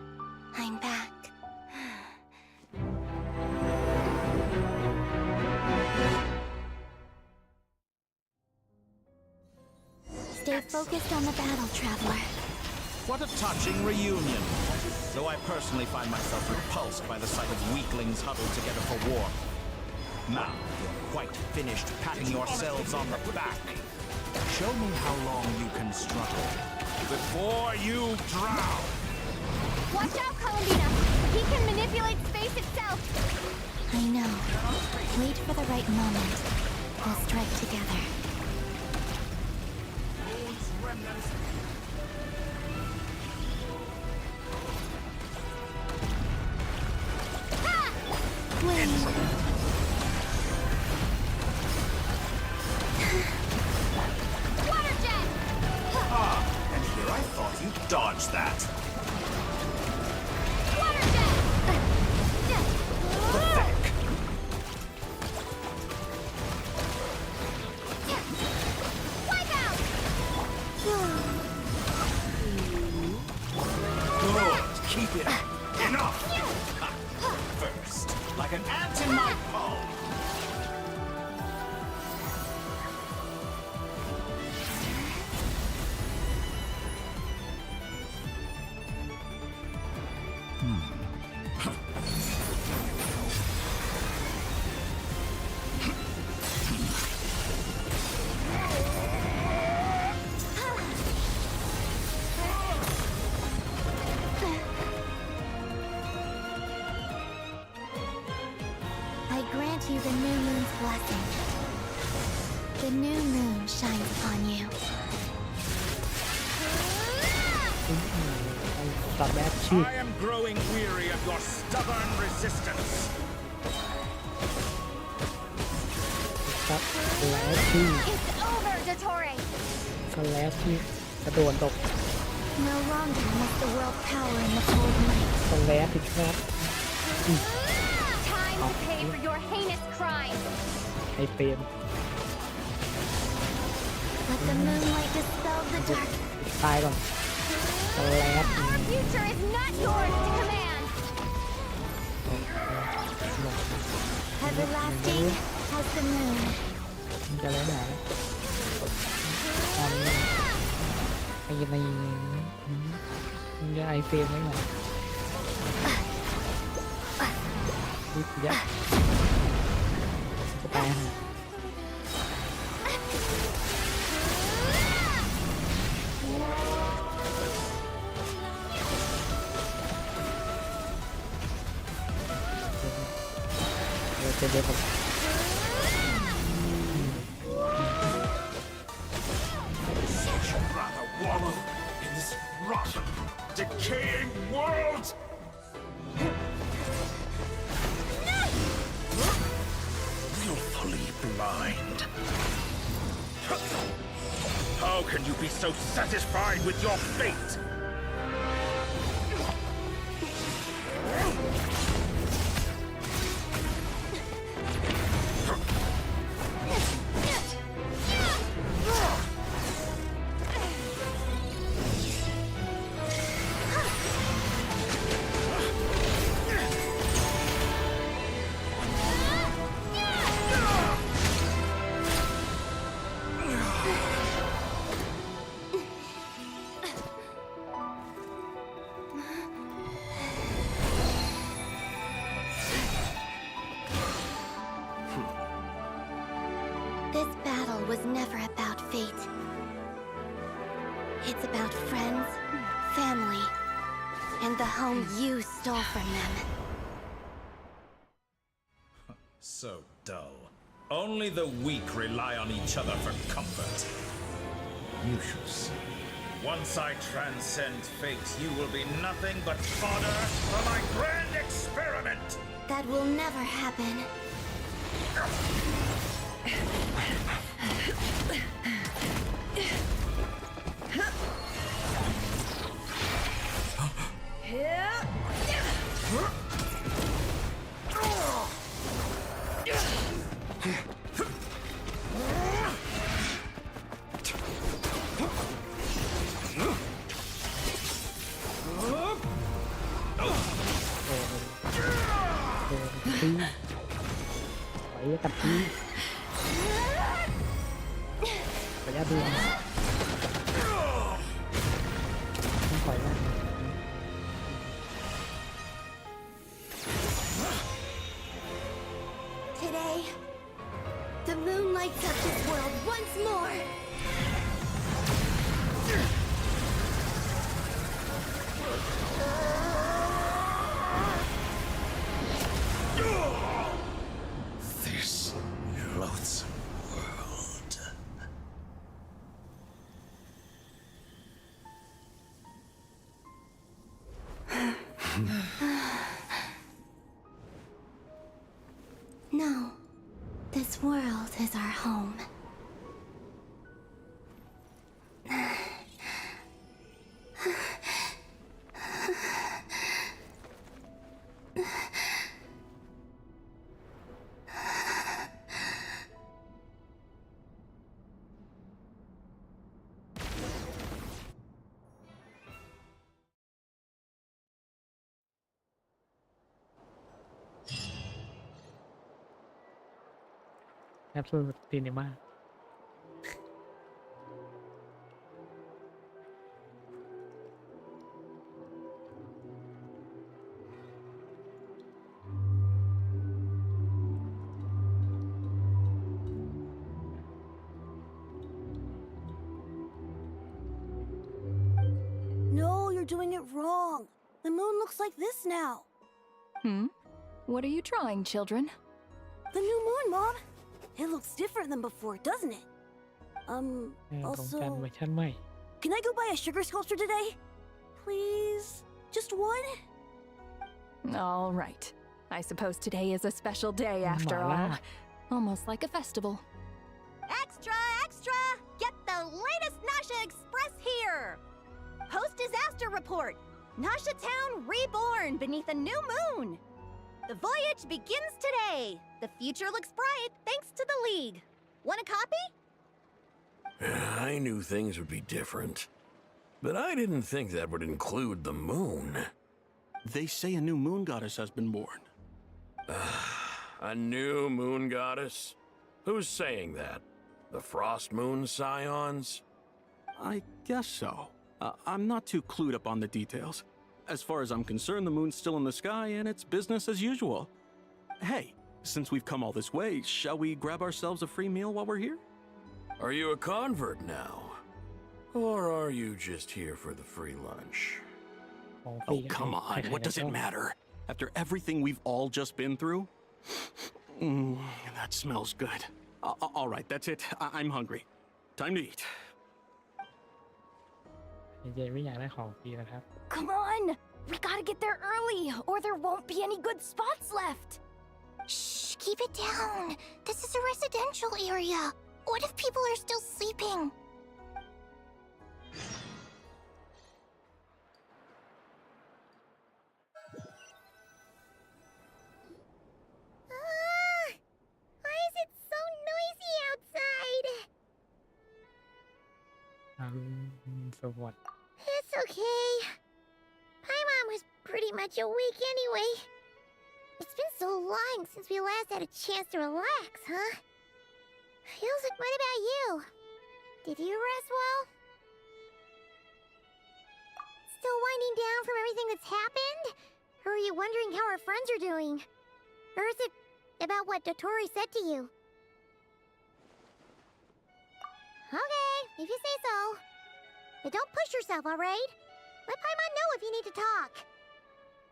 I'm back. Stay focused on the battle, Traveler. What a touching reunion. Though I personally find myself repulsed by the sight of weaklings huddled together for war. Now, you're quite finished patting yourselves on the back. Show me how long you can struggle before you drown. Watch out, Columbina! He can manipulate space itself! I know. Wait for the right moment. We'll strike together. Water jet! Ah, and here I thought you dodged that. Water jet! Pathetic. Wipe out! Good. Keep it up. Enough. First, like an ant in my palm. I grant you the new moon's blessing. The new moon shines upon you. ตอนแรกชื่อ I am growing weary of your stubborn resistance. ครับแล้วชื่อ It's over, Dottore! สแลชชื่อกระโดดตก No longer must the world cower in the cold night. สแลชอีกครับ Time to pay for your heinous crimes! ไอเปรม Let the moonlight dispel the dark. ตายก่อนสแลช Our future is not yours to command! Everlasting as the moon. มันจะแล้วไหนตอนนี้ไอ้ในมันจะไอเฟรมไว้ก่อนดิบยักษ์จะตายฮะเดี๋ยวผม Such a rather wallow in this rotten, decaying world. Willfully blind. How can you be so satisfied with your fate? was never about fate. It's about friends, family, and the home you stole from them. So dull. Only the weak rely on each other for comfort. You shall see. Once I transcend fate, you will be nothing but fodder for my grand experiment! That will never happen.กับที่ขออนุญาตดูไม่ปล่อยว่า Today, the moon lights up this world once more. This loathsome world. No, this world is our home. Absolute cinema No, you're doing it wrong. The moon looks like this now. What are you drawing, children? The new moon, Mom. It looks different than before, doesn't it? ตรงกันเวอร์ชันใหม่ Can I go buy a sugar sculpture today? Please? Just one? All right. I suppose today is a special day after all. Almost like a festival. Extra, extra! Get the latest Nasha Express here! Post disaster report! Nasha Town reborn beneath a new moon! The voyage begins today! The future looks bright thanks to the League. Want a copy? I knew things would be different, but I didn't think that would include the moon. They say a new moon goddess has been born. A new moon goddess? Who's saying that? The Frost Moon Scions? I guess so. I'm not too clued up on the details. As far as I'm concerned, the moon's still in the sky and it's business as usual. Hey, since we've come all this way, shall we grab ourselves a free meal while we're here? Are you a convert now? Or are you just here for the free lunch? Oh, come on. What does it matter? After everything we've all just been through? That smells good. All right, that's it. I'm hungry. Time to eat. เจไม่อยากได้ของฟรีนะครับ Come on! We gotta get there early, or there won't be any good spots left! Shh, keep it down. This is a residential area. What if people are still sleeping? Why is it so noisy outside? So what? It's okay. Paimon was pretty much awake anyway. It's been so long since we last had a chance to relax, huh? Feels like, what about you? Did you rest well? Still winding down from everything that's happened? Or are you wondering how our friends are doing? Or is it about what Dotori said to you? Okay, if you say so. But don't push yourself, alright? Let Paimon know if you need to talk.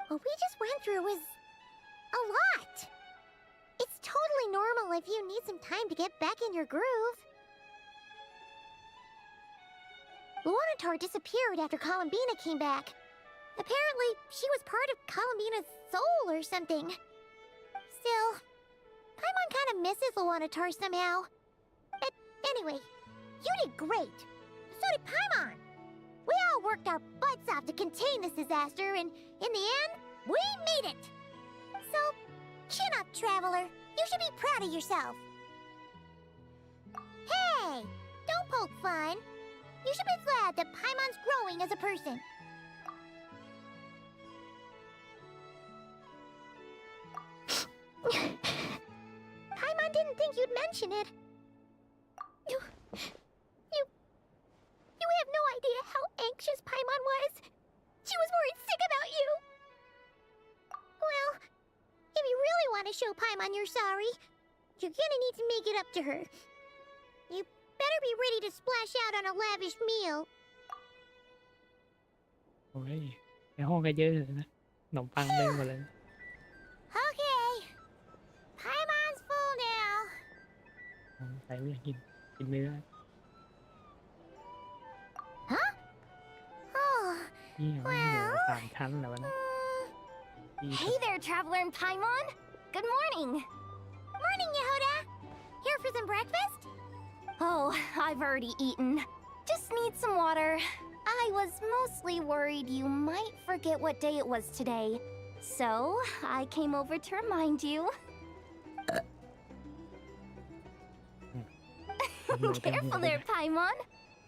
What we just went through was a lot. It's totally normal if you need some time to get back in your groove. Luanatar disappeared after Columbina came back. Apparently, she was part of Columbina's soul or something. Still, Paimon kind of misses Luanatar somehow. But anyway, you did great. So did Paimon. We all worked our butts off to contain this disaster, and in the end, we made it. So, chin up, Traveler. You should be proud of yourself. Hey, don't poke fun. You should be glad that Paimon's growing as a person. Paimon didn't think you'd mention it. You have no idea how anxious Paimon was. She was worried sick about you. Well, if you really want to show Paimon you're sorry, you're gonna need to make it up to her. You better be ready to splash out on a lavish meal. โอ้ยในห้องก็เยอะเลยนะขนมปังเต็มหมดเลย Okay. Paimon's full now. ใครไม่อยากกินเนื้อ Huh? Oh, นี่เหรอหมู3 ชั้นเหรอวะนะ Hey there, Traveler and Paimon! Good morning! Morning, Yehuda! Here for some breakfast? Oh, I've already eaten. Just need some water. I was mostly worried you might forget what day it was today. So, I came over to remind you. Careful there, Paimon.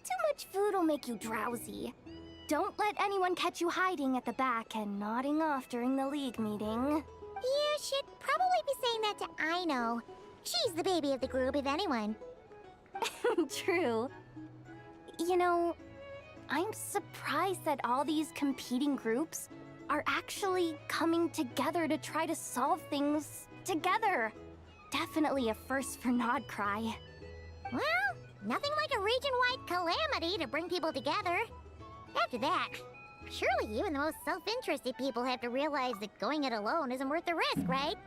Too much food will make you drowsy. Don't let anyone catch you hiding at the back and nodding off during the league meeting. You should probably be saying that to Aino. She's the baby of the group, if anyone. True. You know, I'm surprised that all these competing groups are actually coming together to try to solve things together. Definitely a first for Nodcry. Well, nothing like a region-wide calamity to bring people together. After that, surely even the most self-interested people have to realize that going it alone isn't worth the risk, right?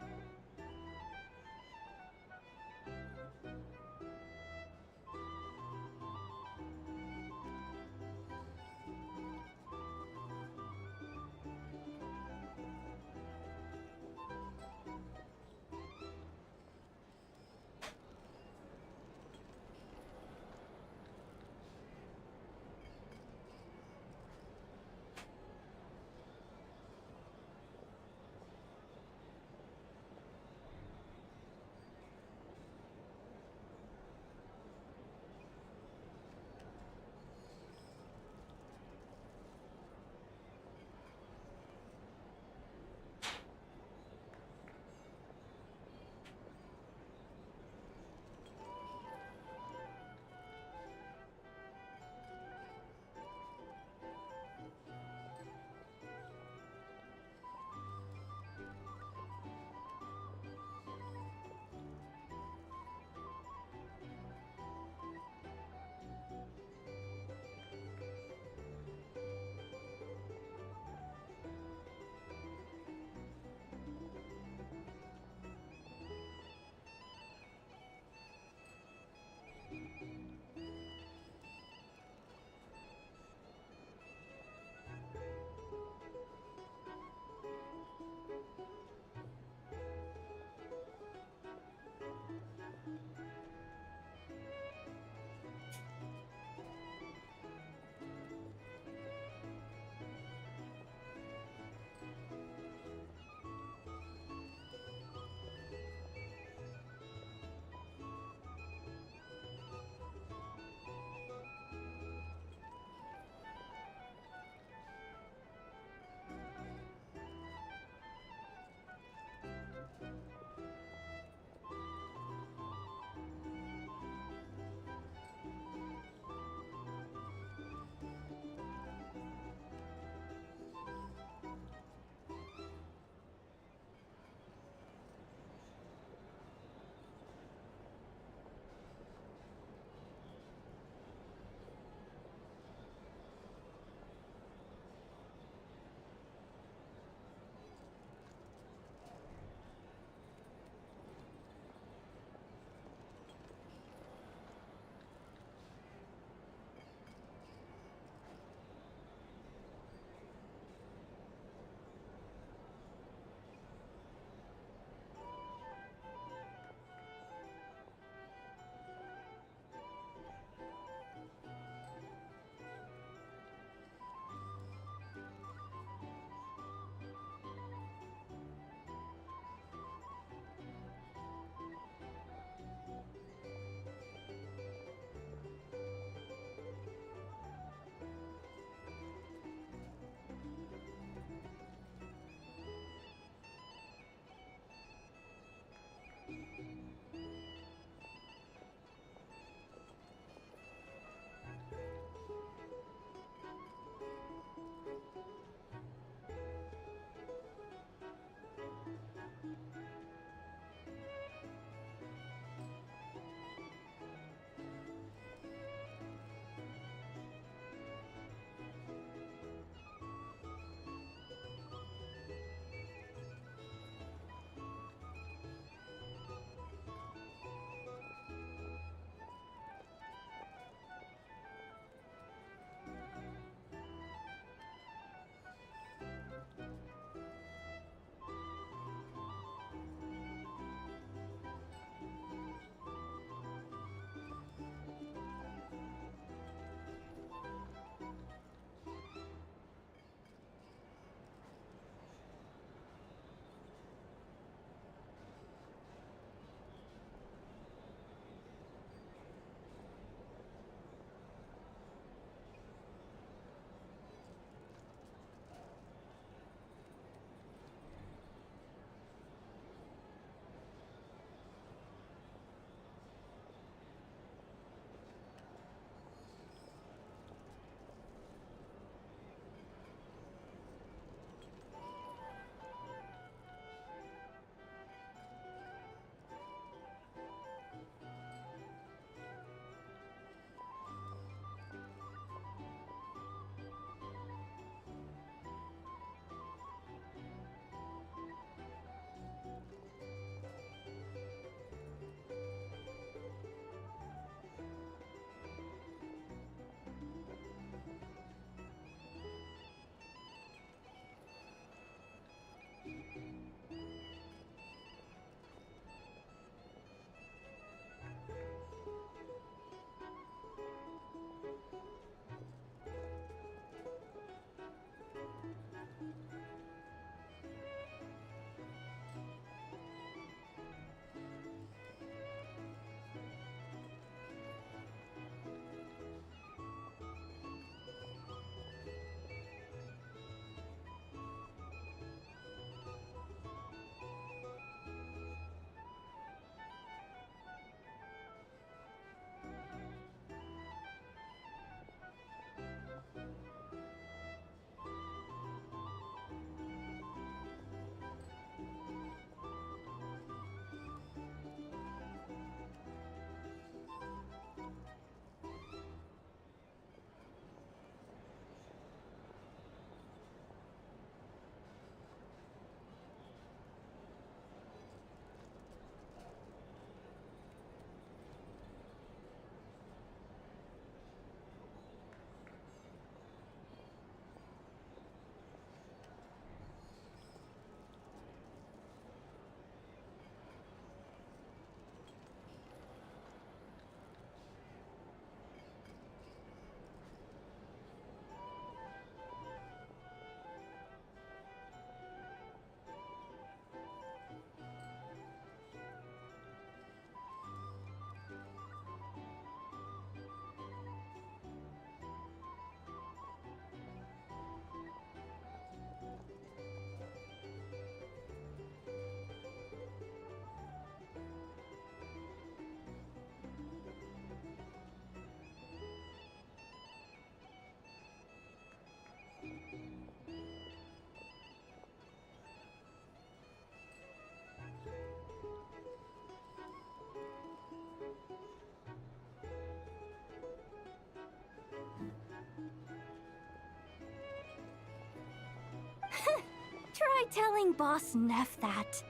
Try telling Boss Neff that.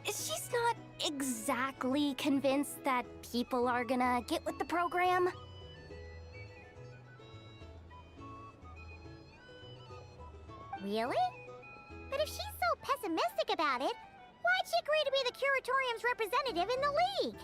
She's not exactly convinced that people are gonna get with the program. Really? But if she's so pessimistic about it, why'd she agree to be the Curatorium's representative in the League?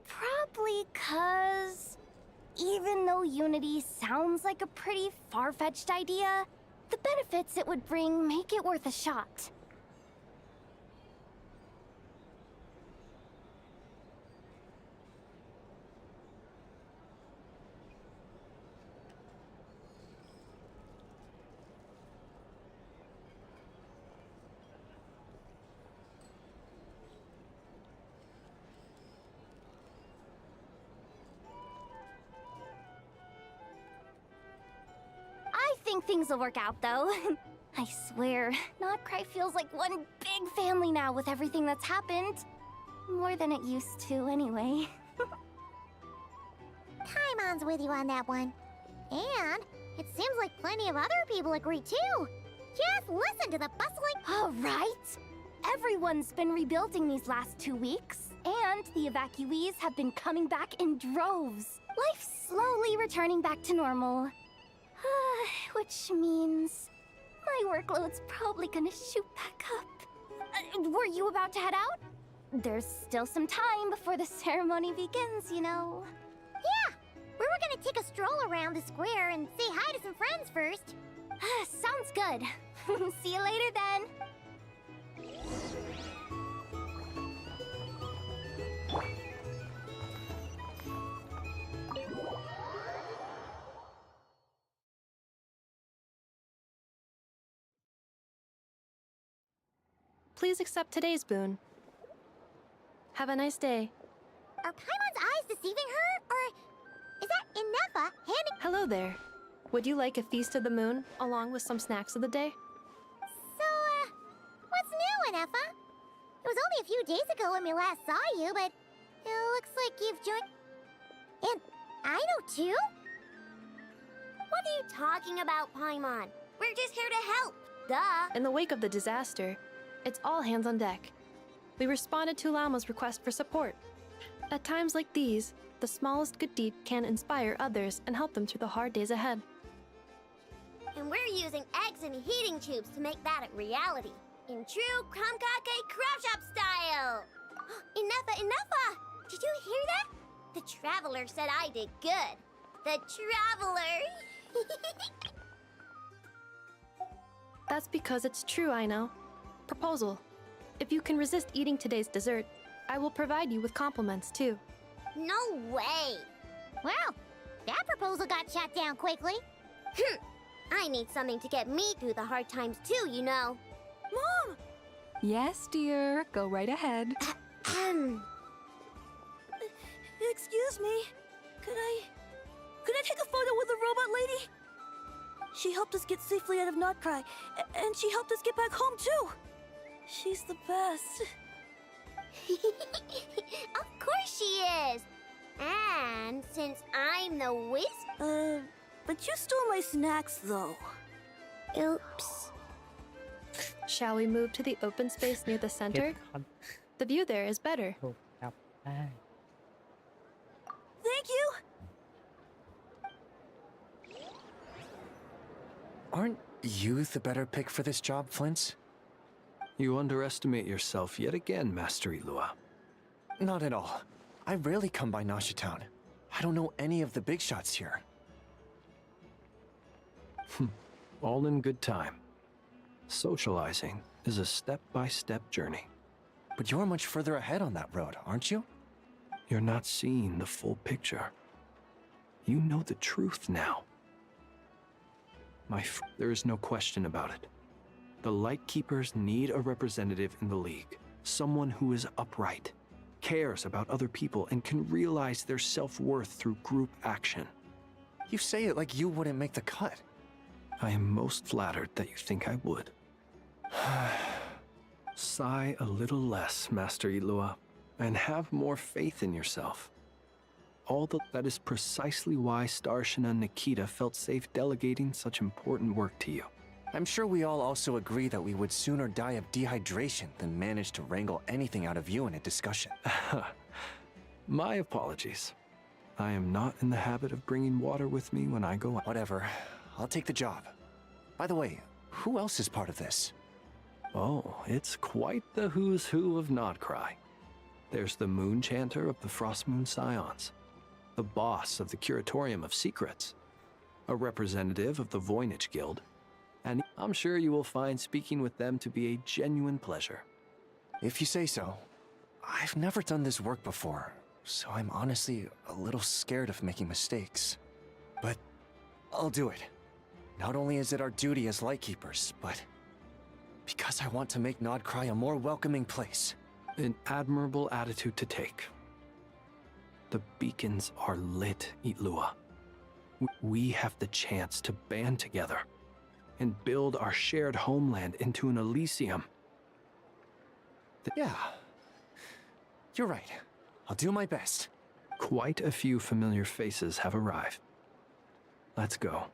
Probably 'cause even though Unity sounds like a pretty far-fetched idea, the benefits it would bring make it worth a shot. think things will work out, though. I swear, Notcry feels like one big family now with everything that's happened. More than it used to, anyway. Paimon's with you on that one. And it seems like plenty of other people agree too. Just listen to the bustling. All right. Everyone's been rebuilding these last 2 weeks, and the evacuees have been coming back in droves. Life's slowly returning back to normal. Which means my workload's probably gonna shoot back up. Were you about to head out? There's still some time before the ceremony begins, you know. Yeah, we were gonna take a stroll around the square and say hi to some friends first. Sounds good. See you later then. Please accept today's boon. Have a nice day. Are Paimon's eyes deceiving her? Or is that Inefa handing— Hello there. Would you like a feast of the moon, along with some snacks of the day? So, what's new, Inefa? It was only a few days ago when we last saw you, but it looks like you've joined— And I know too? What are you talking about, Paimon? We're just here to help. Duh. In the wake of the disaster, it's all hands on deck. We responded to Lama's request for support. At times like these, the smallest good deed can inspire others and help them through the hard days ahead. And we're using eggs and heating tubes to make that a reality. In true Krumkake Crab Shop style! Inefa! Did you hear that? The Traveler said I did good. The Traveler! That's because it's true, I know. Proposal. If you can resist eating today's dessert, I will provide you with compliments, too. No way! Well, that proposal got shot down quickly. I need something to get me through the hard times too, you know. Mom! Yes, dear. Go right ahead. Excuse me. Could I take a photo with the robot lady? She helped us get safely out of Notcry, and she helped us get back home too. She's the best. Of course she is. And since I'm the wizard... But you stole my snacks, though. Oops. Shall we move to the open space near the center? The view there is better. Thank you! Aren't you the better pick for this job, Flint? You underestimate yourself yet again, Master Ilua. Not at all. I rarely come by Nasha Town. I don't know any of the big shots here. All in good time. Socializing is a step-by-step journey. But you're much further ahead on that road, aren't you? You're not seeing the full picture. You know the truth now. There is no question about it. The Lightkeepers need a representative in the League. Someone who is upright, cares about other people, and can realize their self-worth through group action. You say it like you wouldn't make the cut. I am most flattered that you think I would. Sigh a little less, Master Ilua, and have more faith in yourself. That is precisely why Starshina and Nikita felt safe delegating such important work to you. I'm sure we all also agree that we would sooner die of dehydration than manage to wrangle anything out of you in a discussion. My apologies. I am not in the habit of bringing water with me when I go out. Whatever. I'll take the job. By the way, who else is part of this? Oh, it's quite the who's who of Notcry. There's the Moon Chanter of the Frostmoon Scions, the boss of the Curatorium of Secrets, a representative of the Voynich Guild, and I'm sure you will find speaking with them to be a genuine pleasure. If you say so. I've never done this work before, so I'm honestly a little scared of making mistakes. But I'll do it. Not only is it our duty as Lightkeepers, but because I want to make Notcry a more welcoming place. An admirable attitude to take. The beacons are lit, Ilua. We have the chance to band together and build our shared homeland into an Elysium. Yeah. You're right. I'll do my best. Quite a few familiar faces have arrived. Let's go.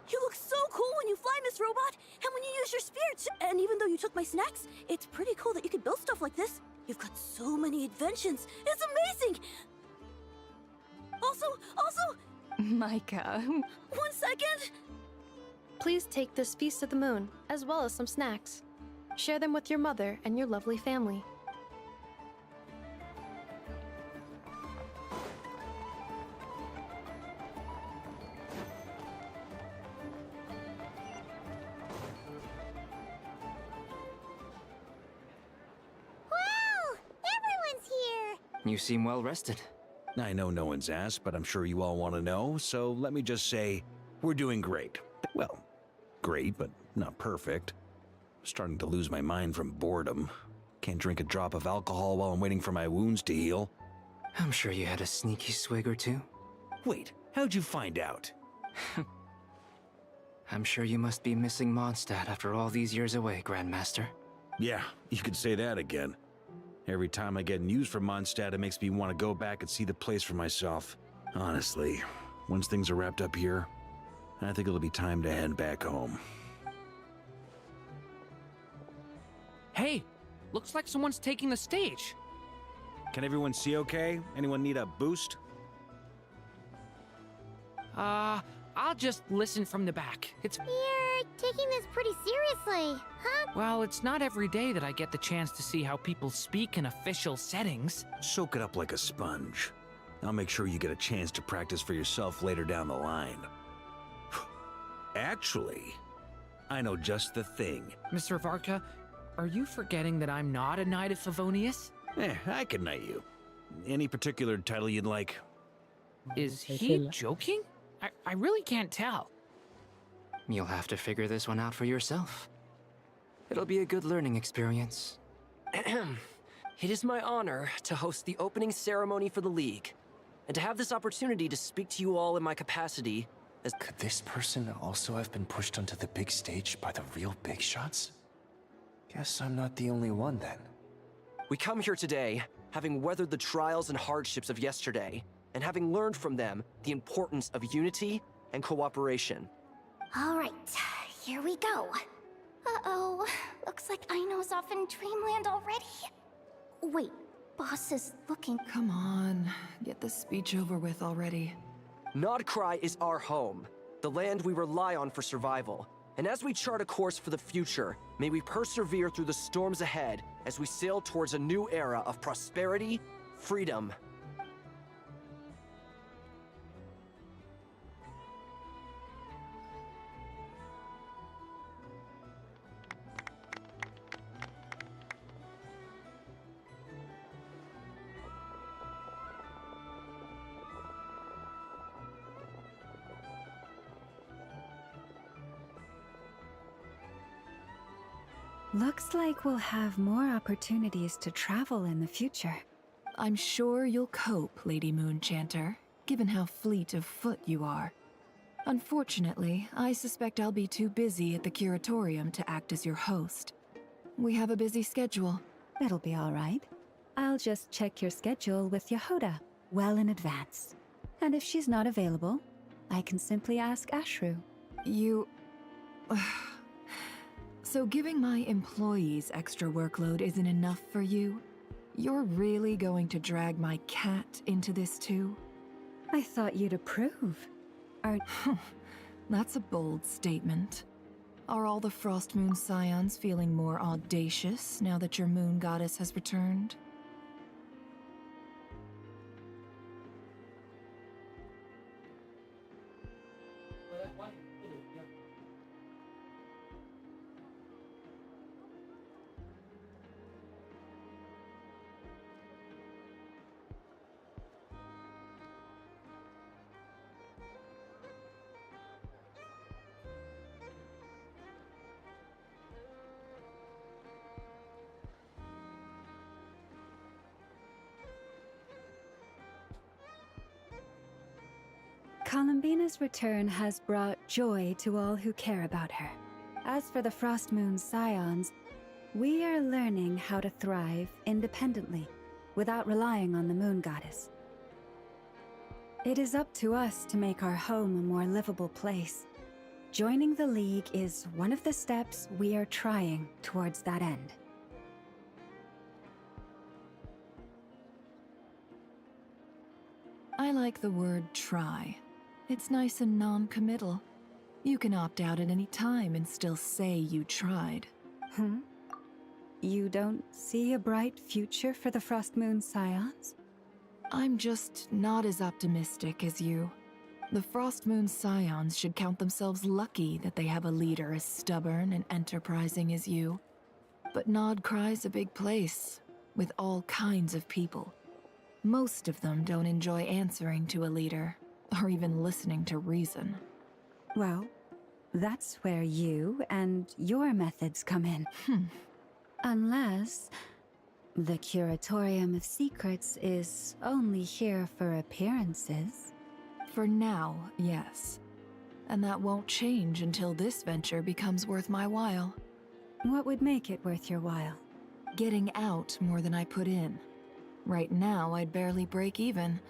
You look so cool when you fly, Miss Robot, and when you use your spirit. And even though you took my snacks, it's pretty cool that you can build stuff like this. You've got so many inventions. It's amazing. Also, Micah. 1 second. Please take this Feast of the Moon, as well as some snacks. Share them with your mother and your lovely family. Wow! Everyone's here! You seem well rested. I know no one's asked, but I'm sure you all want to know, so let me just say, we're doing great. Well, great, but not perfect. Starting to lose my mind from boredom. Can't drink a drop of alcohol while I'm waiting for my wounds to heal. I'm sure you had a sneaky swig or two. Wait, how'd you find out? I'm sure you must be missing Mondstadt after all these years away, Grandmaster. Yeah, you could say that again. Every time I get news from Mondstadt, it makes me want to go back and see the place for myself. Honestly, once things are wrapped up here, I think it'll be time to head back home. Hey, looks like someone's taking the stage. Can everyone see okay? Anyone need a boost? I'll just listen from the back. You're taking this pretty seriously, huh? Well, it's not every day that I get the chance to see how people speak in official settings. Soak it up like a sponge. I'll make sure you get a chance to practice for yourself later down the line. Actually, I know just the thing. Mr. Varka, are you forgetting that I'm not a Knight of Favonius? I can knight you. Any particular title you'd like? Is he joking? I really can't tell. You'll have to figure this one out for yourself. It'll be a good learning experience. It is my honor to host the opening ceremony for the League, and to have this opportunity to speak to you all in my capacity as— Could this person also have been pushed onto the big stage by the real big shots? Guess I'm not the only one then. We come here today, having weathered the trials and hardships of yesterday, and having learned from them the importance of unity and cooperation. All right, here we go. Uh-oh, looks like Aino's off in Dreamland already. Wait, boss is looking— Come on, get this speech over with already. Nodcry is our home, the land we rely on for survival. And as we chart a course for the future, may we persevere through the storms ahead as we sail towards a new era of prosperity, freedom. Looks like we'll have more opportunities to travel in the future. I'm sure you'll cope, Lady Moonchanter, given how fleet of foot you are. Unfortunately, I suspect I'll be too busy at the curatorium to act as your host. We have a busy schedule. It'll be all right. I'll just check your schedule with Yehoda well in advance. And if she's not available, I can simply ask Ashru. You... So giving my employees extra workload isn't enough for you? You're really going to drag my cat into this too? I thought you'd approve. That's a bold statement. Are all the Frost Moon Scions feeling more audacious now that your moon goddess has returned? Columbina's return has brought joy to all who care about her. As for the Frost Moon Scions, we are learning how to thrive independently, without relying on the Moon Goddess. It is up to us to make our home a more livable place. Joining the League is one of the steps we are trying towards that end. I like the word try. It's nice and non-committal. You can opt out at any time and still say you tried. You don't see a bright future for the Frost Moon Scions? I'm just not as optimistic as you. The Frost Moon Scions should count themselves lucky that they have a leader as stubborn and enterprising as you. But Nodcry's a big place, with all kinds of people. Most of them don't enjoy answering to a leader, or even listening to reason. Well, that's where you and your methods come in. Unless the Curatorium of Secrets is only here for appearances. For now, yes. And that won't change until this venture becomes worth my while. What would make it worth your while? Getting out more than I put in. Right now, I'd barely break even,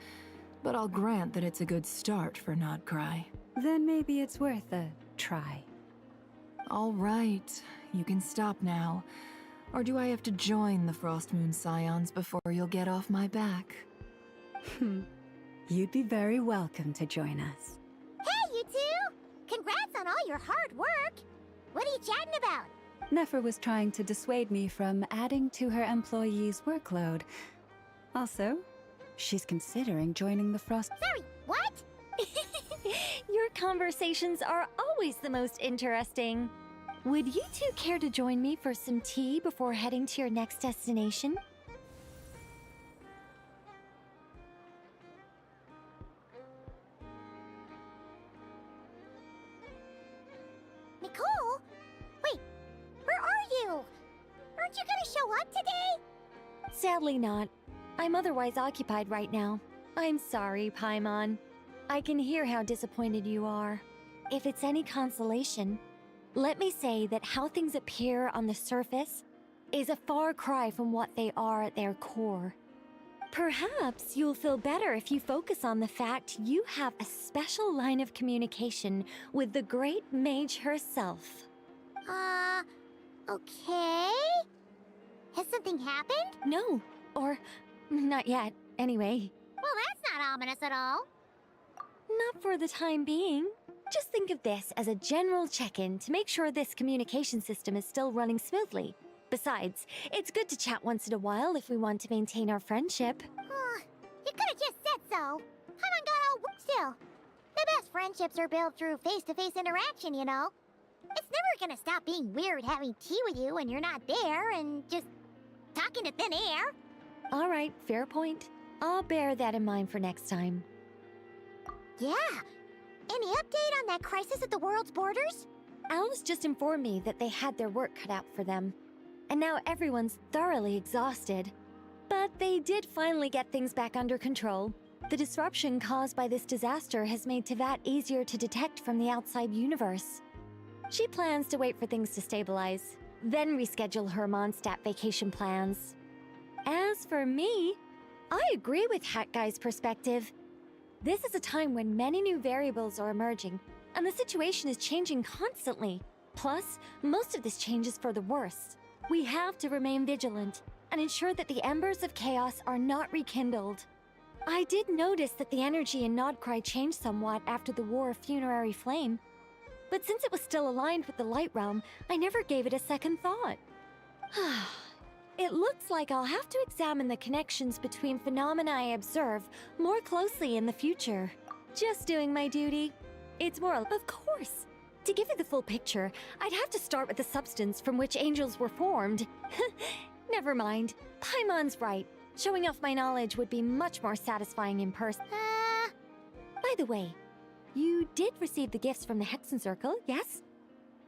but I'll grant that it's a good start for Nodcry. Then maybe it's worth a try. All right, you can stop now. Or do I have to join the Frost Moon Scions before you'll get off my back? You'd be very welcome to join us. Hey, you two! Congrats on all your hard work! What are you chatting about? Nefer was trying to dissuade me from adding to her employees' workload. Also, she's considering joining the Frost... Sorry, what? Your conversations are always the most interesting. Would you two care to join me for some tea before heading to your next destination? Nicole? Wait, where are you? Aren't you gonna show up today? Sadly not. I'm otherwise occupied right now. I'm sorry, Paimon. I can hear how disappointed you are. If it's any consolation, let me say that how things appear on the surface is a far cry from what they are at their core. Perhaps you'll feel better if you focus on the fact you have a special line of communication with the great mage herself. Okay? Has something happened? No, or not yet, anyway. Well, that's not ominous at all. Not for the time being. Just think of this as a general check-in to make sure this communication system is still running smoothly. Besides, it's good to chat once in a while if we want to maintain our friendship. You could have just said so. Paimon got all still. The best friendships are built through face-to-face interaction, you know. It's never gonna stop being weird having tea with you when you're not there and just talking to thin air. All right, fair point. I'll bear that in mind for next time. Yeah. Any update on that crisis at the world's borders? Alice just informed me that they had their work cut out for them. And now everyone's thoroughly exhausted. But they did finally get things back under control. The disruption caused by this disaster has made Tevat easier to detect from the outside universe. She plans to wait for things to stabilize, then reschedule her Mondstadt vacation plans. As for me, I agree with Hat Guy's perspective. This is a time when many new variables are emerging, and the situation is changing constantly. Plus, most of this change is for the worse. We have to remain vigilant and ensure that the embers of chaos are not rekindled. I did notice that the energy in Nodcry changed somewhat after the War of Funerary Flame, but since it was still aligned with the Light Realm, I never gave it a second thought. It looks like I'll have to examine the connections between phenomena I observe more closely in the future. Just doing my duty. It's more, of course. To give you the full picture, I'd have to start with the substance from which angels were formed. Never mind. Paimon's right. Showing off my knowledge would be much more satisfying in person. By the way, you did receive the gifts from the Hexen Circle, yes?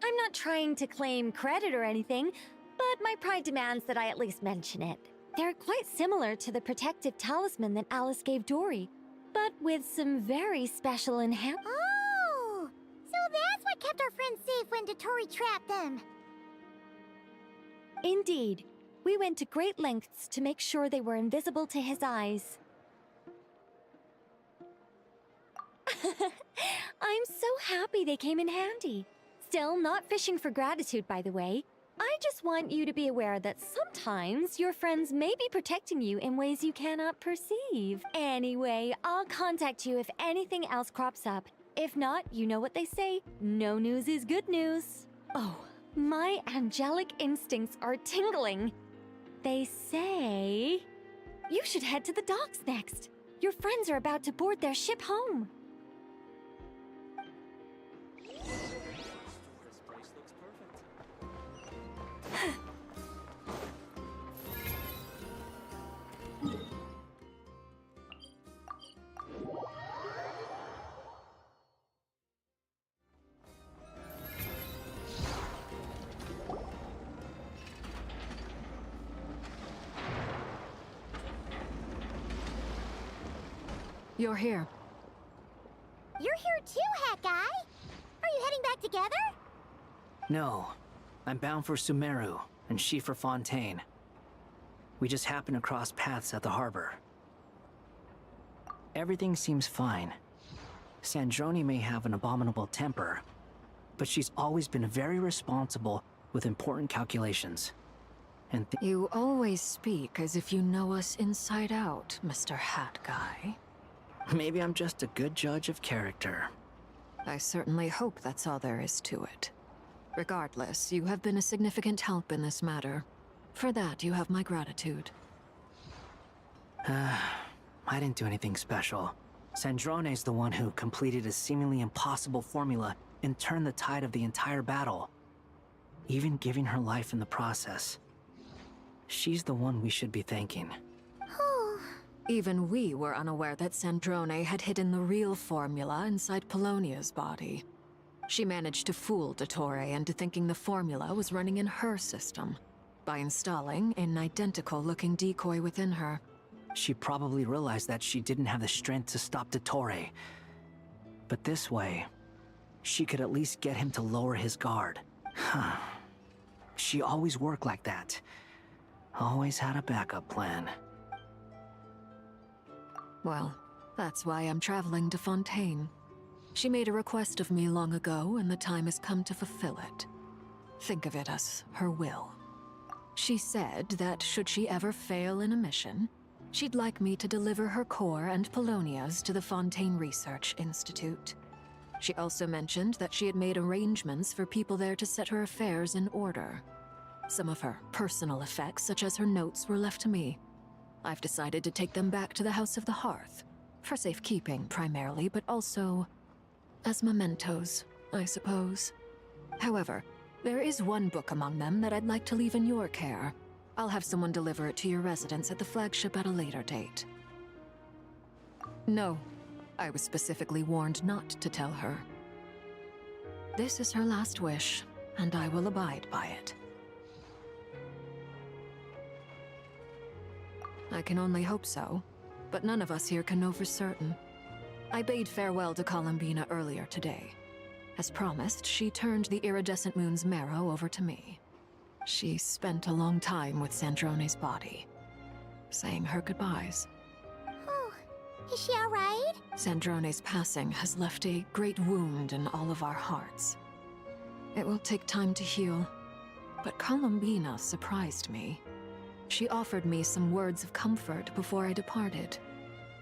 I'm not trying to claim credit or anything, but my pride demands that I at least mention it. They're quite similar to the protective talisman that Alice gave Dory. but with some very special enhancements. Oh! So that's what kept our friends safe when Dotori trapped them. Indeed. We went to great lengths to make sure they were invisible to his eyes. I'm so happy they came in handy. Still, not fishing for gratitude, by the way. I just want you to be aware that sometimes your friends may be protecting you in ways you cannot perceive. Anyway, I'll contact you if anything else crops up. If not, you know what they say, no news is good news. Oh, my angelic instincts are tingling. They say you should head to the docks next. Your friends are about to board their ship home. You're here. You're here too, Hat Guy. Are you heading back together? No. I'm bound for Sumeru, and she for Fontaine. We just happened to cross paths at the harbor. Everything seems fine. Sandrone may have an abominable temper, but she's always been very responsible with important calculations. And you always speak as if you know us inside out, Mr. Hat Guy. Maybe I'm just a good judge of character. I certainly hope that's all there is to it. Regardless, you have been a significant help in this matter. For that, you have my gratitude. I didn't do anything special. Sandrone's the one who completed a seemingly impossible formula and turned the tide of the entire battle, even giving her life in the process. She's the one we should be thanking. Even we were unaware that Sandrone had hidden the real formula inside Polonia's body. She managed to fool Dottore into thinking the formula was running in her system by installing an identical-looking decoy within her. She probably realized that she didn't have the strength to stop Dottore. But this way, she could at least get him to lower his guard. She always worked like that. Always had a backup plan. Well, that's why I'm traveling to Fontaine. She made a request of me long ago, and the time has come to fulfill it. Think of it as her will. She said that should she ever fail in a mission, she'd like me to deliver her core and Polonia's to the Fontaine Research Institute. She also mentioned that she had made arrangements for people there to set her affairs in order. Some of her personal effects, such as her notes, were left to me. I've decided to take them back to the House of the Hearth, for safekeeping primarily, but also as mementos, I suppose. However, there is one book among them that I'd like to leave in your care. I'll have someone deliver it to your residence at the flagship at a later date. No, I was specifically warned not to tell her. This is her last wish, and I will abide by it. I can only hope so, but none of us here can know for certain. I bade farewell to Columbina earlier today. As promised, she turned the iridescent moon's marrow over to me. She spent a long time with Sandrone's body, saying her goodbyes. Oh, is she alright? Sandrone's passing has left a great wound in all of our hearts. It will take time to heal, but Columbina surprised me. She offered me some words of comfort before I departed.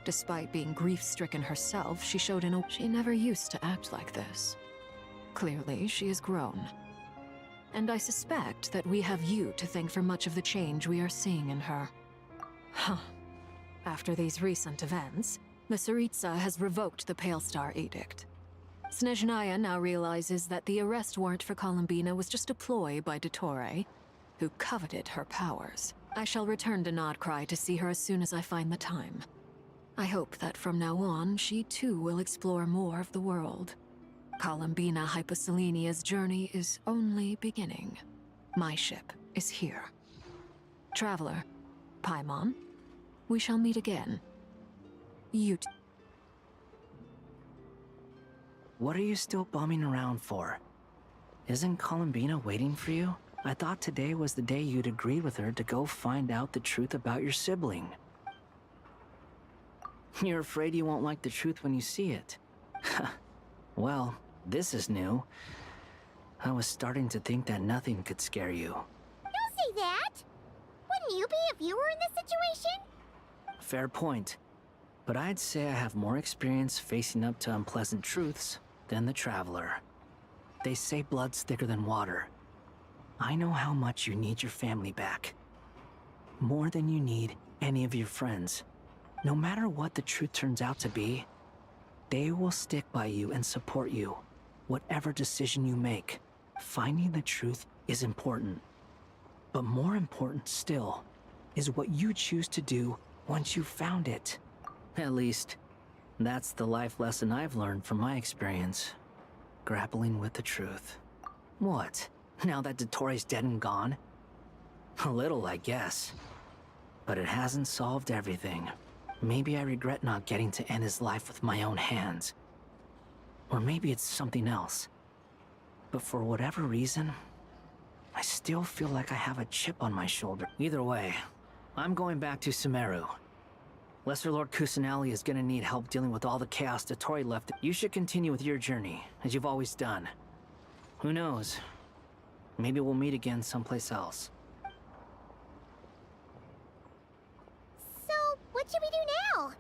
Despite being grief-stricken herself, she showed she never used to act like this. Clearly, she has grown. And I suspect that we have you to thank for much of the change we are seeing in her. Huh. After these recent events, the Tsaritsa has revoked the Pale Star Edict. Snezhnaya now realizes that the arrest warrant for Columbina was just a ploy by Dottore, who coveted her powers. I shall return to Nodcry to see her as soon as I find the time. I hope that from now on, she too will explore more of the world. Columbina Hyposelenia's journey is only beginning. My ship is here. Traveler, Paimon, we shall meet again. You What are you still bumming around for? Isn't Columbina waiting for you? I thought today was the day you'd agree with her to go find out the truth about your sibling. You're afraid you won't like the truth when you see it. Well, this is new. I was starting to think that nothing could scare you. Don't say that! Wouldn't you be if you were in this situation? Fair point. But I'd say I have more experience facing up to unpleasant truths than the Traveler. They say blood's thicker than water. I know how much you need your family back. More than you need any of your friends. No matter what the truth turns out to be, they will stick by you and support you, whatever decision you make. Finding the truth is important. But more important still is what you choose to do once you've found it. At least, that's the life lesson I've learned from my experience. Grappling with the truth. What? Now that Dottoro's dead and gone? A little, I guess. But it hasn't solved everything. Maybe I regret not getting to end his life with my own hands. Or maybe it's something else. But for whatever reason, I still feel like I have a chip on my shoulder. Either way, I'm going back to Sumeru. Lesser Lord Kusanali is gonna need help dealing with all the chaos Dottori left. You should continue with your journey, as you've always done. Who knows? Maybe we'll meet again someplace else. So, what should we do now?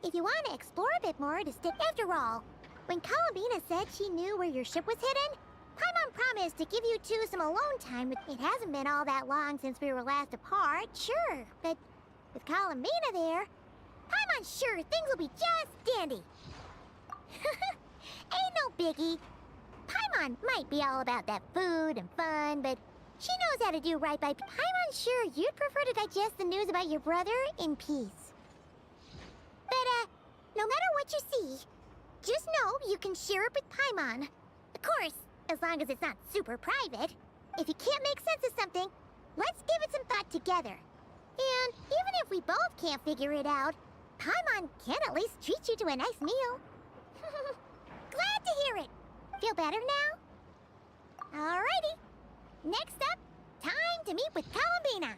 If you want to explore a bit more to stick after all, when Columbina said she knew where your ship was hidden, Paimon promised to give you two some alone time. It hasn't been all that long since we were last apart, sure, but with Columbina there, Paimon's sure things will be just dandy. Ain't no biggie. Paimon might be all about that food and fun, but she knows how to do right by Paimon's sure you'd prefer to digest the news about your brother in peace. But, no matter what you see, just know you can share it with Paimon. Of course, as long as it's not super private. If you can't make sense of something, let's give it some thought together. And even if we both can't figure it out, Paimon can at least treat you to a nice meal. Glad to hear it. Feel better now? Alrighty. Next up, time to meet with Columbina.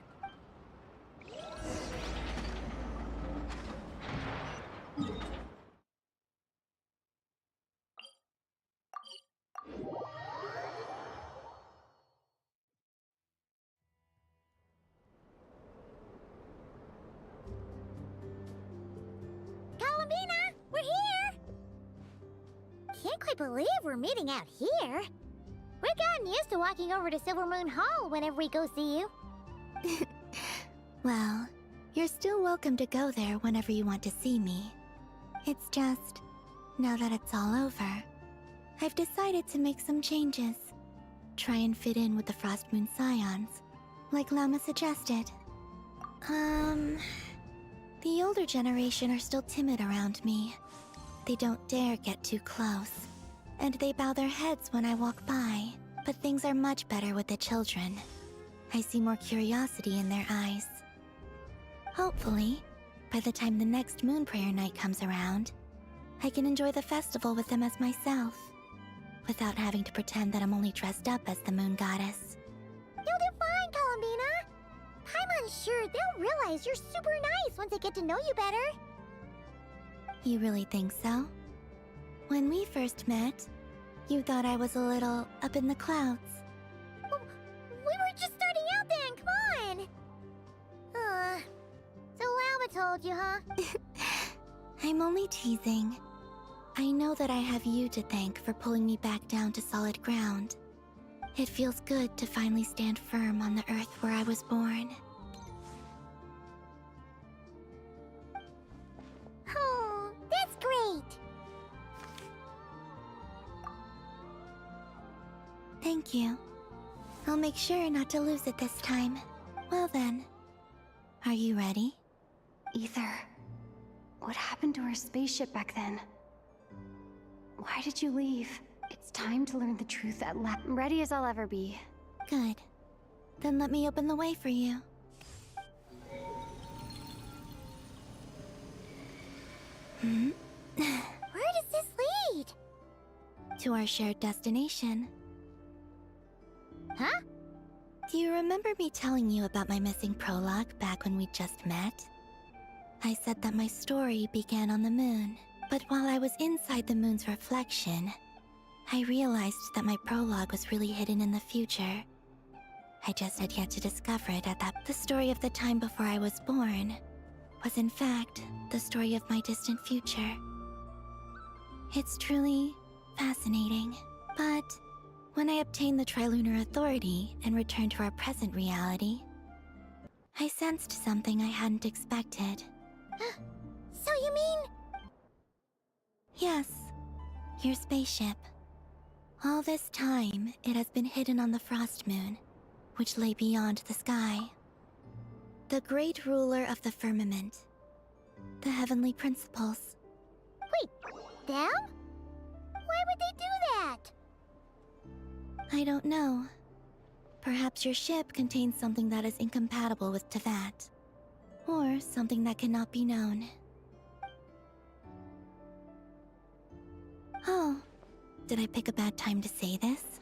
Columbina, we're here! Can't quite believe we're meeting out here. We've gotten used to walking over to Silver Moon Hall whenever we go see you. Well, you're still welcome to go there whenever you want to see me. It's just, now that it's all over, I've decided to make some changes. Try and fit in with the Frost Moon Scions, like Lama suggested. The older generation are still timid around me. They don't dare get too close, and they bow their heads when I walk by. But things are much better with the children. I see more curiosity in their eyes. Hopefully, by the time the next Moon Prayer Night comes around, I can enjoy the festival with them as myself, without having to pretend that I'm only dressed up as the Moon Goddess. You'll do fine, Columbina. Paimon's sure they'll realize you're super nice once they get to know you better. You really think so? When we first met, you thought I was a little up in the clouds. We were just starting out then, come on! So Lama told you, huh? I'm only teasing. I know that I have you to thank for pulling me back down to solid ground. It feels good to finally stand firm on the earth where I was born. Oh, that's great! Thank you. I'll make sure not to lose it this time. Well then, are you ready? Ether, what happened to our spaceship back then? Why did you leave? It's time to learn the truth at last. Ready as I'll ever be. Good. Then let me open the way for you. Where does this lead? to our shared destination. Huh? Do you remember me telling you about my missing prologue back when we just met? I said that my story began on the moon, but while I was inside the moon's reflection, I realized that my prologue was really hidden in the future. I just had yet to discover it at that. The story of the time before I was born was in fact the story of my distant future. It's truly fascinating, but when I obtained the Trilunar Authority and returned to our present reality, I sensed something I hadn't expected. So you mean... Yes, your spaceship. All this time, it has been hidden on the Frost Moon, which lay beyond the sky. The great ruler of the firmament. The heavenly principles. Wait, them? Why would they do that? I don't know. Perhaps your ship contains something that is incompatible with Teyvat. Or something that cannot be known. Oh, did I pick a bad time to say this?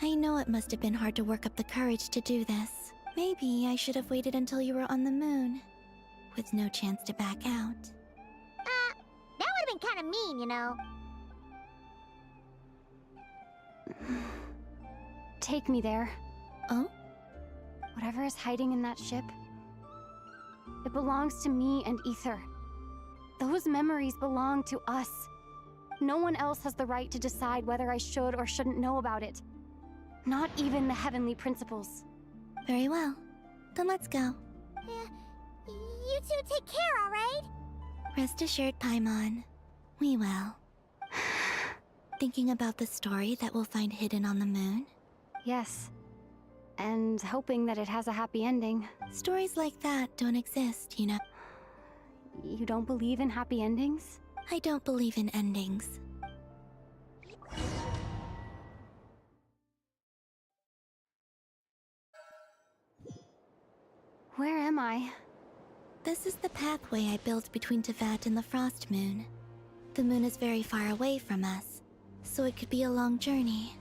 I know it must have been hard to work up the courage to do this. Maybe I should have waited until you were on the moon, with no chance to back out. That would have been kind of mean, you know. Take me there. Oh? Whatever is hiding in that ship, it belongs to me and Ether. Those memories belong to us. No one else has the right to decide whether I should or shouldn't know about it. Not even the heavenly principles. Very well. Then let's go. You two take care, alright? Rest assured, Paimon. We will. Thinking about the story that we'll find hidden on the moon? Yes. And hoping that it has a happy ending. Stories like that don't exist, you know. You don't believe in happy endings? I don't believe in endings. Where am I? This is the pathway I built between Teyvat and the Frost Moon. The moon is very far away from us, so it could be a long journey.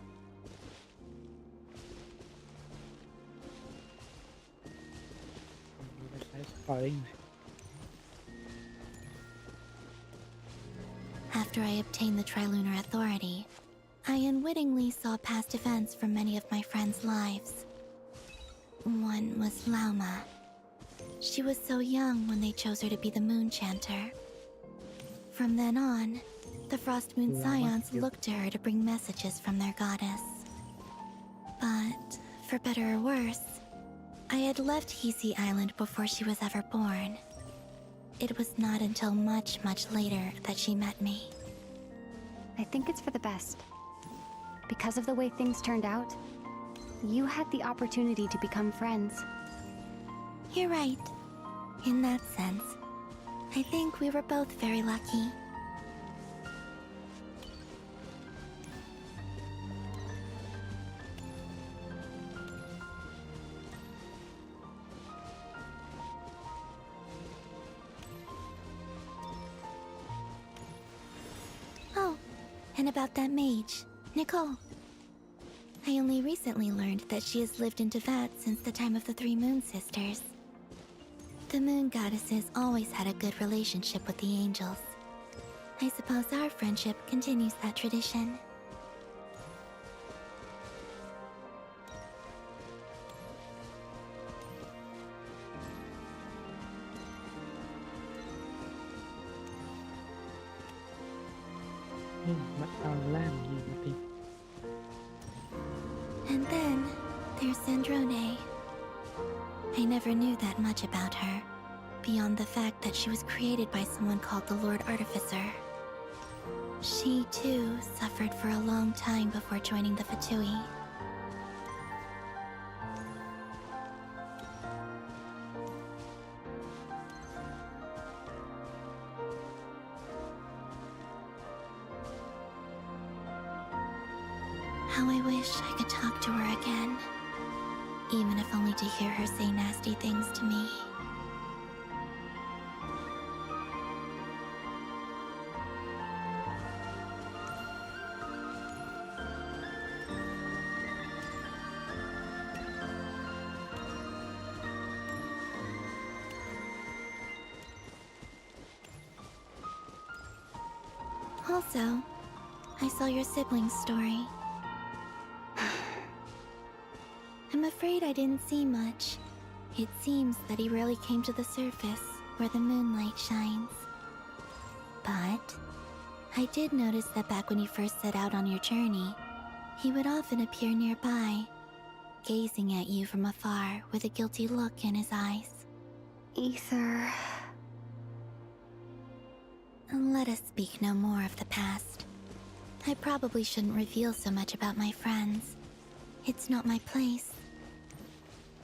After I obtained the Trilunar Authority, I unwittingly saw past events from many of my friends' lives. One was Lauma. She was so young when they chose her to be the Moon Chanter. From then on, the Frost Moon Scions looked to her to bring messages from their goddess. But, for better or worse, I had left Hisi Island before she was ever born. It was not until much, much later that she met me. I think it's for the best. Because of the way things turned out, you had the opportunity to become friends. You're right. In that sense, I think we were both very lucky. Oh, and about that mage, Nicole. I only recently learned that she has lived in Teyvat since the time of the Three Moon Sisters. The Moon Goddesses always had a good relationship with the angels. I suppose our friendship continues that tradition. And then, there's Sandrone. I never knew that much about her, beyond the fact that she was created by someone called the Lord Artificer. She, too, suffered for a long time before joining the Fatui. How I wish I could talk to her again. Even if only to hear her say nasty things to me. Also, I saw your sibling's story. I'm afraid I didn't see much. It seems that he rarely came to the surface where the moonlight shines. But I did notice that back when you first set out on your journey, he would often appear nearby, gazing at you from afar with a guilty look in his eyes. Ether. Let us speak no more of the past. I probably shouldn't reveal so much about my friends. It's not my place.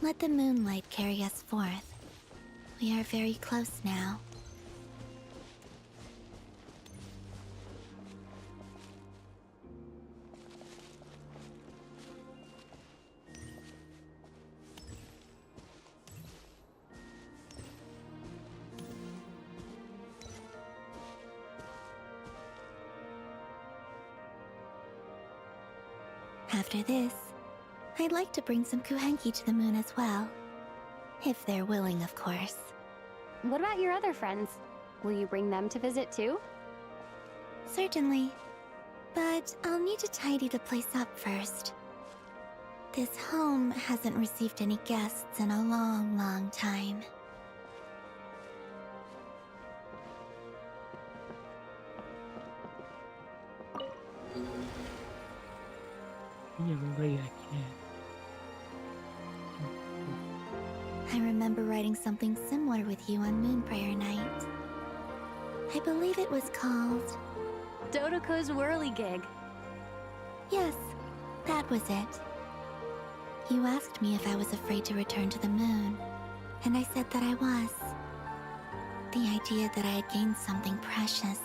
Let the moonlight carry us forth. We are very close now. After this, I'd like to bring some kuhenki to the moon as well. If they're willing, of course. What about your other friends? Will you bring them to visit too? Certainly. But I'll need to tidy the place up first. This home hasn't received any guests in a long, long time. I remember writing something similar with you on Moonprayer Night. I believe it was called... Dodoko's Whirligig. Yes, that was it. You asked me if I was afraid to return to the moon, and I said that I was. The idea that I had gained something precious,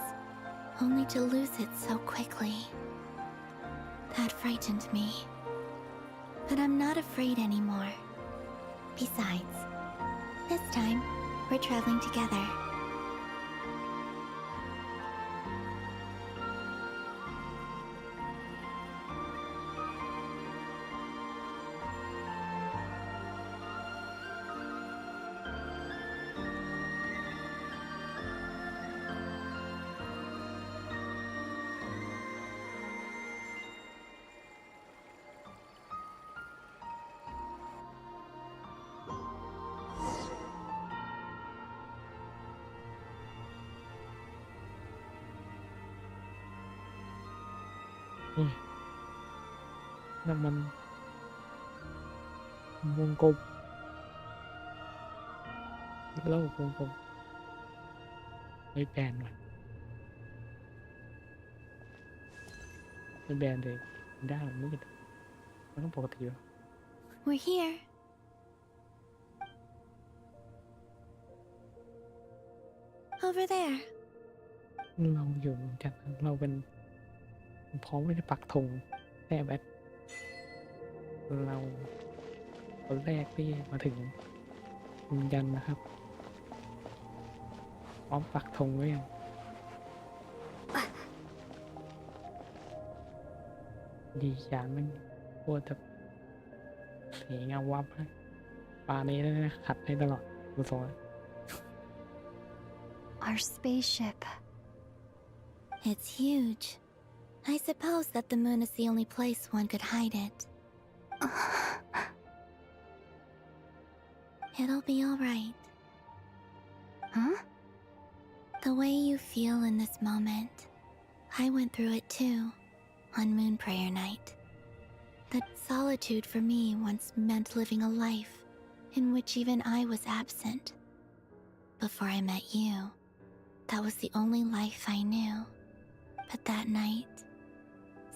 only to lose it so quickly. That frightened me. But I'm not afraid anymore. Besides, this time, we're traveling together.น้ำมันวงกลมโลกวงกลมไม่แบนหน่อยไม่แบนเลยด้านมืดมันต้องปกติวะ We're here. Over there. เราอยู่จากเราเป็นพร้อมที่จะปักธงแน่แบทเราคนแรกที่มาถึงยืนยันนะครับพร้อมปักธงไว้ยังดีอย่างมันโคตรจะสีเงาวับนะปลานี้นะขัดให้ตลอดดูทรง Our spaceship. It's huge. I suppose that the moon is the only place one could hide it. It'll be alright. Huh? The way you feel in this moment, I went through it too, on Moonprayer Night. That solitude for me once meant living a life in which even I was absent. Before I met you, that was the only life I knew. But that night,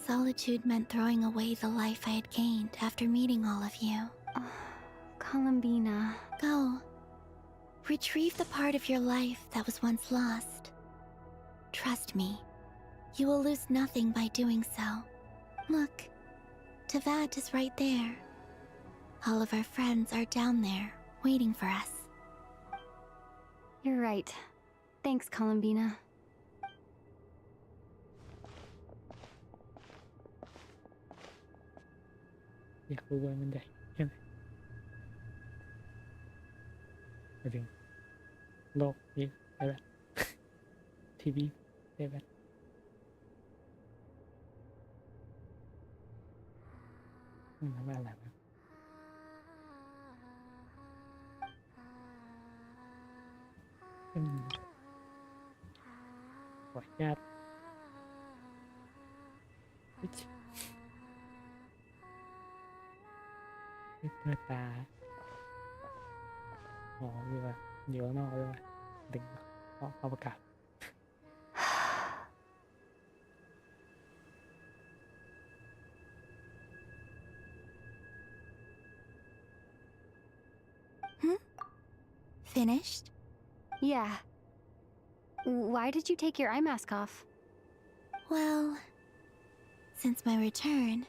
solitude meant throwing away the life I had gained after meeting all of you. Columbina. Go. Retrieve the part of your life that was once lost. Trust me, you will lose nothing by doing so. Look, Tavad is right there. All of our friends are down there, waiting for us. You're right. Thanks, Columbina.อยากรู้ว่ามันใหญ่แค่ไหนไปถึงโลกนี้ได้แบบทีวีได้แบบ ไม่อะไรนะขออนุญาตเปิดตาอ๋อมีว่าเดี๋ยวนอกด้วยดึงเข้าประกาศFinished? Yeah. Why did you take your eye mask off? Well, since my return,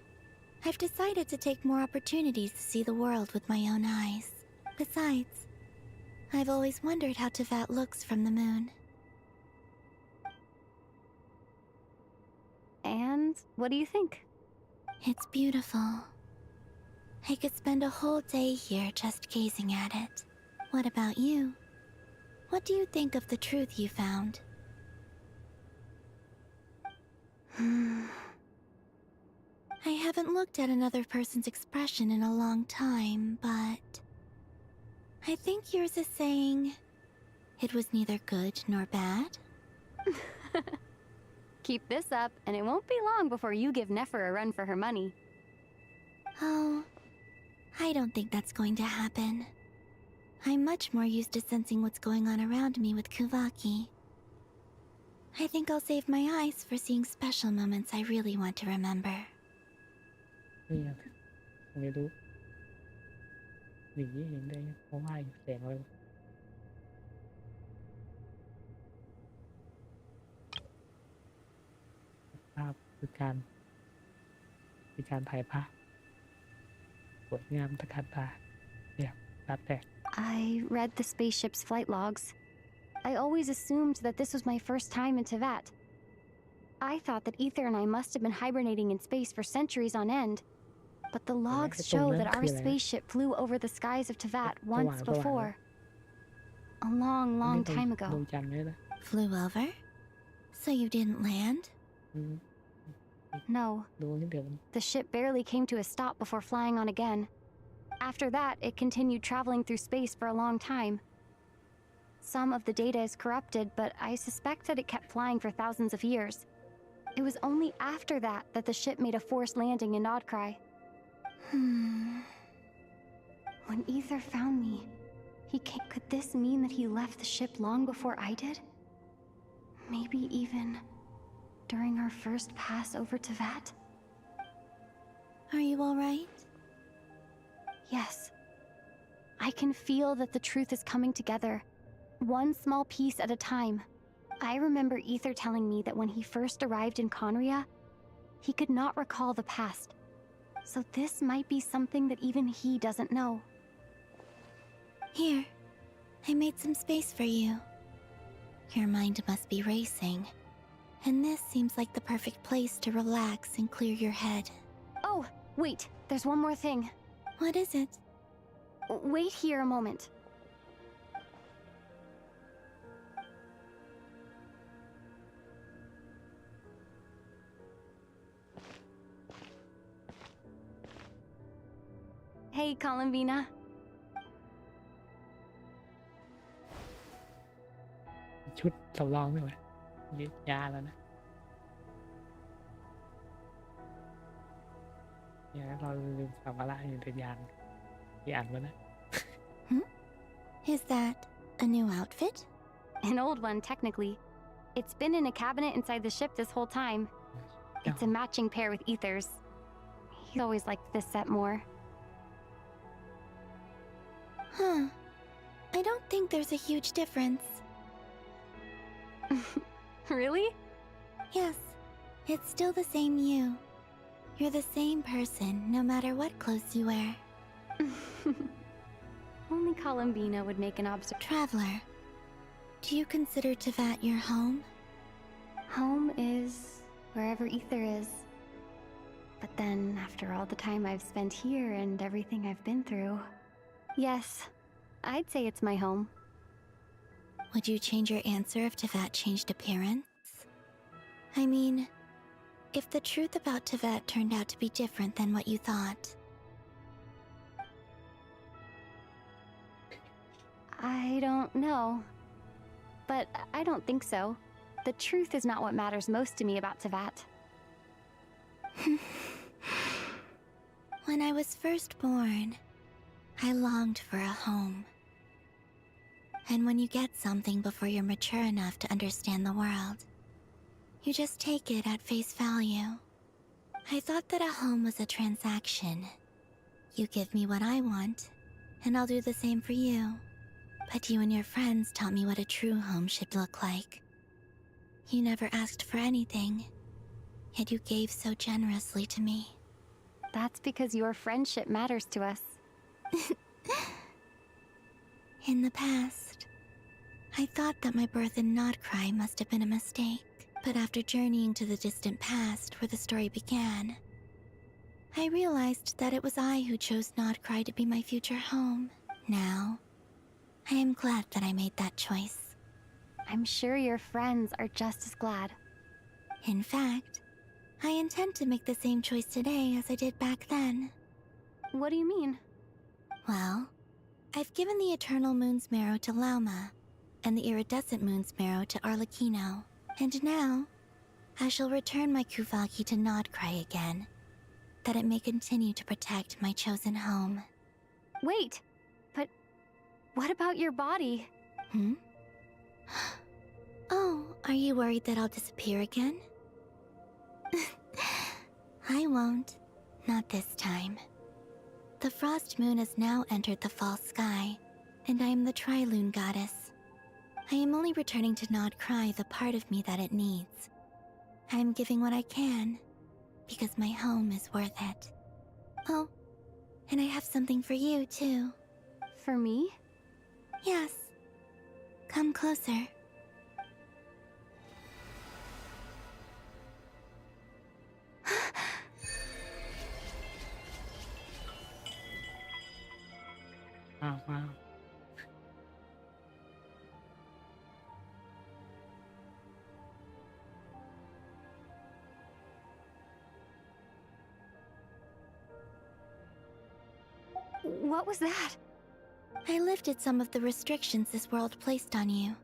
I've decided to take more opportunities to see the world with my own eyes. Besides, I've always wondered how Tevat looks from the moon. And what do you think? It's beautiful. I could spend a whole day here just gazing at it. What about you? What do you think of the truth you found? I haven't looked at another person's expression in a long time, but I think yours is saying it was neither good nor bad. Keep this up, and it won't be long before you give Nefer a run for her money. Oh, I don't think that's going to happen. I'm much more used to sensing what's going on around me with Kuvaki. I think I'll save my eyes for seeing special moments I really want to remember. นี่ไงไม่รู้หนีเห็นได้เพราะว่าอยู่แสงเลยภาพคือการถ่ายภาพสวยงามตะการตาเนี่ยตาแตก I read the spaceship's flight logs. I always assumed that this was my first time in Tevat. I thought that Ether and I must have been hibernating in space for centuries on end. But the logs show that our spaceship flew over the skies of Tevat once before. A long, long time ago. Flew over? So you didn't land? No. The ship barely came to a stop before flying on again. After that, it continued traveling through space for a long time. Some of the data is corrupted, but I suspect that it kept flying for thousands of years. It was only after that that the ship made a forced landing in Nodcry. When Ether found me, could this mean that he left the ship long before I did? Maybe even during our first pass over Tevat? Are you all right? Yes. I can feel that the truth is coming together, one small piece at a time. I remember Ether telling me that when he first arrived in Conria, he could not recall the past. So this might be something that even he doesn't know. Here, I made some space for you. Your mind must be racing, and this seems like the perfect place to relax and clear your head. Oh, wait, there's one more thing. What is it? Wait here a moment. Hey, Columbina. ชุดสำรองด้วยยึดยาแล้วนะเนี่ยเราลืมสัมภาระอยู่ในยานที่อ่านมานะ Is that a new outfit? An old one, technically. It's been in a cabinet inside the ship this whole time. It's a matching pair with Ether's. He always liked this set more. Huh. I don't think there's a huge difference. Really? Yes. It's still the same you. You're the same person, no matter what clothes you wear. Only Columbina would make an observation. Traveler, do you consider Tevat your home? Home is wherever Ether is. But then, after all the time I've spent here and everything I've been through, yes, I'd say it's my home. Would you change your answer if Tevat changed appearance? I mean, if the truth about Tevat turned out to be different than what you thought, I don't know. But I don't think so. The truth is not what matters most to me about Tevat. When I was first born, I longed for a home. And when you get something before you're mature enough to understand the world, you just take it at face value. I thought that a home was a transaction. You give me what I want, and I'll do the same for you. But you and your friends taught me what a true home should look like. You never asked for anything, yet you gave so generously to me. That's because your friendship matters to us. In the past, I thought that my birth in Notcry must have been a mistake. But after journeying to the distant past where the story began, I realized that it was I who chose Notcry to be my future home. Now, I am glad that I made that choice. I'm sure your friends are just as glad. In fact, I intend to make the same choice today as I did back then. What do you mean? Well, I've given the Eternal Moon's Marrow to Lauma, and the Iridescent Moon's Marrow to Arlecchino. And now, I shall return my Kuvagi to Notcry again, that it may continue to protect my chosen home. Wait, but what about your body? Oh, are you worried that I'll disappear again? I won't. Not this time. The Frost Moon has now entered the fall sky, and I am the Trilune Goddess. I am only returning to Notcry the part of me that it needs. I am giving what I can, because my home is worth it. Oh, and I have something for you, too. For me? Yes. Come closer. Wow. What was that? I lifted some of the restrictions this world placed on you.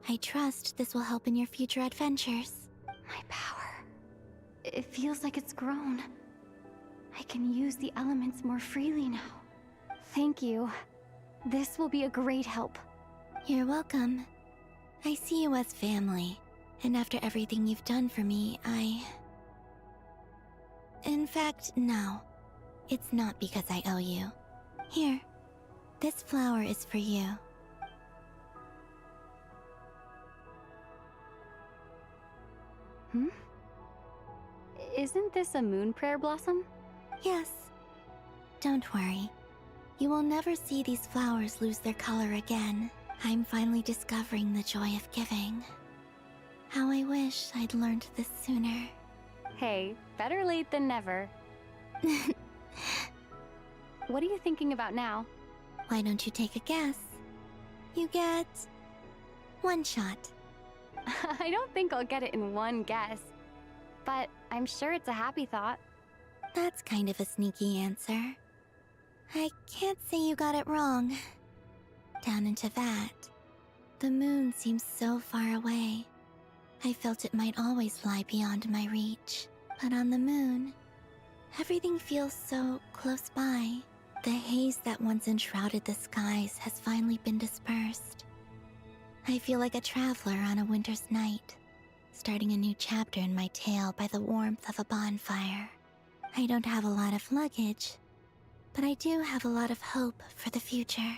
I trust this will help in your future adventures. My power. It feels like it's grown. I can use the elements more freely now. Thank you. This will be a great help. You're welcome. I see you as family, and after everything you've done for me, In fact, no. It's not because I owe you. Here, this flower is for you. Isn't this a moon prayer blossom? Yes. Don't worry. You will never see these flowers lose their color again. I'm finally discovering the joy of giving. How I wish I'd learned this sooner. Hey, better late than never. What are you thinking about now? Why don't you take a guess? You get... one shot. I don't think I'll get it in one guess. But I'm sure it's a happy thought. That's kind of a sneaky answer. I can't say you got it wrong. Down into that, the moon seems so far away. I felt it might always lie beyond my reach. But on the moon, everything feels so close by. The haze that once enshrouded the skies has finally been dispersed. I feel like a traveler on a winter's night, starting a new chapter in my tale by the warmth of a bonfire. I don't have a lot of luggage, but I do have a lot of hope for the future.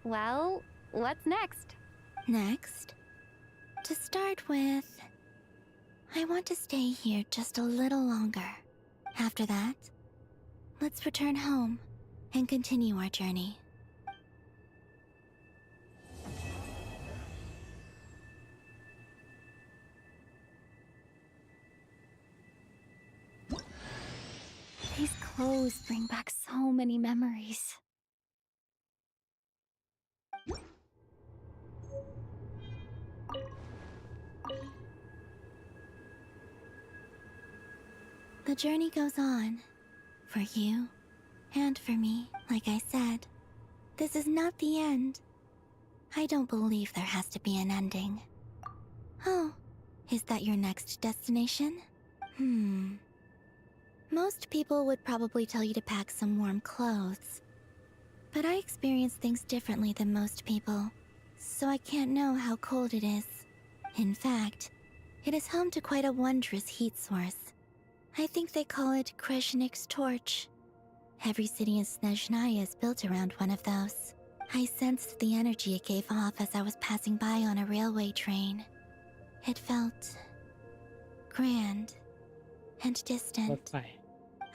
Well, what's next? Next? To start with, I want to stay here just a little longer. After that, let's return home and continue our journey. These clothes bring back so many memories. The journey goes on. For you, and for me, like I said. This is not the end. I don't believe there has to be an ending. Oh, is that your next destination? Most people would probably tell you to pack some warm clothes. But I experience things differently than most people, so I can't know how cold it is. In fact, it is home to quite a wondrous heat source. I think they call it Kreshnik's torch. Every city in Snezhnaya is built around one of those. I sensed the energy it gave off as I was passing by on a railway train. It felt grand and distant.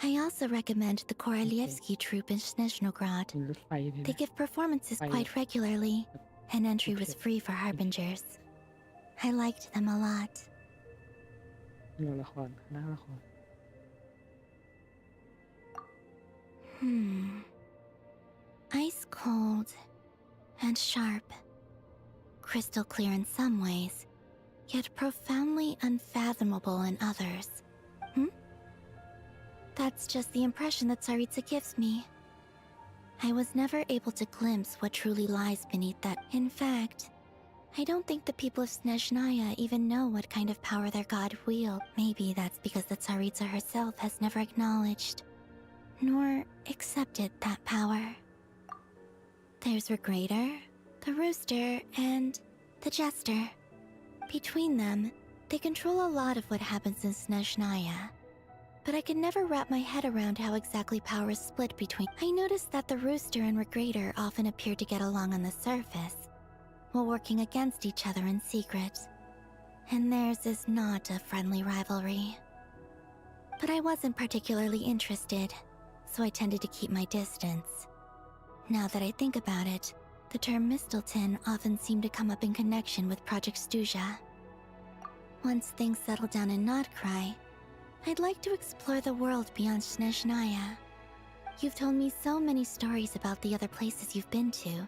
I also recommend the Korolievsky troupe in Snezhnograd. They give performances quite regularly, and entry was free for harbingers. I liked them a lot. ละครคณะละคร Ice cold and sharp. Crystal clear in some ways, yet profoundly unfathomable in others. That's just the impression that Tsaritsa gives me. I was never able to glimpse what truly lies beneath that. In fact, I don't think the people of Snezhnaya even know what kind of power their god wields. Maybe that's because the Tsaritsa herself has never acknowledged nor accepted that power. There's Regrator, the Rooster, and the Jester. Between them, they control a lot of what happens in Snezhnaya. But I could never wrap my head around how exactly power is split between. I noticed that the Rooster and Regrator often appear to get along on the surface, while working against each other in secret. And theirs is not a friendly rivalry. But I wasn't particularly interested, so I tended to keep my distance. Now that I think about it, the term Mistelton often seemed to come up in connection with Project Stuja. Once things settle down in Notcry, I'd like to explore the world beyond Snezhnaya. You've told me so many stories about the other places you've been to,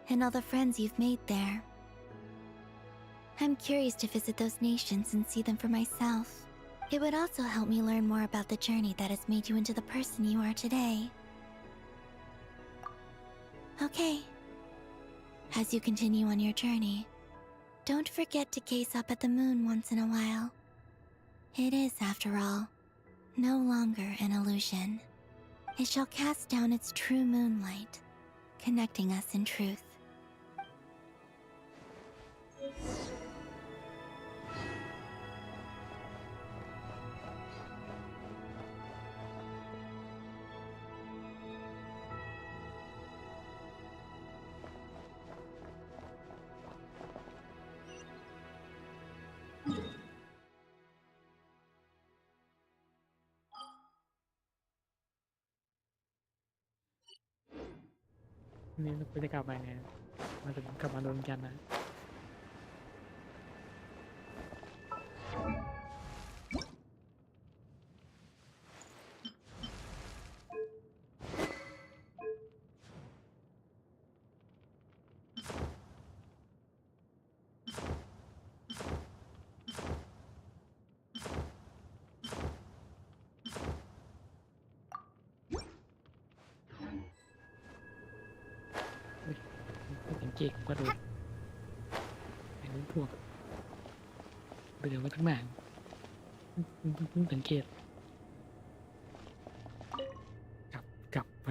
and all the friends you've made there. I'm curious to visit those nations and see them for myself. It would also help me learn more about the journey that has made you into the person you are today. Okay. As you continue on your journey, don't forget to gaze up at the moon once in a while. It is, after all, no longer an illusion. It shall cast down its true moonlight, connecting us in truth.นี่เราจะกลับมาไงมาจะกลับมาโดนกันนะ เก่งกระโดดไอ้พวกเดี๋ยวก็ทั้งหนังเพิ่งสังเกตกลับไป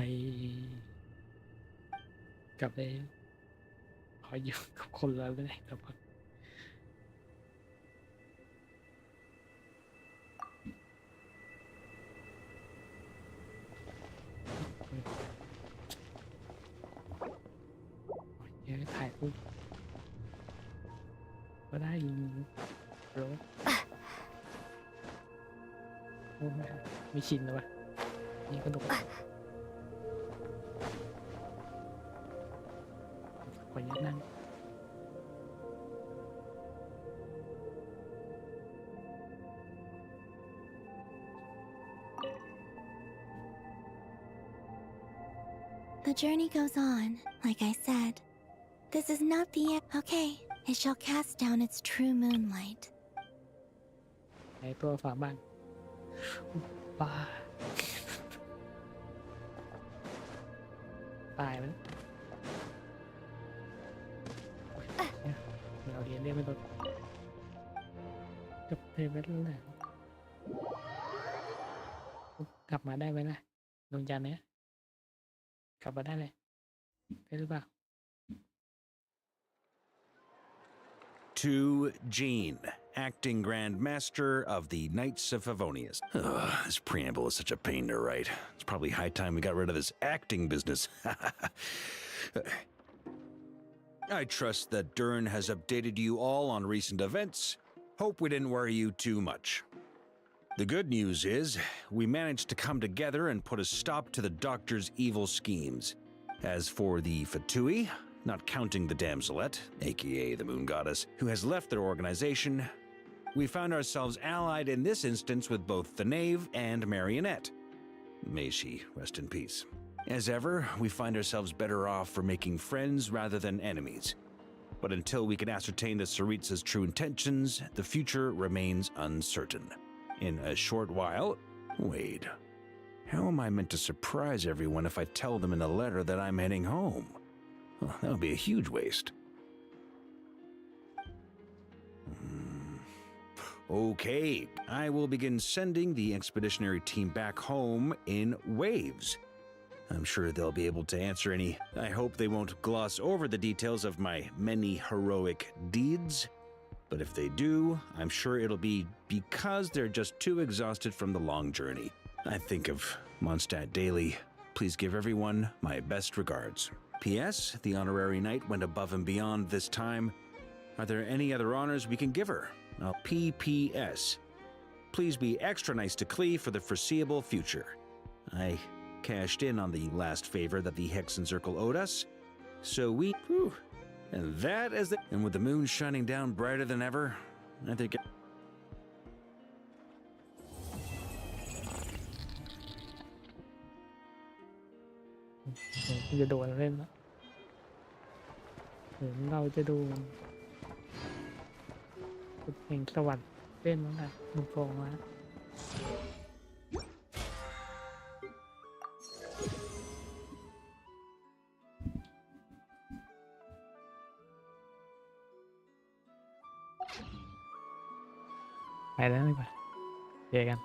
ขออยู่กับคนแล้วไม่ได้แต่พอถ่ายรูปก็ได้ยิงรถโอ้ไม่ชินแล้ววะนี่ก็ตกขอยัดนั่งThe journey goes on, like I said. This is not the end. Okay, it shall cast down its true moonlight. ไอ้ตัวฝาบ้างป้าตายแล้ว เรียกไม่ลดจบเพลย์ไปแล้วกลับมาได้ไหมล่ะดวงจันทร์เนี้ยกลับมาได้เลยได้หรือเปล่า To Jean, acting Grand Master of the Knights of Favonius. This preamble is such a pain to write. It's probably high time we got rid of this acting business. I trust that Dern has updated you all on recent events. Hope we didn't worry you too much. The good news is, we managed to come together and put a stop to the Doctor's evil schemes. As for the Fatui, not counting the Damselette, aka the Moon Goddess, who has left their organization, we found ourselves allied in this instance with both the Knave and Marionette. May she rest in peace. As ever, we find ourselves better off for making friends rather than enemies. But until we can ascertain the Tsaritsa's true intentions, the future remains uncertain. In a short while... Wait. How am I meant to surprise everyone if I tell them in a letter that I'm heading home? Well, that would be a huge waste. Okay, I will begin sending the expeditionary team back home in waves. I'm sure they'll be able to answer any. I hope they won't gloss over the details of my many heroic deeds. But if they do, I'm sure it'll be because they're just too exhausted from the long journey. I think of Mondstadt daily. Please give everyone my best regards. P.S. The honorary knight went above and beyond this time. Are there any other honors we can give her? P.P.S. Please be extra nice to Klee for the foreseeable future. I cashed in on the last favor that the Hexen Circle owed us, so we... Whew, and that is the... And with the moon shining down brighter than ever, I think... จะโดนเล่นแล้วเหมือนเราจะดูเพลงสวรรค์เล่นมั้งค่ะมุกโกงมาไปแล้วดีกว่าเจอกัน